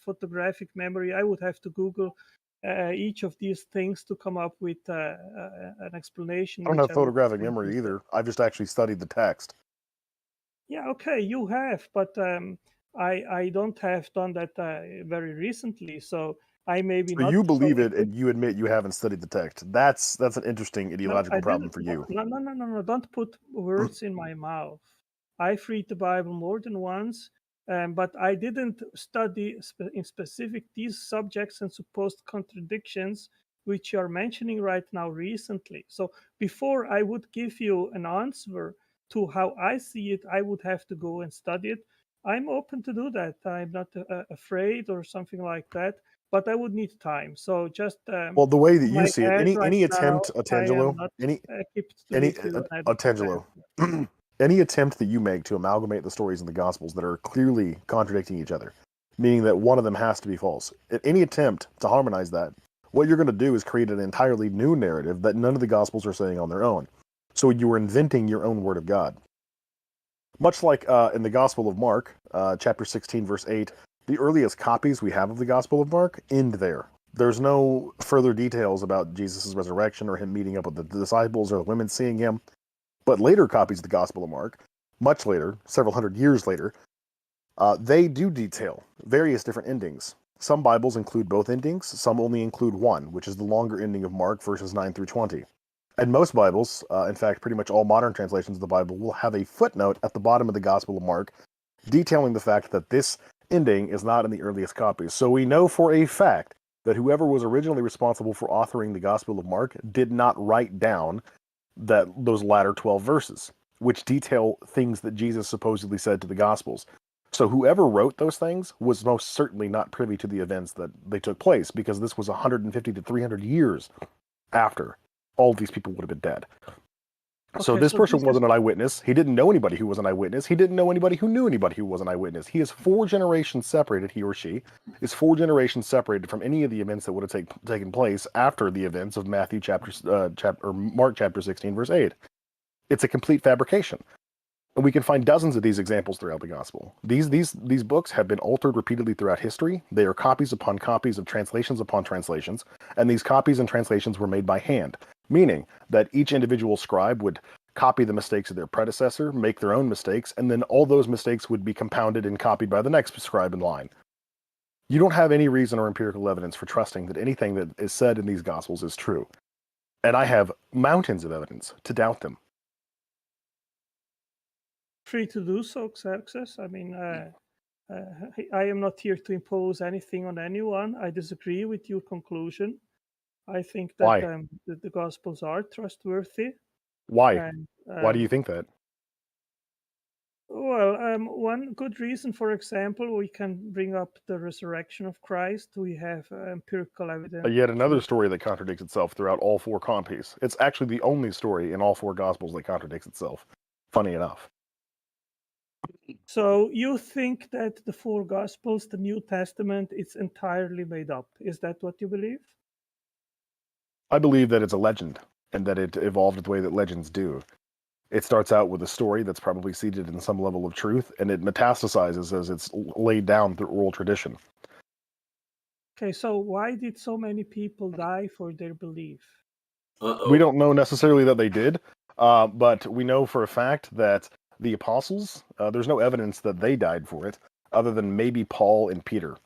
S12: photographic memory. I would have to Google each of these things to come up with an explanation.
S4: I don't
S12: which
S4: have
S12: I would
S4: photographic
S12: think
S4: memory
S12: is
S4: either. I've just actually studied the text.
S12: Yeah, okay, you have, but I don't have done that very recently, so I maybe
S4: So
S12: not.
S4: you believe
S12: so
S4: it and you admit you haven't studied the text. That's an interesting
S12: No,
S4: ideological
S12: I
S4: problem
S12: didn't.
S4: for you.
S12: No, don't put words in my mouth. I've read the Bible more than once, but I didn't study in specific these subjects and supposed contradictions which you are mentioning right now recently. So before I would give you an answer to how I see it, I would have to go and study it. I'm open to do that. I'm not afraid or something like that, but I would need time. So just
S4: Well, the way that
S12: in
S4: you
S12: my
S4: see it,
S12: head
S4: any
S12: right now,
S4: attempt,
S12: I am
S4: Atangelo,
S12: not
S4: any
S12: equipped to
S4: any
S12: give you an adequate
S4: Atangelo,
S12: answer.
S4: any attempt that you make to amalgamate the stories in the Gospels that are clearly contradicting each other, meaning that one of them has to be false, any attempt to harmonize that, what you're going to do is create an entirely new narrative that none of the Gospels are saying on their own. So you are inventing your own word of God. Much like in the Gospel of Mark, chapter 16, verse 8, the earliest copies we have of the Gospel of Mark end there. There's no further details about Jesus' resurrection or him meeting up with the disciples or the women seeing him. But later copies of the Gospel of Mark, much later, several hundred years later, they do detail various different endings. Some Bibles include both endings, some only include one, which is the longer ending of Mark, verses 9 through 20. And most Bibles, in fact, pretty much all modern translations of the Bible, will have a footnote at the bottom of the Gospel of Mark detailing the fact that this ending is not in the earliest copies. So we know for a fact that whoever was originally responsible for authoring the Gospel of Mark did not write down those latter 12 verses, which detail things that Jesus supposedly said to the Gospels. So whoever wrote those things was most certainly not privy to the events that they took place, because this was 150 to 300 years after all these people would have been dead. So
S12: Okay,
S4: this
S12: so
S4: person
S12: this
S4: wasn't
S12: is
S4: an eyewitness. He didn't know anybody who was an eyewitness. He didn't know anybody who knew anybody who was an eyewitness. He is 4 generations separated, he or she is 4 generations separated from any of the events that would have taken place after the events of Mark chapter 16, verse 8. It's a complete fabrication. And we can find dozens of these examples throughout the gospel. These books have been altered repeatedly throughout history. They are copies upon copies of translations upon translations, and these copies and translations were made by hand, meaning that each individual scribe would copy the mistakes of their predecessor, make their own mistakes, and then all those mistakes would be compounded and copied by the next scribe in line. You don't have any reason or empirical evidence for trusting that anything that is said in these gospels is true. And I have mountains of evidence to doubt them.
S12: free to do so, Xerxes. I mean, I am not here to impose anything on anyone. I disagree with your conclusion. I think that
S4: Why?
S12: the Gospels are trustworthy.
S4: Why?
S12: And,
S4: Why do you think that?
S12: Well, one good reason, for example, we can bring up the resurrection of Christ. We have empirical evidence.
S4: Yet another story that contradicts itself throughout all 4 copies. It's actually the only story in all 4 Gospels that contradicts itself. Funny enough.
S12: So you think that the 4 Gospels, the New Testament, it's entirely made up? Is that what you believe?
S4: I believe that it's a legend, and that it evolved the way that legends do. It starts out with a story that's probably seated in some level of truth, and it metastasizes as it's laid down through oral tradition.
S12: Okay, so why did so many people die for their belief?
S4: We don't know necessarily that they did, but we know for a fact that the apostles, there's no evidence that they died for it, other than maybe Paul and Peter.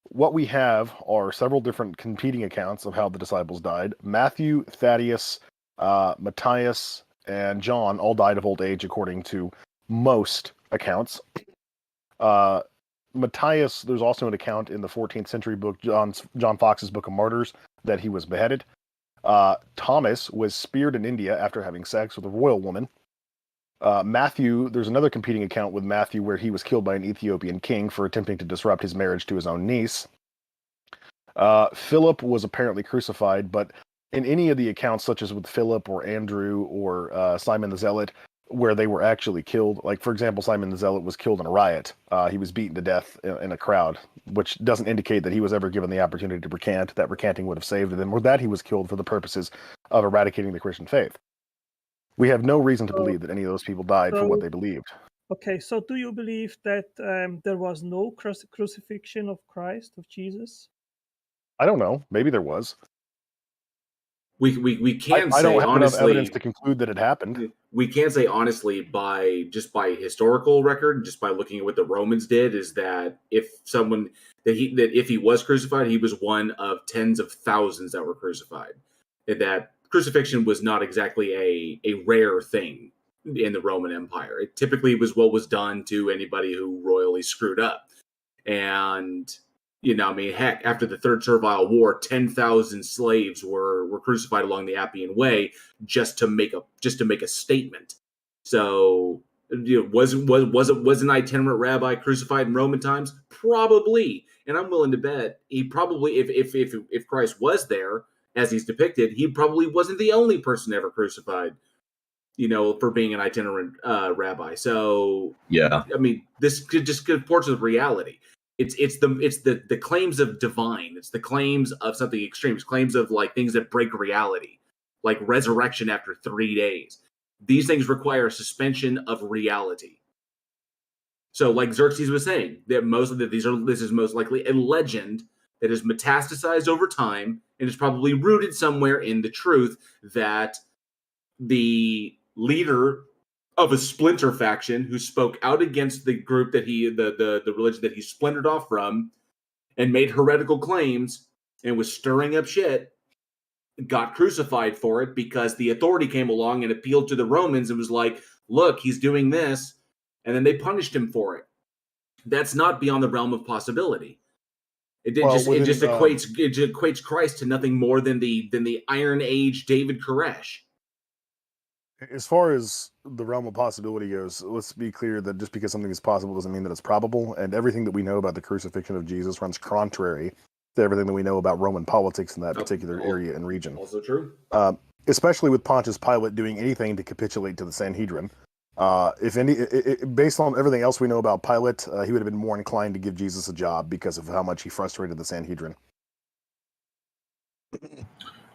S4: What we have are several different competing accounts of how the disciples died. Matthew, Thaddeus, Matthias, and John all died of old age, according to most accounts. Matthias, there's also an account in the 14th century book, John Fox's Book of Martyrs, that he was beheaded. Thomas was speared in India after having sex with a royal woman. Matthew, there's another competing account with Matthew where he was killed by an Ethiopian king for attempting to disrupt his marriage to his own niece. Philip was apparently crucified, but in any of the accounts, such as with Philip or Andrew or Simon the Zealot, where they were actually killed, like, for example, Simon the Zealot was killed in a riot. He was beaten to death in a crowd, which doesn't indicate that he was ever given the opportunity to recant, that recanting would have saved him, or that he was killed for the purposes of eradicating the Christian faith. We have no reason to believe that any of those people died for what they believed.
S12: Okay, so do you believe that there was no crucifixion of Christ, of Jesus?
S4: I don't know. Maybe there was.
S21: We can say
S4: I don't have enough
S21: honestly
S4: evidence to conclude that it happened.
S21: We can say honestly by historical record, just by looking at what the Romans did, is that if he was crucified, he was one of tens of thousands that were crucified. And that crucifixion was not exactly a rare thing in the Roman Empire. It typically was what was done to anybody who royally screwed up. And heck, after the Third Servile War, 10,000 slaves were crucified along the Appian Way just to make a statement. So, was an itinerant rabbi crucified in Roman times? Probably, and I'm willing to bet he probably, if Christ was there as he's depicted, he probably wasn't the only person ever crucified. For being an itinerant rabbi. So,
S13: yeah,
S21: this just comports with reality. It's the claims of divine. It's the claims of something extreme. It's claims of like things that break reality, like resurrection after 3 days. These things require a suspension of reality. So, like Xerxes was saying, that this is most likely a legend that is metastasized over time and is probably rooted somewhere in the truth that the leader of a splinter faction who spoke out against the group that the religion that he splintered off from and made heretical claims and was stirring up shit, got crucified for it because the authority came along and appealed to the Romans and was like, look, he's doing this, and then they punished him for it. That's not beyond the realm of possibility. It just equates Christ to nothing more than the Iron Age David Koresh.
S4: As far as the realm of possibility goes, let's be clear that just because something is possible doesn't mean that it's probable, and everything that we know about the crucifixion of Jesus runs contrary to everything that we know about Roman politics in that particular area and region.
S21: Also true.
S4: Especially with Pontius Pilate doing anything to capitulate to the Sanhedrin. Based on everything else we know about Pilate, he would have been more inclined to give Jesus a job because of how much he frustrated the Sanhedrin.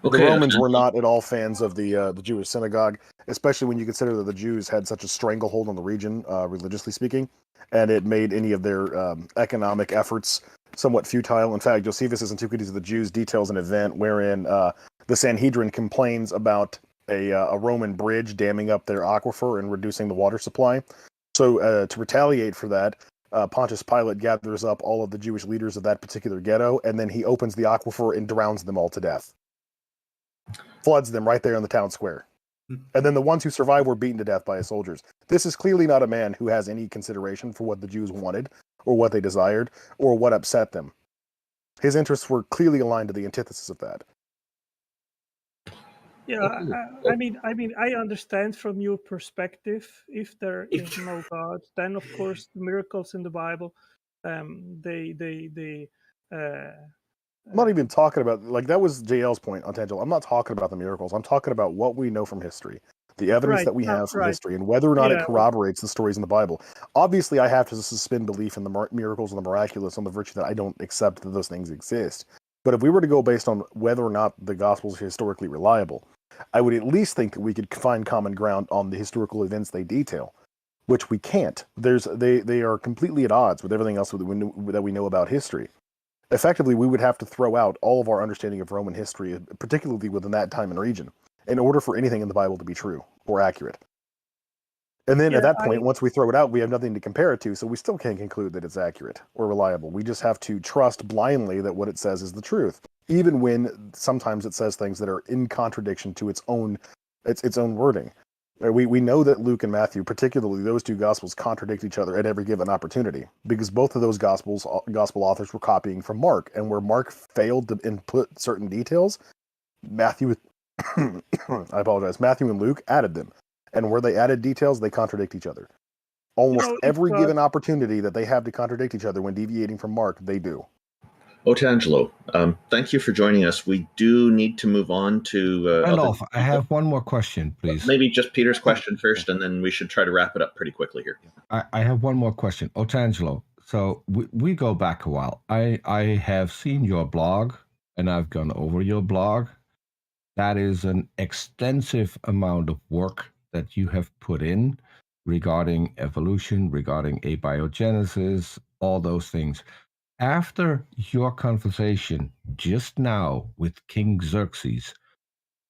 S13: Okay,
S4: the Romans were not at all fans of the Jewish synagogue, especially when you consider that the Jews had such a stranglehold on the region, religiously speaking, and it made any of their economic efforts somewhat futile. In fact, Josephus' Antiquities of the Jews details an event wherein the Sanhedrin complains about a Roman bridge damming up their aquifer and reducing the water supply. So to retaliate for that, Pontius Pilate gathers up all of the Jewish leaders of that particular ghetto, and then he opens the aquifer and drowns them all to death. Floods them right there in the town square. And then the ones who survived were beaten to death by his soldiers. This is clearly not a man who has any consideration for what the Jews wanted, or what they desired, or what upset them. His interests were clearly aligned to the antithesis of that.
S12: Yeah, I understand from your perspective. If there is no God, then of course the miracles in the Bible,
S4: I'm not even talking about, like, that was JL's point on Tangelo. I'm not talking about the miracles. I'm talking about what we know from history, the evidence that we have from history, and whether or not it corroborates the stories in the Bible. Obviously, I have to suspend belief in the miracles and the miraculous on the virtue that I don't accept that those things exist. But if we were to go based on whether or not the Gospels are historically reliable, I would at least think that we could find common ground on the historical events they detail, which we can't. They are completely at odds with everything else that we know about history. Effectively, we would have to throw out all of our understanding of Roman history, particularly within that time and region, in order for anything in the Bible to be true or accurate. And then at that point, once we throw it out, we have nothing to compare it to, so we still can't conclude that it's accurate or reliable. We just have to trust blindly that what it says is the truth, even when sometimes it says things that are in contradiction to its own wording. We know that Luke and Matthew, particularly those two gospels, contradict each other at every given opportunity, because both of those gospel authors were copying from Mark, and where Mark failed to input certain details, Matthew Matthew and Luke added them, and where they added details, they contradict each other. Almost every given opportunity that they have to contradict each other when deviating from Mark, they do.
S13: Otangelo, thank you for joining us. We do need to move on to...
S23: Randolph, I have one more question, please.
S13: Maybe just Peter's question first, and then we should try to wrap it up pretty quickly here.
S23: I have one more question. Otangelo, so we go back a while. I have seen your blog, and I've gone over your blog. That is an extensive amount of work that you have put in regarding evolution, regarding abiogenesis, all those things. After your conversation just now with King Xerxes,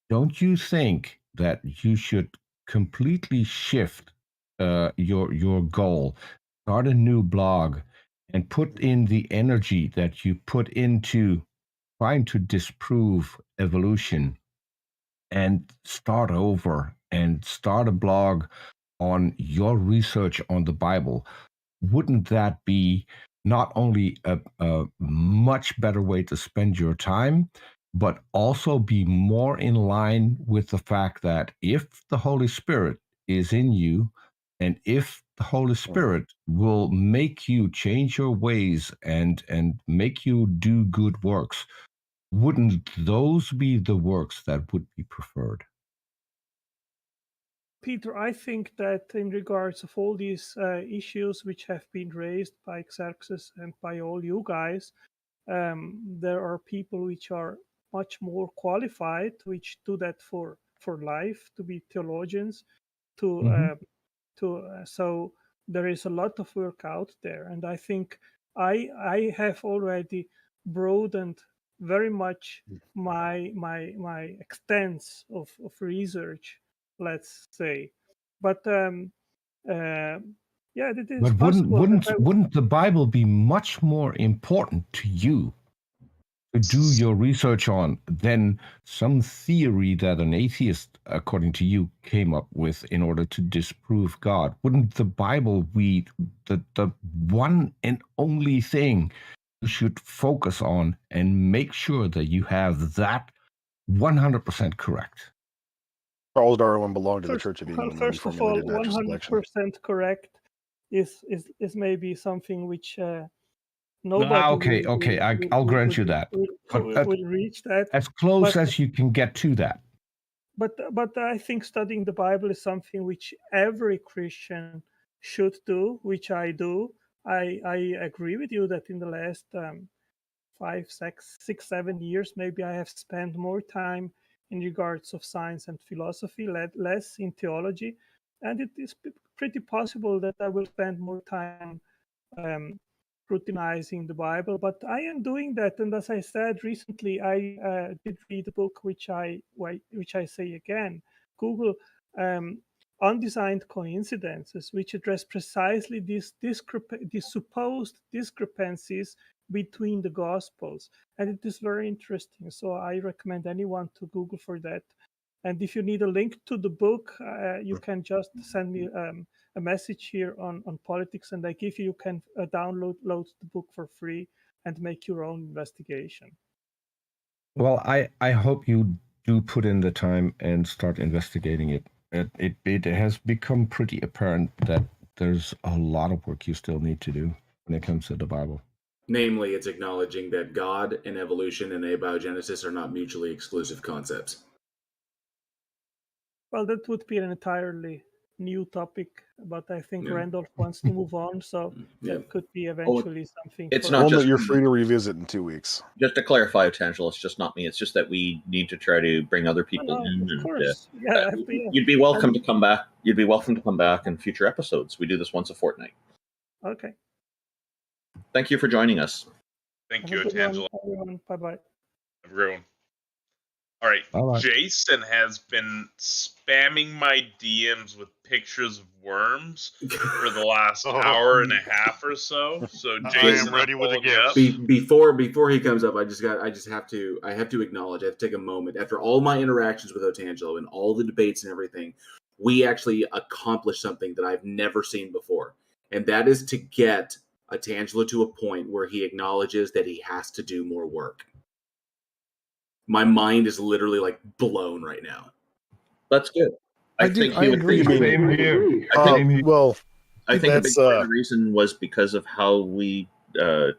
S23: don't you think that you should completely shift your goal, start a new blog, and put in the energy that you put into trying to disprove evolution, and start over and start a blog on your research on the Bible? Wouldn't that be not only a much better way to spend your time, but also be more in line with the fact that if the Holy Spirit is in you, and if the Holy Spirit will make you change your ways and make you do good works, wouldn't those be the works that would be preferred?
S12: Peter, I think that in regards of all these issues which have been raised by Xerxes and by all you guys, there are people which are much more qualified, which do that for life, to be theologians, so there is a lot of work out there, and I think I have already broadened very much my extents of research, let's say. But yeah, it is
S23: But
S12: possible.
S23: wouldn't the Bible be much more important to you to do your research on than some theory that an atheist, according to you, came up with in order to disprove God? Wouldn't the Bible be the one and only thing you should focus on and make sure that you have that 100% correct?
S4: Charles Darwin belonged to the Church of England.
S12: First of all, 100% correct is maybe something which nobody
S23: I'll grant you that.
S12: Will reach that.
S23: As close as you can get to that.
S12: But I think studying the Bible is something which every Christian should do, which I do. I agree with you that in the last 5, 6, 7 years, maybe I have spent more time in regards of science and philosophy, less in theology, and it is pretty possible that I will spend more time scrutinizing the Bible. But I am doing that, and as I said recently, I did read a book which I say again, Google Undesigned Coincidences, which address precisely these supposed discrepancies between the Gospels, and it is very interesting. So I recommend anyone to Google for that. And if you need a link to the book, you can just send me a message here on Politics, and you can download the book for free and make your own investigation.
S23: Well, I hope you do put in the time and start investigating it. It has become pretty apparent that there's a lot of work you still need to do when it comes to the Bible.
S21: Namely, it's acknowledging that God and evolution and abiogenesis are not mutually exclusive concepts.
S12: Well, that would be an entirely new topic, but I think Randolph wants to move on, so that could be eventually something.
S13: It's not just
S4: you're free to revisit in 2 weeks.
S13: Just to clarify, Otangelo, it's just not me. It's just that we need to try to bring other people in.
S12: Of course, yeah.
S13: You'd be welcome to come back. You'd be welcome to come back in future episodes. We do this once a fortnight.
S12: Okay.
S13: Thank you for joining us.
S15: Thank you, Otangelo.
S12: Bye-bye.
S15: Everyone. All right. Jason has been spamming my DMs with pictures of worms for the last hour and a half or so. So Jason,
S2: I am ready with a gift.
S21: Before he comes up, I have to acknowledge. I have to take a moment after all my interactions with Otangelo and all the debates and everything. we actually accomplished something that I've never seen before. And that is to get a Tangela to a point where he acknowledges that he has to do more work. My mind is literally like blown right now. That's good.
S3: I agree.
S4: Same here. Well,
S13: I think a big
S4: that's
S13: part of the reason was because of how we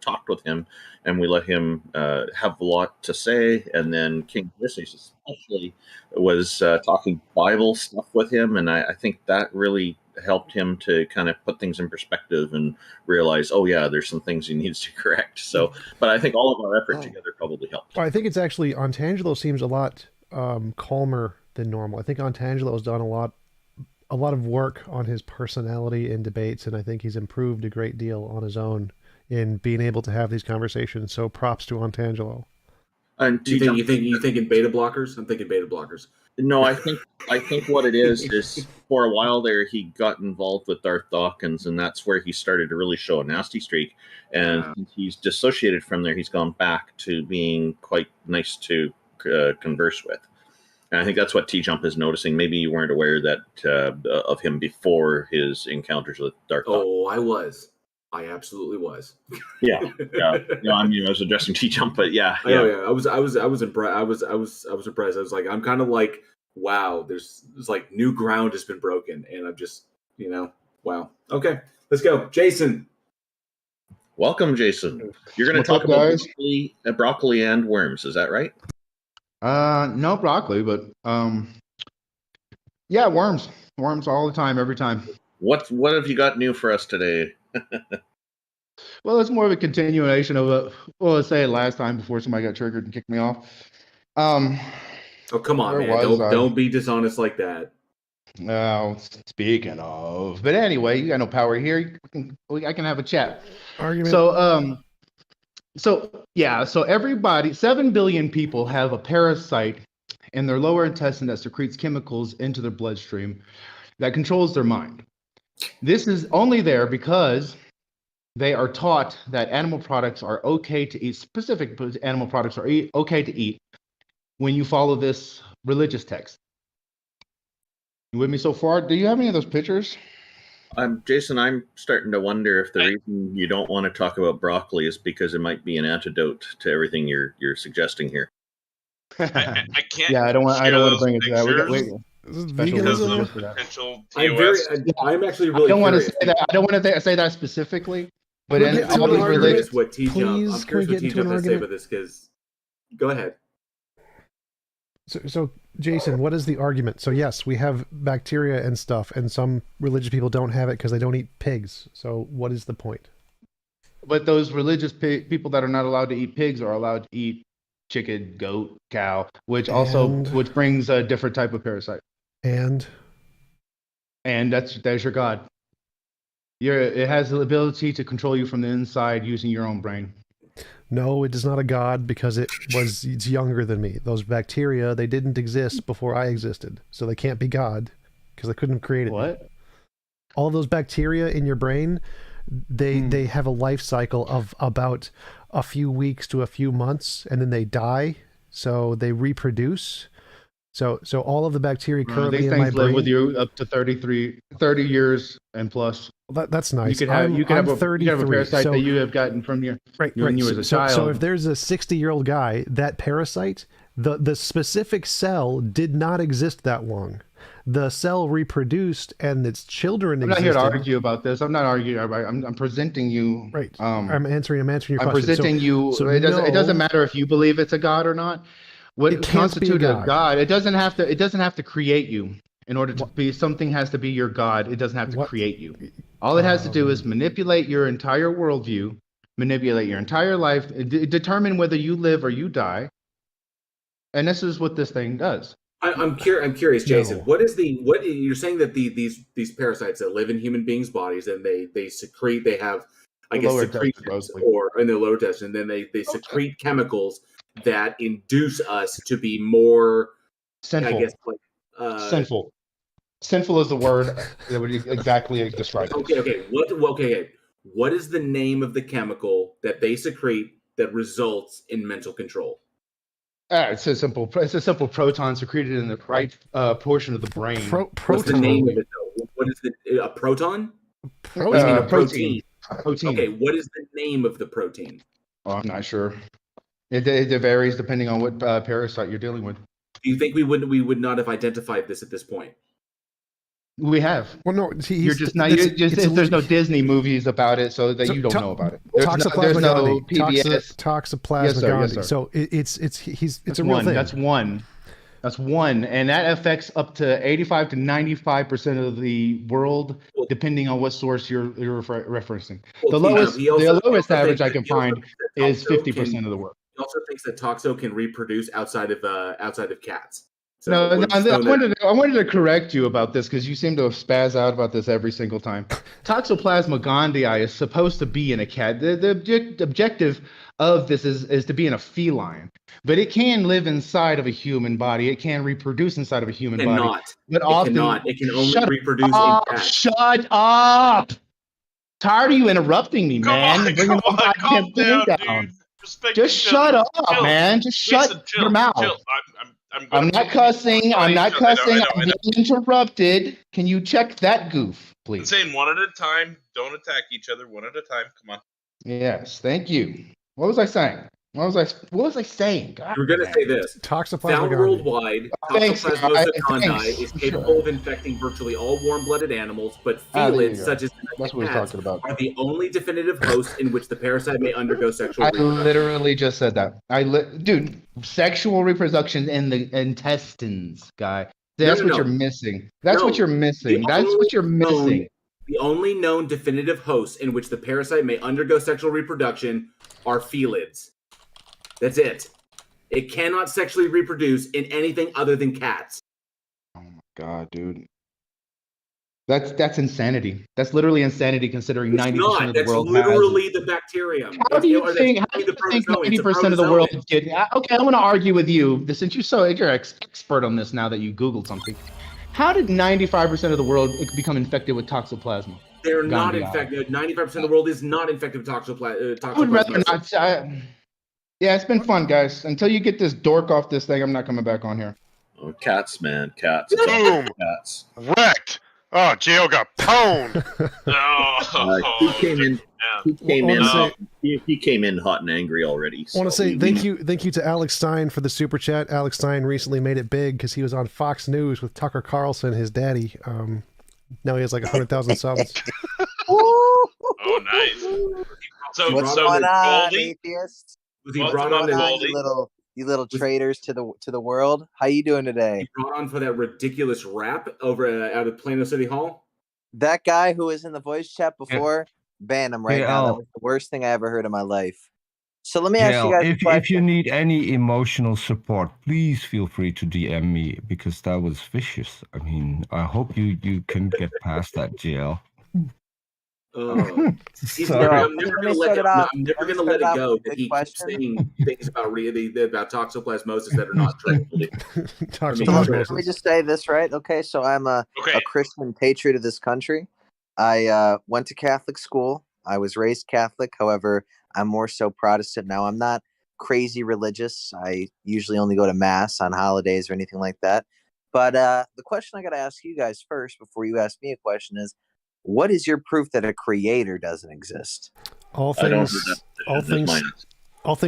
S13: talked with him, and we let him have a lot to say. And then King Ulysses especially was talking Bible stuff with him, and I think that really helped him to kind of put things in perspective and realize, oh yeah, there's some things he needs to correct. So, but I think all of our effort together probably helped.
S3: Well, I think it's actually Ontangelo seems a lot calmer than normal. I think Ontangelo has done a lot of work on his personality in debates, and I think he's improved a great deal on his own in being able to have these conversations. So props to Ontangelo.
S21: And you think in beta blockers? I'm thinking beta blockers.
S13: No, I think what it is for a while there he got involved with Darth Dawkins, and that's where he started to really show a nasty streak. And he's dissociated from there. He's gone back to being quite nice to converse with. And I think that's what TJump is noticing. Maybe you weren't aware that of him before his encounters with Darth Dawkins.
S21: Oh, I was. I absolutely was.
S13: Yeah. No, I mean, I was addressing TJump, but yeah.
S21: I was impressed. I was impressed. I was like, I'm kind of like, wow, there's like new ground has been broken, and I'm just, wow. Okay, let's go, Jason.
S13: Welcome, Jason. You're going to talk about broccoli and worms. Is that right?
S9: No broccoli, but yeah, worms all the time, every time.
S13: What have you got new for us today?
S9: Well, it's more of a continuation of let's say last time before somebody got triggered and kicked me off.
S21: Oh, come on, man. Don't be dishonest like that.
S9: No, speaking of. But anyway, you got no power here. I can have a chat.
S3: Argument.
S9: So everybody, 7 billion people have a parasite in their lower intestine that secretes chemicals into their bloodstream that controls their mind. This is only there because they are taught that animal products are okay to eat. Specific animal products are okay to eat when you follow this religious text. You with me so far? Do you have any of those pictures?
S13: Jason, I'm starting to wonder if the reason you don't want to talk about broccoli is because it might be an antidote to everything you're suggesting here.
S15: I can't.
S9: Yeah, I don't want to bring it to that.
S15: Because of potential
S21: I'm actually really.
S9: I don't want to say that. I don't want to say that specifically. But
S21: I'm curious what TJump has to say about this. Because go ahead.
S3: So, Jason, what is the argument? So, yes, we have bacteria and stuff, and some religious people don't have it because they don't eat pigs. So, what is the point?
S9: But those religious people that are not allowed to eat pigs are allowed to eat chicken, goat, cow, which brings a different type of parasite. And there's your God. It has the ability to control you from the inside using your own brain.
S3: No, it is not a god because it's younger than me. Those bacteria, they didn't exist before I existed. So they can't be God because I couldn't have created
S9: what?
S3: Them. All those bacteria in your brain, they have a life cycle of about a few weeks to a few months, and then they die. So they reproduce. So all of the bacteria currently in my brain
S9: live with you up to 30 years and plus.
S3: That's nice.
S9: You could have a parasite that you have gotten from when you as a child.
S3: So if there's a 60-year-old guy, that parasite, the specific cell did not exist that long. The cell reproduced and its children existed.
S9: I'm not here to argue about this. I'm not arguing. I'm presenting you.
S3: Right. I'm answering your question.
S9: I'm presenting you. So it doesn't matter if you believe it's a god or not. What constitutes a god? It doesn't have to create you. In order to be something has to be your god. It doesn't have to create you. All it has to do is manipulate your entire worldview, manipulate your entire life, determine whether you live or you die. And this is what this thing does.
S21: I'm curious, Jason. What you're saying that these parasites that live in human beings' bodies and they secrete, they have secretions or in their lower intestine, and then they secrete chemicals that induce us to be more
S9: sinful.
S21: I guess
S9: sinful. Sinful is the word that would exactly describe it.
S21: Okay. What is the name of the chemical that they secrete that results in mental control?
S9: It's a simple proton secreted in the right portion of the brain.
S21: What's the name of it though? What is a proton? What do you mean a protein?
S9: Protein.
S21: Okay, what is the name of the protein?
S9: Oh, I'm not sure. It varies depending on what parasite you're dealing with.
S21: Do you think we would not have identified this at this point?
S9: We have.
S3: Well, no,
S9: you're just not. There's no Disney movies about it, so that you don't know about it. There's no PBS.
S3: Toxoplasma
S9: Yes, sir, yes,
S3: gondii.
S9: sir.
S3: So it's a real
S9: one.
S3: thing.
S9: That's one, and that affects up to 85 to 95% of the world, depending on what source you're referencing. The lowest average I can find is 50% of the world.
S21: He also thinks that Toxo can reproduce outside of cats. So
S9: No, I wanted to correct you about this because you seem to spaz out about this every single time. Toxoplasma gondii is supposed to be in a cat. The objective of this is to be in a feline, but it can live inside of a human body. It can reproduce inside of a human body. But
S21: It can only reproduce in cats.
S9: Shut up! Tired of you interrupting me, man.
S15: Calm down, dude.
S9: Just shut up, man. Just shut your mouth. I'm not cussing. I'm not cussing. I'm being interrupted. Can you check that goof,
S15: I'm
S9: please?
S15: saying one at a time. Don't attack each other. One at a time. Come on.
S9: Yes, thank you. What was I saying? What was I saying? God,
S21: We're going to say this.
S3: Toxoplasma
S21: Found
S3: gondii.
S21: worldwide,
S9: Thanks,
S21: Toxoplasmosa
S9: guys.
S21: gondii
S9: Thanks.
S21: is capable of infecting virtually all warm-blooded animals, but
S9: there you
S21: felids,
S9: go.
S21: such as
S9: That's what we're
S21: cats,
S9: talking about.
S21: are the only definitive hosts in which the parasite may undergo sexual
S9: I
S21: reproduction.
S9: literally just said that. Dude, sexual reproduction in the intestines, guy. That's what you're missing. That's what you're missing. That's what you're missing.
S21: The only known definitive hosts in which the parasite may undergo sexual reproduction are felids. That's it. It cannot sexually reproduce in anything other than cats.
S9: Oh my god, dude. That's insanity. That's literally insanity considering 90% of the world
S21: That's literally the bacterium.
S9: How do you think 90% of the world is getting? Okay, I'm going to argue with you. Since you're expert on this now that you Googled something. How did 95% of the world become infected with toxoplasma?
S21: They're not infected. 95% of the world is not infected with toxoplasma.
S9: I would rather not. Yeah, it's been fun, guys. Until you get this dork off this thing, I'm not coming back on here.
S13: Oh, cats, man, cats.
S2: Boom.
S13: Cats.
S2: Wrecked. Oh, Gio got pwned.
S21: Oh,
S13: He came in hot and angry already.
S3: I want to say thank you to Alex Stein for the super chat. Alex Stein recently made it big because he was on Fox News with Tucker Carlson, his daddy. Now he has like 100,000 subs.
S15: Oh, nice. So,
S16: what's
S15: so
S16: going on,
S15: Goldie?
S16: atheists?
S21: Was he
S16: What's
S21: brought
S16: going
S21: on
S16: on, you little traitors to the world? How you doing today?
S21: He brought on for that ridiculous rap over out of Plano City Hall?
S16: That guy who was in the voice chat before, ban him right now. That was the worst thing I ever heard in my life. So let me ask you guys a question.
S23: If you need any emotional support, please feel free to DM me because that was vicious. I mean, I hope you can get past that, JL.
S21: I'm never going to let it go that he keeps saying things about toxoplasmosis that are not true.
S16: Let me just say this, right? Okay, so I'm a Christian patriot of this country. I went to Catholic school. I was raised Catholic. However, I'm more so Protestant now. I'm not crazy religious. I usually only go to mass on holidays or anything like that. But the question I got to ask you guys first before you ask me a question is, what is your proof that a creator doesn't exist?
S3: All things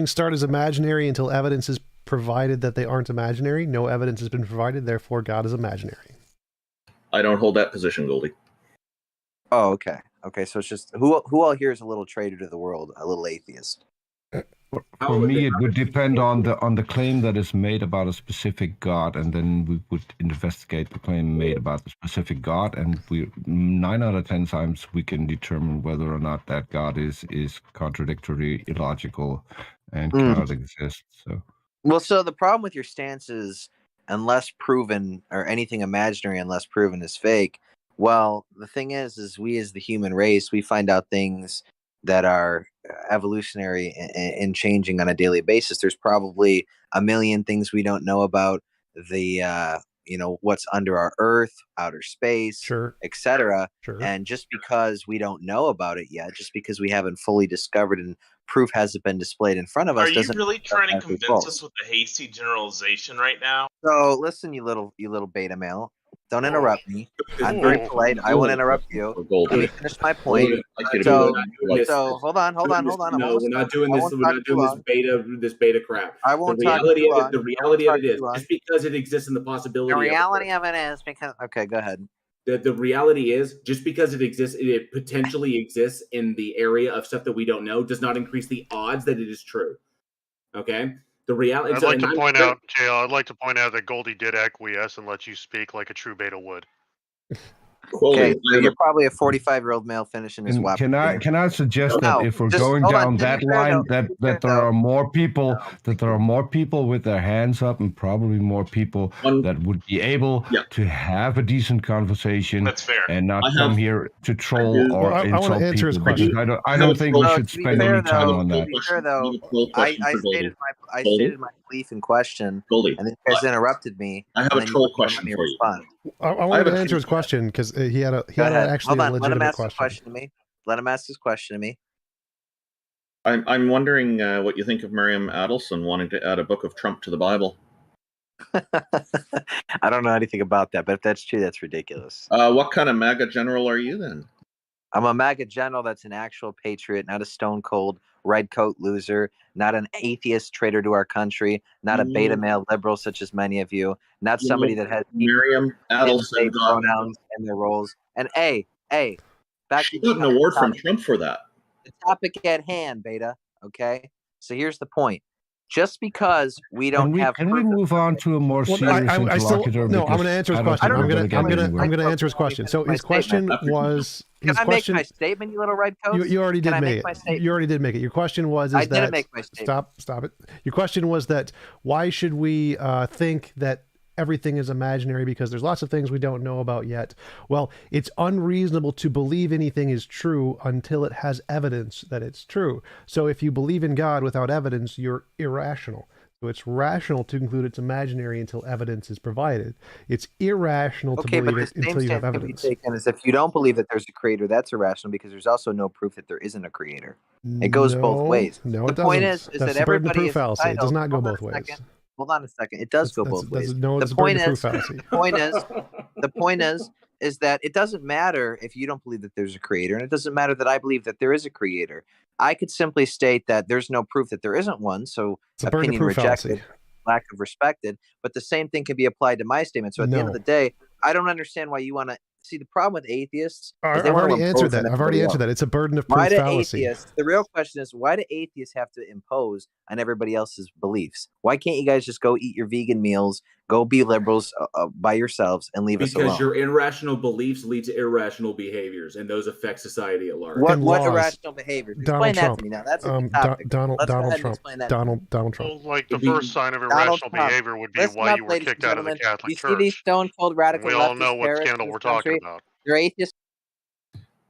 S3: start as imaginary until evidence is provided that they aren't imaginary. No evidence has been provided, therefore God is imaginary.
S13: I don't hold that position, Goldie.
S16: Oh, okay. Okay, so it's just who all here is a little traitor to the world, a little atheist.
S23: For me, it would depend on the claim that is made about a specific God, and then we would investigate the claim made about the specific God, and 9 out of 10 times we can determine whether or not that God is contradictory, illogical, and cannot exist.
S16: So the problem with your stance is, unless proven, or anything imaginary unless proven is fake. Well, the thing is we as the human race, we find out things that are evolutionary and changing on a daily basis. There's probably a million things we don't know about the what's under our Earth, outer space,
S3: sure,
S16: etc.
S3: Sure.
S16: And just because we don't know about it yet, just because we haven't fully discovered and proof hasn't been displayed in front of us,
S15: Are you
S16: doesn't
S15: really
S16: mean
S15: trying to
S16: that's
S15: convince
S16: false.
S15: us with a hasty generalization right now?
S16: So listen, you little beta male. Don't
S15: Oh.
S16: interrupt me. I'm very polite. I won't interrupt you. Let me finish my point. So hold on.
S21: No,
S16: I'm
S21: we're
S16: almost
S21: not
S16: done.
S21: doing
S16: I
S21: this.
S16: won't
S21: We're
S16: talk
S21: not
S16: too
S21: doing
S16: long.
S21: this beta crap.
S16: I won't talk too long.
S21: The reality of it is, just because it exists in the possibility.
S16: The reality of it is because. Okay, go ahead.
S21: The reality is, just because it exists, it potentially exists in the area of stuff that we don't know, does not increase the odds that it is true. Okay. The reality.
S2: I'd like to point out, JL, I'd like to point out that Goldie did acquiesce and let you speak like a true beta would.
S16: Okay, so you're probably a 45-year-old male finishing his WAP.
S23: Can I suggest that if we're going
S16: hold on,
S23: down
S16: to be
S23: that
S16: fair,
S23: line,
S16: though,
S23: that there are more people with their hands up, and probably more people that would be able to have a decent conversation.
S15: That's fair.
S23: And not come here to troll or
S3: I
S23: insult
S3: want to answer his
S23: people, because
S3: question.
S23: I don't think we should
S16: to be
S23: spend
S16: fair,
S23: any time
S16: though,
S23: on that.
S16: To be fair, though, I stated my belief in question,
S21: Goldie,
S16: and then you guys interrupted me.
S21: I have
S16: and
S21: a
S16: then you
S21: troll
S16: wouldn't
S21: question
S16: let me
S21: for you.
S16: respond.
S3: I wanted to answer his question because he had
S16: Go ahead.
S3: actually
S16: Hold
S3: a
S16: on. Let him
S3: legitimate
S16: ask his
S3: question.
S16: question to me. Let him ask his question to me.
S13: I'm wondering what you think of Miriam Adelson wanting to add a book of Trump to the Bible.
S16: I don't know anything about that, but if that's true, that's ridiculous.
S13: What kind of MAGA general are you then?
S16: I'm a MAGA general that's an actual patriot, not a stone cold red coat loser, not an atheist traitor to our country, not a beta male liberal such as many of you, not somebody that has
S13: Miriam Adelson
S16: pronouns in their roles. And back
S13: she
S16: to
S13: got an award from Trump for that.
S16: The topic at hand, beta. Okay, so here's the point. Just because we don't have,
S23: can we move on to a more serious interlocutor?
S3: I'm going to answer his question. I'm going to answer his question. So his question was.
S16: Can I make my statement, you little red coats?
S3: You already did make
S16: it.
S3: You already did make it. Your question was,
S16: I didn't make my statement.
S3: Stop it. Your question was that why should we think that everything is imaginary, because there's lots of things we don't know about yet. Well, it's unreasonable to believe anything is true until it has evidence that it's true. So if you believe in God without evidence, you're irrational. So it's rational to conclude it's imaginary until evidence is provided. It's irrational to believe it until you have evidence.
S16: Taken as if you don't believe that there's a creator, that's irrational, because there's also no proof that there isn't a creator. It goes both ways.
S3: No,
S16: the
S3: it doesn't.
S16: point is
S3: That's
S16: that
S3: the burden of
S16: everybody
S3: proof
S16: is
S3: fallacy. It does
S16: entitled.
S3: not go both ways.
S16: Hold on a second. It does go both ways.
S3: No,
S16: the point is that it doesn't matter if you don't believe that there's a creator, and it doesn't matter that I believe that there is a creator. I could simply state that there's no proof that there isn't one, so opinion rejected, lack of respected. But the same thing can be applied to my statement. So at the end of the day, I don't understand why you want to see the problem with atheists.
S3: I've already answered that. It's a burden of proof fallacy.
S16: The real question is, why do atheists have to impose on everybody else's beliefs? Why can't you guys just go eat your vegan meals, go be liberals by yourselves, and leave us alone?
S21: Because your irrational beliefs lead to irrational behaviors, and those affect society at large.
S16: What irrational behaviors? Explain that to me now. That's a topic.
S3: Donald Trump. Donald Trump.
S2: Well, like the first sign of irrational behavior would be why you were kicked out of the Catholic Church.
S16: You see these stone-cold radical
S2: we all know what scandal we're talking about.
S16: They're atheists.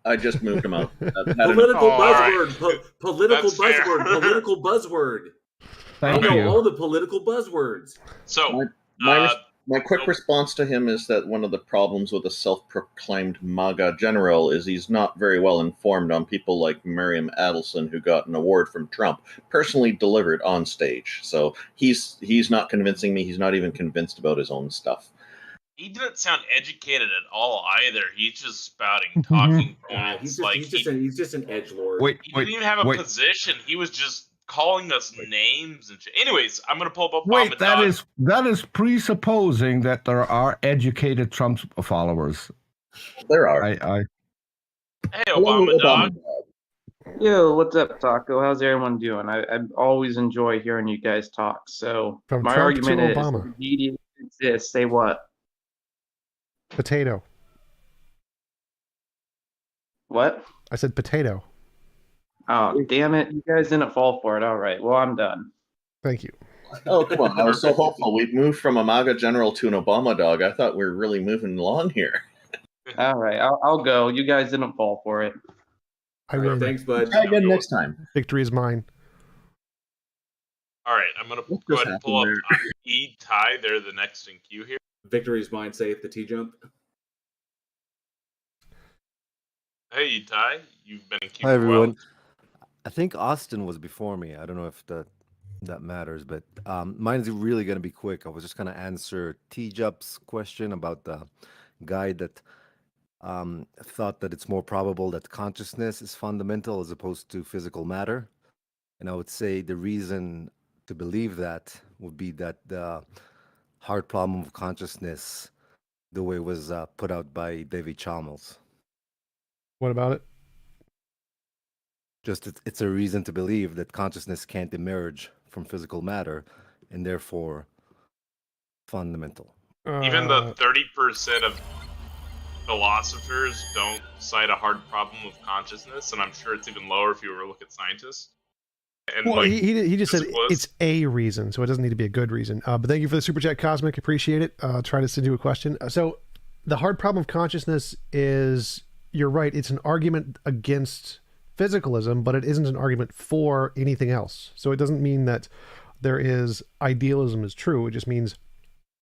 S13: I just moved him out.
S21: Political buzzword. Political buzzword. Political buzzword.
S23: Thank you.
S21: All the political buzzwords.
S15: So
S13: my quick response to him is that one of the problems with a self-proclaimed MAGA general is he's not very well informed on people like Miriam Adelson, who got an award from Trump, personally delivered on stage. So he's not convincing me. He's not even convinced about his own stuff.
S15: He didn't sound educated at all either. He's just spouting talking points.
S21: He's just an edgelord.
S15: He didn't even have a position. He was just calling us names and shit. Anyways, I'm gonna pull up Obama.
S23: That is presupposing that there are educated Trump followers.
S13: There are.
S15: Hey, Obama dog.
S7: Yo, what's up, Taco? How's everyone doing? I always enjoy hearing you guys talk. So
S3: From
S7: my
S3: Trump
S7: argument
S3: to
S7: is,
S3: Obama.
S7: if media exists, say what?
S3: Potato.
S7: What?
S3: I said potato.
S7: Oh, damn it. You guys didn't fall for it. All right. Well, I'm done.
S3: Thank you.
S13: Oh, come on. I was so hopeful. We've moved from a MAGA general to an Obama dog. I thought we were really moving along here.
S7: All right. I'll go. You guys didn't fall for it.
S3: I win.
S21: Thanks, bud.
S13: Try again next time.
S3: Victory is mine.
S15: All right, I'm gonna go ahead and pull up E. Ty. They're the next in queue here.
S21: Victory's mine safe, the TJump.
S15: Hey, Ty, you've been keeping
S11: Hi everyone.
S15: well.
S11: I think Austin was before me. I don't know if that matters, but mine's really going to be quick. I was just going to answer TJump's question about the guy that thought that it's more probable that consciousness is fundamental as opposed to physical matter. And I would say the reason to believe that would be that the hard problem of consciousness, the way it was put out by David Chalmers.
S3: What about it?
S11: Just it's a reason to believe that consciousness can't emerge from physical matter and therefore fundamental.
S15: Even the 30% of philosophers don't cite a hard problem of consciousness, and I'm sure it's even lower if you were to look at scientists. And
S3: Well,
S15: like,
S3: he just said
S15: physicalists.
S3: it's a reason, so it doesn't need to be a good reason. But thank you for the super chat, Cosmic. Appreciate it. Try to send you a question. So the hard problem of consciousness is, you're right, it's an argument against physicalism, but it isn't an argument for anything else. So it doesn't mean that there is idealism is true. It just means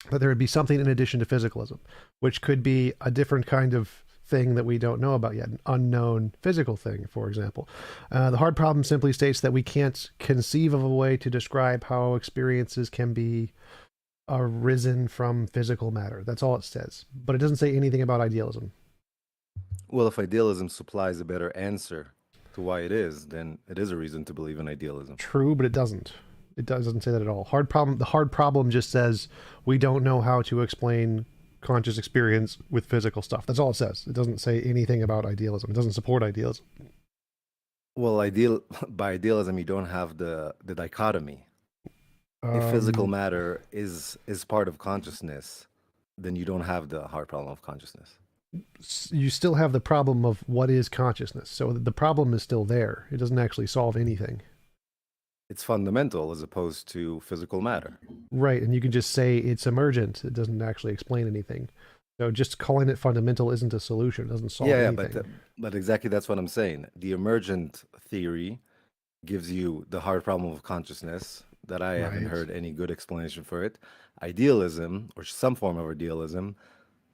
S3: that there would be something in addition to physicalism, which could be a different kind of thing that we don't know about yet, an unknown physical thing, for example. The hard problem simply states that we can't conceive of a way to describe how experiences can be arisen from physical matter. That's all it says, but it doesn't say anything about idealism.
S11: Well, if idealism supplies a better answer to why it is, then it is a reason to believe in idealism.
S3: True, but it doesn't. It doesn't say that at all. The hard problem just says we don't know how to explain conscious experience with physical stuff. That's all it says. It doesn't say anything about idealism. It doesn't support idealism.
S11: Well, by idealism, you don't have the dichotomy. If physical matter is part of consciousness, then you don't have the hard problem of consciousness.
S3: You still have the problem of what is consciousness. So the problem is still there. It doesn't actually solve anything.
S11: It's fundamental as opposed to physical matter.
S3: Right, and you can just say it's emergent. It doesn't actually explain anything. So just calling it fundamental isn't a solution. It doesn't solve anything.
S11: But exactly that's what I'm saying. The emergent theory gives you the hard problem of consciousness that I haven't heard any good explanation for it. Idealism, or some form of idealism,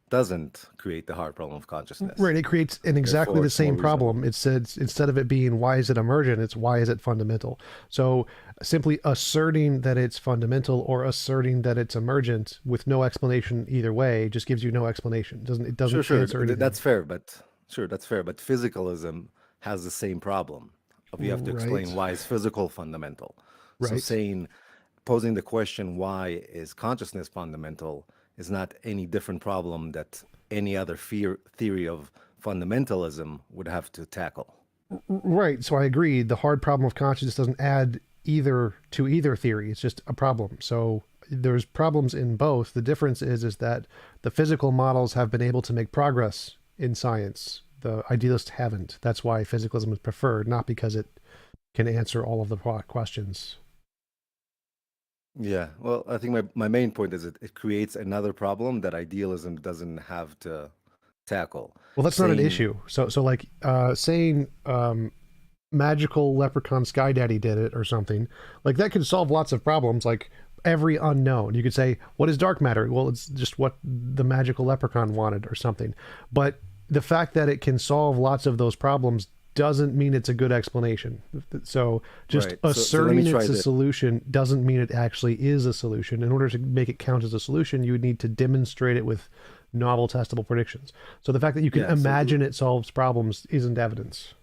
S11: doesn't create the hard problem of consciousness.
S3: Right, it creates exactly the same problem. It says, instead of it being why is it emergent, it's why is it fundamental. So simply asserting that it's fundamental or asserting that it's emergent with no explanation either way just gives you no explanation. It doesn't answer anything.
S11: That's fair, but physicalism has the same problem. You have to explain why is physical fundamental. So posing the question why is consciousness fundamental is not any different problem that any other theory of fundamentalism would have to tackle.
S3: Right. So I agree. The hard problem of consciousness doesn't add either to either theory. It's just a problem. So there's problems in both. The difference is that the physical models have been able to make progress in science. The idealists haven't. That's why physicalism is preferred, not because it can answer all of the questions.
S11: Yeah, well, I think my main point is it creates another problem that idealism doesn't have to tackle.
S3: Well, that's not an issue. So like saying magical leprechaun sky daddy did it or something, like that could solve lots of problems, like every unknown. You could say, what is dark matter? Well, it's just what the magical leprechaun wanted or something. But the fact that it can solve lots of those problems doesn't mean it's a good explanation. So just asserting it's a solution doesn't mean it actually is a solution. In order to make it count as a solution, you would need to demonstrate it with novel testable predictions. So the fact that you can imagine it solves problems isn't evidence.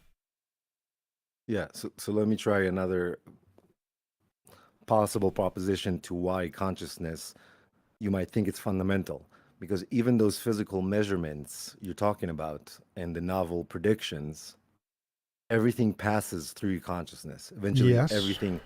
S11: Yeah, so let me try another possible proposition to why consciousness, you might think it's fundamental. Because even those physical measurements you're talking about and the novel predictions, everything passes through consciousness. Eventually, everything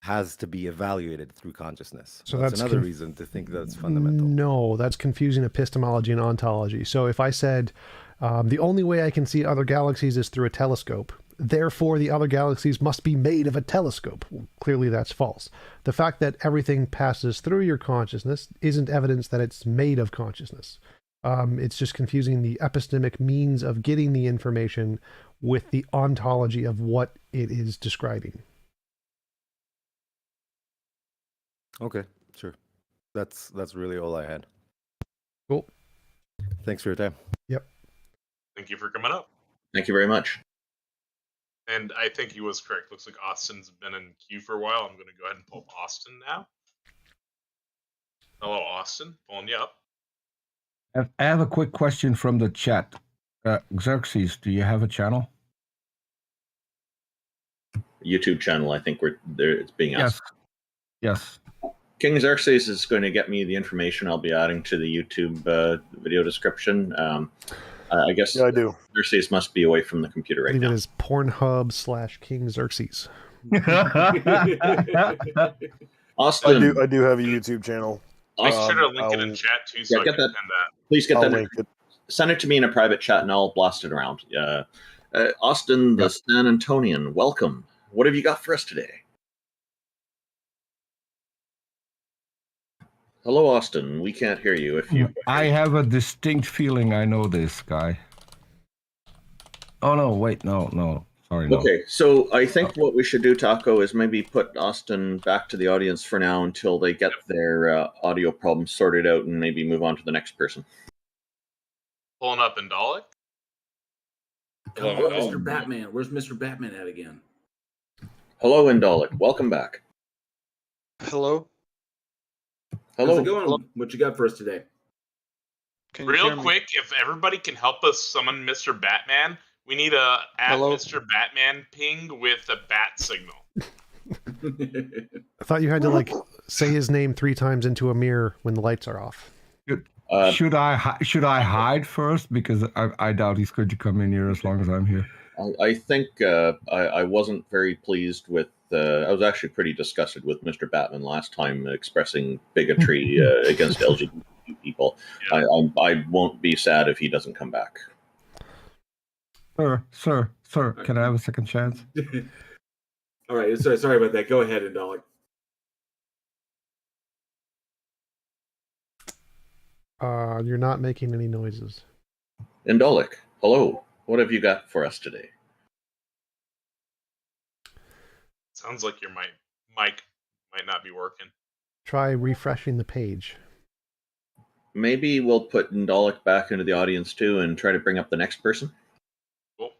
S11: has to be evaluated through consciousness. So that's another reason to think that's fundamental.
S3: No, that's confusing epistemology and ontology. So if I said the only way I can see other galaxies is through a telescope, therefore the other galaxies must be made of a telescope. Well, clearly that's false. The fact that everything passes through your consciousness isn't evidence that it's made of consciousness. It's just confusing the epistemic means of getting the information with the ontology of what it is describing.
S11: Okay, sure. That's really all I had.
S3: Cool.
S11: Thanks for your time.
S3: Yep.
S15: Thank you for coming up.
S13: Thank you very much.
S15: And I think he was correct. Looks like Austin's been in queue for a while. I'm going to go ahead and pull up Austin now. Hello, Austin. Pulling you up.
S23: I have a quick question from the chat. Xerxes, do you have a channel?
S13: YouTube channel, I think we're there. It's being asked.
S23: Yes.
S13: King Xerxes is going to get me the information I'll be adding to the YouTube video description. I guess
S4: I do.
S13: Xerxes must be away from the computer
S3: I
S13: right
S3: believe
S13: now.
S3: it is Pornhub/King Xerxes.
S13: Austin,
S4: I do have a YouTube channel.
S15: Make sure to link it in chat too, so I can
S13: get that.
S15: pin that.
S13: Please get
S4: I'll
S13: that.
S4: link it.
S13: Send it to me in a private chat, and I'll blast it around. Austin, the San Antonian, welcome. What have you got for us today? Hello, Austin. We can't hear you. If you,
S23: I have a distinct feeling I know this guy. Oh no! Wait, no. Sorry, no.
S13: Okay, so I think what we should do, Taco, is maybe put Austin back to the audience for now until they get their audio problems sorted out, and maybe move on to the next person.
S15: Pulling up Indalic.
S21: Come on, Mr. Batman. Where's Mr. Batman at again?
S13: Hello, Indalic. Welcome back.
S17: Hello.
S13: Hello.
S21: How's it going? What you got for us today?
S15: Real quick, if everybody can help us summon Mr. Batman, we need a Mr. Batman ping with a bat signal.
S3: I thought you had to like say his name 3 times into a mirror when the lights are off.
S23: Should I hide first, because I doubt he's going to come in here as long as I'm here.
S13: I think I wasn't very pleased with. I was actually pretty disgusted with Mr. Batman last time expressing bigotry against LGBT people. Yeah. I won't be sad if he doesn't come back.
S23: Sir, can I have a second chance?
S21: All right, sorry about that. Go ahead, Indalic.
S3: You're not making any noises.
S13: Indalic, hello. What have you got for us today?
S15: Sounds like your mic might not be working.
S3: Try refreshing the page.
S13: Maybe we'll put Indalic back into the audience too and try to bring up the next person.
S15: Cool.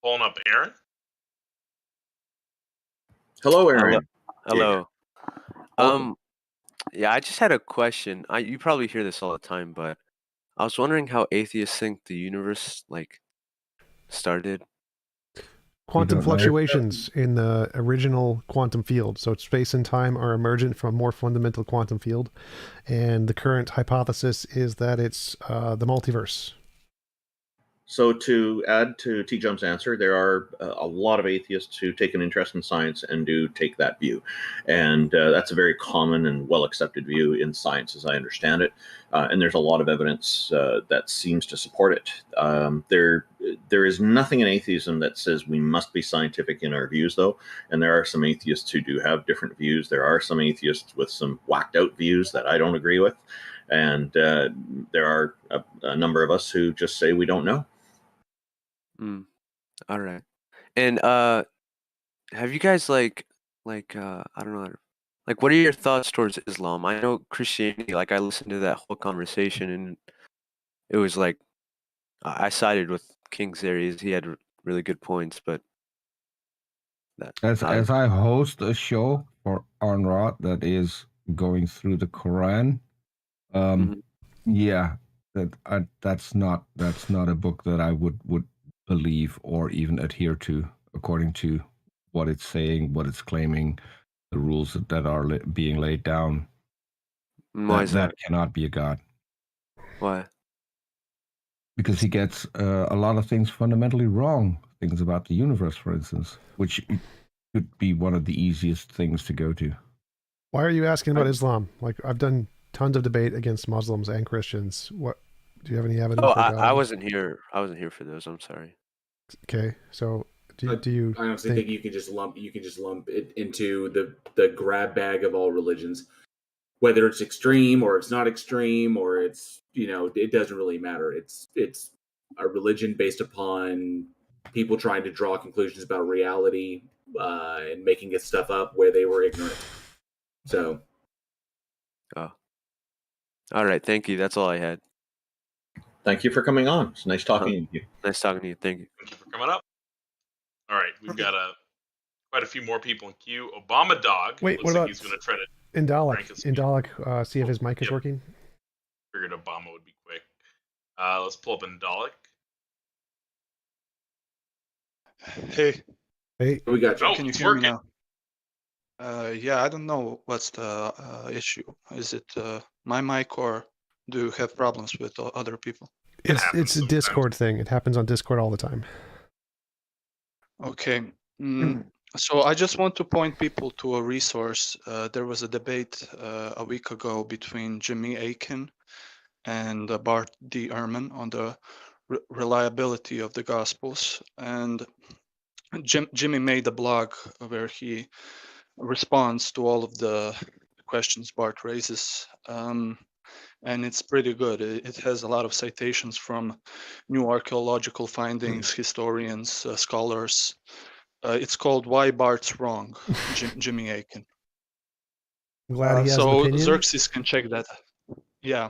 S15: Pulling up Aaron.
S13: Hello, Aaron.
S18: Hello. Yeah, I just had a question. You probably hear this all the time, but I was wondering how atheists think the universe started.
S3: Quantum fluctuations in the original quantum field. So space and time are emergent from a more fundamental quantum field. And the current hypothesis is that it's the multiverse.
S13: So to add to TJump's answer, there are a lot of atheists who take an interest in science and do take that view. And that's a very common and well-accepted view in science, as I understand it. And there's a lot of evidence that seems to support it. There is nothing in atheism that says we must be scientific in our views, though. And there are some atheists who do have different views. There are some atheists with some whacked-out views that I don't agree with. And there are a number of us who just say we don't know.
S18: All right. And have you guys I don't know, what are your thoughts towards Islam? I know Christianity, I listened to that whole conversation and it was I sided with King Xerxes. He had really good points, but
S23: as I host a show for Anra that is going through the Quran, yeah, that's not a book that I would believe or even adhere to according to what it's saying, what it's claiming, the rules that are being laid down.
S18: Why is that?
S23: Cannot be a god.
S18: Why?
S23: Because he gets a lot of things fundamentally wrong. Things about the universe, for instance, which could be one of the easiest things to go to.
S3: Why are you asking about Islam? I've done tons of debate against Muslims and Christians. What do you have any evidence?
S18: Oh, I wasn't here. I wasn't here for those. I'm sorry.
S3: Okay, so do you?
S21: I honestly think you can just lump it into the grab bag of all religions, whether it's extreme or it's not extreme or it's it doesn't really matter. It's a religion based upon people trying to draw conclusions about reality and making it stuff up where they were ignorant. So.
S18: All right, thank you. That's all I had.
S13: Thank you for coming on. It's nice talking to you.
S18: Nice talking to you. Thank you.
S15: Thank you for coming up. All right, we've got quite a few more people in queue. Obama Dog.
S3: Wait,
S15: looks
S3: what
S15: like
S3: about
S15: he's going to try to
S3: Indalik?
S15: crank us.
S3: Indalik, see if his mic is working.
S15: Figured Obama would be quick. Let's pull up Indalik.
S14: Hey.
S3: Hey.
S21: We got you.
S15: Oh,
S14: Can you
S15: it's
S14: hear me
S15: working.
S14: now? Yeah, I don't know what's the issue. Is it my mic, or do you have problems with other people?
S3: It's a Discord thing. It happens on Discord all the time.
S14: Okay. So I just want to point people to a resource. There was a debate a week ago between Jimmy Akin and Bart D. Ehrman on the reliability of the Gospels. And Jimmy made a blog where he responds to all of the questions Bart raises. And it's pretty good. It has a lot of citations from new archaeological findings, historians, scholars. It's called "Why Bart's Wrong," Jimmy Akin.
S3: I'm glad he has an
S14: So
S3: opinion.
S14: Xerxes can check that. Yeah,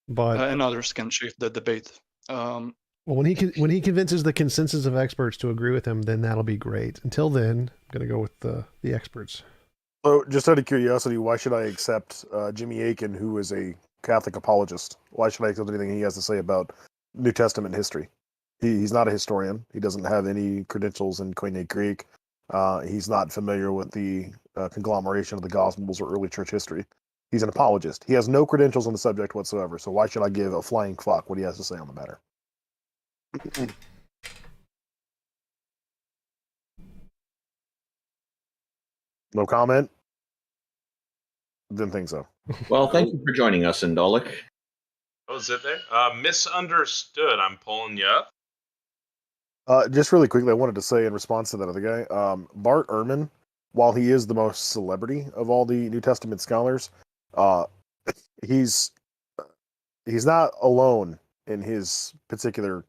S3: but
S14: and others can check the debate.
S3: Well, when he convinces the consensus of experts to agree with him, then that'll be great. Until then, I'm going to go with the experts.
S4: So, just out of curiosity, why should I accept Jimmy Akin, who is a Catholic apologist? Why should I accept anything he has to say about New Testament history? He's not a historian. He doesn't have any credentials in Koine Greek. He's not familiar with the conglomeration of the Gospels or early church history. He's an apologist. He has no credentials on the subject whatsoever. So why should I give a flying fuck what he has to say on the matter? No comment? Didn't think so.
S13: Well, thank you for joining us, Indalik.
S15: Oh, is it there? Misunderstood. I'm pulling you up.
S4: Just really quickly, I wanted to say in response to that other guy, Bart Ehrman, while he is the most celebrity of all the New Testament scholars, he's not alone in his particular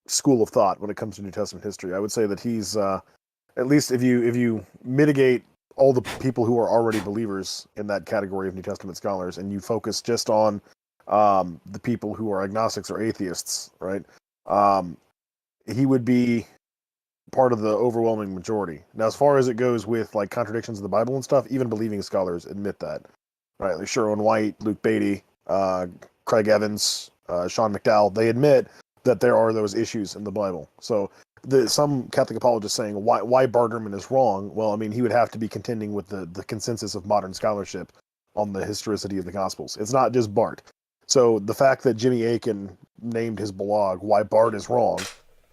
S4: school of thought when it comes to New Testament history. I would say that he's at least if you mitigate all the people who are already believers in that category of New Testament scholars, and you focus just on the people who are agnostics or atheists, right? He would be part of the overwhelming majority. Now, as far as it goes with like contradictions in the Bible and stuff, even believing scholars admit that, right? Like Sherwin White, Luke Beatty, Craig Evans, Sean McDowell, they admit that there are those issues in the Bible. So some Catholic apologists saying why Bart Ehrman is wrong. Well, I mean, he would have to be contending with the consensus of modern scholarship on the historicity of the Gospels. It's not just Bart. So the fact that Jimmy Akin named his blog "Why Bart is Wrong"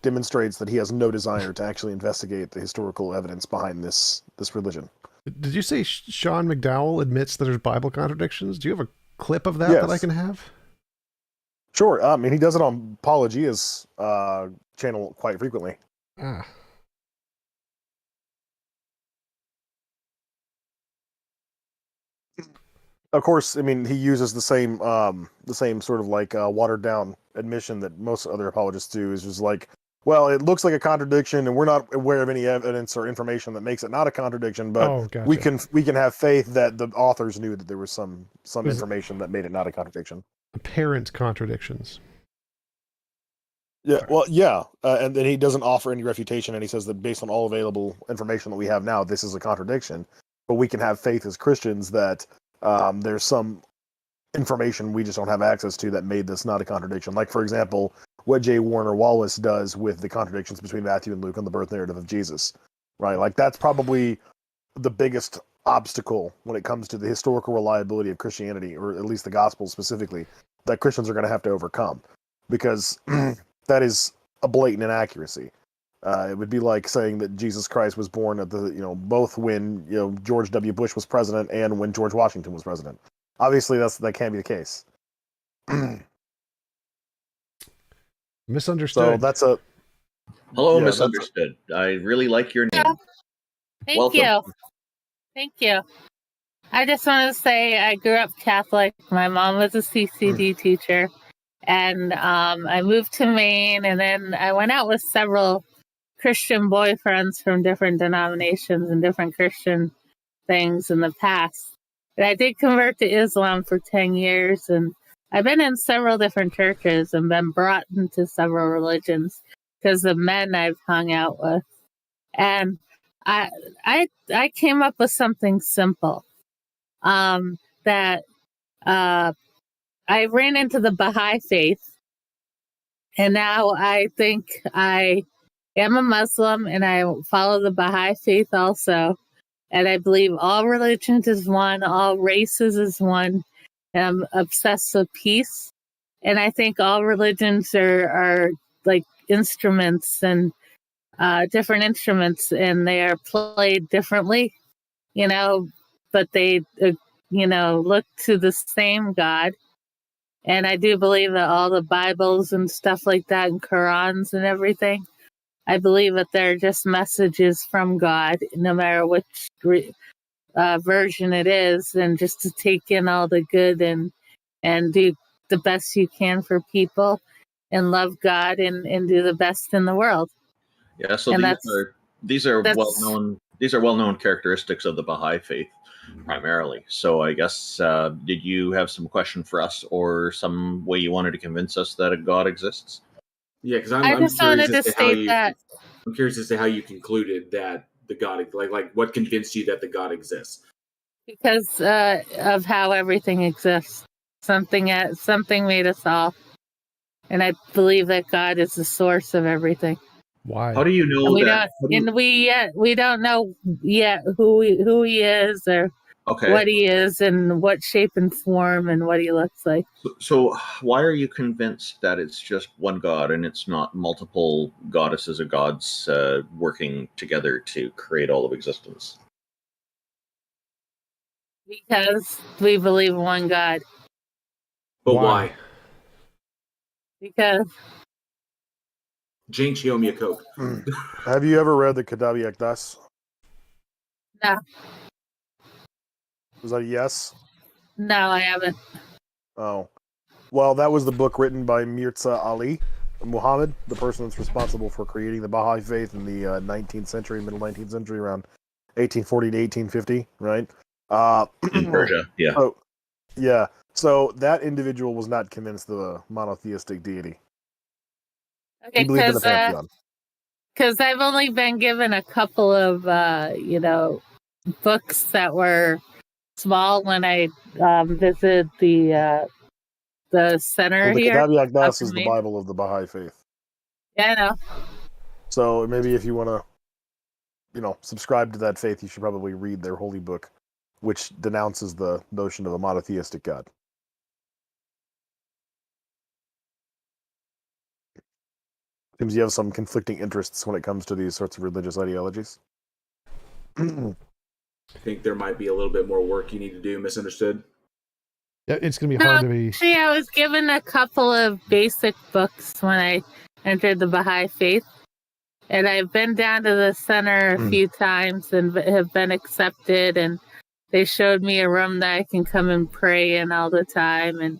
S4: demonstrates that he has no desire to actually investigate the historical evidence behind this religion.
S3: Did you say Sean McDowell admits that there's Bible contradictions? Do you have a clip of that
S4: Yes.
S3: that I can have?
S4: Sure. I mean, he does it on Apologia's channel quite frequently.
S3: Ah.
S4: Of course, I mean, he uses the same sort of like watered down admission that most other apologists do, is just like, well, it looks like a contradiction, and we're not aware of any evidence or information that makes it not a contradiction, but we can have faith that the authors knew that there was some information that made it not a contradiction.
S3: Apparent contradictions.
S4: Yeah, well, yeah, and then he doesn't offer any refutation, and he says that based on all available information that we have now, this is a contradiction. But we can have faith as Christians that there's some information we just don't have access to that made this not a contradiction. Like, for example, what J. Warner Wallace does with the contradictions between Matthew and Luke on the birth narrative of Jesus, right? Like, that's probably the biggest obstacle when it comes to the historical reliability of Christianity, or at least the gospel specifically, that Christians are going to have to overcome, because that is a blatant inaccuracy. It would be like saying that Jesus Christ was born at both when George W. Bush was president and when George Washington was president. Obviously, that can't be the case.
S3: Misunderstood.
S4: So that's a
S13: hello, Misunderstood. I really like your name.
S19: Thank
S13: Welcome.
S19: you. Thank you. I just want to say I grew up Catholic. My mom was a CCD teacher. And I moved to Maine, and then I went out with several Christian boyfriends from different denominations and different Christian things in the past. And I did convert to Islam for 10 years, and I've been in several different churches and been brought into several religions because of men I've hung out with. And I came up with something simple, that I ran into the Baha'i faith, and now I think I am a Muslim, and I follow the Baha'i faith also. And I believe all religions is one, all races is one. And I'm obsessed with peace. And I think all religions are like instruments and different instruments, and they are played differently, but they, look to the same God. And I do believe that all the Bibles and stuff like that, and Qurans and everything, I believe that they're just messages from God, no matter which version it is, and just to take in all the good and do the best you can for people and love God and do the best in the world.
S13: Yeah, so
S19: And
S13: these are well known characteristics of the Baha'i faith primarily. So I guess did you have some question for us or some way you wanted to convince us that a God exists?
S21: Yeah, because
S19: I just wanted to state that.
S21: I'm curious as to how you concluded that the God, like what convinced you that the God exists?
S19: Because of how everything exists. Something made us all. And I believe that God is the source of everything.
S3: Why?
S13: How do you know that?
S19: We don't know yet who he is or what he is and what shape and form and what he looks like.
S13: So why are you convinced that it's just one God and it's not multiple goddesses or gods working together to create all of existence?
S19: Because we believe in one God.
S21: But why?
S19: Because
S21: Jinx, you owe me a Coke.
S4: Have you ever read the Kitab Aqdas?
S19: no.
S4: Was that a yes?
S19: No, I haven't.
S4: Oh. Well, that was the book written by Mirza Ali Muhammad, the person that's responsible for creating the Baha'i faith in the 19th century, middle 19th century, around 1840 to 1850, right?
S13: In Persia, yeah.
S4: Oh, yeah. So that individual was not convinced of a monotheistic deity.
S19: Okay,
S4: He believed in the pantheon.
S19: Because I've only been given a couple of, books that were small when I visited the center
S4: Well, the
S19: here.
S4: Kitab Aqdas is the Bible of the Baha'i faith.
S19: Yeah, I know.
S4: So maybe if you want to, subscribe to that faith, you should probably read their holy book, which denounces the notion of a monotheistic God. Seems you have some conflicting interests when it comes to these sorts of religious ideologies.
S21: I think there might be a little bit more work you need to do. Misunderstood?
S3: Yeah, it's going to be hard to be...
S19: Actually, I was given a couple of basic books when I entered the Baha'i faith. And I've been down to the center a few times and have been accepted. And they showed me a room that I can come and pray in all the time. And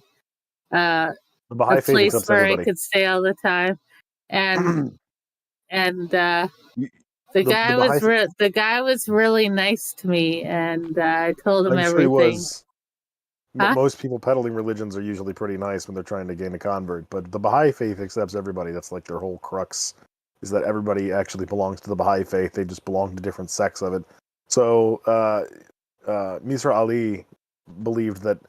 S4: the Baha'i
S19: a
S4: faith
S19: place
S4: accepts
S19: where
S4: everybody.
S19: I could stay all the time. And the guy was really nice to me, and I told him
S4: I'm
S19: everything.
S4: sure he was.
S19: Huh?
S4: Most people peddling religions are usually pretty nice when they're trying to gain a convert, but the Baha'i faith accepts everybody. That's like their whole crux, is that everybody actually belongs to the Baha'i faith. They just belong to different sects of it. So Mirza Ali believed that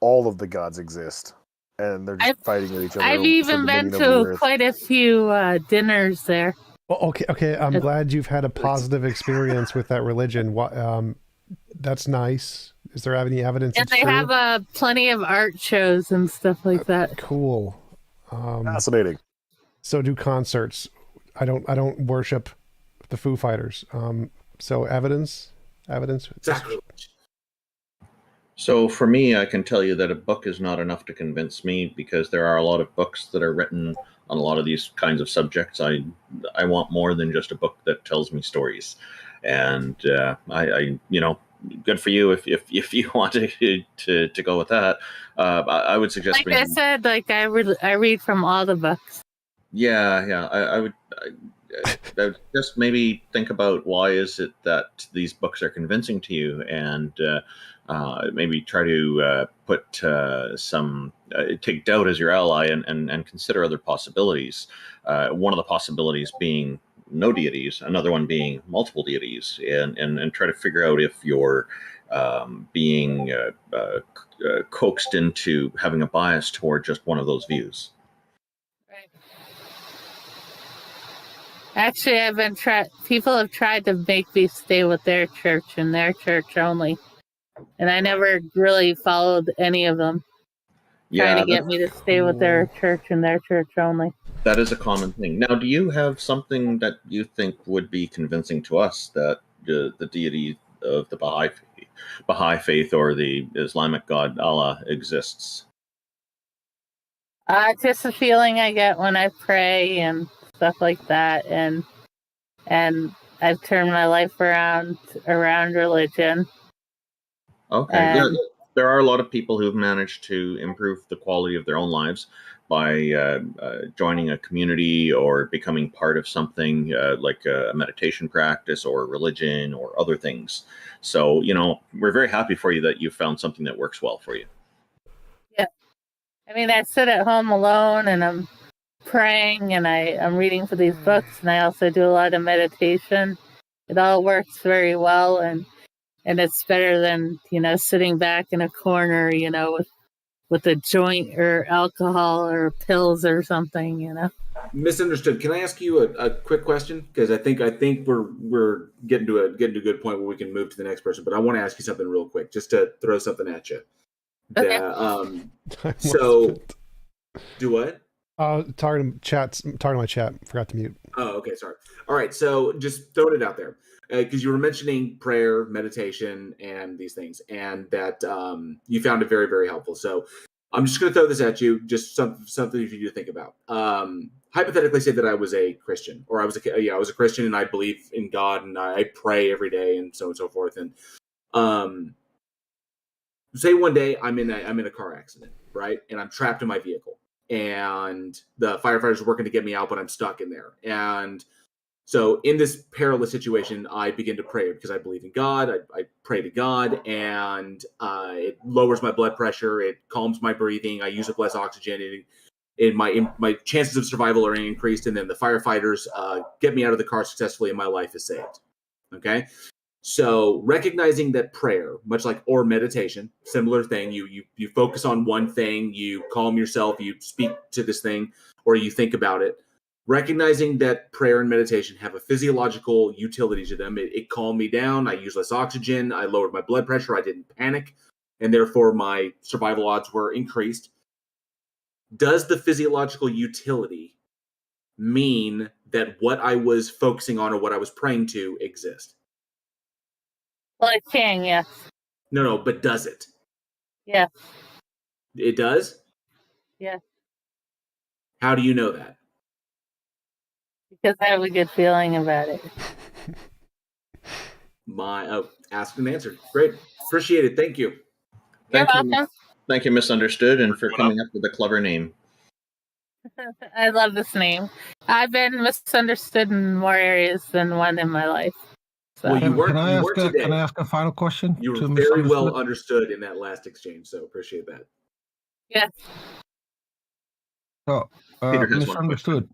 S4: all of the gods exist, and they're just fighting with each other.
S19: I've even been to quite a few dinners there.
S3: Well, okay. I'm glad you've had a positive experience with that religion. That's nice. Is there any evidence?
S19: And they have plenty of art shows and stuff like that.
S3: Cool.
S4: Fascinating.
S3: So do concerts. I don't worship the Foo Fighters. So evidence.
S21: Exactly.
S13: So for me, I can tell you that a book is not enough to convince me, because there are a lot of books that are written on a lot of these kinds of subjects. I want more than just a book that tells me stories. And I good for you if you want to go with that. I would suggest.
S19: Like I said, I read from all the books.
S13: Yeah. I would. just maybe think about why is it that these books are convincing to you, and maybe try to put take doubt as your ally, and consider other possibilities. One of the possibilities being no deities, another one being multiple deities, and try to figure out if you're being coaxed into having a bias toward just one of those views.
S19: Actually, I've been people have tried to make me stay with their church and their church only, and I never really followed any of them. Trying to get me to stay with their church and their church only.
S13: That is a common thing. Now, do you have something that you think would be convincing to us that the deity of the Baha'i faith or the Islamic God Allah exists?
S19: Just a feeling I get when I pray and stuff like that, and I've turned my life around religion.
S13: Okay. There are a lot of people who've managed to improve the quality of their own lives by joining a community or becoming part of something like a meditation practice or religion or other things. So, we're very happy for you that you found something that works well for you.
S19: Yeah. I mean, I sit at home alone and I'm praying and I'm reading for these books, and I also do a lot of meditation. It all works very well, and it's better than, sitting back in a corner, with a joint or alcohol or pills or something,
S21: Misunderstood. Can I ask you a quick question? Because I think we're getting to a good point where we can move to the next person. But I want to ask you something real quick, just to throw something at you.
S3: Okay.
S21: So, do what?
S3: Talking to my chat. Forgot to mute.
S21: Oh, okay. Sorry. All right. So just throwing it out there, because you were mentioning prayer, meditation, and these things, and that you found it very, very helpful. So I'm just going to throw this at you, just something for you to think about. Hypothetically, say that I was a Christian, or I was a Christian, and I believe in God, and I pray every day, and so on and so forth. And say one day I'm in a car accident, right, and I'm trapped in my vehicle, and the firefighters are working to get me out, but I'm stuck in there. And so in this perilous situation, I begin to pray because I believe in God. I pray to God, and it lowers my blood pressure. It calms my breathing. I use up less oxygen. My chances of survival are increased. And then the firefighters get me out of the car successfully, and my life is saved. Okay. So recognizing that prayer, much like or meditation, similar thing, you focus on one thing, you calm yourself, you speak to this thing, or you think about it. Recognizing that prayer and meditation have a physiological utility to them. It calmed me down. I used less oxygen. I lowered my blood pressure. I didn't panic. And therefore, my survival odds were increased. Does the physiological utility mean that what I was focusing on or what I was praying to exist?
S19: Well, it can, yes.
S21: No, but does it?
S19: Yes.
S21: It does?
S19: Yes.
S21: How do you know that?
S19: Because I have a good feeling about it.
S21: Asked and answered. Great. Appreciate it. Thank you.
S19: You're welcome.
S13: Thank you, Misunderstood, and for coming up with a clever name.
S19: I love this name. I've been misunderstood in more areas than one in my life. So.
S21: Well, you weren't today.
S23: Can I ask a final question?
S21: You were very well understood in that last exchange, so appreciate that.
S19: Yes.
S23: So, Misunderstood.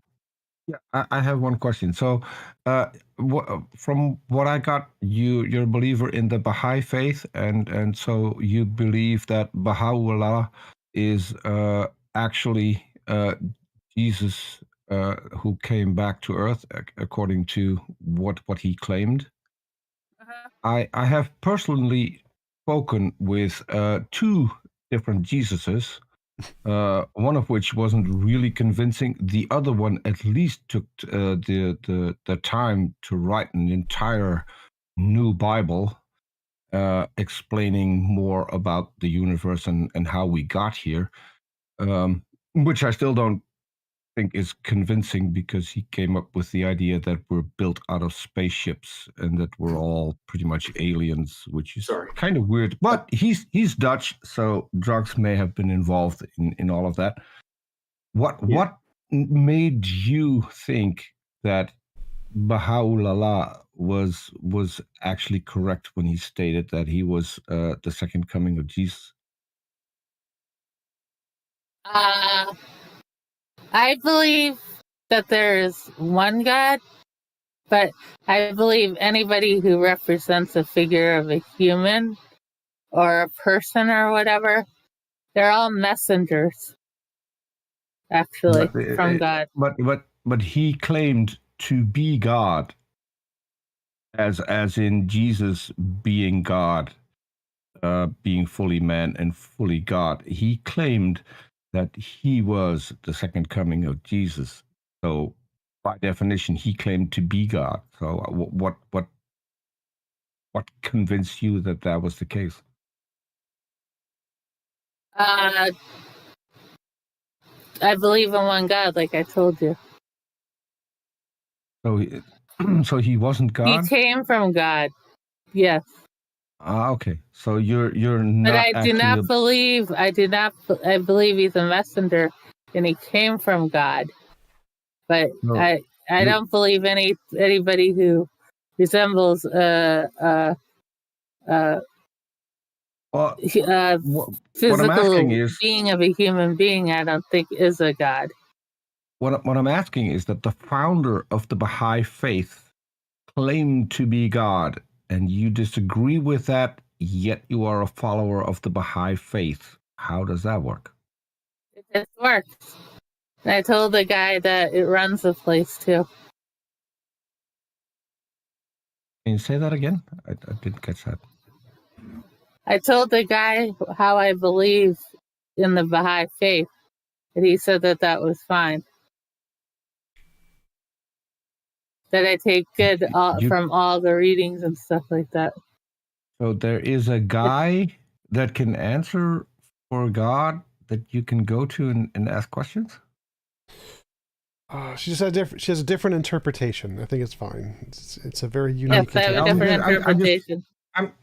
S23: Yeah, I have one question. So, from what I got, you're a believer in the Baha'i faith, and so you believe that Baha'u'llah is actually Jesus who came back to Earth, according to what he claimed. I have personally spoken with two different Jesuses. One of which wasn't really convincing. The other one at least took the time to write an entire new Bible, explaining more about the universe and how we got here, which I still don't think is convincing, because he came up with the idea that we're built out of spaceships and that we're all pretty much aliens, which is kind of weird. But he's Dutch, so drugs may have been involved in all of that. What made you think that Baha'u'llah was actually correct when he stated that he was the second coming of Jesus?
S19: I believe that there is one God, but I believe anybody who represents a figure of a human or a person or whatever, they're all messengers, actually, from God.
S23: But he claimed to be God, as in Jesus being God, being fully man and fully God. He claimed that he was the second coming of Jesus. So, by definition, he claimed to be God. So, what convinced you that that was the case?
S19: I believe in one God, like I told you.
S23: So, so he wasn't God?
S19: He came from God. Yes.
S23: Okay. So you're
S19: But
S23: not
S19: I do
S23: actually
S19: not believe. I believe he's a messenger, and he came from God. But
S23: No,
S19: I don't believe anybody who resembles physical
S23: is
S19: being of a human being. I don't think is a God.
S23: what I'm asking is that the founder of the Baha'i faith claimed to be God, and you disagree with that, yet you are a follower of the Baha'i faith. How does that work?
S19: It just works. And I told the guy that it runs the place too.
S23: Can you say that again? I didn't catch that.
S19: I told the guy how I believe in the Baha'i faith, and he said that that was fine. That I take good from all the readings and stuff like that.
S23: So there is a guy that can answer for God that you can go to and ask questions?
S3: She has a different interpretation. I think it's fine. It's a very unique interpretation.
S19: I have a different interpretation.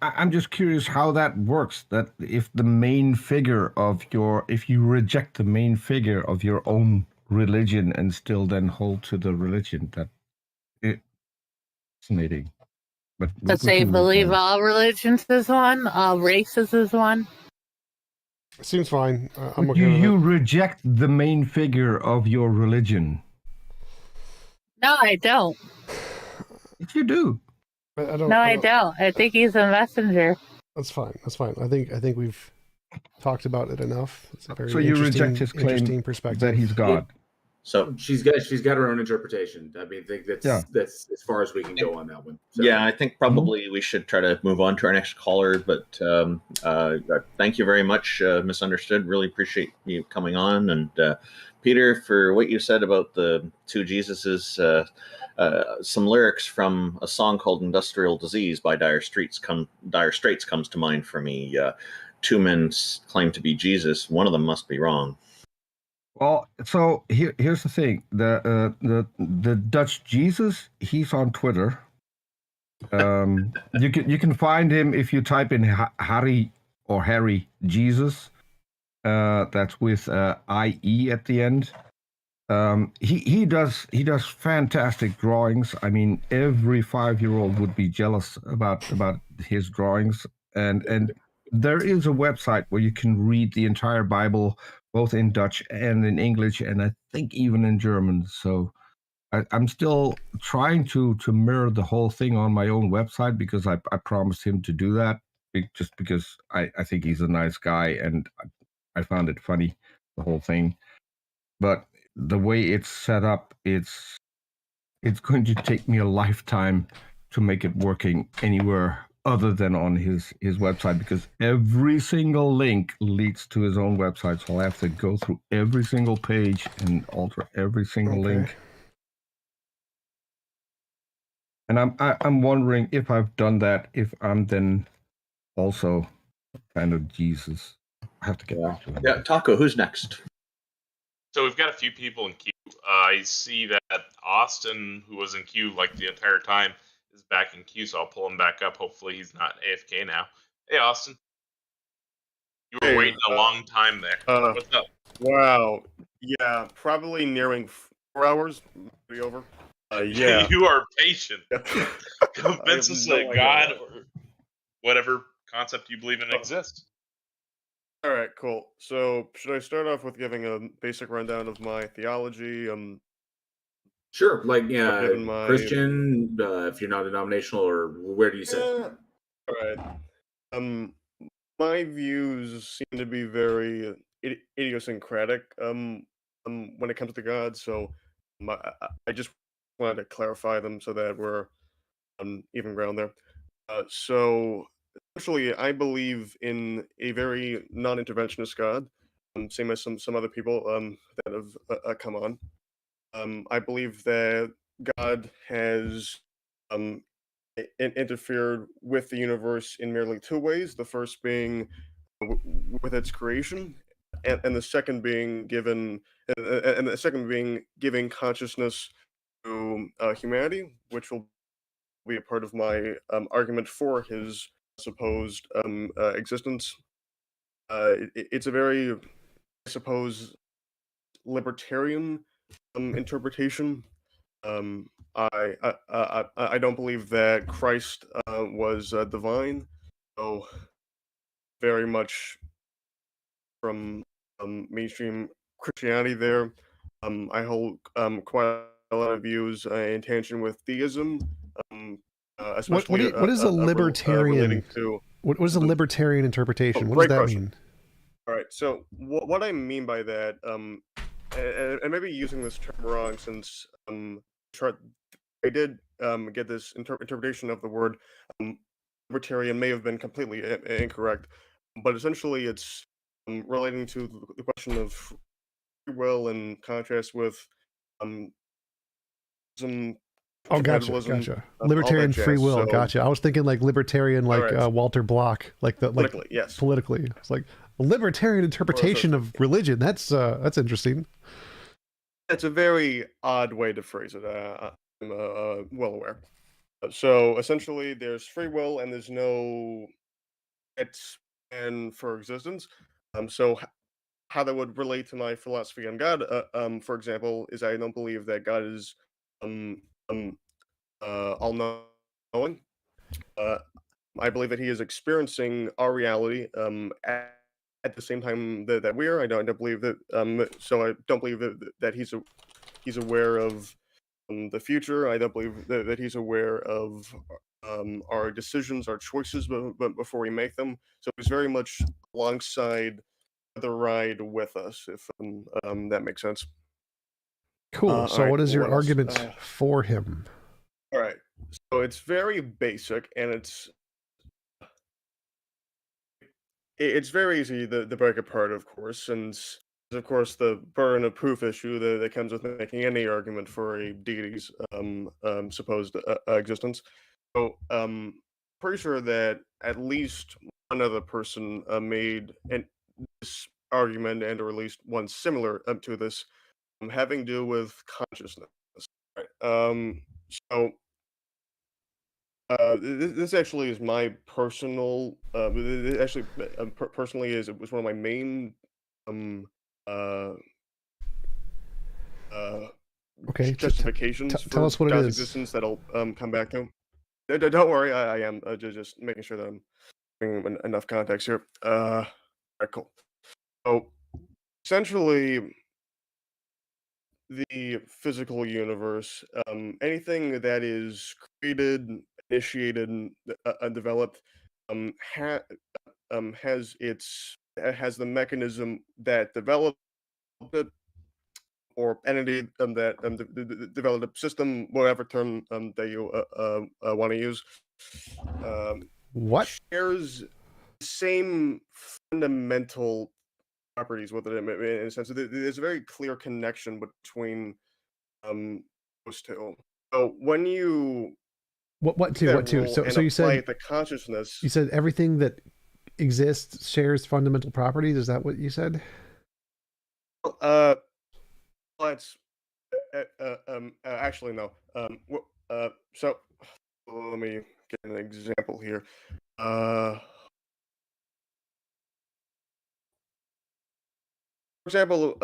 S23: I'm just curious how that works. That if the main figure of if you reject the main figure of your own religion and still then hold to the religion, that it's fascinating. But
S19: they believe all religions is one, all races is one.
S3: Seems fine. I'm okay
S23: Do
S3: with
S23: you
S3: it.
S23: reject the main figure of your religion?
S19: No, I don't.
S23: If you do.
S19: I don't. I think he's a messenger.
S3: That's fine. That's fine. I think we've talked about it enough. It's a very
S23: So you reject his claim
S3: interesting perspective.
S23: that he's God.
S21: So she's got her own interpretation. I mean, I think that's as far as we can go on that one. So.
S13: Yeah, I think probably we should try to move on to our next caller. But thank you very much, Misunderstood. Really appreciate you coming on. And Peter, for what you said about the two Jesuses, some lyrics from a song called "Industrial Disease" by Dire Straits comes to mind for me. Two men claim to be Jesus. One of them must be wrong.
S23: Well, so here's the thing: the Dutch Jesus, he's on Twitter. You can find him if you type in Harry Jesus. That's with IE at the end. He does fantastic drawings. I mean, every 5-year-old would be jealous about his drawings. And there is a website where you can read the entire Bible, both in Dutch and in English, and I think even in German. So I'm still trying to mirror the whole thing on my own website because I promised him to do that, just because I think he's a nice guy and I found it funny, the whole thing. But the way it's set up, it's going to take me a lifetime to make it working anywhere other than on his website, because every single link leads to his own website. So I'll have to go through every single page and alter every single link. And I'm wondering if I've done that, if I'm then also kind of Jesus. I have to get back to him.
S13: Yeah, Taco, who's next?
S15: So we've got a few people in queue. I see that Austin, who was in queue like the entire time, is back in queue, so I'll pull him back up. Hopefully he's not AFK now. Hey, Austin. You were waiting a long time there. What's up?
S5: Wow. Yeah, probably nearing 4 hours. Be over.
S4: Yeah.
S15: You are patient. Convince us that God or whatever concept you believe in exists.
S5: All right, cool. So, should I start off with giving a basic rundown of my theology?
S21: Sure, like
S5: given my
S21: Christian, if you're not denominational, or where do you sit?
S5: all right. My views seem to be very idiosyncratic. When it comes to God, so I just wanted to clarify them so that we're on even ground there. So essentially, I believe in a very non-interventionist God, same as some other people that have come on. I believe that God has interfered with the universe in merely two ways. The first being with its creation, and the second being giving consciousness to humanity, which will be a part of my argument for his supposed existence. It's a very, I suppose, libertarian interpretation. I don't believe that Christ was divine, so very much from mainstream Christianity there. I hold quite a lot of views in tangent with theism, especially
S3: What is a libertarian?
S5: relating to
S3: What is a libertarian interpretation? What does
S5: great
S3: that
S5: question.
S3: mean?
S5: All right, so what I mean by that, and maybe using this term wrong, since I did get this interpretation of the word libertarian may have been completely incorrect, but essentially it's relating to the question of free will in contrast with some
S3: Oh, gotcha,
S5: compatibilism,
S3: gotcha.
S5: all that
S3: Libertarian free
S5: jazz.
S3: will,
S5: So,
S3: gotcha. I was thinking like libertarian, like
S5: Alright.
S3: Walter Block, like the like
S5: Politically, yes.
S3: politically. It's like a libertarian interpretation of religion. That's interesting.
S5: It's a very odd way to phrase it. I'm well aware. So essentially, there's free will and there's no and for existence. So how that would relate to my philosophy on God, for example, is I don't believe that God is um, um, all knowing. I believe that He is experiencing our reality at the same time that we are. I don't believe that. So I don't believe that He's aware of the future. I don't believe that He's aware of our decisions, our choices, but before we make them. So He's very much alongside the ride with us, if that makes sense.
S3: Cool. So
S5: alright,
S3: what is your
S5: what else?
S3: argument for him?
S5: All right. So it's very basic, and it's very easy to break apart, of course, since of course the burden of proof issue that comes with making any argument for a deity's supposed existence. So pretty sure that at least one other person made this argument, and or at least one similar to this, having to do with consciousness. Right? So this actually is my personal. Actually, personally, it was one of my main uh,
S3: Okay,
S5: justifications
S3: tell
S5: for
S3: us what it
S5: God's
S3: is.
S5: existence that I'll come back to. Don't worry, I am just making sure that I'm bringing enough context here. All right, cool. So essentially, the physical universe, anything that is created, initiated, and developed, has has the mechanism that developed it, or entity that developed a system, whatever term that you want to use.
S3: What
S5: shares the same fundamental properties with it in a sense. There's a very clear connection between those two. So when you
S3: What
S5: take that
S3: two?
S5: rule
S3: So
S5: and
S3: you
S5: apply
S3: said
S5: it to consciousness,
S3: you said everything that exists shares fundamental properties. Is that what you said?
S5: let's actually no. So let me get an example here. For example,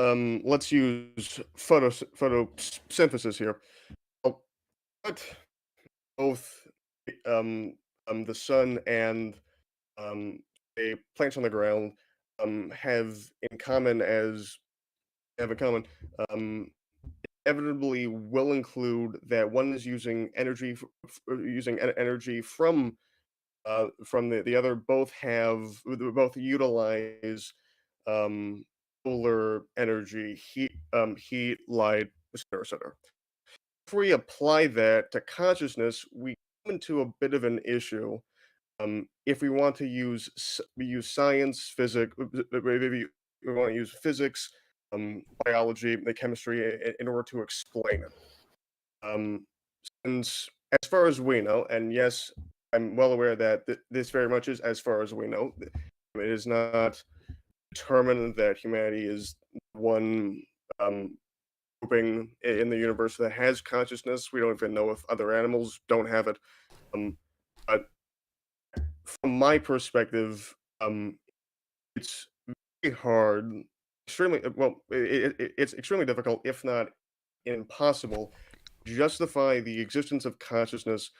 S5: let's use photosynthesis here. But both the sun and a plants on the ground have in common inevitably will include that one is using energy energy from the other. Both utilize solar energy, heat, light, etc. If we apply that to consciousness, we come into a bit of an issue. If we want to use science, physics, maybe we want to use physics, biology, the chemistry in order to explain it. Since, as far as we know, and yes, I'm well aware that this very much is as far as we know. It is not determined that humanity is one grouping in the universe that has consciousness. We don't even know if other animals don't have it. But from my perspective, it's very hard, it's extremely difficult, if not impossible, to justify the existence of consciousness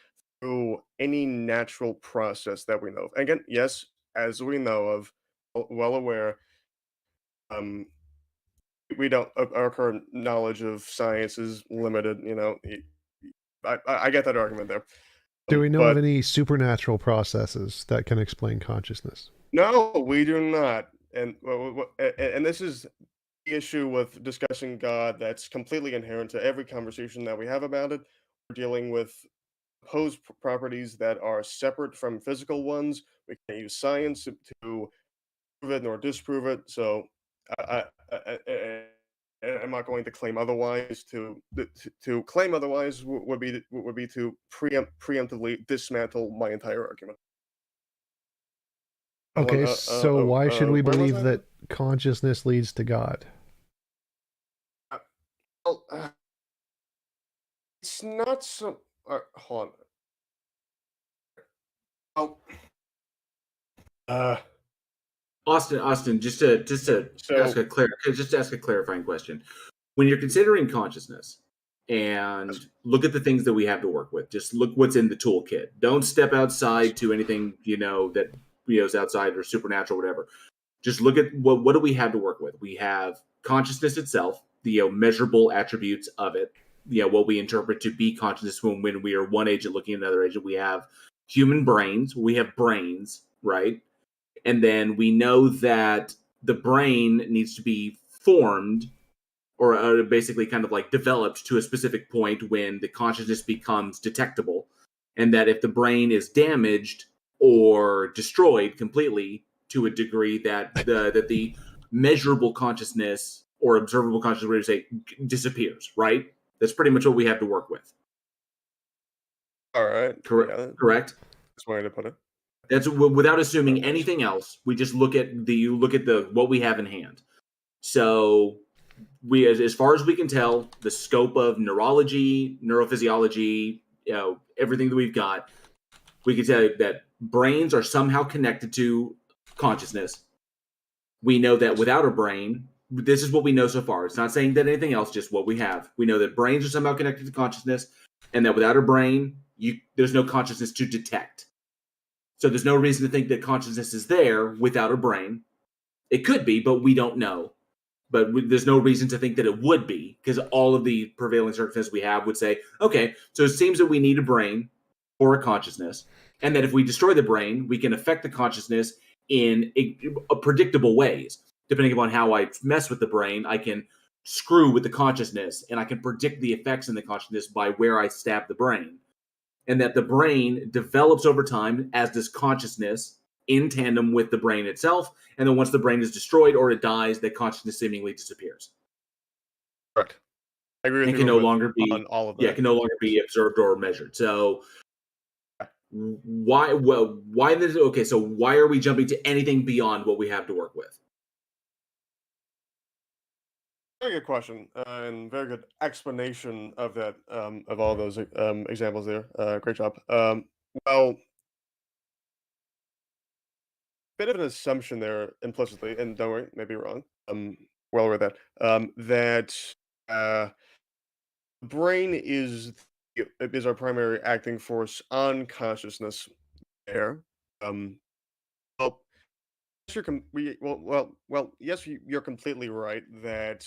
S5: through any natural process that we know of. Again, yes, as we know of, well aware, we don't. Our current knowledge of science is limited. I get that argument there.
S3: Do we know of
S5: But
S3: any supernatural processes that can explain consciousness?
S5: no, we do not. And this is the issue with discussing God that's completely inherent to every conversation that we have about it. We're dealing with opposed properties that are separate from physical ones. We can't use science to prove it nor disprove it. So I'm not going to claim otherwise. To claim otherwise would be to preemptively dismantle my entire argument.
S3: Okay, so why should we
S5: where was
S3: believe
S5: I?
S3: that consciousness leads to God?
S5: Well, it's not so. Hold on.
S21: Austin, just to ask a clarifying question. When you're considering consciousness and look at the things that we have to work with, just look what's in the toolkit. Don't step outside to anything that is outside or supernatural, whatever. Just look at what do we have to work with. We have consciousness itself, the measurable attributes of it. What we interpret to be consciousness when we are one agent looking at another agent. We have human brains. We have brains, right? And then we know that the brain needs to be formed or basically kind of like developed to a specific point when the consciousness becomes detectable. And that if the brain is damaged or destroyed completely to a degree that the measurable consciousness or observable consciousness, whatever you say, disappears, right? That's pretty much what we have to work with.
S5: All right.
S21: Correct?
S5: That's one way to put it.
S21: That's without assuming anything else. We just look at the what we have in hand. So we, as far as we can tell, the scope of neurology, neurophysiology, everything that we've got, we can tell you that brains are somehow connected to consciousness. We know that without a brain, this is what we know so far. It's not saying that anything else, just what we have. We know that brains are somehow connected to consciousness, and that without a brain, there's no consciousness to detect. So there's no reason to think that consciousness is there without a brain. It could be, but we don't know. But there's no reason to think that it would be, because all of the prevailing circumstances we have would say, okay, so it seems that we need a brain for a consciousness, and that if we destroy the brain, we can affect the consciousness in predictable ways. Depending upon how I mess with the brain, I can screw with the consciousness, and I can predict the effects in the consciousness by where I stab the brain. And that the brain develops over time, as does consciousness, in tandem with the brain itself. And then once the brain is destroyed or it dies, the consciousness seemingly disappears.
S5: Correct. I agree with you.
S21: Can no longer be
S5: on all of that.
S21: Yeah, can no longer be observed or measured. So why? Well, why? Okay, so why are we jumping to anything beyond what we have to work with?
S5: Very good question, and very good explanation of that, of all those examples there. Great job. Well, bit of an assumption there implicitly, and don't worry, maybe wrong. Well aware of that. That brain is is our primary acting force on consciousness there. Well, yes, yes, you're completely right that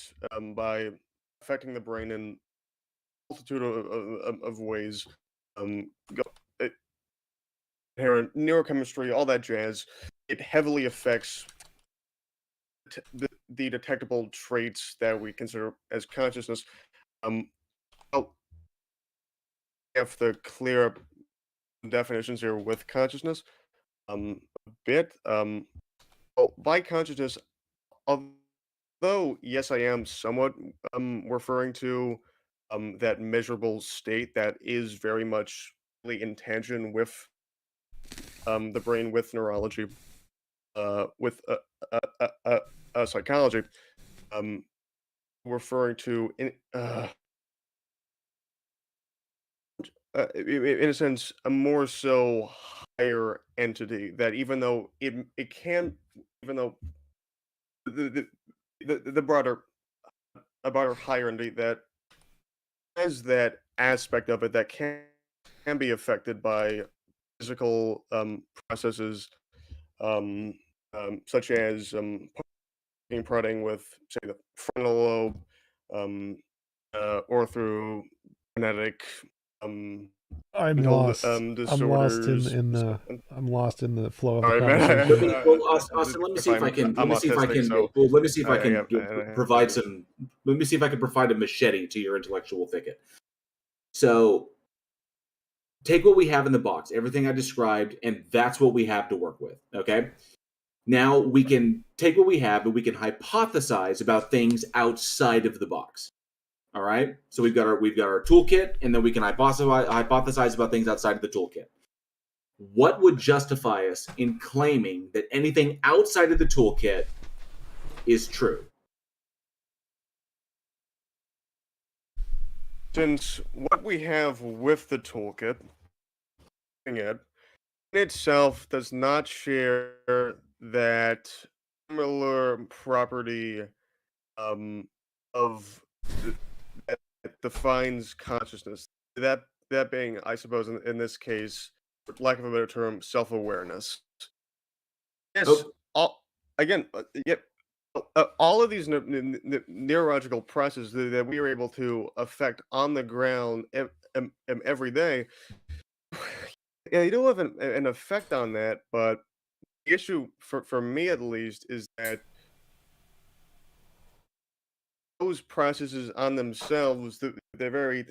S5: by affecting the brain in a multitude of ways, inherent neurochemistry, all that jazz, it heavily affects the detectable traits that we consider as consciousness. Well, have the clear definitions here with consciousness, a bit. Well, by consciousness, although yes, I am somewhat referring to that measurable state that is very much in tension with the brain, with neurology, with psychology, referring to in a sense a more so higher entity that even though it can, even though the broader a broader higher entity that has that aspect of it that can be affected by physical processes, um, such as prodding with, say, the frontal lobe, um, or through genetic
S3: I'm
S5: mental
S3: lost.
S5: disorders.
S3: I'm lost in the flow of the
S5: Sorry, man.
S3: conversation.
S21: Austin, let me see if I can. Let me see if I
S5: autistic,
S21: can.
S5: so
S21: Well, let me see if I
S5: I
S21: can
S5: have-
S21: provide some. Let me see if I can provide a machete to your intellectual thicket. So, take what we have in the box, everything I described, and that's what we have to work with. Okay. Now we can take what we have and we can hypothesize about things outside of the box. All right. So we've got our toolkit, and then we can hypothesize about things outside of the toolkit. What would justify us in claiming that anything outside of the toolkit is true?
S5: Since what we have with the toolkit, it in itself does not share that similar property of that defines consciousness. That being, I suppose, in this case, for lack of a better term, self-awareness. Yes, all again, yep. All of these neurological processes that we are able to affect on the ground every day, yeah, you do have an effect on that. But the issue, for me at least, is that those processes on themselves, the very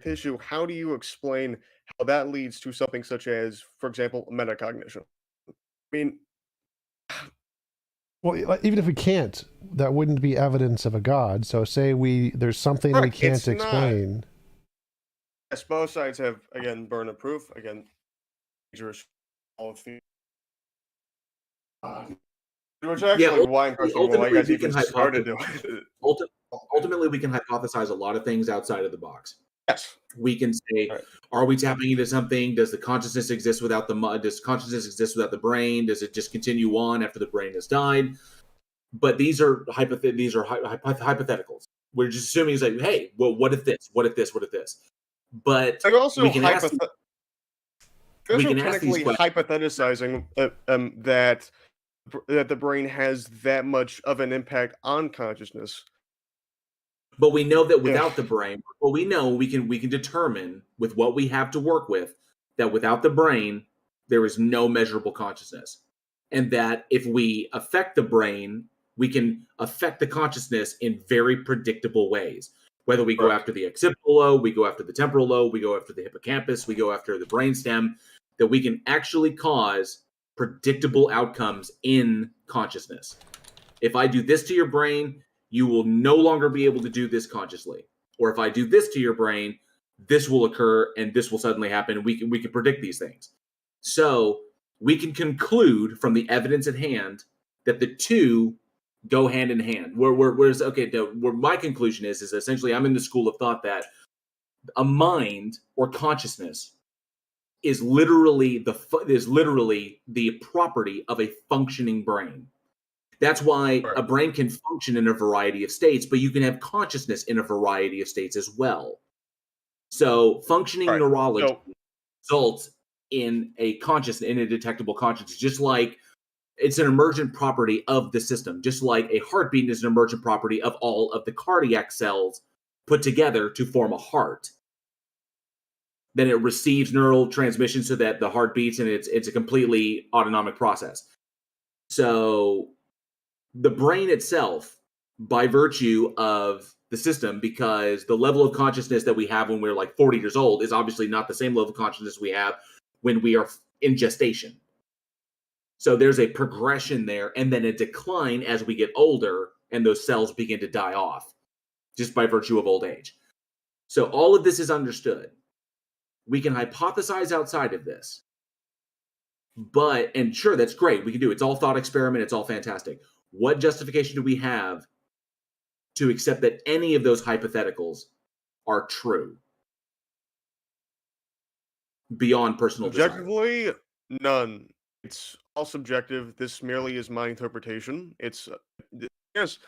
S5: tissue, how do you explain how that leads to something such as, for example, metacognition? I mean,
S3: Well, even if we can't, that wouldn't be evidence of a god. So say there's something we
S5: correct,
S3: can't
S5: it's not.
S3: explain.
S5: Yes, both sides have, again, burden of proof. Again, all of the which actually why I'm questioning why you guys even started doing it.
S21: Ultimately, we can hypothesize a lot of things outside of the box.
S5: Yes.
S21: We can say, are we tapping into something? Does the consciousness exist without does consciousness exist without the brain? Does it just continue on after the brain has died? But these are hypotheticals. We're just assuming it's like, hey, well, what if this? What if this? What if this? But
S5: They're also
S21: we can ask
S5: technically
S21: these questions.
S5: hypothesizing that the brain has that much of an impact on consciousness.
S21: But we know that without the brain, well, we know we can determine with what we have to work with that without the brain, there is no measurable consciousness. And that if we affect the brain, we can affect the consciousness in very predictable ways. Whether we go after the occipital lobe, we go after the temporal lobe, we go after the hippocampus, we go after the brainstem, that we can actually cause predictable outcomes in consciousness. If I do this to your brain, you will no longer be able to do this consciously. Or if I do this to your brain, this will occur and this will suddenly happen. We can predict these things. So we can conclude from the evidence at hand that the two go hand in hand. Where my conclusion is essentially I'm in the school of thought that a mind or consciousness is literally the property of a functioning brain. That's why a brain can function in a variety of states, but you can have consciousness in a variety of states as well. So functioning neurology results in a detectable consciousness, just like it's an emergent property of the system, just like a heartbeat is an emergent property of all of the cardiac cells put together to form a heart. Then it receives neural transmission so that the heart beats, and it's a completely autonomic process. So the brain itself, by virtue of the system, because the level of consciousness that we have when we're like 40 years old is obviously not the same level of consciousness we have when we are in gestation. So there's a progression there, and then a decline as we get older, and those cells begin to die off, just by virtue of old age. So all of this is understood. We can hypothesize outside of this. And sure, that's great. We can do it. It's all thought experiment. It's all fantastic. What justification do we have to accept that any of those hypotheticals are true beyond personal desire?
S5: Objectively, none. It's all subjective. This merely is my interpretation. It's yes.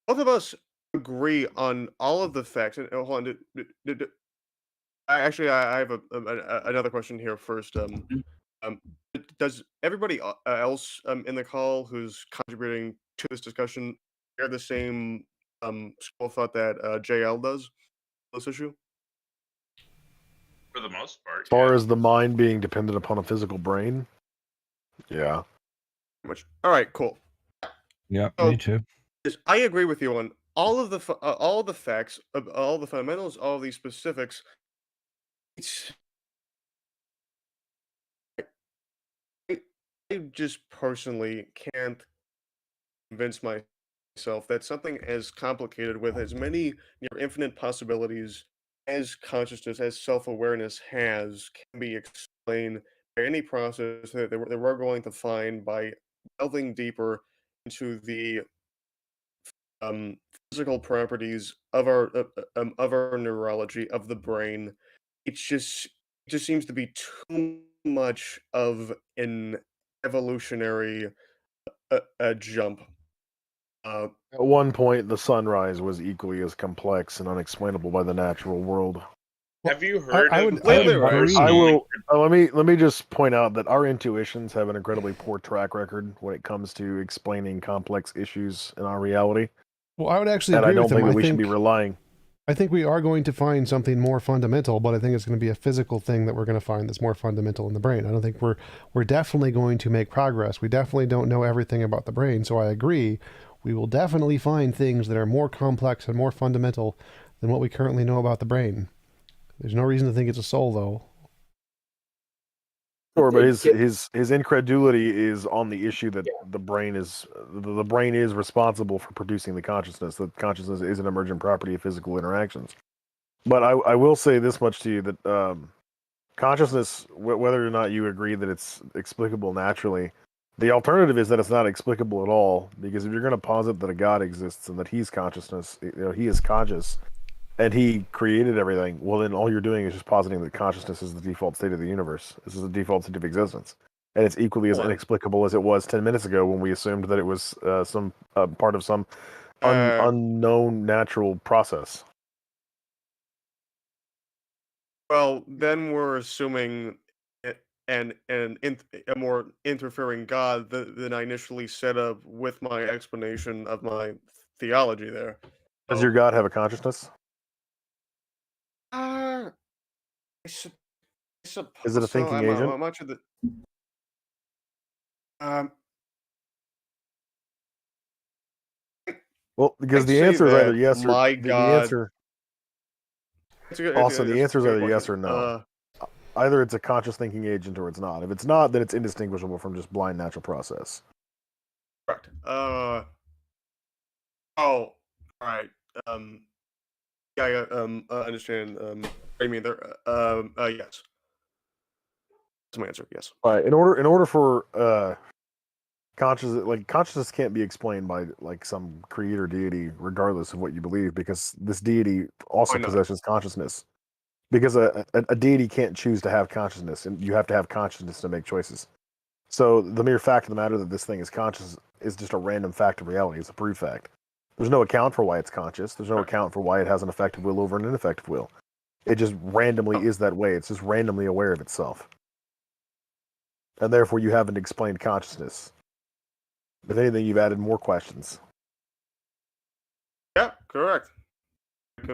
S5: Both of us agree on all of the facts. And hold on. I have another question here first. Does everybody else in the call who's contributing to this discussion share the same school of thought that JL does on this issue?
S15: For the most part.
S4: As far as the mind being dependent upon a physical brain, yeah.
S5: Much. All right, cool.
S23: Yeah,
S5: So,
S23: me too.
S5: I agree with you on all of the facts, all the fundamentals, all of these specifics. I just personally can't convince myself that something as complicated with as many near infinite possibilities as consciousness, as self-awareness has, can be explained by any process that we're going to find by delving deeper into the physical properties of our neurology of the brain. It just seems to be too much of an evolutionary jump.
S4: At one point, the sunrise was equally as complex and unexplainable by the natural world.
S15: Have you heard
S3: I
S15: of
S3: would agree.
S4: I will. Let me just point out that our intuitions have an incredibly poor track record when it comes to explaining complex issues in our reality.
S3: Well, I would actually
S4: and
S3: agree
S4: I don't
S3: with him.
S4: think that
S3: I
S4: we should
S3: think
S4: be relying.
S3: I think we are going to find something more fundamental, but I think it's going to be a physical thing that we're going to find that's more fundamental in the brain. I don't think we're definitely going to make progress. We definitely don't know everything about the brain, so I agree. We will definitely find things that are more complex and more fundamental than what we currently know about the brain. There's no reason to think it's a soul, though.
S4: Sure, but his incredulity is on the issue that the brain is responsible for producing the consciousness. That consciousness is an emergent property of physical interactions. But I will say this much to you that consciousness, whether or not you agree that it's explicable naturally, the alternative is that it's not explicable at all. Because if you're going to posit that a God exists and that he's consciousness, he is conscious, and he created everything, well, then all you're doing is just positing that consciousness is the default state of the universe. This is the default state of existence. And it's equally as inexplicable as it was 10 minutes ago when we assumed that it was some part of some unknown natural process.
S5: Well, then we're assuming a more interfering God than I initially set up with my explanation of my theology there.
S4: Does your God have a consciousness?
S5: I suppose
S4: Is it a thinking agent?
S5: Much of the
S4: Well, because the answer is either yes or the answer. Also, the answer is either yes or no. Either it's a conscious thinking agent or it's not. If it's not, then it's indistinguishable from just blind natural process.
S5: Correct. All right. Yeah, I understand. I mean, there. Yes. That's my answer. Yes.
S4: All right. In order for consciousness can't be explained by like some creator deity, regardless of what you believe, because this deity also possesses consciousness. Because a deity can't choose to have consciousness, and you have to have consciousness to make choices. So the mere fact of the matter that this thing is conscious is just a random fact of reality. It's a proved fact. There's no account for why it's conscious. There's no account for why it has an effective will over an ineffective will. It just randomly is that way. It's just randomly aware of itself. And therefore you haven't explained consciousness. If anything, you've added more questions.
S5: Yeah, correct.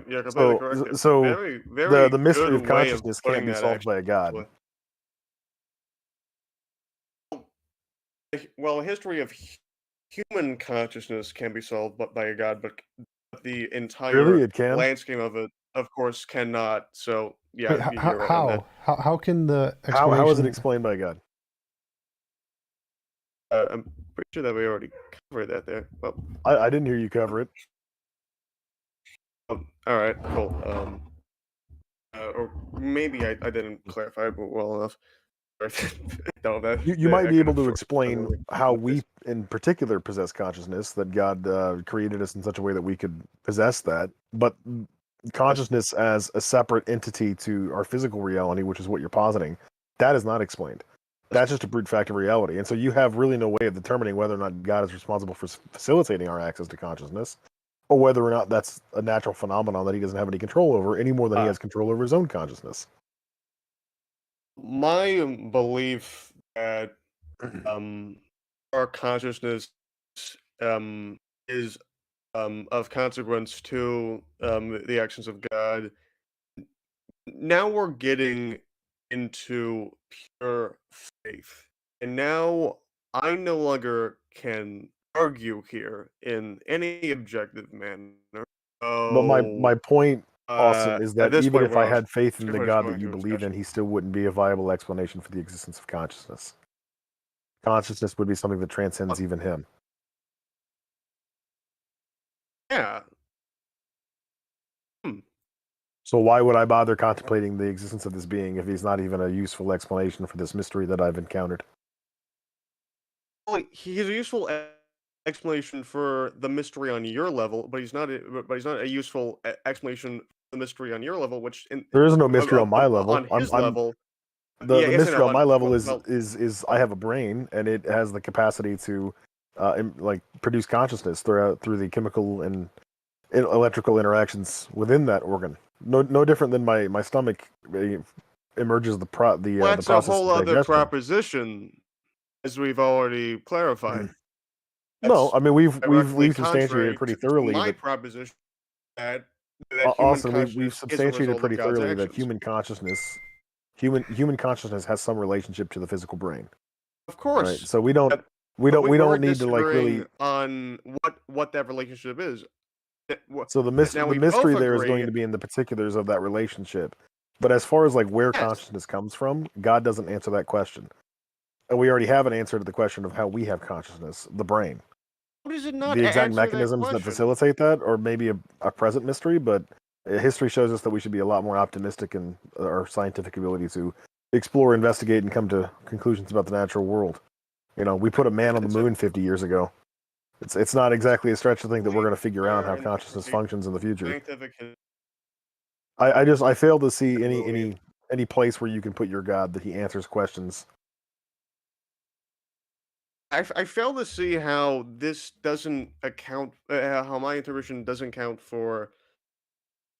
S5: You're completely correct.
S4: So
S5: very, very
S4: the mystery
S5: good
S4: of
S5: way
S4: consciousness
S5: putting
S4: can't be
S5: that,
S4: solved by a god.
S5: Well, a history of human consciousness can be solved by a god, but the entire
S4: Really, it can?
S5: landscape of it, of course, cannot. So yeah,
S3: Wait,
S5: you're right on that.
S3: how can the
S4: How is it
S3: explanation?
S4: explained by God?
S5: I'm pretty sure that we already covered that there. Well,
S4: I didn't hear you cover it.
S5: all right, cool. Or maybe I didn't clarify it well enough. No,
S4: You might be able to explain how we, in particular, possess consciousness, that God created us in such a way that we could possess that. But consciousness as a separate entity to our physical reality, which is what you're positing, that is not explained. That's just a brute fact of reality. And so you have really no way of determining whether or not God is responsible for facilitating our access to consciousness, or whether or not that's a natural phenomenon that he doesn't have any control over, any more than he has control over his own consciousness.
S5: My belief that our consciousness is of consequence to the actions of God. Now we're getting into pure faith, and now I no longer can argue here in any objective manner.
S4: But my point, Austin, is
S5: At
S4: that
S5: this
S4: even
S5: point,
S4: if
S5: we're
S4: I had faith in the
S5: pretty much
S4: God
S5: going
S4: that you
S5: to a
S4: believe in,
S5: discussion.
S4: he still wouldn't be a viable explanation for the existence of consciousness. Consciousness would be something that transcends even him.
S5: Yeah.
S4: So why would I bother contemplating the existence of this being if he's not even a useful explanation for this mystery that I've encountered?
S5: Well, he's a useful explanation for the mystery on your level, but he's not. But he's not a useful explanation for the mystery on your level. Which
S4: There is no mystery on my level.
S5: On his level,
S4: The
S5: yes, I
S4: mystery
S5: know,
S4: on my level
S5: well,
S4: is I have a brain and it has the capacity to like produce consciousness through the chemical and electrical interactions within that organ. No different than my stomach emerges the
S5: that's a
S4: process
S5: whole
S4: of
S5: other
S4: digestion.
S5: proposition, as we've already clarified.
S4: No, I mean we've
S5: Directly
S4: substantiated
S5: contrary
S4: pretty
S5: to
S4: thoroughly
S5: my
S4: that
S5: proposition that human
S4: Austin, we've
S5: consciousness is a
S4: substantiated
S5: result
S4: pretty
S5: of God's
S4: thoroughly that
S5: actions.
S4: human consciousness has some relationship to the physical brain.
S5: Of course.
S4: Right. So we don't
S5: we're
S4: need to like really.
S5: disagreeing on what that relationship is.
S4: So the
S5: we
S4: mystery
S5: both
S4: there is
S5: agree-
S4: going to be in the particulars of that relationship. But as far as like where
S5: Yes.
S4: consciousness comes from, God doesn't answer that question. And we already have an answer to the question of how we have consciousness, the brain.
S5: How does it not
S4: The exact
S5: answer
S4: mechanisms that
S5: question?
S4: facilitate that, or maybe a present mystery, but history shows us that we should be a lot more optimistic in our scientific ability to explore, investigate, and come to conclusions about the natural world. You know, we put a man on the moon 50 years ago. It's not exactly a stretch to think that we're going to figure out how consciousness functions in the future.
S5: Scientific
S4: I fail to see any place where you can put your God that he answers questions.
S5: I fail to see how this doesn't account, how my interpretation doesn't count for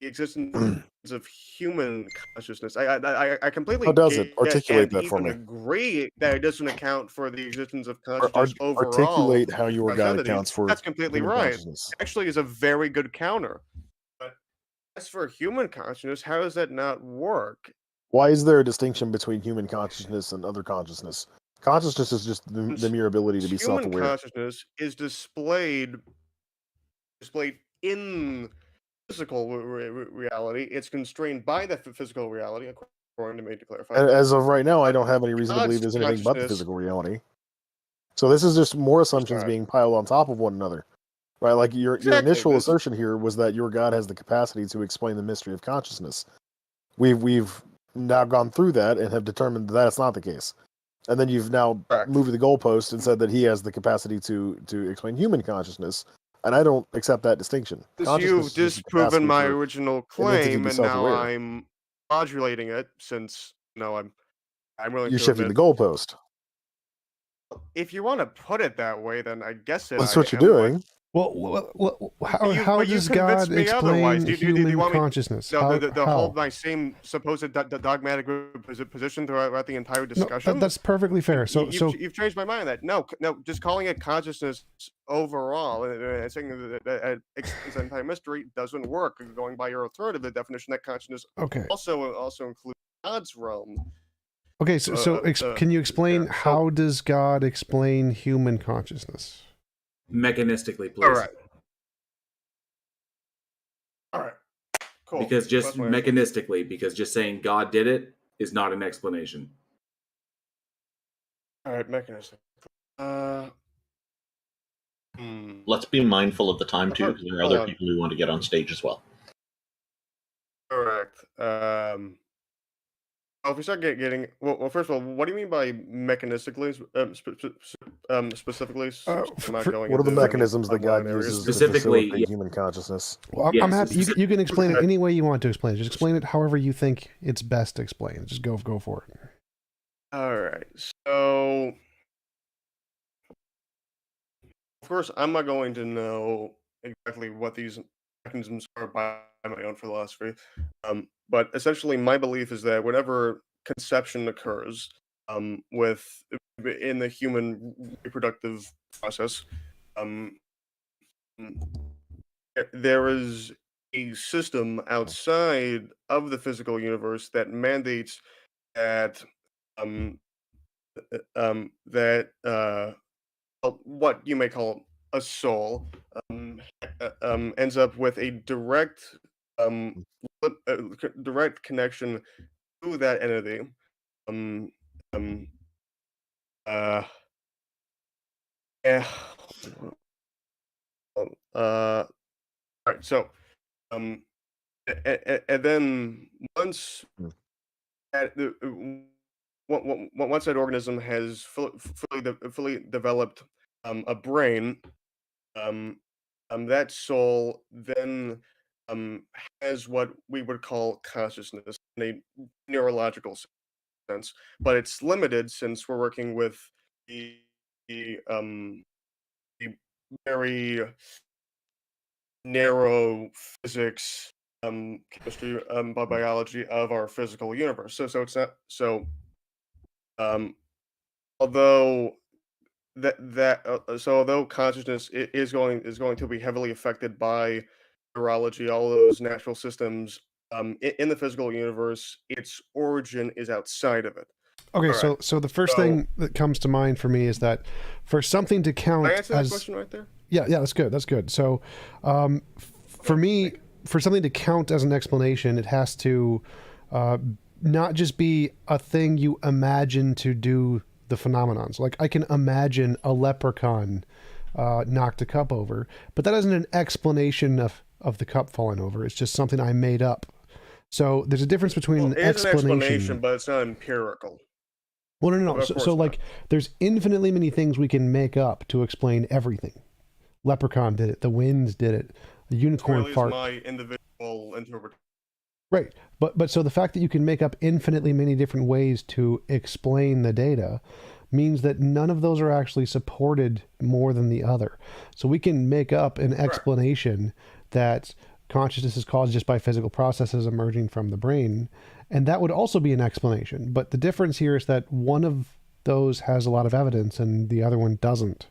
S5: the existence of human consciousness. I completely
S4: How does it?
S5: get
S4: Articulate
S5: and
S4: that for
S5: even
S4: me.
S5: agree that it doesn't account for the existence of consciousness overall.
S4: Articulate how your
S5: as
S4: God
S5: entities.
S4: accounts for
S5: That's completely
S4: human
S5: right.
S4: consciousness.
S5: Actually, is a very good counter. But as for human consciousness, how does that not work?
S4: Why is there a distinction between human consciousness and other consciousness? Consciousness is just the mere ability to be
S5: Human
S4: self-aware.
S5: consciousness is displayed in physical reality. It's constrained by the physical reality, according to me, to clarify.
S4: And as of right now, I don't have any reason to
S5: God's
S4: believe there's anything but the
S5: consciousness-
S4: physical reality. So this is just more assumptions being piled on top of one another. Right? Like your
S5: Exactly,
S4: initial
S5: this-
S4: assertion here was that your God has the capacity to explain the mystery of consciousness. We've now gone through that and have determined that that's not the case. And then you've now moved the goalpost and said that he has the capacity to explain human consciousness. And I don't accept that distinction.
S5: Since you've disproven my original claim, and now I'm modulating it. Since I'm willing
S4: You're
S5: to
S4: shifting the
S5: admit,
S4: goalpost.
S5: if you want to put it that way, then I guess
S4: That's what you're doing.
S3: Well, how does God explain human consciousness?
S5: To
S3: How?
S5: hold my same supposed dogmatic position throughout the entire discussion?
S3: That's perfectly fair.
S5: You've changed my mind on that. No, just calling it consciousness overall and saying that explains the entire mystery doesn't work. Going by your alternative definition, that consciousness also includes God's realm.
S3: Okay, can you explain how does God explain human consciousness?
S21: Mechanistically, please.
S5: All right. Cool.
S21: Because just mechanistically, because just saying God did it is not an explanation.
S5: All right, mechanistic.
S13: Let's be mindful of the time too, because there are other people who want to get on stage as well.
S5: Correct. If we start getting well, first of all, what do you mean by mechanistically? Specifically,
S4: what are the mechanisms that God uses specifically to facilitate human consciousness?
S3: Well, I'm happy. You can explain it any way you want to explain it. Just explain it however you think it's best to explain. Just go for it.
S5: All right. So, of course, I'm not going to know exactly what these mechanisms are by my own philosophy. But essentially, my belief is that whenever conception occurs in the human reproductive process, there is a system outside of the physical universe that mandates that what you may call a soul ends up with a direct connection to that entity. All right, so and then once once that organism has fully developed a brain, that soul then has what we would call consciousness in a neurological sense, but it's limited since we're working with the very narrow physics, chemistry, biology of our physical universe. So it's not so. Although although consciousness is going to be heavily affected by neurology, all those natural systems in the physical universe, its origin is outside of it.
S3: Okay, so the first thing that comes to mind for me is that for something to count
S5: Can I answer that question right there?
S3: Yeah, that's good. So for me, for something to count as an explanation, it has to not just be a thing you imagine to do the phenomenons. Like I can imagine a leprechaun knocked a cup over, but that isn't an explanation of the cup falling over. It's just something I made up. So there's a difference between an explanation,
S5: but it's not empirical.
S3: Well, no. So like, there's infinitely many things we can make up to explain everything. Leprechaun did it. The winds did it. A unicorn fart.
S5: My individual interpretation.
S3: Right, but so the fact that you can make up infinitely many different ways to explain the data means that none of those are actually supported more than the other. So we can make up an explanation that consciousness is caused just by physical processes emerging from the brain, and that would also be an explanation. But the difference here is that one of those has a lot of evidence and the other one doesn't.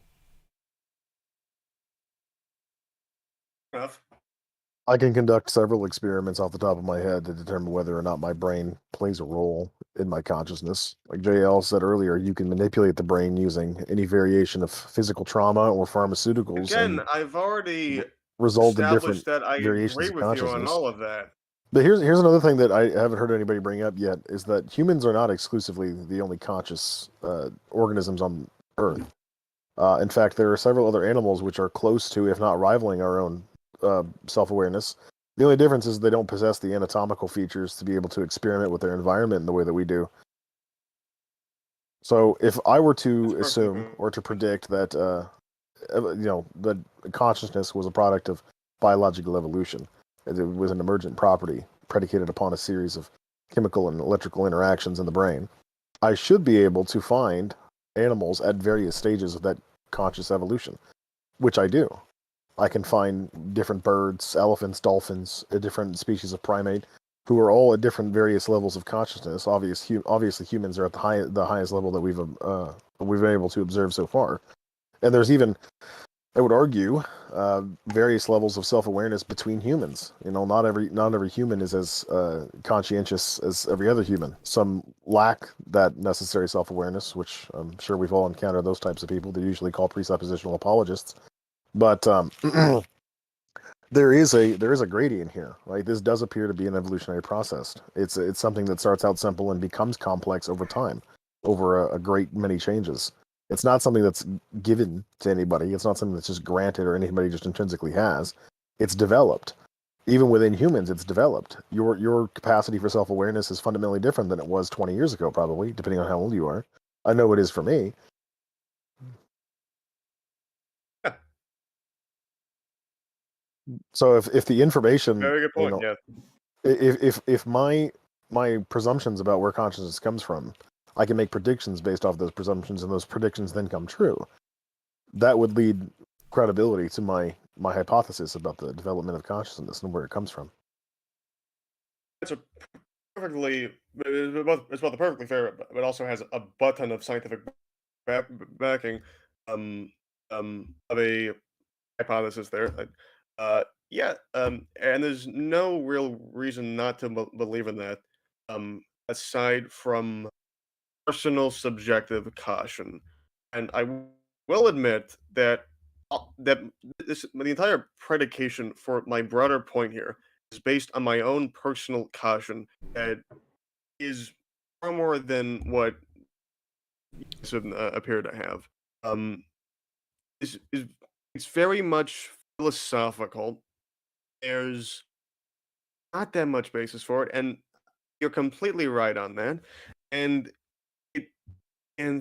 S4: I can conduct several experiments off the top of my head to determine whether or not my brain plays a role in my consciousness. Like JL said earlier, you can manipulate the brain using any variation of physical trauma or pharmaceuticals.
S5: Again, I've already
S4: result in different
S5: established that I
S4: variations
S5: agree
S4: of
S5: with you
S4: consciousness.
S5: on all of that.
S4: But here's another thing that I haven't heard anybody bring up yet, is that humans are not exclusively the only conscious organisms on Earth. In fact, there are several other animals which are close to, if not rivaling, our own self-awareness. The only difference is they don't possess the anatomical features to be able to experiment with their environment in the way that we do. So if I were to assume or to predict that that consciousness was a product of biological evolution, it was an emergent property predicated upon a series of chemical and electrical interactions in the brain, I should be able to find animals at various stages of that conscious evolution, which I do. I can find different birds, elephants, dolphins, a different species of primate, who are all at different various levels of consciousness. Obviously, humans are at the highest level that we've been able to observe so far. And there's even, I would argue, various levels of self-awareness between humans. Not every human is as conscientious as every other human. Some lack that necessary self-awareness, which I'm sure we've all encountered those types of people. They're usually called presuppositional apologists. But there is a gradient here, right? This does appear to be an evolutionary process. It's something that starts out simple and becomes complex over time, over a great many changes. It's not something that's given to anybody. It's not something that's just granted or anybody just intrinsically has. It's developed. Even within humans, it's developed. Your capacity for self-awareness is fundamentally different than it was 20 years ago, probably, depending on how old you are. I know it is for me. So if the information,
S5: Very good point. Yeah.
S4: if my presumptions about where consciousness comes from, I can make predictions based off those presumptions, and those predictions then come true. That would lead credibility to my hypothesis about the development of consciousness and where it comes from.
S5: It's both perfectly fair, but also has a button of scientific backing of a hypothesis there. And there's no real reason not to believe in that, aside from personal subjective caution. And I will admit that the entire predication for my broader point here is based on my own personal caution that is far more than what you appear to have. It's very much philosophical. There's not that much basis for it, and you're completely right on that. And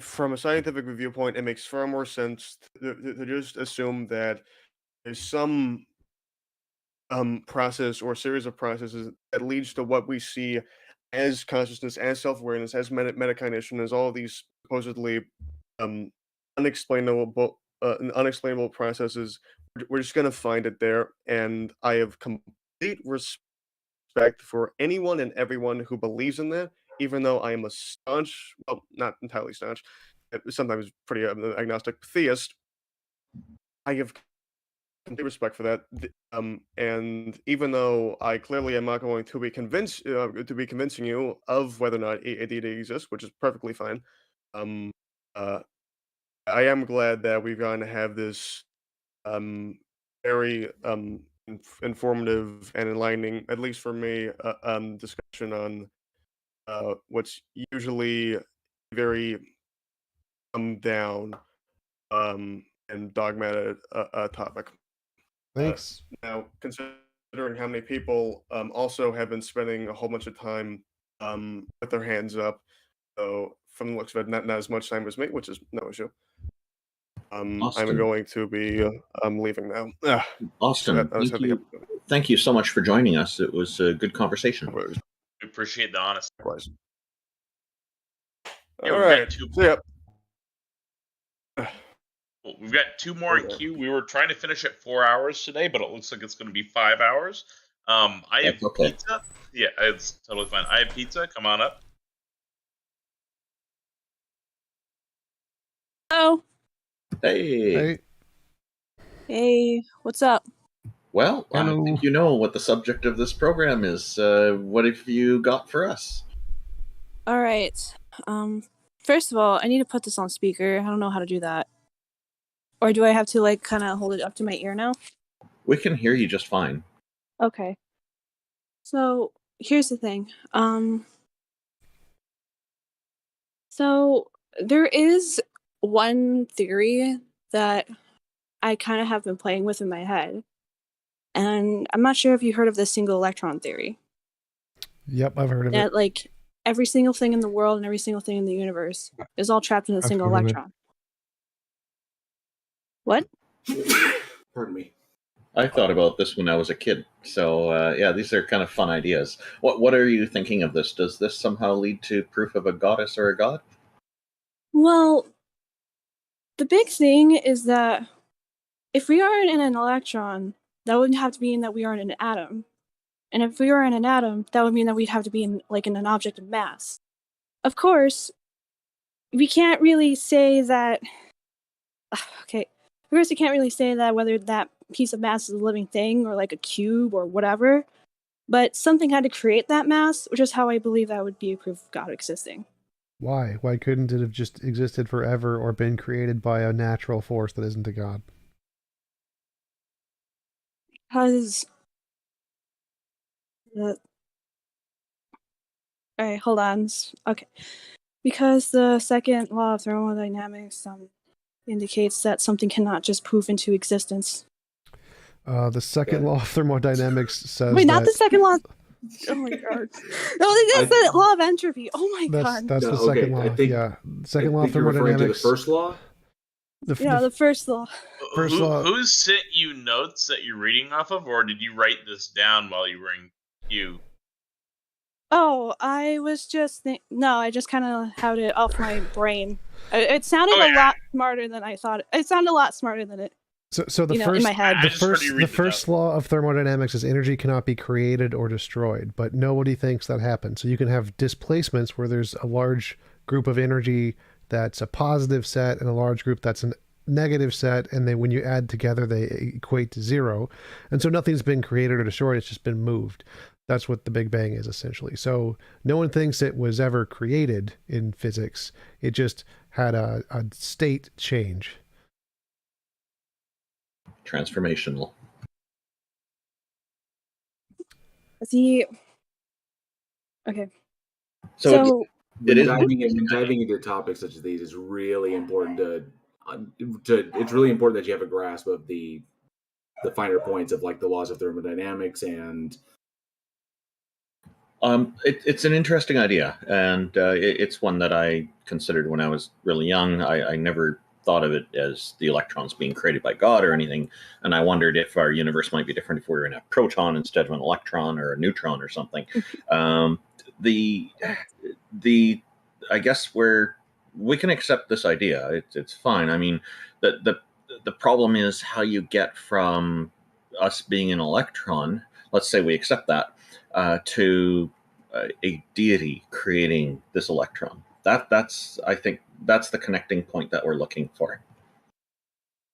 S5: from a scientific viewpoint, it makes far more sense to just assume that there's some process or series of processes that leads to what we see as consciousness, as self-awareness, as metacognition, as all of these supposedly unexplainable processes. We're just going to find it there, and I have complete respect for anyone and everyone who believes in that, even though I am a staunch, well, not entirely staunch, sometimes pretty agnostic theist. I have complete respect for that. And even though I clearly am not going to be convincing you of whether or not a deity exists, which is perfectly fine, I am glad that we've gotten to have this very informative and enlightening, at least for me, discussion on what's usually very down and dogmatic topic.
S3: Thanks.
S5: Now, considering how many people also have been spending a whole bunch of time with their hands up, so from the looks of it, not as much time as me, which is no issue. I'm going to be leaving now.
S13: Austin, thank you so much for joining us. It was a good conversation.
S15: We appreciate the honesty.
S5: All right.
S15: Well, we've got 2 more in queue. We were trying to finish at 4 hours today, but it looks like it's going to be 5 hours. I have pizza. Yeah, it's totally fine. I have pizza. Come on up.
S1: Hello.
S13: Hey.
S1: Hey, what's up?
S13: Well, I think you know what the subject of this program is. What have you got for us?
S1: All right. First of all, I need to put this on speaker. I don't know how to do that. Or do I have to kind of hold it up to my ear now?
S13: We can hear you just fine.
S1: Okay. So here's the thing. So there is one theory that I kind of have been playing with in my head. And I'm not sure if you heard of the single electron theory.
S3: Yep, I've heard of it.
S1: That every single thing in the world and every single thing in the universe is all trapped in a single electron. What?
S21: Pardon me.
S13: I thought about this when I was a kid. So, yeah, these are kind of fun ideas. What are you thinking of this? Does this somehow lead to proof of a goddess or a god?
S1: Well, the big thing is that if we are in an electron, that would have to mean that we are in an atom. And if we are in an atom, that would mean that we'd have to be in an object of mass. Of course, we can't really say that. Okay, of course, we can't really say that whether that piece of mass is a living thing or like a cube or whatever. But something had to create that mass, which is how I believe that would be a proof of God existing.
S3: Why? Why couldn't it have just existed forever or been created by a natural force that isn't a god?
S1: Because alright, hold on. Okay. Because the second law of thermodynamics indicates that something cannot just poof into existence.
S3: The second law of thermodynamics says
S1: Wait, not
S3: that...
S1: the second law. Oh my god. No, that's the law of entropy. Oh my god.
S3: That's the second law. Yeah. Second law of
S21: You're referring to the
S3: thermodynamics.
S21: first law?
S1: The first law.
S3: First law.
S15: Who sent you notes that you're reading off of, or did you write this down while you were in queue?
S1: Oh, I was just no, I just kind of had it off my brain. It sounded a lot smarter than I thought. It sounded a lot smarter than it.
S3: So the
S1: in my head.
S3: the first law of thermodynamics is energy cannot be created or destroyed, but nobody thinks that happens. So you can have displacements where there's a large group of energy that's a positive set and a large group that's a negative set, and when you add together, they equate to zero. And so nothing's been created or destroyed, it's just been moved. That's what the Big Bang is, essentially. So no one thinks it was ever created in physics. It just had a state change.
S13: Transformational.
S1: Okay.
S13: So it is
S21: diving into topics such as these is really important to it's really important that you have a grasp of the finer points of like the laws of thermodynamics and
S13: it's an interesting idea, and it's one that I considered when I was really young. I never thought of it as the electrons being created by God or anything, and I wondered if our universe might be different if we were in a proton instead of an electron or a neutron or something. I guess where we can accept this idea, it's fine. I mean, the problem is how you get from us being an electron, let's say we accept that, to a deity creating this electron. That's I think that's the connecting point that we're looking for.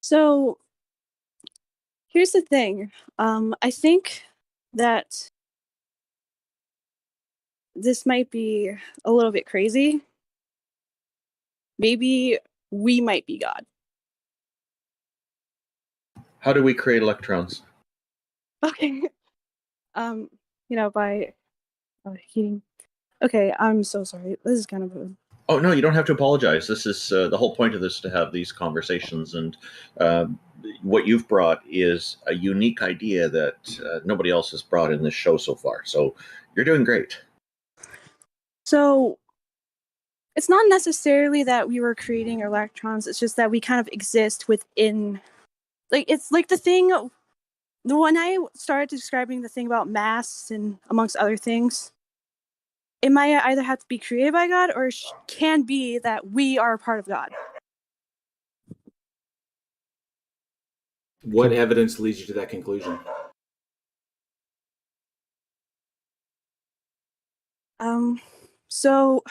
S1: So here's the thing. I think that this might be a little bit crazy. Maybe we might be God.
S13: How do we create electrons?
S1: Okay. By heating. Okay, I'm so sorry. This is kind of a...
S13: Oh no, you don't have to apologize. This is the whole point of this is to have these conversations, and what you've brought is a unique idea that nobody else has brought in this show so far. So you're doing great.
S1: So it's not necessarily that we were creating electrons. It's just that we kind of exist within. Like it's like the thing. When I started describing the thing about mass and amongst other things, it might either have to be created by God or can be that we are a part of God.
S21: What evidence leads you to that conclusion?
S1: So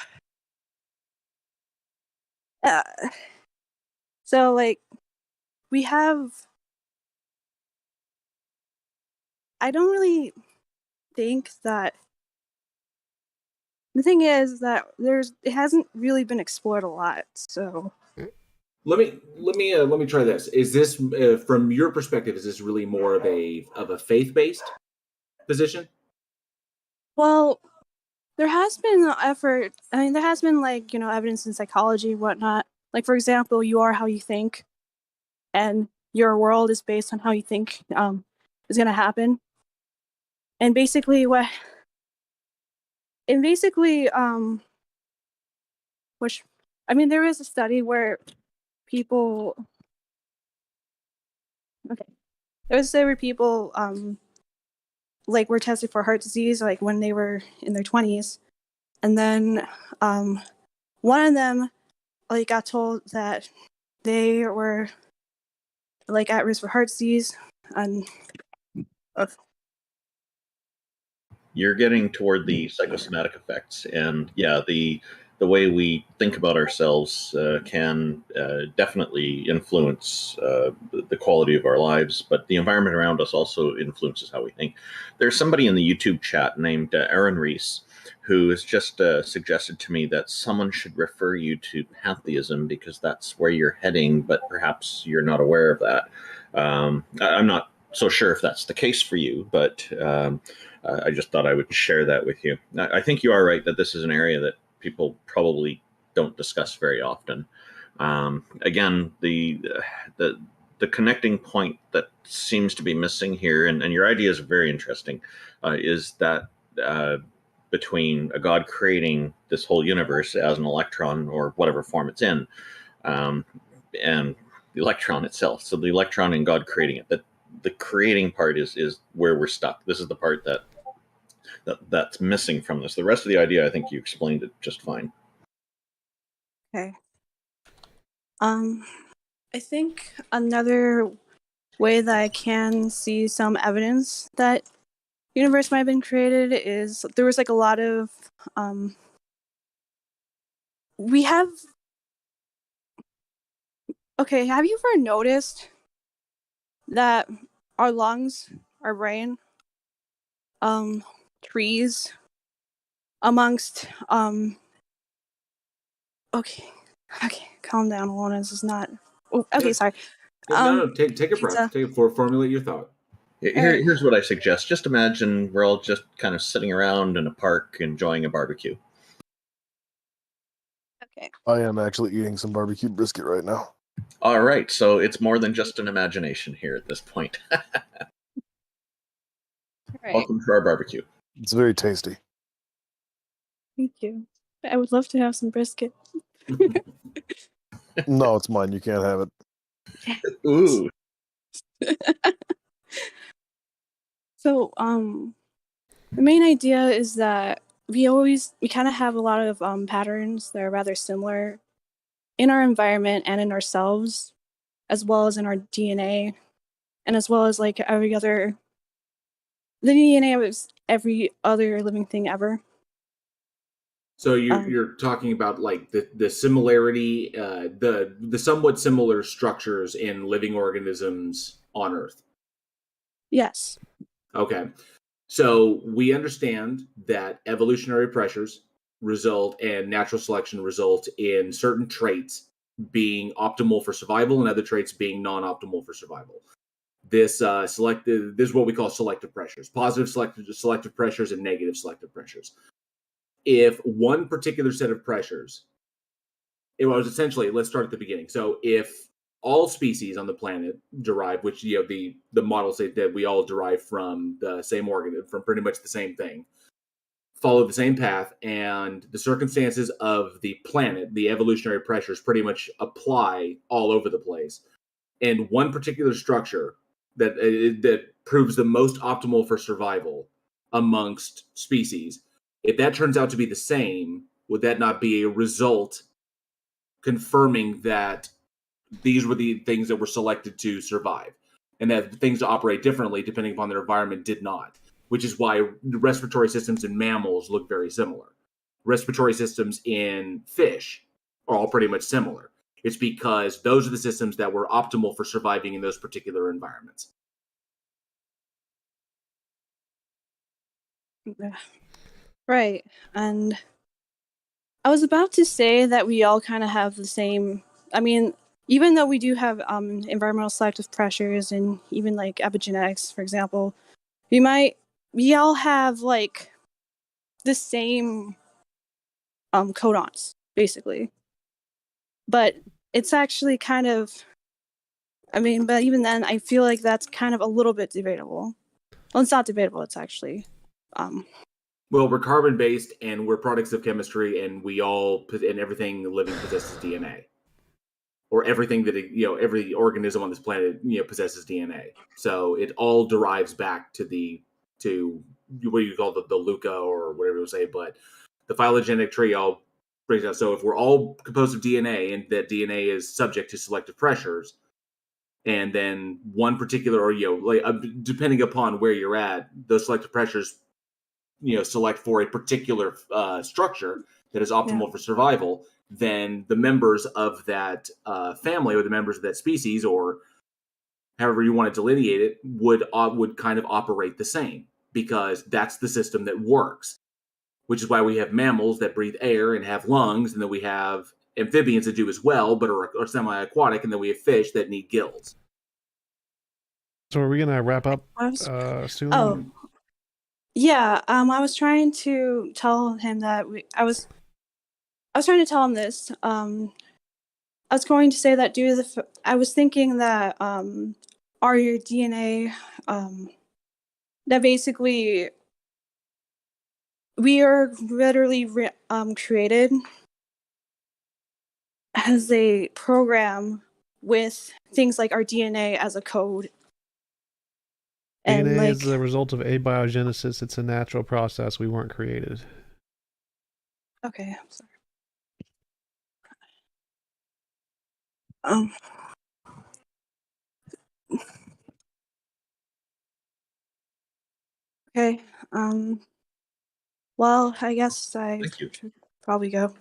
S1: like we have. I don't really think that. The thing is that it hasn't really been explored a lot. So
S21: let me try this. Is this from your perspective? Is this really more of a faith-based position?
S1: Well, there has been effort. I mean, there has been evidence in psychology and whatnot. Like for example, you are how you think, and your world is based on how you think is going to happen. And basically, there is a study where people. Okay, there was a study where people were tested for heart disease when they were in their 20s, and then one of them got told that they were like at risk for heart disease, and
S13: You're getting toward the psychosomatic effects, and yeah, the way we think about ourselves can definitely influence the quality of our lives, but the environment around us also influences how we think. There's somebody in the YouTube chat named Aaron Reese who has just suggested to me that someone should refer you to pantheism because that's where you're heading, but perhaps you're not aware of that. I'm not so sure if that's the case for you, but I just thought I would share that with you. I think you are right that this is an area that people probably don't discuss very often. Again, the connecting point that seems to be missing here, and your idea is very interesting, is that between a God creating this whole universe as an electron or whatever form it's in, and the electron itself. So the electron and God creating it. The creating part is where we're stuck. This is the part that's missing from this. The rest of the idea, I think you explained it just fine.
S1: Okay. I think another way that I can see some evidence that universe might have been created is there was like a lot of we have okay, have you ever noticed that our lungs, our brain, trees amongst okay, calm down, Alona. This is not okay, sorry.
S21: No, take a breath. Formulate your thought.
S13: Here's what I suggest. Just imagine we're all just kind of sitting around in a park enjoying a barbecue.
S1: Okay.
S4: I am actually eating some barbecue brisket right now.
S13: All right, so it's more than just an imagination here at this point.
S1: Right.
S13: Welcome to our barbecue.
S4: It's very tasty.
S1: Thank you. I would love to have some brisket.
S4: No, it's mine. You can't have it.
S13: Ooh.
S1: So, the main idea is that we kind of have a lot of patterns that are rather similar in our environment and in ourselves, as well as in our DNA, and as well as like the DNA of every other living thing ever.
S21: So you're talking about like the similarity, the somewhat similar structures in living organisms on Earth.
S1: Yes.
S21: Okay. So we understand that evolutionary pressures result and natural selection result in certain traits being optimal for survival and other traits being non-optimal for survival. This is what we call selective pressures: positive selective pressures and negative selective pressures. If one particular set of pressures, it was essentially, let's start at the beginning. So if all species on the planet derive, which the models say that we all derive from the same organ, from pretty much the same thing, follow the same path, and the circumstances of the planet, the evolutionary pressures pretty much apply all over the place. And one particular structure that proves the most optimal for survival amongst species, if that turns out to be the same, would that not be a result confirming that these were the things that were selected to survive, and that things to operate differently depending upon their environment did not? Which is why respiratory systems in mammals look very similar. Respiratory systems in fish are all pretty much similar. It's because those are the systems that were optimal for surviving in those particular environments.
S1: Right. And I was about to say that we all kind of have the same, I mean, even though we do have environmental selective pressures and even like epigenetics, for example, we all have like the same codons, basically. But it's actually kind of, but even then, I feel like that's kind of a little bit debatable. Well, it's not debatable, it's actually...
S21: Well, we're carbon-based, and we're products of chemistry, and and everything living possesses DNA. Or everything that, every organism on this planet, possesses DNA. So it all derives back to what you call the Luca or whatever you say, but the phylogenetic tree all brings out. So if we're all composed of DNA and that DNA is subject to selective pressures, and then one particular, or like depending upon where you're at, those selective pressures, select for a particular structure that is optimal for survival. Then the members of that family, or the members of that species, or however you want to delineate it, would kind of operate the same, because that's the system that works. Which is why we have mammals that breathe air and have lungs, and then we have amphibians that do as well, but are semi-aquatic, and then we have fish that need gills.
S3: So are we going to wrap up soon?
S1: Oh, yeah. I was trying to tell him that I was trying to tell him this. I was going to say that I was thinking that our DNA, that basically we are literally created as a program with things like our DNA as a code. And
S3: DNA is the result of abiogenesis. It's a natural process. We weren't created.
S1: Okay, I'm sorry. Okay. Well, I guess I should probably go.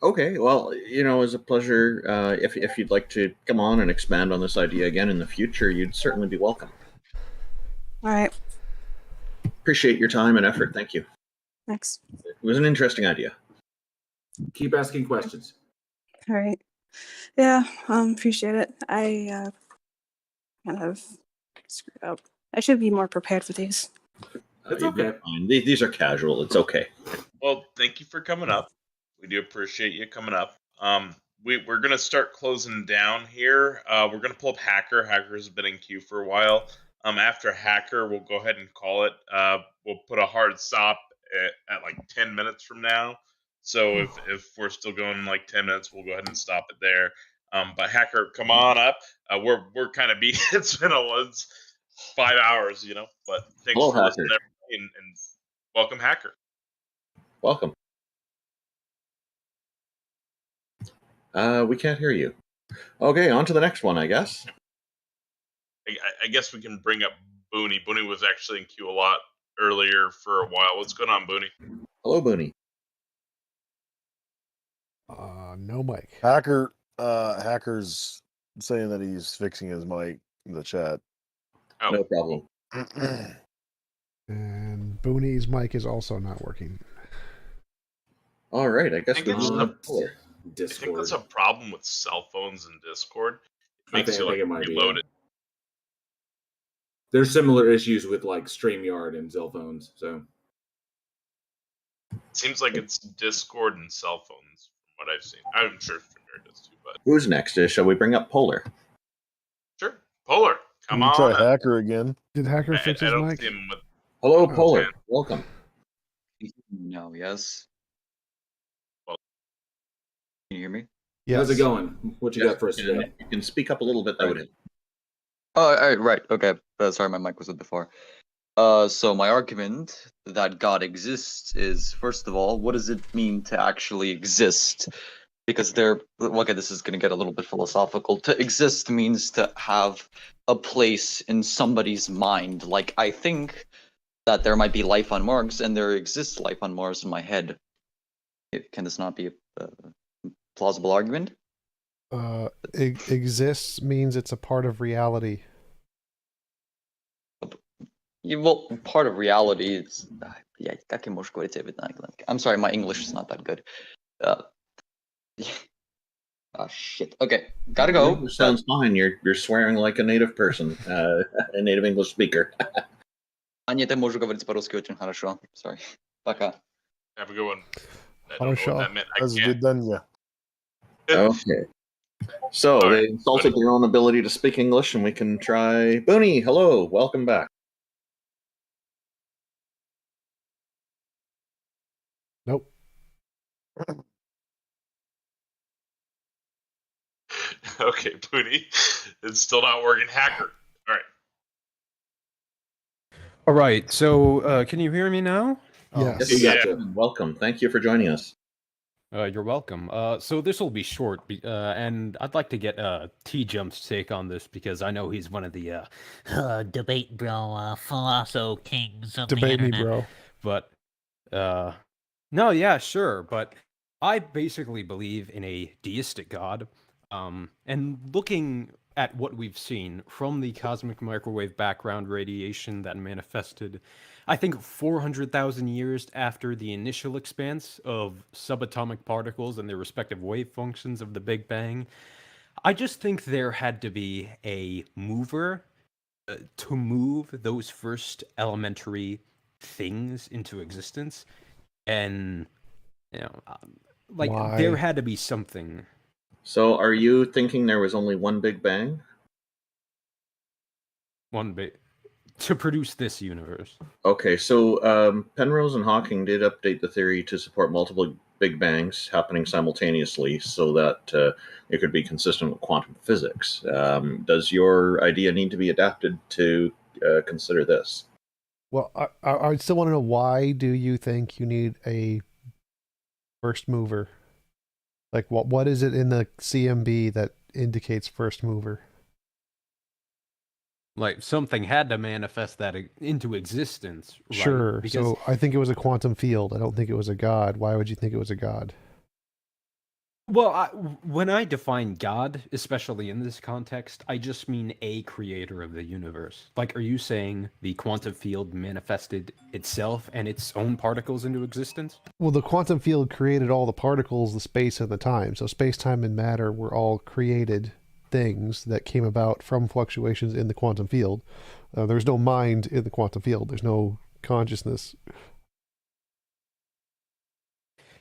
S13: Okay, well, it was a pleasure. If you'd like to come on and expand on this idea again in the future, you'd certainly be welcome.
S1: All right.
S13: Appreciate your time and effort. Thank you.
S1: Thanks.
S13: It was an interesting idea.
S21: Keep asking questions.
S1: All right. Yeah, appreciate it. I kind of screwed up. I should be more prepared for these.
S21: It's okay.
S13: Fine. These are casual. It's okay.
S15: Well, thank you for coming up. We do appreciate you coming up. We're going to start closing down here. We're going to pull up Hacker. Hacker's been in queue for a while. After Hacker, we'll go ahead and call it. We'll put a hard stop at like 10 minutes from now. So if we're still going like 10 minutes, we'll go ahead and stop it there. But Hacker, come on up. We're kind of beat. It's been 5 hours, But thanks
S13: Hello,
S15: for
S13: Hacker.
S15: listening, everybody, and welcome, Hacker.
S13: Welcome. We can't hear you. Okay, on to the next one, I guess.
S15: I guess we can bring up Booney. Booney was actually in queue a lot earlier for a while. What's going on, Booney?
S13: Hello, Booney.
S3: No mic.
S4: Hacker's saying that he's fixing his mic in the chat.
S15: Oh.
S13: No problem.
S3: And Booney's mic is also not working.
S13: All right, I guess we
S15: it's
S13: have
S15: I think that's a problem with cell phones and Discord. It makes you
S21: I think it might be,
S15: reload it.
S21: There's similar issues with like StreamYard and cell phones, so.
S15: Seems like it's Discord and cell phones, from what I've seen. I'm sure StreamYard does too, but
S13: Who's next? Shall we bring up Polar?
S15: sure. Polar, come on.
S4: Try Hacker again.
S3: Did Hacker fix his mic?
S15: See him with...
S13: Hello, Polar. Welcome.
S10: No, yes. Can you hear me?
S3: Yes.
S21: How's it going? What you got for us today?
S13: You can speak up a little bit, that would help.
S10: Oh, all right, okay. Sorry, my mic was up before. So my argument that God exists is, first of all, what does it mean to actually exist? Because this is going to get a little bit philosophical. To exist means to have a place in somebody's mind. Like, I think that there might be life on Mars, and there exists life on Mars in my head. Can this not be a plausible argument?
S3: Exists means it's a part of reality.
S10: Well, part of reality is... I'm sorry, my English is not that good. Shit. Okay, gotta go.
S13: Sounds fine. You're swearing like a native person, a native English speaker.
S10: Нет, я могу говорить по-русски очень хорошо. Sorry. Пока.
S15: Have a good one.
S3: Хорошо.
S13: Okay. So they insulted their own ability to speak English, and we can try. Booney, hello, welcome back.
S3: Nope.
S15: Okay, Booney. It's still not working. Hacker. All right.
S20: All right. So, can you hear me now?
S3: Yes.
S13: Yes, you got you. Welcome. Thank you for joining us.
S6: You're welcome. So this will be short, and I'd like to get TJump's take on this because I know he's one of the
S20: debate bro, philosopho kings of
S3: Debate
S20: the
S3: me,
S20: internet.
S3: bro.
S6: But no, yeah, sure. But I basically believe in a deistic God. And looking at what we've seen from the cosmic microwave background radiation that manifested, I think 400,000 years after the initial expanse of subatomic particles and their respective wave functions of the Big Bang, I just think there had to be a mover to move those first elementary things into existence. And, you know, there
S3: Why?
S6: had to be something.
S13: So, are you thinking there was only one Big Bang?
S6: One bit to produce this universe.
S13: Okay, so Penrose and Hawking did update the theory to support multiple Big Bangs happening simultaneously so that it could be consistent with quantum physics. Does your idea need to be adapted to consider this?
S3: Well, I still want to know, why do you think you need a first mover? Like, what is it in the CMB that indicates first mover?
S6: Like, something had to manifest that into existence, right?
S3: Sure.
S6: Because,
S3: So I think it was a quantum field. I don't think it was a god. Why would you think it was a god?
S6: well, when I define God, especially in this context, I just mean a creator of the universe. Like, are you saying the quantum field manifested itself and its own particles into existence?
S3: Well, the quantum field created all the particles, the space, and the time. So space, time, and matter were all created things that came about from fluctuations in the quantum field. There's no mind in the quantum field. There's no consciousness.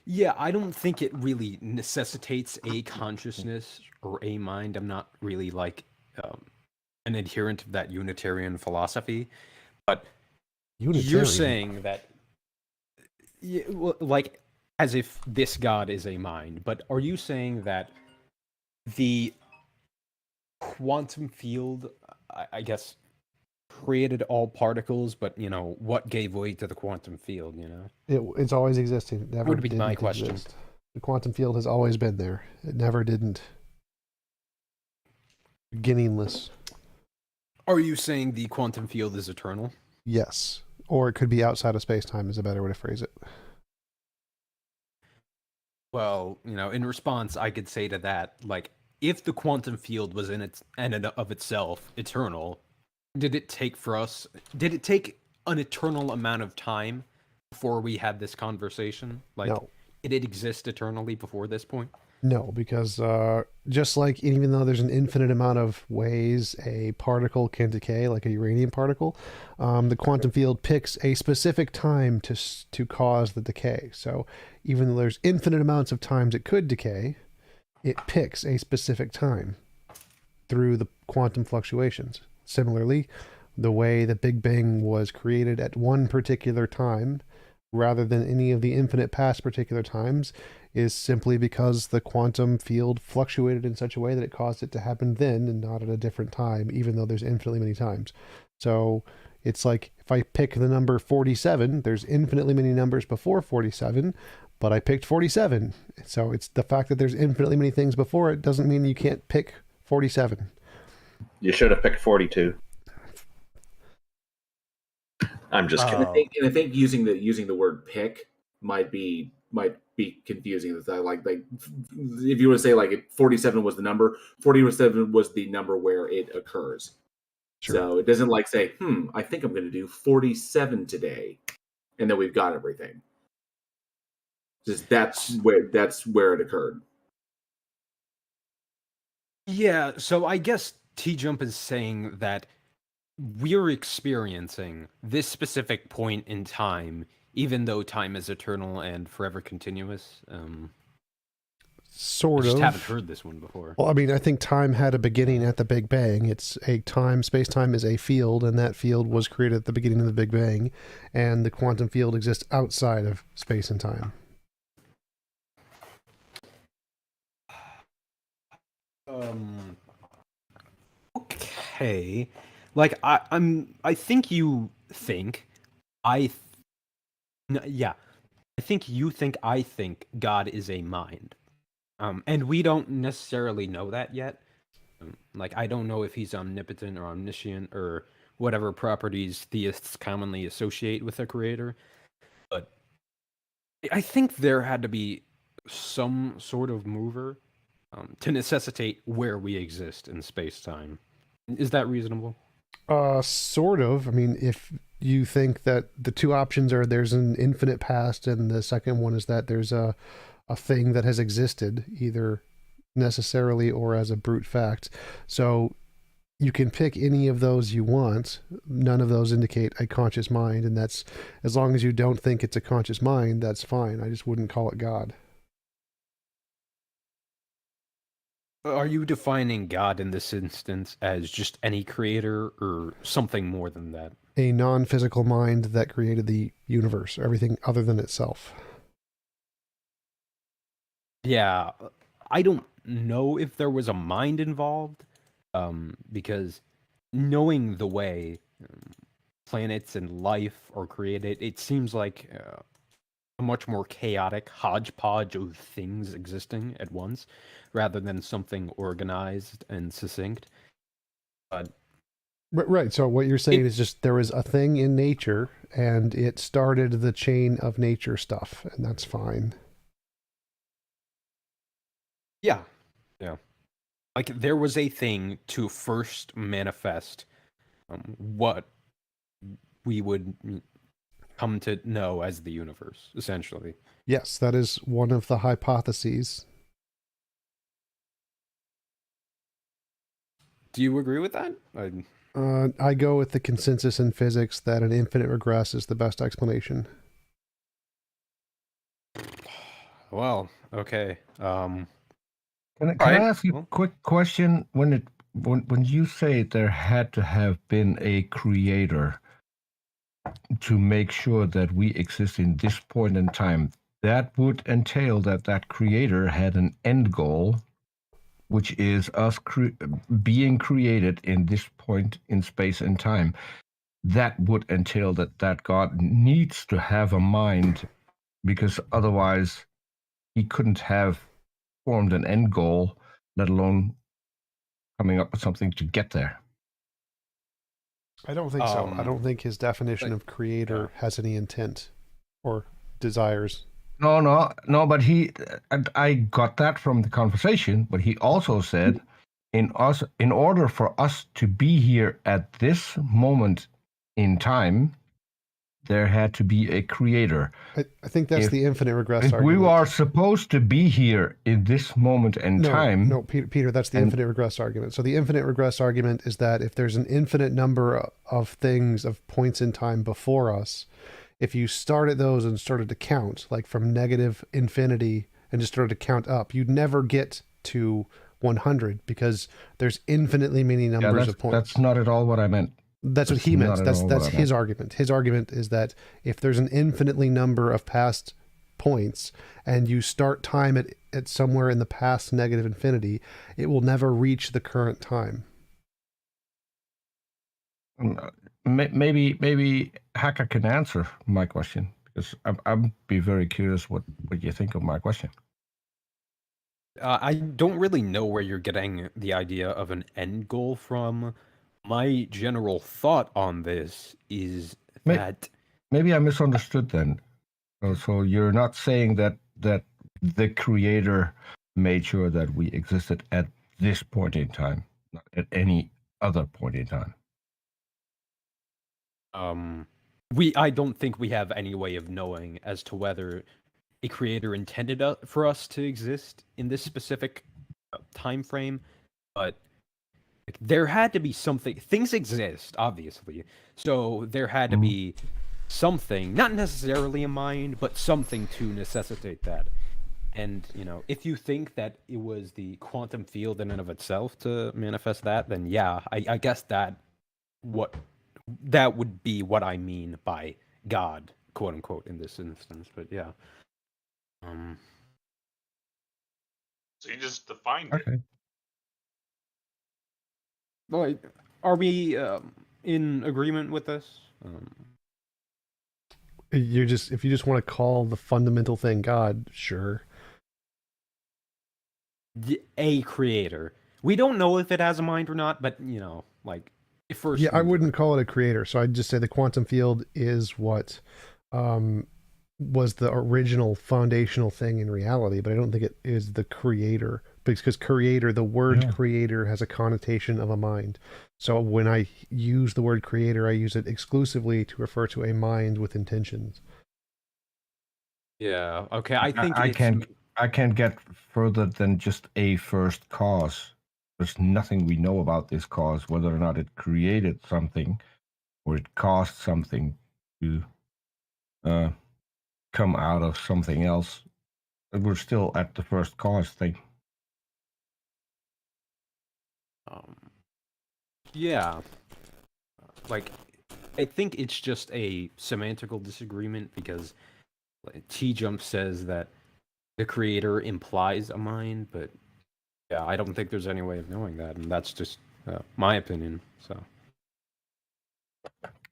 S6: Yeah, I don't think it really necessitates a consciousness or a mind. I'm not really like an adherent of that Unitarian philosophy, but you're
S3: Unitarian.
S6: saying that, like, as if this God is a mind. But are you saying that the quantum field, I guess, created all particles, but what gave way to the quantum field?
S3: It's always existing. It never
S6: Would be my
S3: didn't
S6: question.
S3: exist. The quantum field has always been there. It never didn't. Beginningless.
S6: Are you saying the quantum field is eternal?
S3: Yes. Or it could be outside of space-time is a better way to phrase it.
S6: Well, in response, I could say to that, like, if the quantum field was in and of itself eternal, did it take an eternal amount of time before we had this conversation? Like,
S3: No.
S6: Did it exist eternally before this point?
S3: No, because just like, even though there's an infinite amount of ways a particle can decay, like a uranium particle, the quantum field picks a specific time to cause the decay. So even though there's infinite amounts of times it could decay, it picks a specific time through the quantum fluctuations. Similarly, the way the Big Bang was created at one particular time, rather than any of the infinite past particular times, is simply because the quantum field fluctuated in such a way that it caused it to happen then and not at a different time, even though there's infinitely many times. So it's like, if I pick the number 47, there's infinitely many numbers before 47, but I picked 47. So it's the fact that there's infinitely many things before it doesn't mean you can't pick 47.
S13: You should have picked 42. I'm just kidding.
S21: And I think using the word "pick" might be confusing. Like if you were to say, like, 47 was the number, 47 was the number where it occurs. Sure. So it doesn't like say, I think I'm going to do 47 today, and then we've got everything. Just that's where it occurred.
S6: Yeah, so I guess TJump is saying that we're experiencing this specific point in time, even though time is eternal and forever continuous.
S3: Sort
S6: I just
S3: of.
S6: haven't heard this one before.
S3: Well, I mean, I think time had a beginning at the Big Bang. It's a time, space-time is a field, and that field was created at the beginning of the Big Bang, and the quantum field exists outside of space and time.
S6: Okay. Like, I think you think yeah. I think God is a mind. And we don't necessarily know that yet. Like, I don't know if he's omnipotent or omniscient or whatever properties theists commonly associate with a creator. But I think there had to be some sort of mover to necessitate where we exist in space-time. Is that reasonable?
S3: Sort of. I mean, if you think that the two options are there's an infinite past, and the second one is that there's a thing that has existed, either necessarily or as a brute fact. So you can pick any of those you want. None of those indicate a conscious mind, and that's, as long as you don't think it's a conscious mind, that's fine. I just wouldn't call it God.
S6: Are you defining God in this instance as just any creator or something more than that?
S3: A non-physical mind that created the universe, everything other than itself.
S6: Yeah, I don't know if there was a mind involved, because knowing the way planets and life are created, it seems like a much more chaotic hodgepodge of things existing at once, rather than something organized and succinct. But
S3: Right. So what you're saying is just there was a thing in nature, and it started the chain of nature stuff, and that's fine.
S6: Yeah. Like, there was a thing to first manifest what we would come to know as the universe, essentially.
S3: Yes, that is one of the hypotheses.
S6: Do you agree with that?
S3: I go with the consensus in physics that an infinite regress is the best explanation.
S6: Well, okay.
S23: Can I ask you a quick question? When you say there had to have been a creator to make sure that we exist in this point in time, that would entail that that creator had an end goal, which is us being created in this point in space and time. That would entail that that God needs to have a mind, because otherwise he couldn't have formed an end goal, let alone coming up with something to get there.
S3: I don't think so. I don't think his definition of creator has any intent or desires.
S23: No, but I got that from the conversation, but he also said in order for us to be here at this moment in time, there had to be a creator.
S3: I think that's the infinite regress
S23: if
S3: argument.
S23: we are supposed to be here in this moment in time.
S3: No, Peter, that's the infinite regress argument. So the infinite regress argument is that if there's an infinite number of things, of points in time before us, if you started those and started to count, like from negative infinity, and just started to count up, you'd never get to 100 because there's infinitely many numbers of points.
S23: That's not at all what I meant.
S3: That's what he meant. That's his argument. His argument is that if there's an infinitely number of past points and you start time at somewhere in the past negative infinity, it will never reach the current time.
S23: Maybe Hacker can answer my question, because I'd be very curious what you think of my question.
S6: I don't really know where you're getting the idea of an end goal from. My general thought on this is that
S23: maybe I misunderstood then. So you're not saying that the creator made sure that we existed at this point in time, not at any other point in time.
S6: I don't think we have any way of knowing as to whether a creator intended for us to exist in this specific time frame, but there had to be something. Things exist, obviously, so there had to be something, not necessarily a mind, but something to necessitate that. And, if you think that it was the quantum field in and of itself to manifest that, then yeah, I guess that would be what I mean by God, quote unquote, in this instance. But yeah.
S15: So you just defined it.
S6: Well, are we in agreement with this?
S3: if you just want to call the fundamental thing God, sure.
S6: A creator. We don't know if it has a mind or not, but like first.
S3: Yeah, I wouldn't call it a creator. So I'd just say the quantum field is what was the original foundational thing in reality, but I don't think it is the creator, because creator, the word creator has a connotation of a mind. So when I use the word creator, I use it exclusively to refer to a mind with intentions.
S6: Yeah. Okay. I think
S23: I can't get further than just a first cause. There's nothing we know about this cause, whether or not it created something or it caused something to come out of something else. We're still at the first cause thing.
S6: Yeah. Like, I think it's just a semantical disagreement because TJump says that the creator implies a mind, but yeah, I don't think there's any way of knowing that, and that's just my opinion. So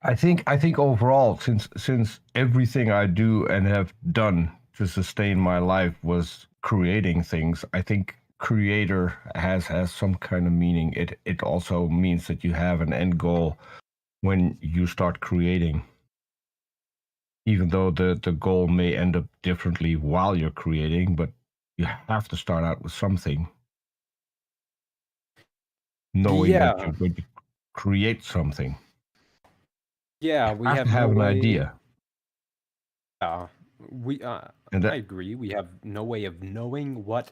S23: I think overall, since everything I do and have done to sustain my life was creating things, I think creator has some kind of meaning. It also means that you have an end goal when you start creating, even though the goal may end up differently while you're creating, but you have to start out with something, knowing that you're going to create something.
S6: Yeah, we have
S23: to have
S6: no
S23: an
S6: way...
S23: idea.
S6: Yeah, I agree. We have no way of knowing what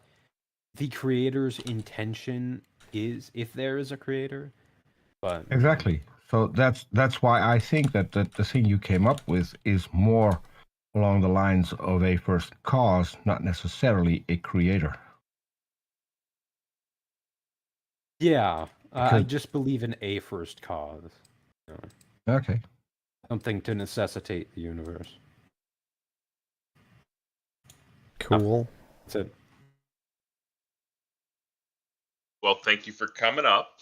S6: the creator's intention is, if there is a creator. But
S23: Exactly. So that's why I think that the thing you came up with is more along the lines of a first cause, not necessarily a creator.
S6: Yeah, I just believe in a first cause.
S23: Okay.
S6: Something to necessitate the universe.
S3: Cool.
S6: That's it.
S15: Well, thank you for coming up.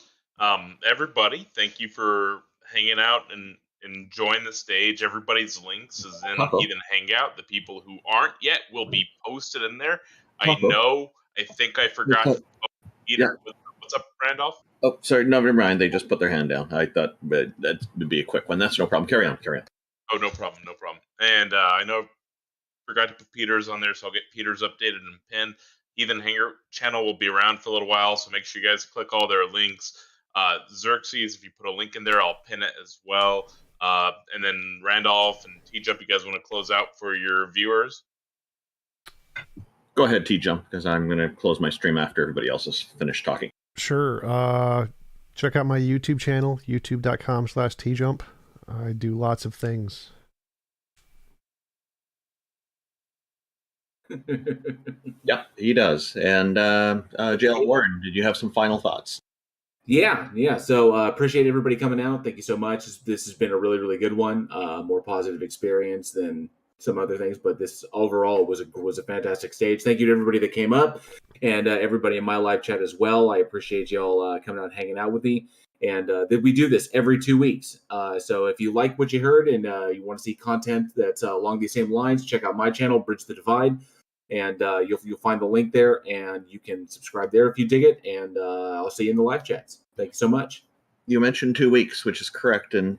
S15: Everybody, thank you for hanging out and enjoying the stage. Everybody's links is in Heathen Hangout. The people who aren't yet will be posted in there. I think I forgot. Peter, what's up, Randolph?
S13: Oh, sorry. No, never mind. They just put their hand down. I thought that would be a quick one. That's no problem. Carry on.
S15: Oh, no problem. And I know forgot to put Peter's on there, so I'll get Peter's updated and pinned. Heathen Hanger channel will be around for a little while, so make sure you guys click all their links. Xerxes, if you put a link in there, I'll pin it as well. And then Randolph and TJump, you guys want to close out for your viewers?
S13: Go ahead, TJump, because I'm going to close my stream after everybody else has finished talking.
S3: Sure. Check out my YouTube channel, youtube.com/TJump. I do lots of things.
S13: Yeah, he does. And Jail Warren, did you have some final thoughts?
S21: Yeah. So appreciate everybody coming out. Thank you so much. This has been a really, really good one. More positive experience than some other things, but this overall was a fantastic stage. Thank you to everybody that came up and everybody in my live chat as well. I appreciate y'all coming out and hanging out with me. And we do this every 2 weeks. So if you like what you heard and you want to see content that's along these same lines, check out my channel, Bridge the Divide. And you'll find the link there, and you can subscribe there if you dig it. And I'll see you in the live chats. Thank you so much.
S13: You mentioned 2 weeks, which is correct, and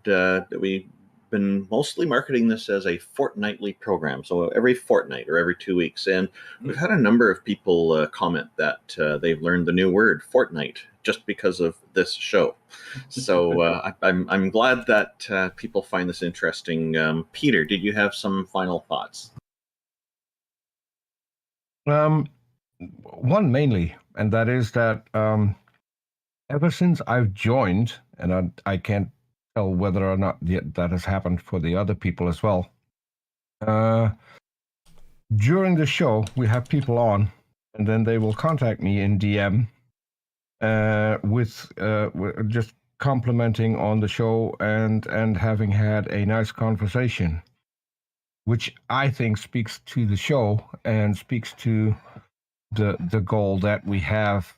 S13: we've been mostly marketing this as a fortnightly program, so every fortnight or every 2 weeks. And we've had a number of people comment that they've learned the new word, fortnight, just because of this show. So I'm glad that people find this interesting. Peter, did you have some final thoughts?
S23: One mainly, and that is that ever since I've joined, and I can't tell whether or not that has happened for the other people as well. During the show, we have people on, and then they will contact me in DM with just complimenting on the show and having had a nice conversation, which I think speaks to the show and speaks to the goal that we have,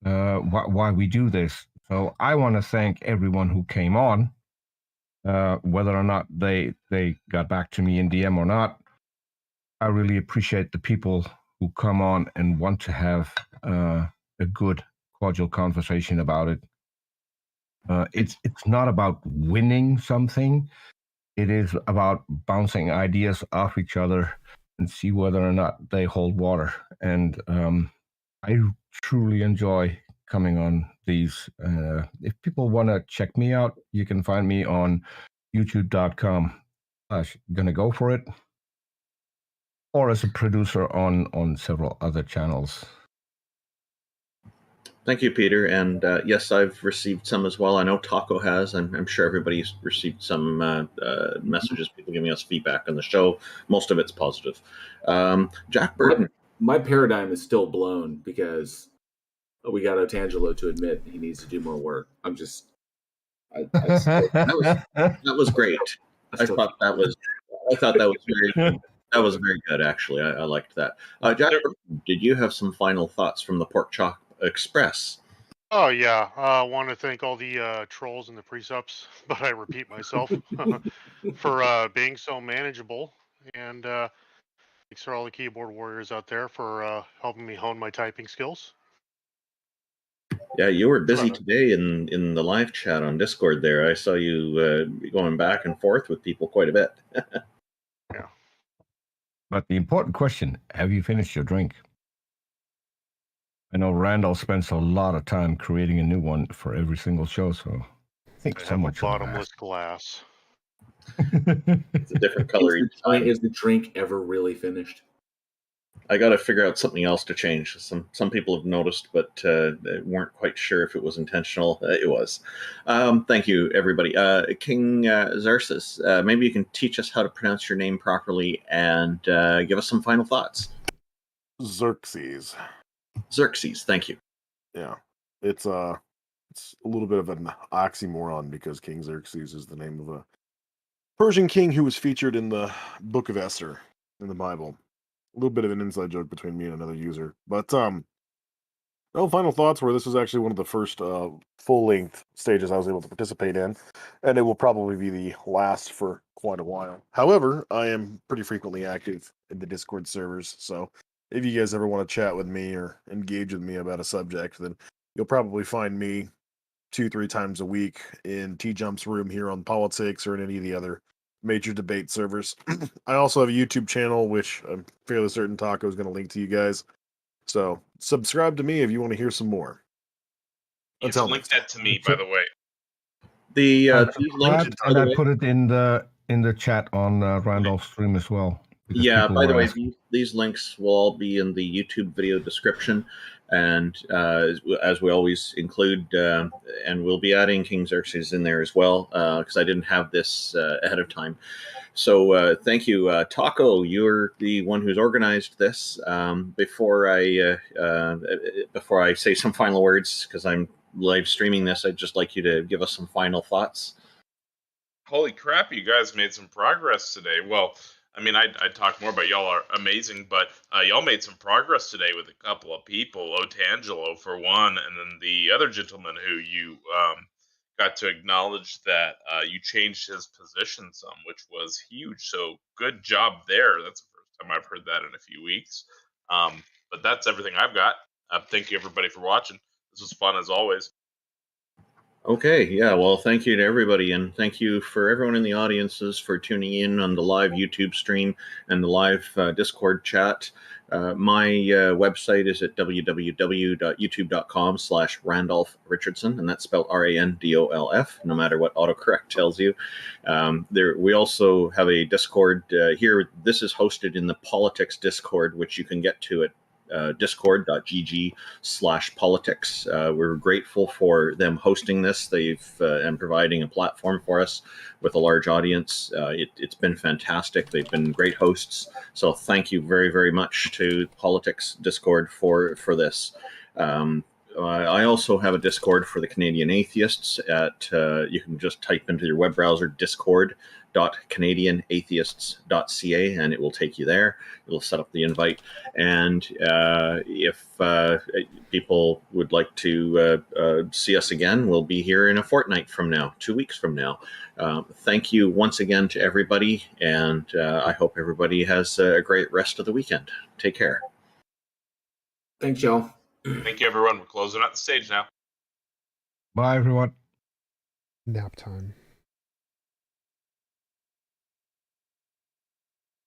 S23: why we do this. So I want to thank everyone who came on whether or not they got back to me in DM or not. I really appreciate the people who come on and want to have a good, cordial conversation about it. It's not about winning something. It is about bouncing ideas off each other and see whether or not they hold water. And I truly enjoy coming on these. If people want to check me out, you can find me on youtube.com/gonna go for it, or as a producer on several other channels.
S13: Thank you, Peter. And yes, I've received some as well. I know Taco has. I'm sure everybody's received some messages, people giving us feedback on the show. Most of it's positive. Jack Burton.
S21: My paradigm is still blown because we got Otangelo to admit he needs to do more work. I'm just...
S13: that was great. I thought that was very good, actually. I liked that. Jack, did you have some final thoughts from the Pork Chop Express?
S2: Oh yeah, I want to thank all the trolls and the precepts, but I repeat myself for being so manageable, and thanks for all the keyboard warriors out there for helping me hone my typing skills.
S13: Yeah, you were busy today in the live chat on Discord there. I saw you going back and forth with people quite a bit.
S2: Yeah.
S23: But the important question, have you finished your drink? I know Randall spends a lot of time creating a new one for every single show, so I think someone should
S2: Bottomless glass.
S13: It's a different color each time.
S21: Is the drink ever really finished?
S13: I got to figure out something else to change. Some people have noticed, but they weren't quite sure if it was intentional. It was. Thank you, everybody. King Xerxes, maybe you can teach us how to pronounce your name properly and give us some final thoughts.
S4: Xerxes.
S13: Xerxes, thank you.
S4: Yeah, it's a little bit of an oxymoron because King Xerxes is the name of a Persian king who was featured in the Book of Esther in the Bible. A little bit of an inside joke between me and another user, but no final thoughts. Where this was actually one of the first full-length stages I was able to participate in, and it will probably be the last for quite a while. However, I am pretty frequently active in the Discord servers, so if you guys ever want to chat with me or engage with me about a subject, then you'll probably find me 2-3 times a week in TJump's room here on politics or in any of the other major debate servers. I also have a YouTube channel, which I'm fairly certain Taco is going to link to you guys. So subscribe to me if you want to hear some more.
S15: You have to link that to me, by the way.
S23: And I put it in the chat on Randolph's stream as well.
S13: Yeah, by the way, these links will all be in the YouTube video description. And as we always include, and we'll be adding King Xerxes in there as well, because I didn't have this ahead of time. So thank you. Taco, you're the one who's organized this. Before I say some final words, because I'm live streaming this, I'd just like you to give us some final thoughts.
S15: Holy crap, you guys made some progress today. Well, I mean, I'd talk more, but y'all are amazing. But y'all made some progress today with a couple of people, Otangelo for one, and then the other gentleman who you got to acknowledge that you changed his position some, which was huge. So good job there. That's the first time I've heard that in a few weeks. But that's everything I've got. Thank you, everybody, for watching. This was fun, as always.
S13: Okay, yeah, well, thank you to everybody, and thank you for everyone in the audiences for tuning in on the live YouTube stream and the live Discord chat. My website is at www.youtube.com/Randolph Richardson, and that's spelled RANDOLF, no matter what autocorrect tells you. We also have a Discord here. This is hosted in the Politics Discord, which you can get to at discord.gg/politics. We're grateful for them hosting this. And providing a platform for us with a large audience. It's been fantastic. They've been great hosts. So thank you very, very much to Politics Discord for this. I also have a Discord for the Canadian Atheists. You can just type into your web browser discord.canadianatheists.ca and it will take you there. It'll set up the invite. And if people would like to see us again, we'll be here in a fortnight from now, 2 weeks from now. Thank you once again to everybody, and I hope everybody has a great rest of the weekend. Take care.
S21: Thanks, y'all.
S15: Thank you, everyone. We're closing out the stage now.
S23: Bye, everyone.
S3: Nap time.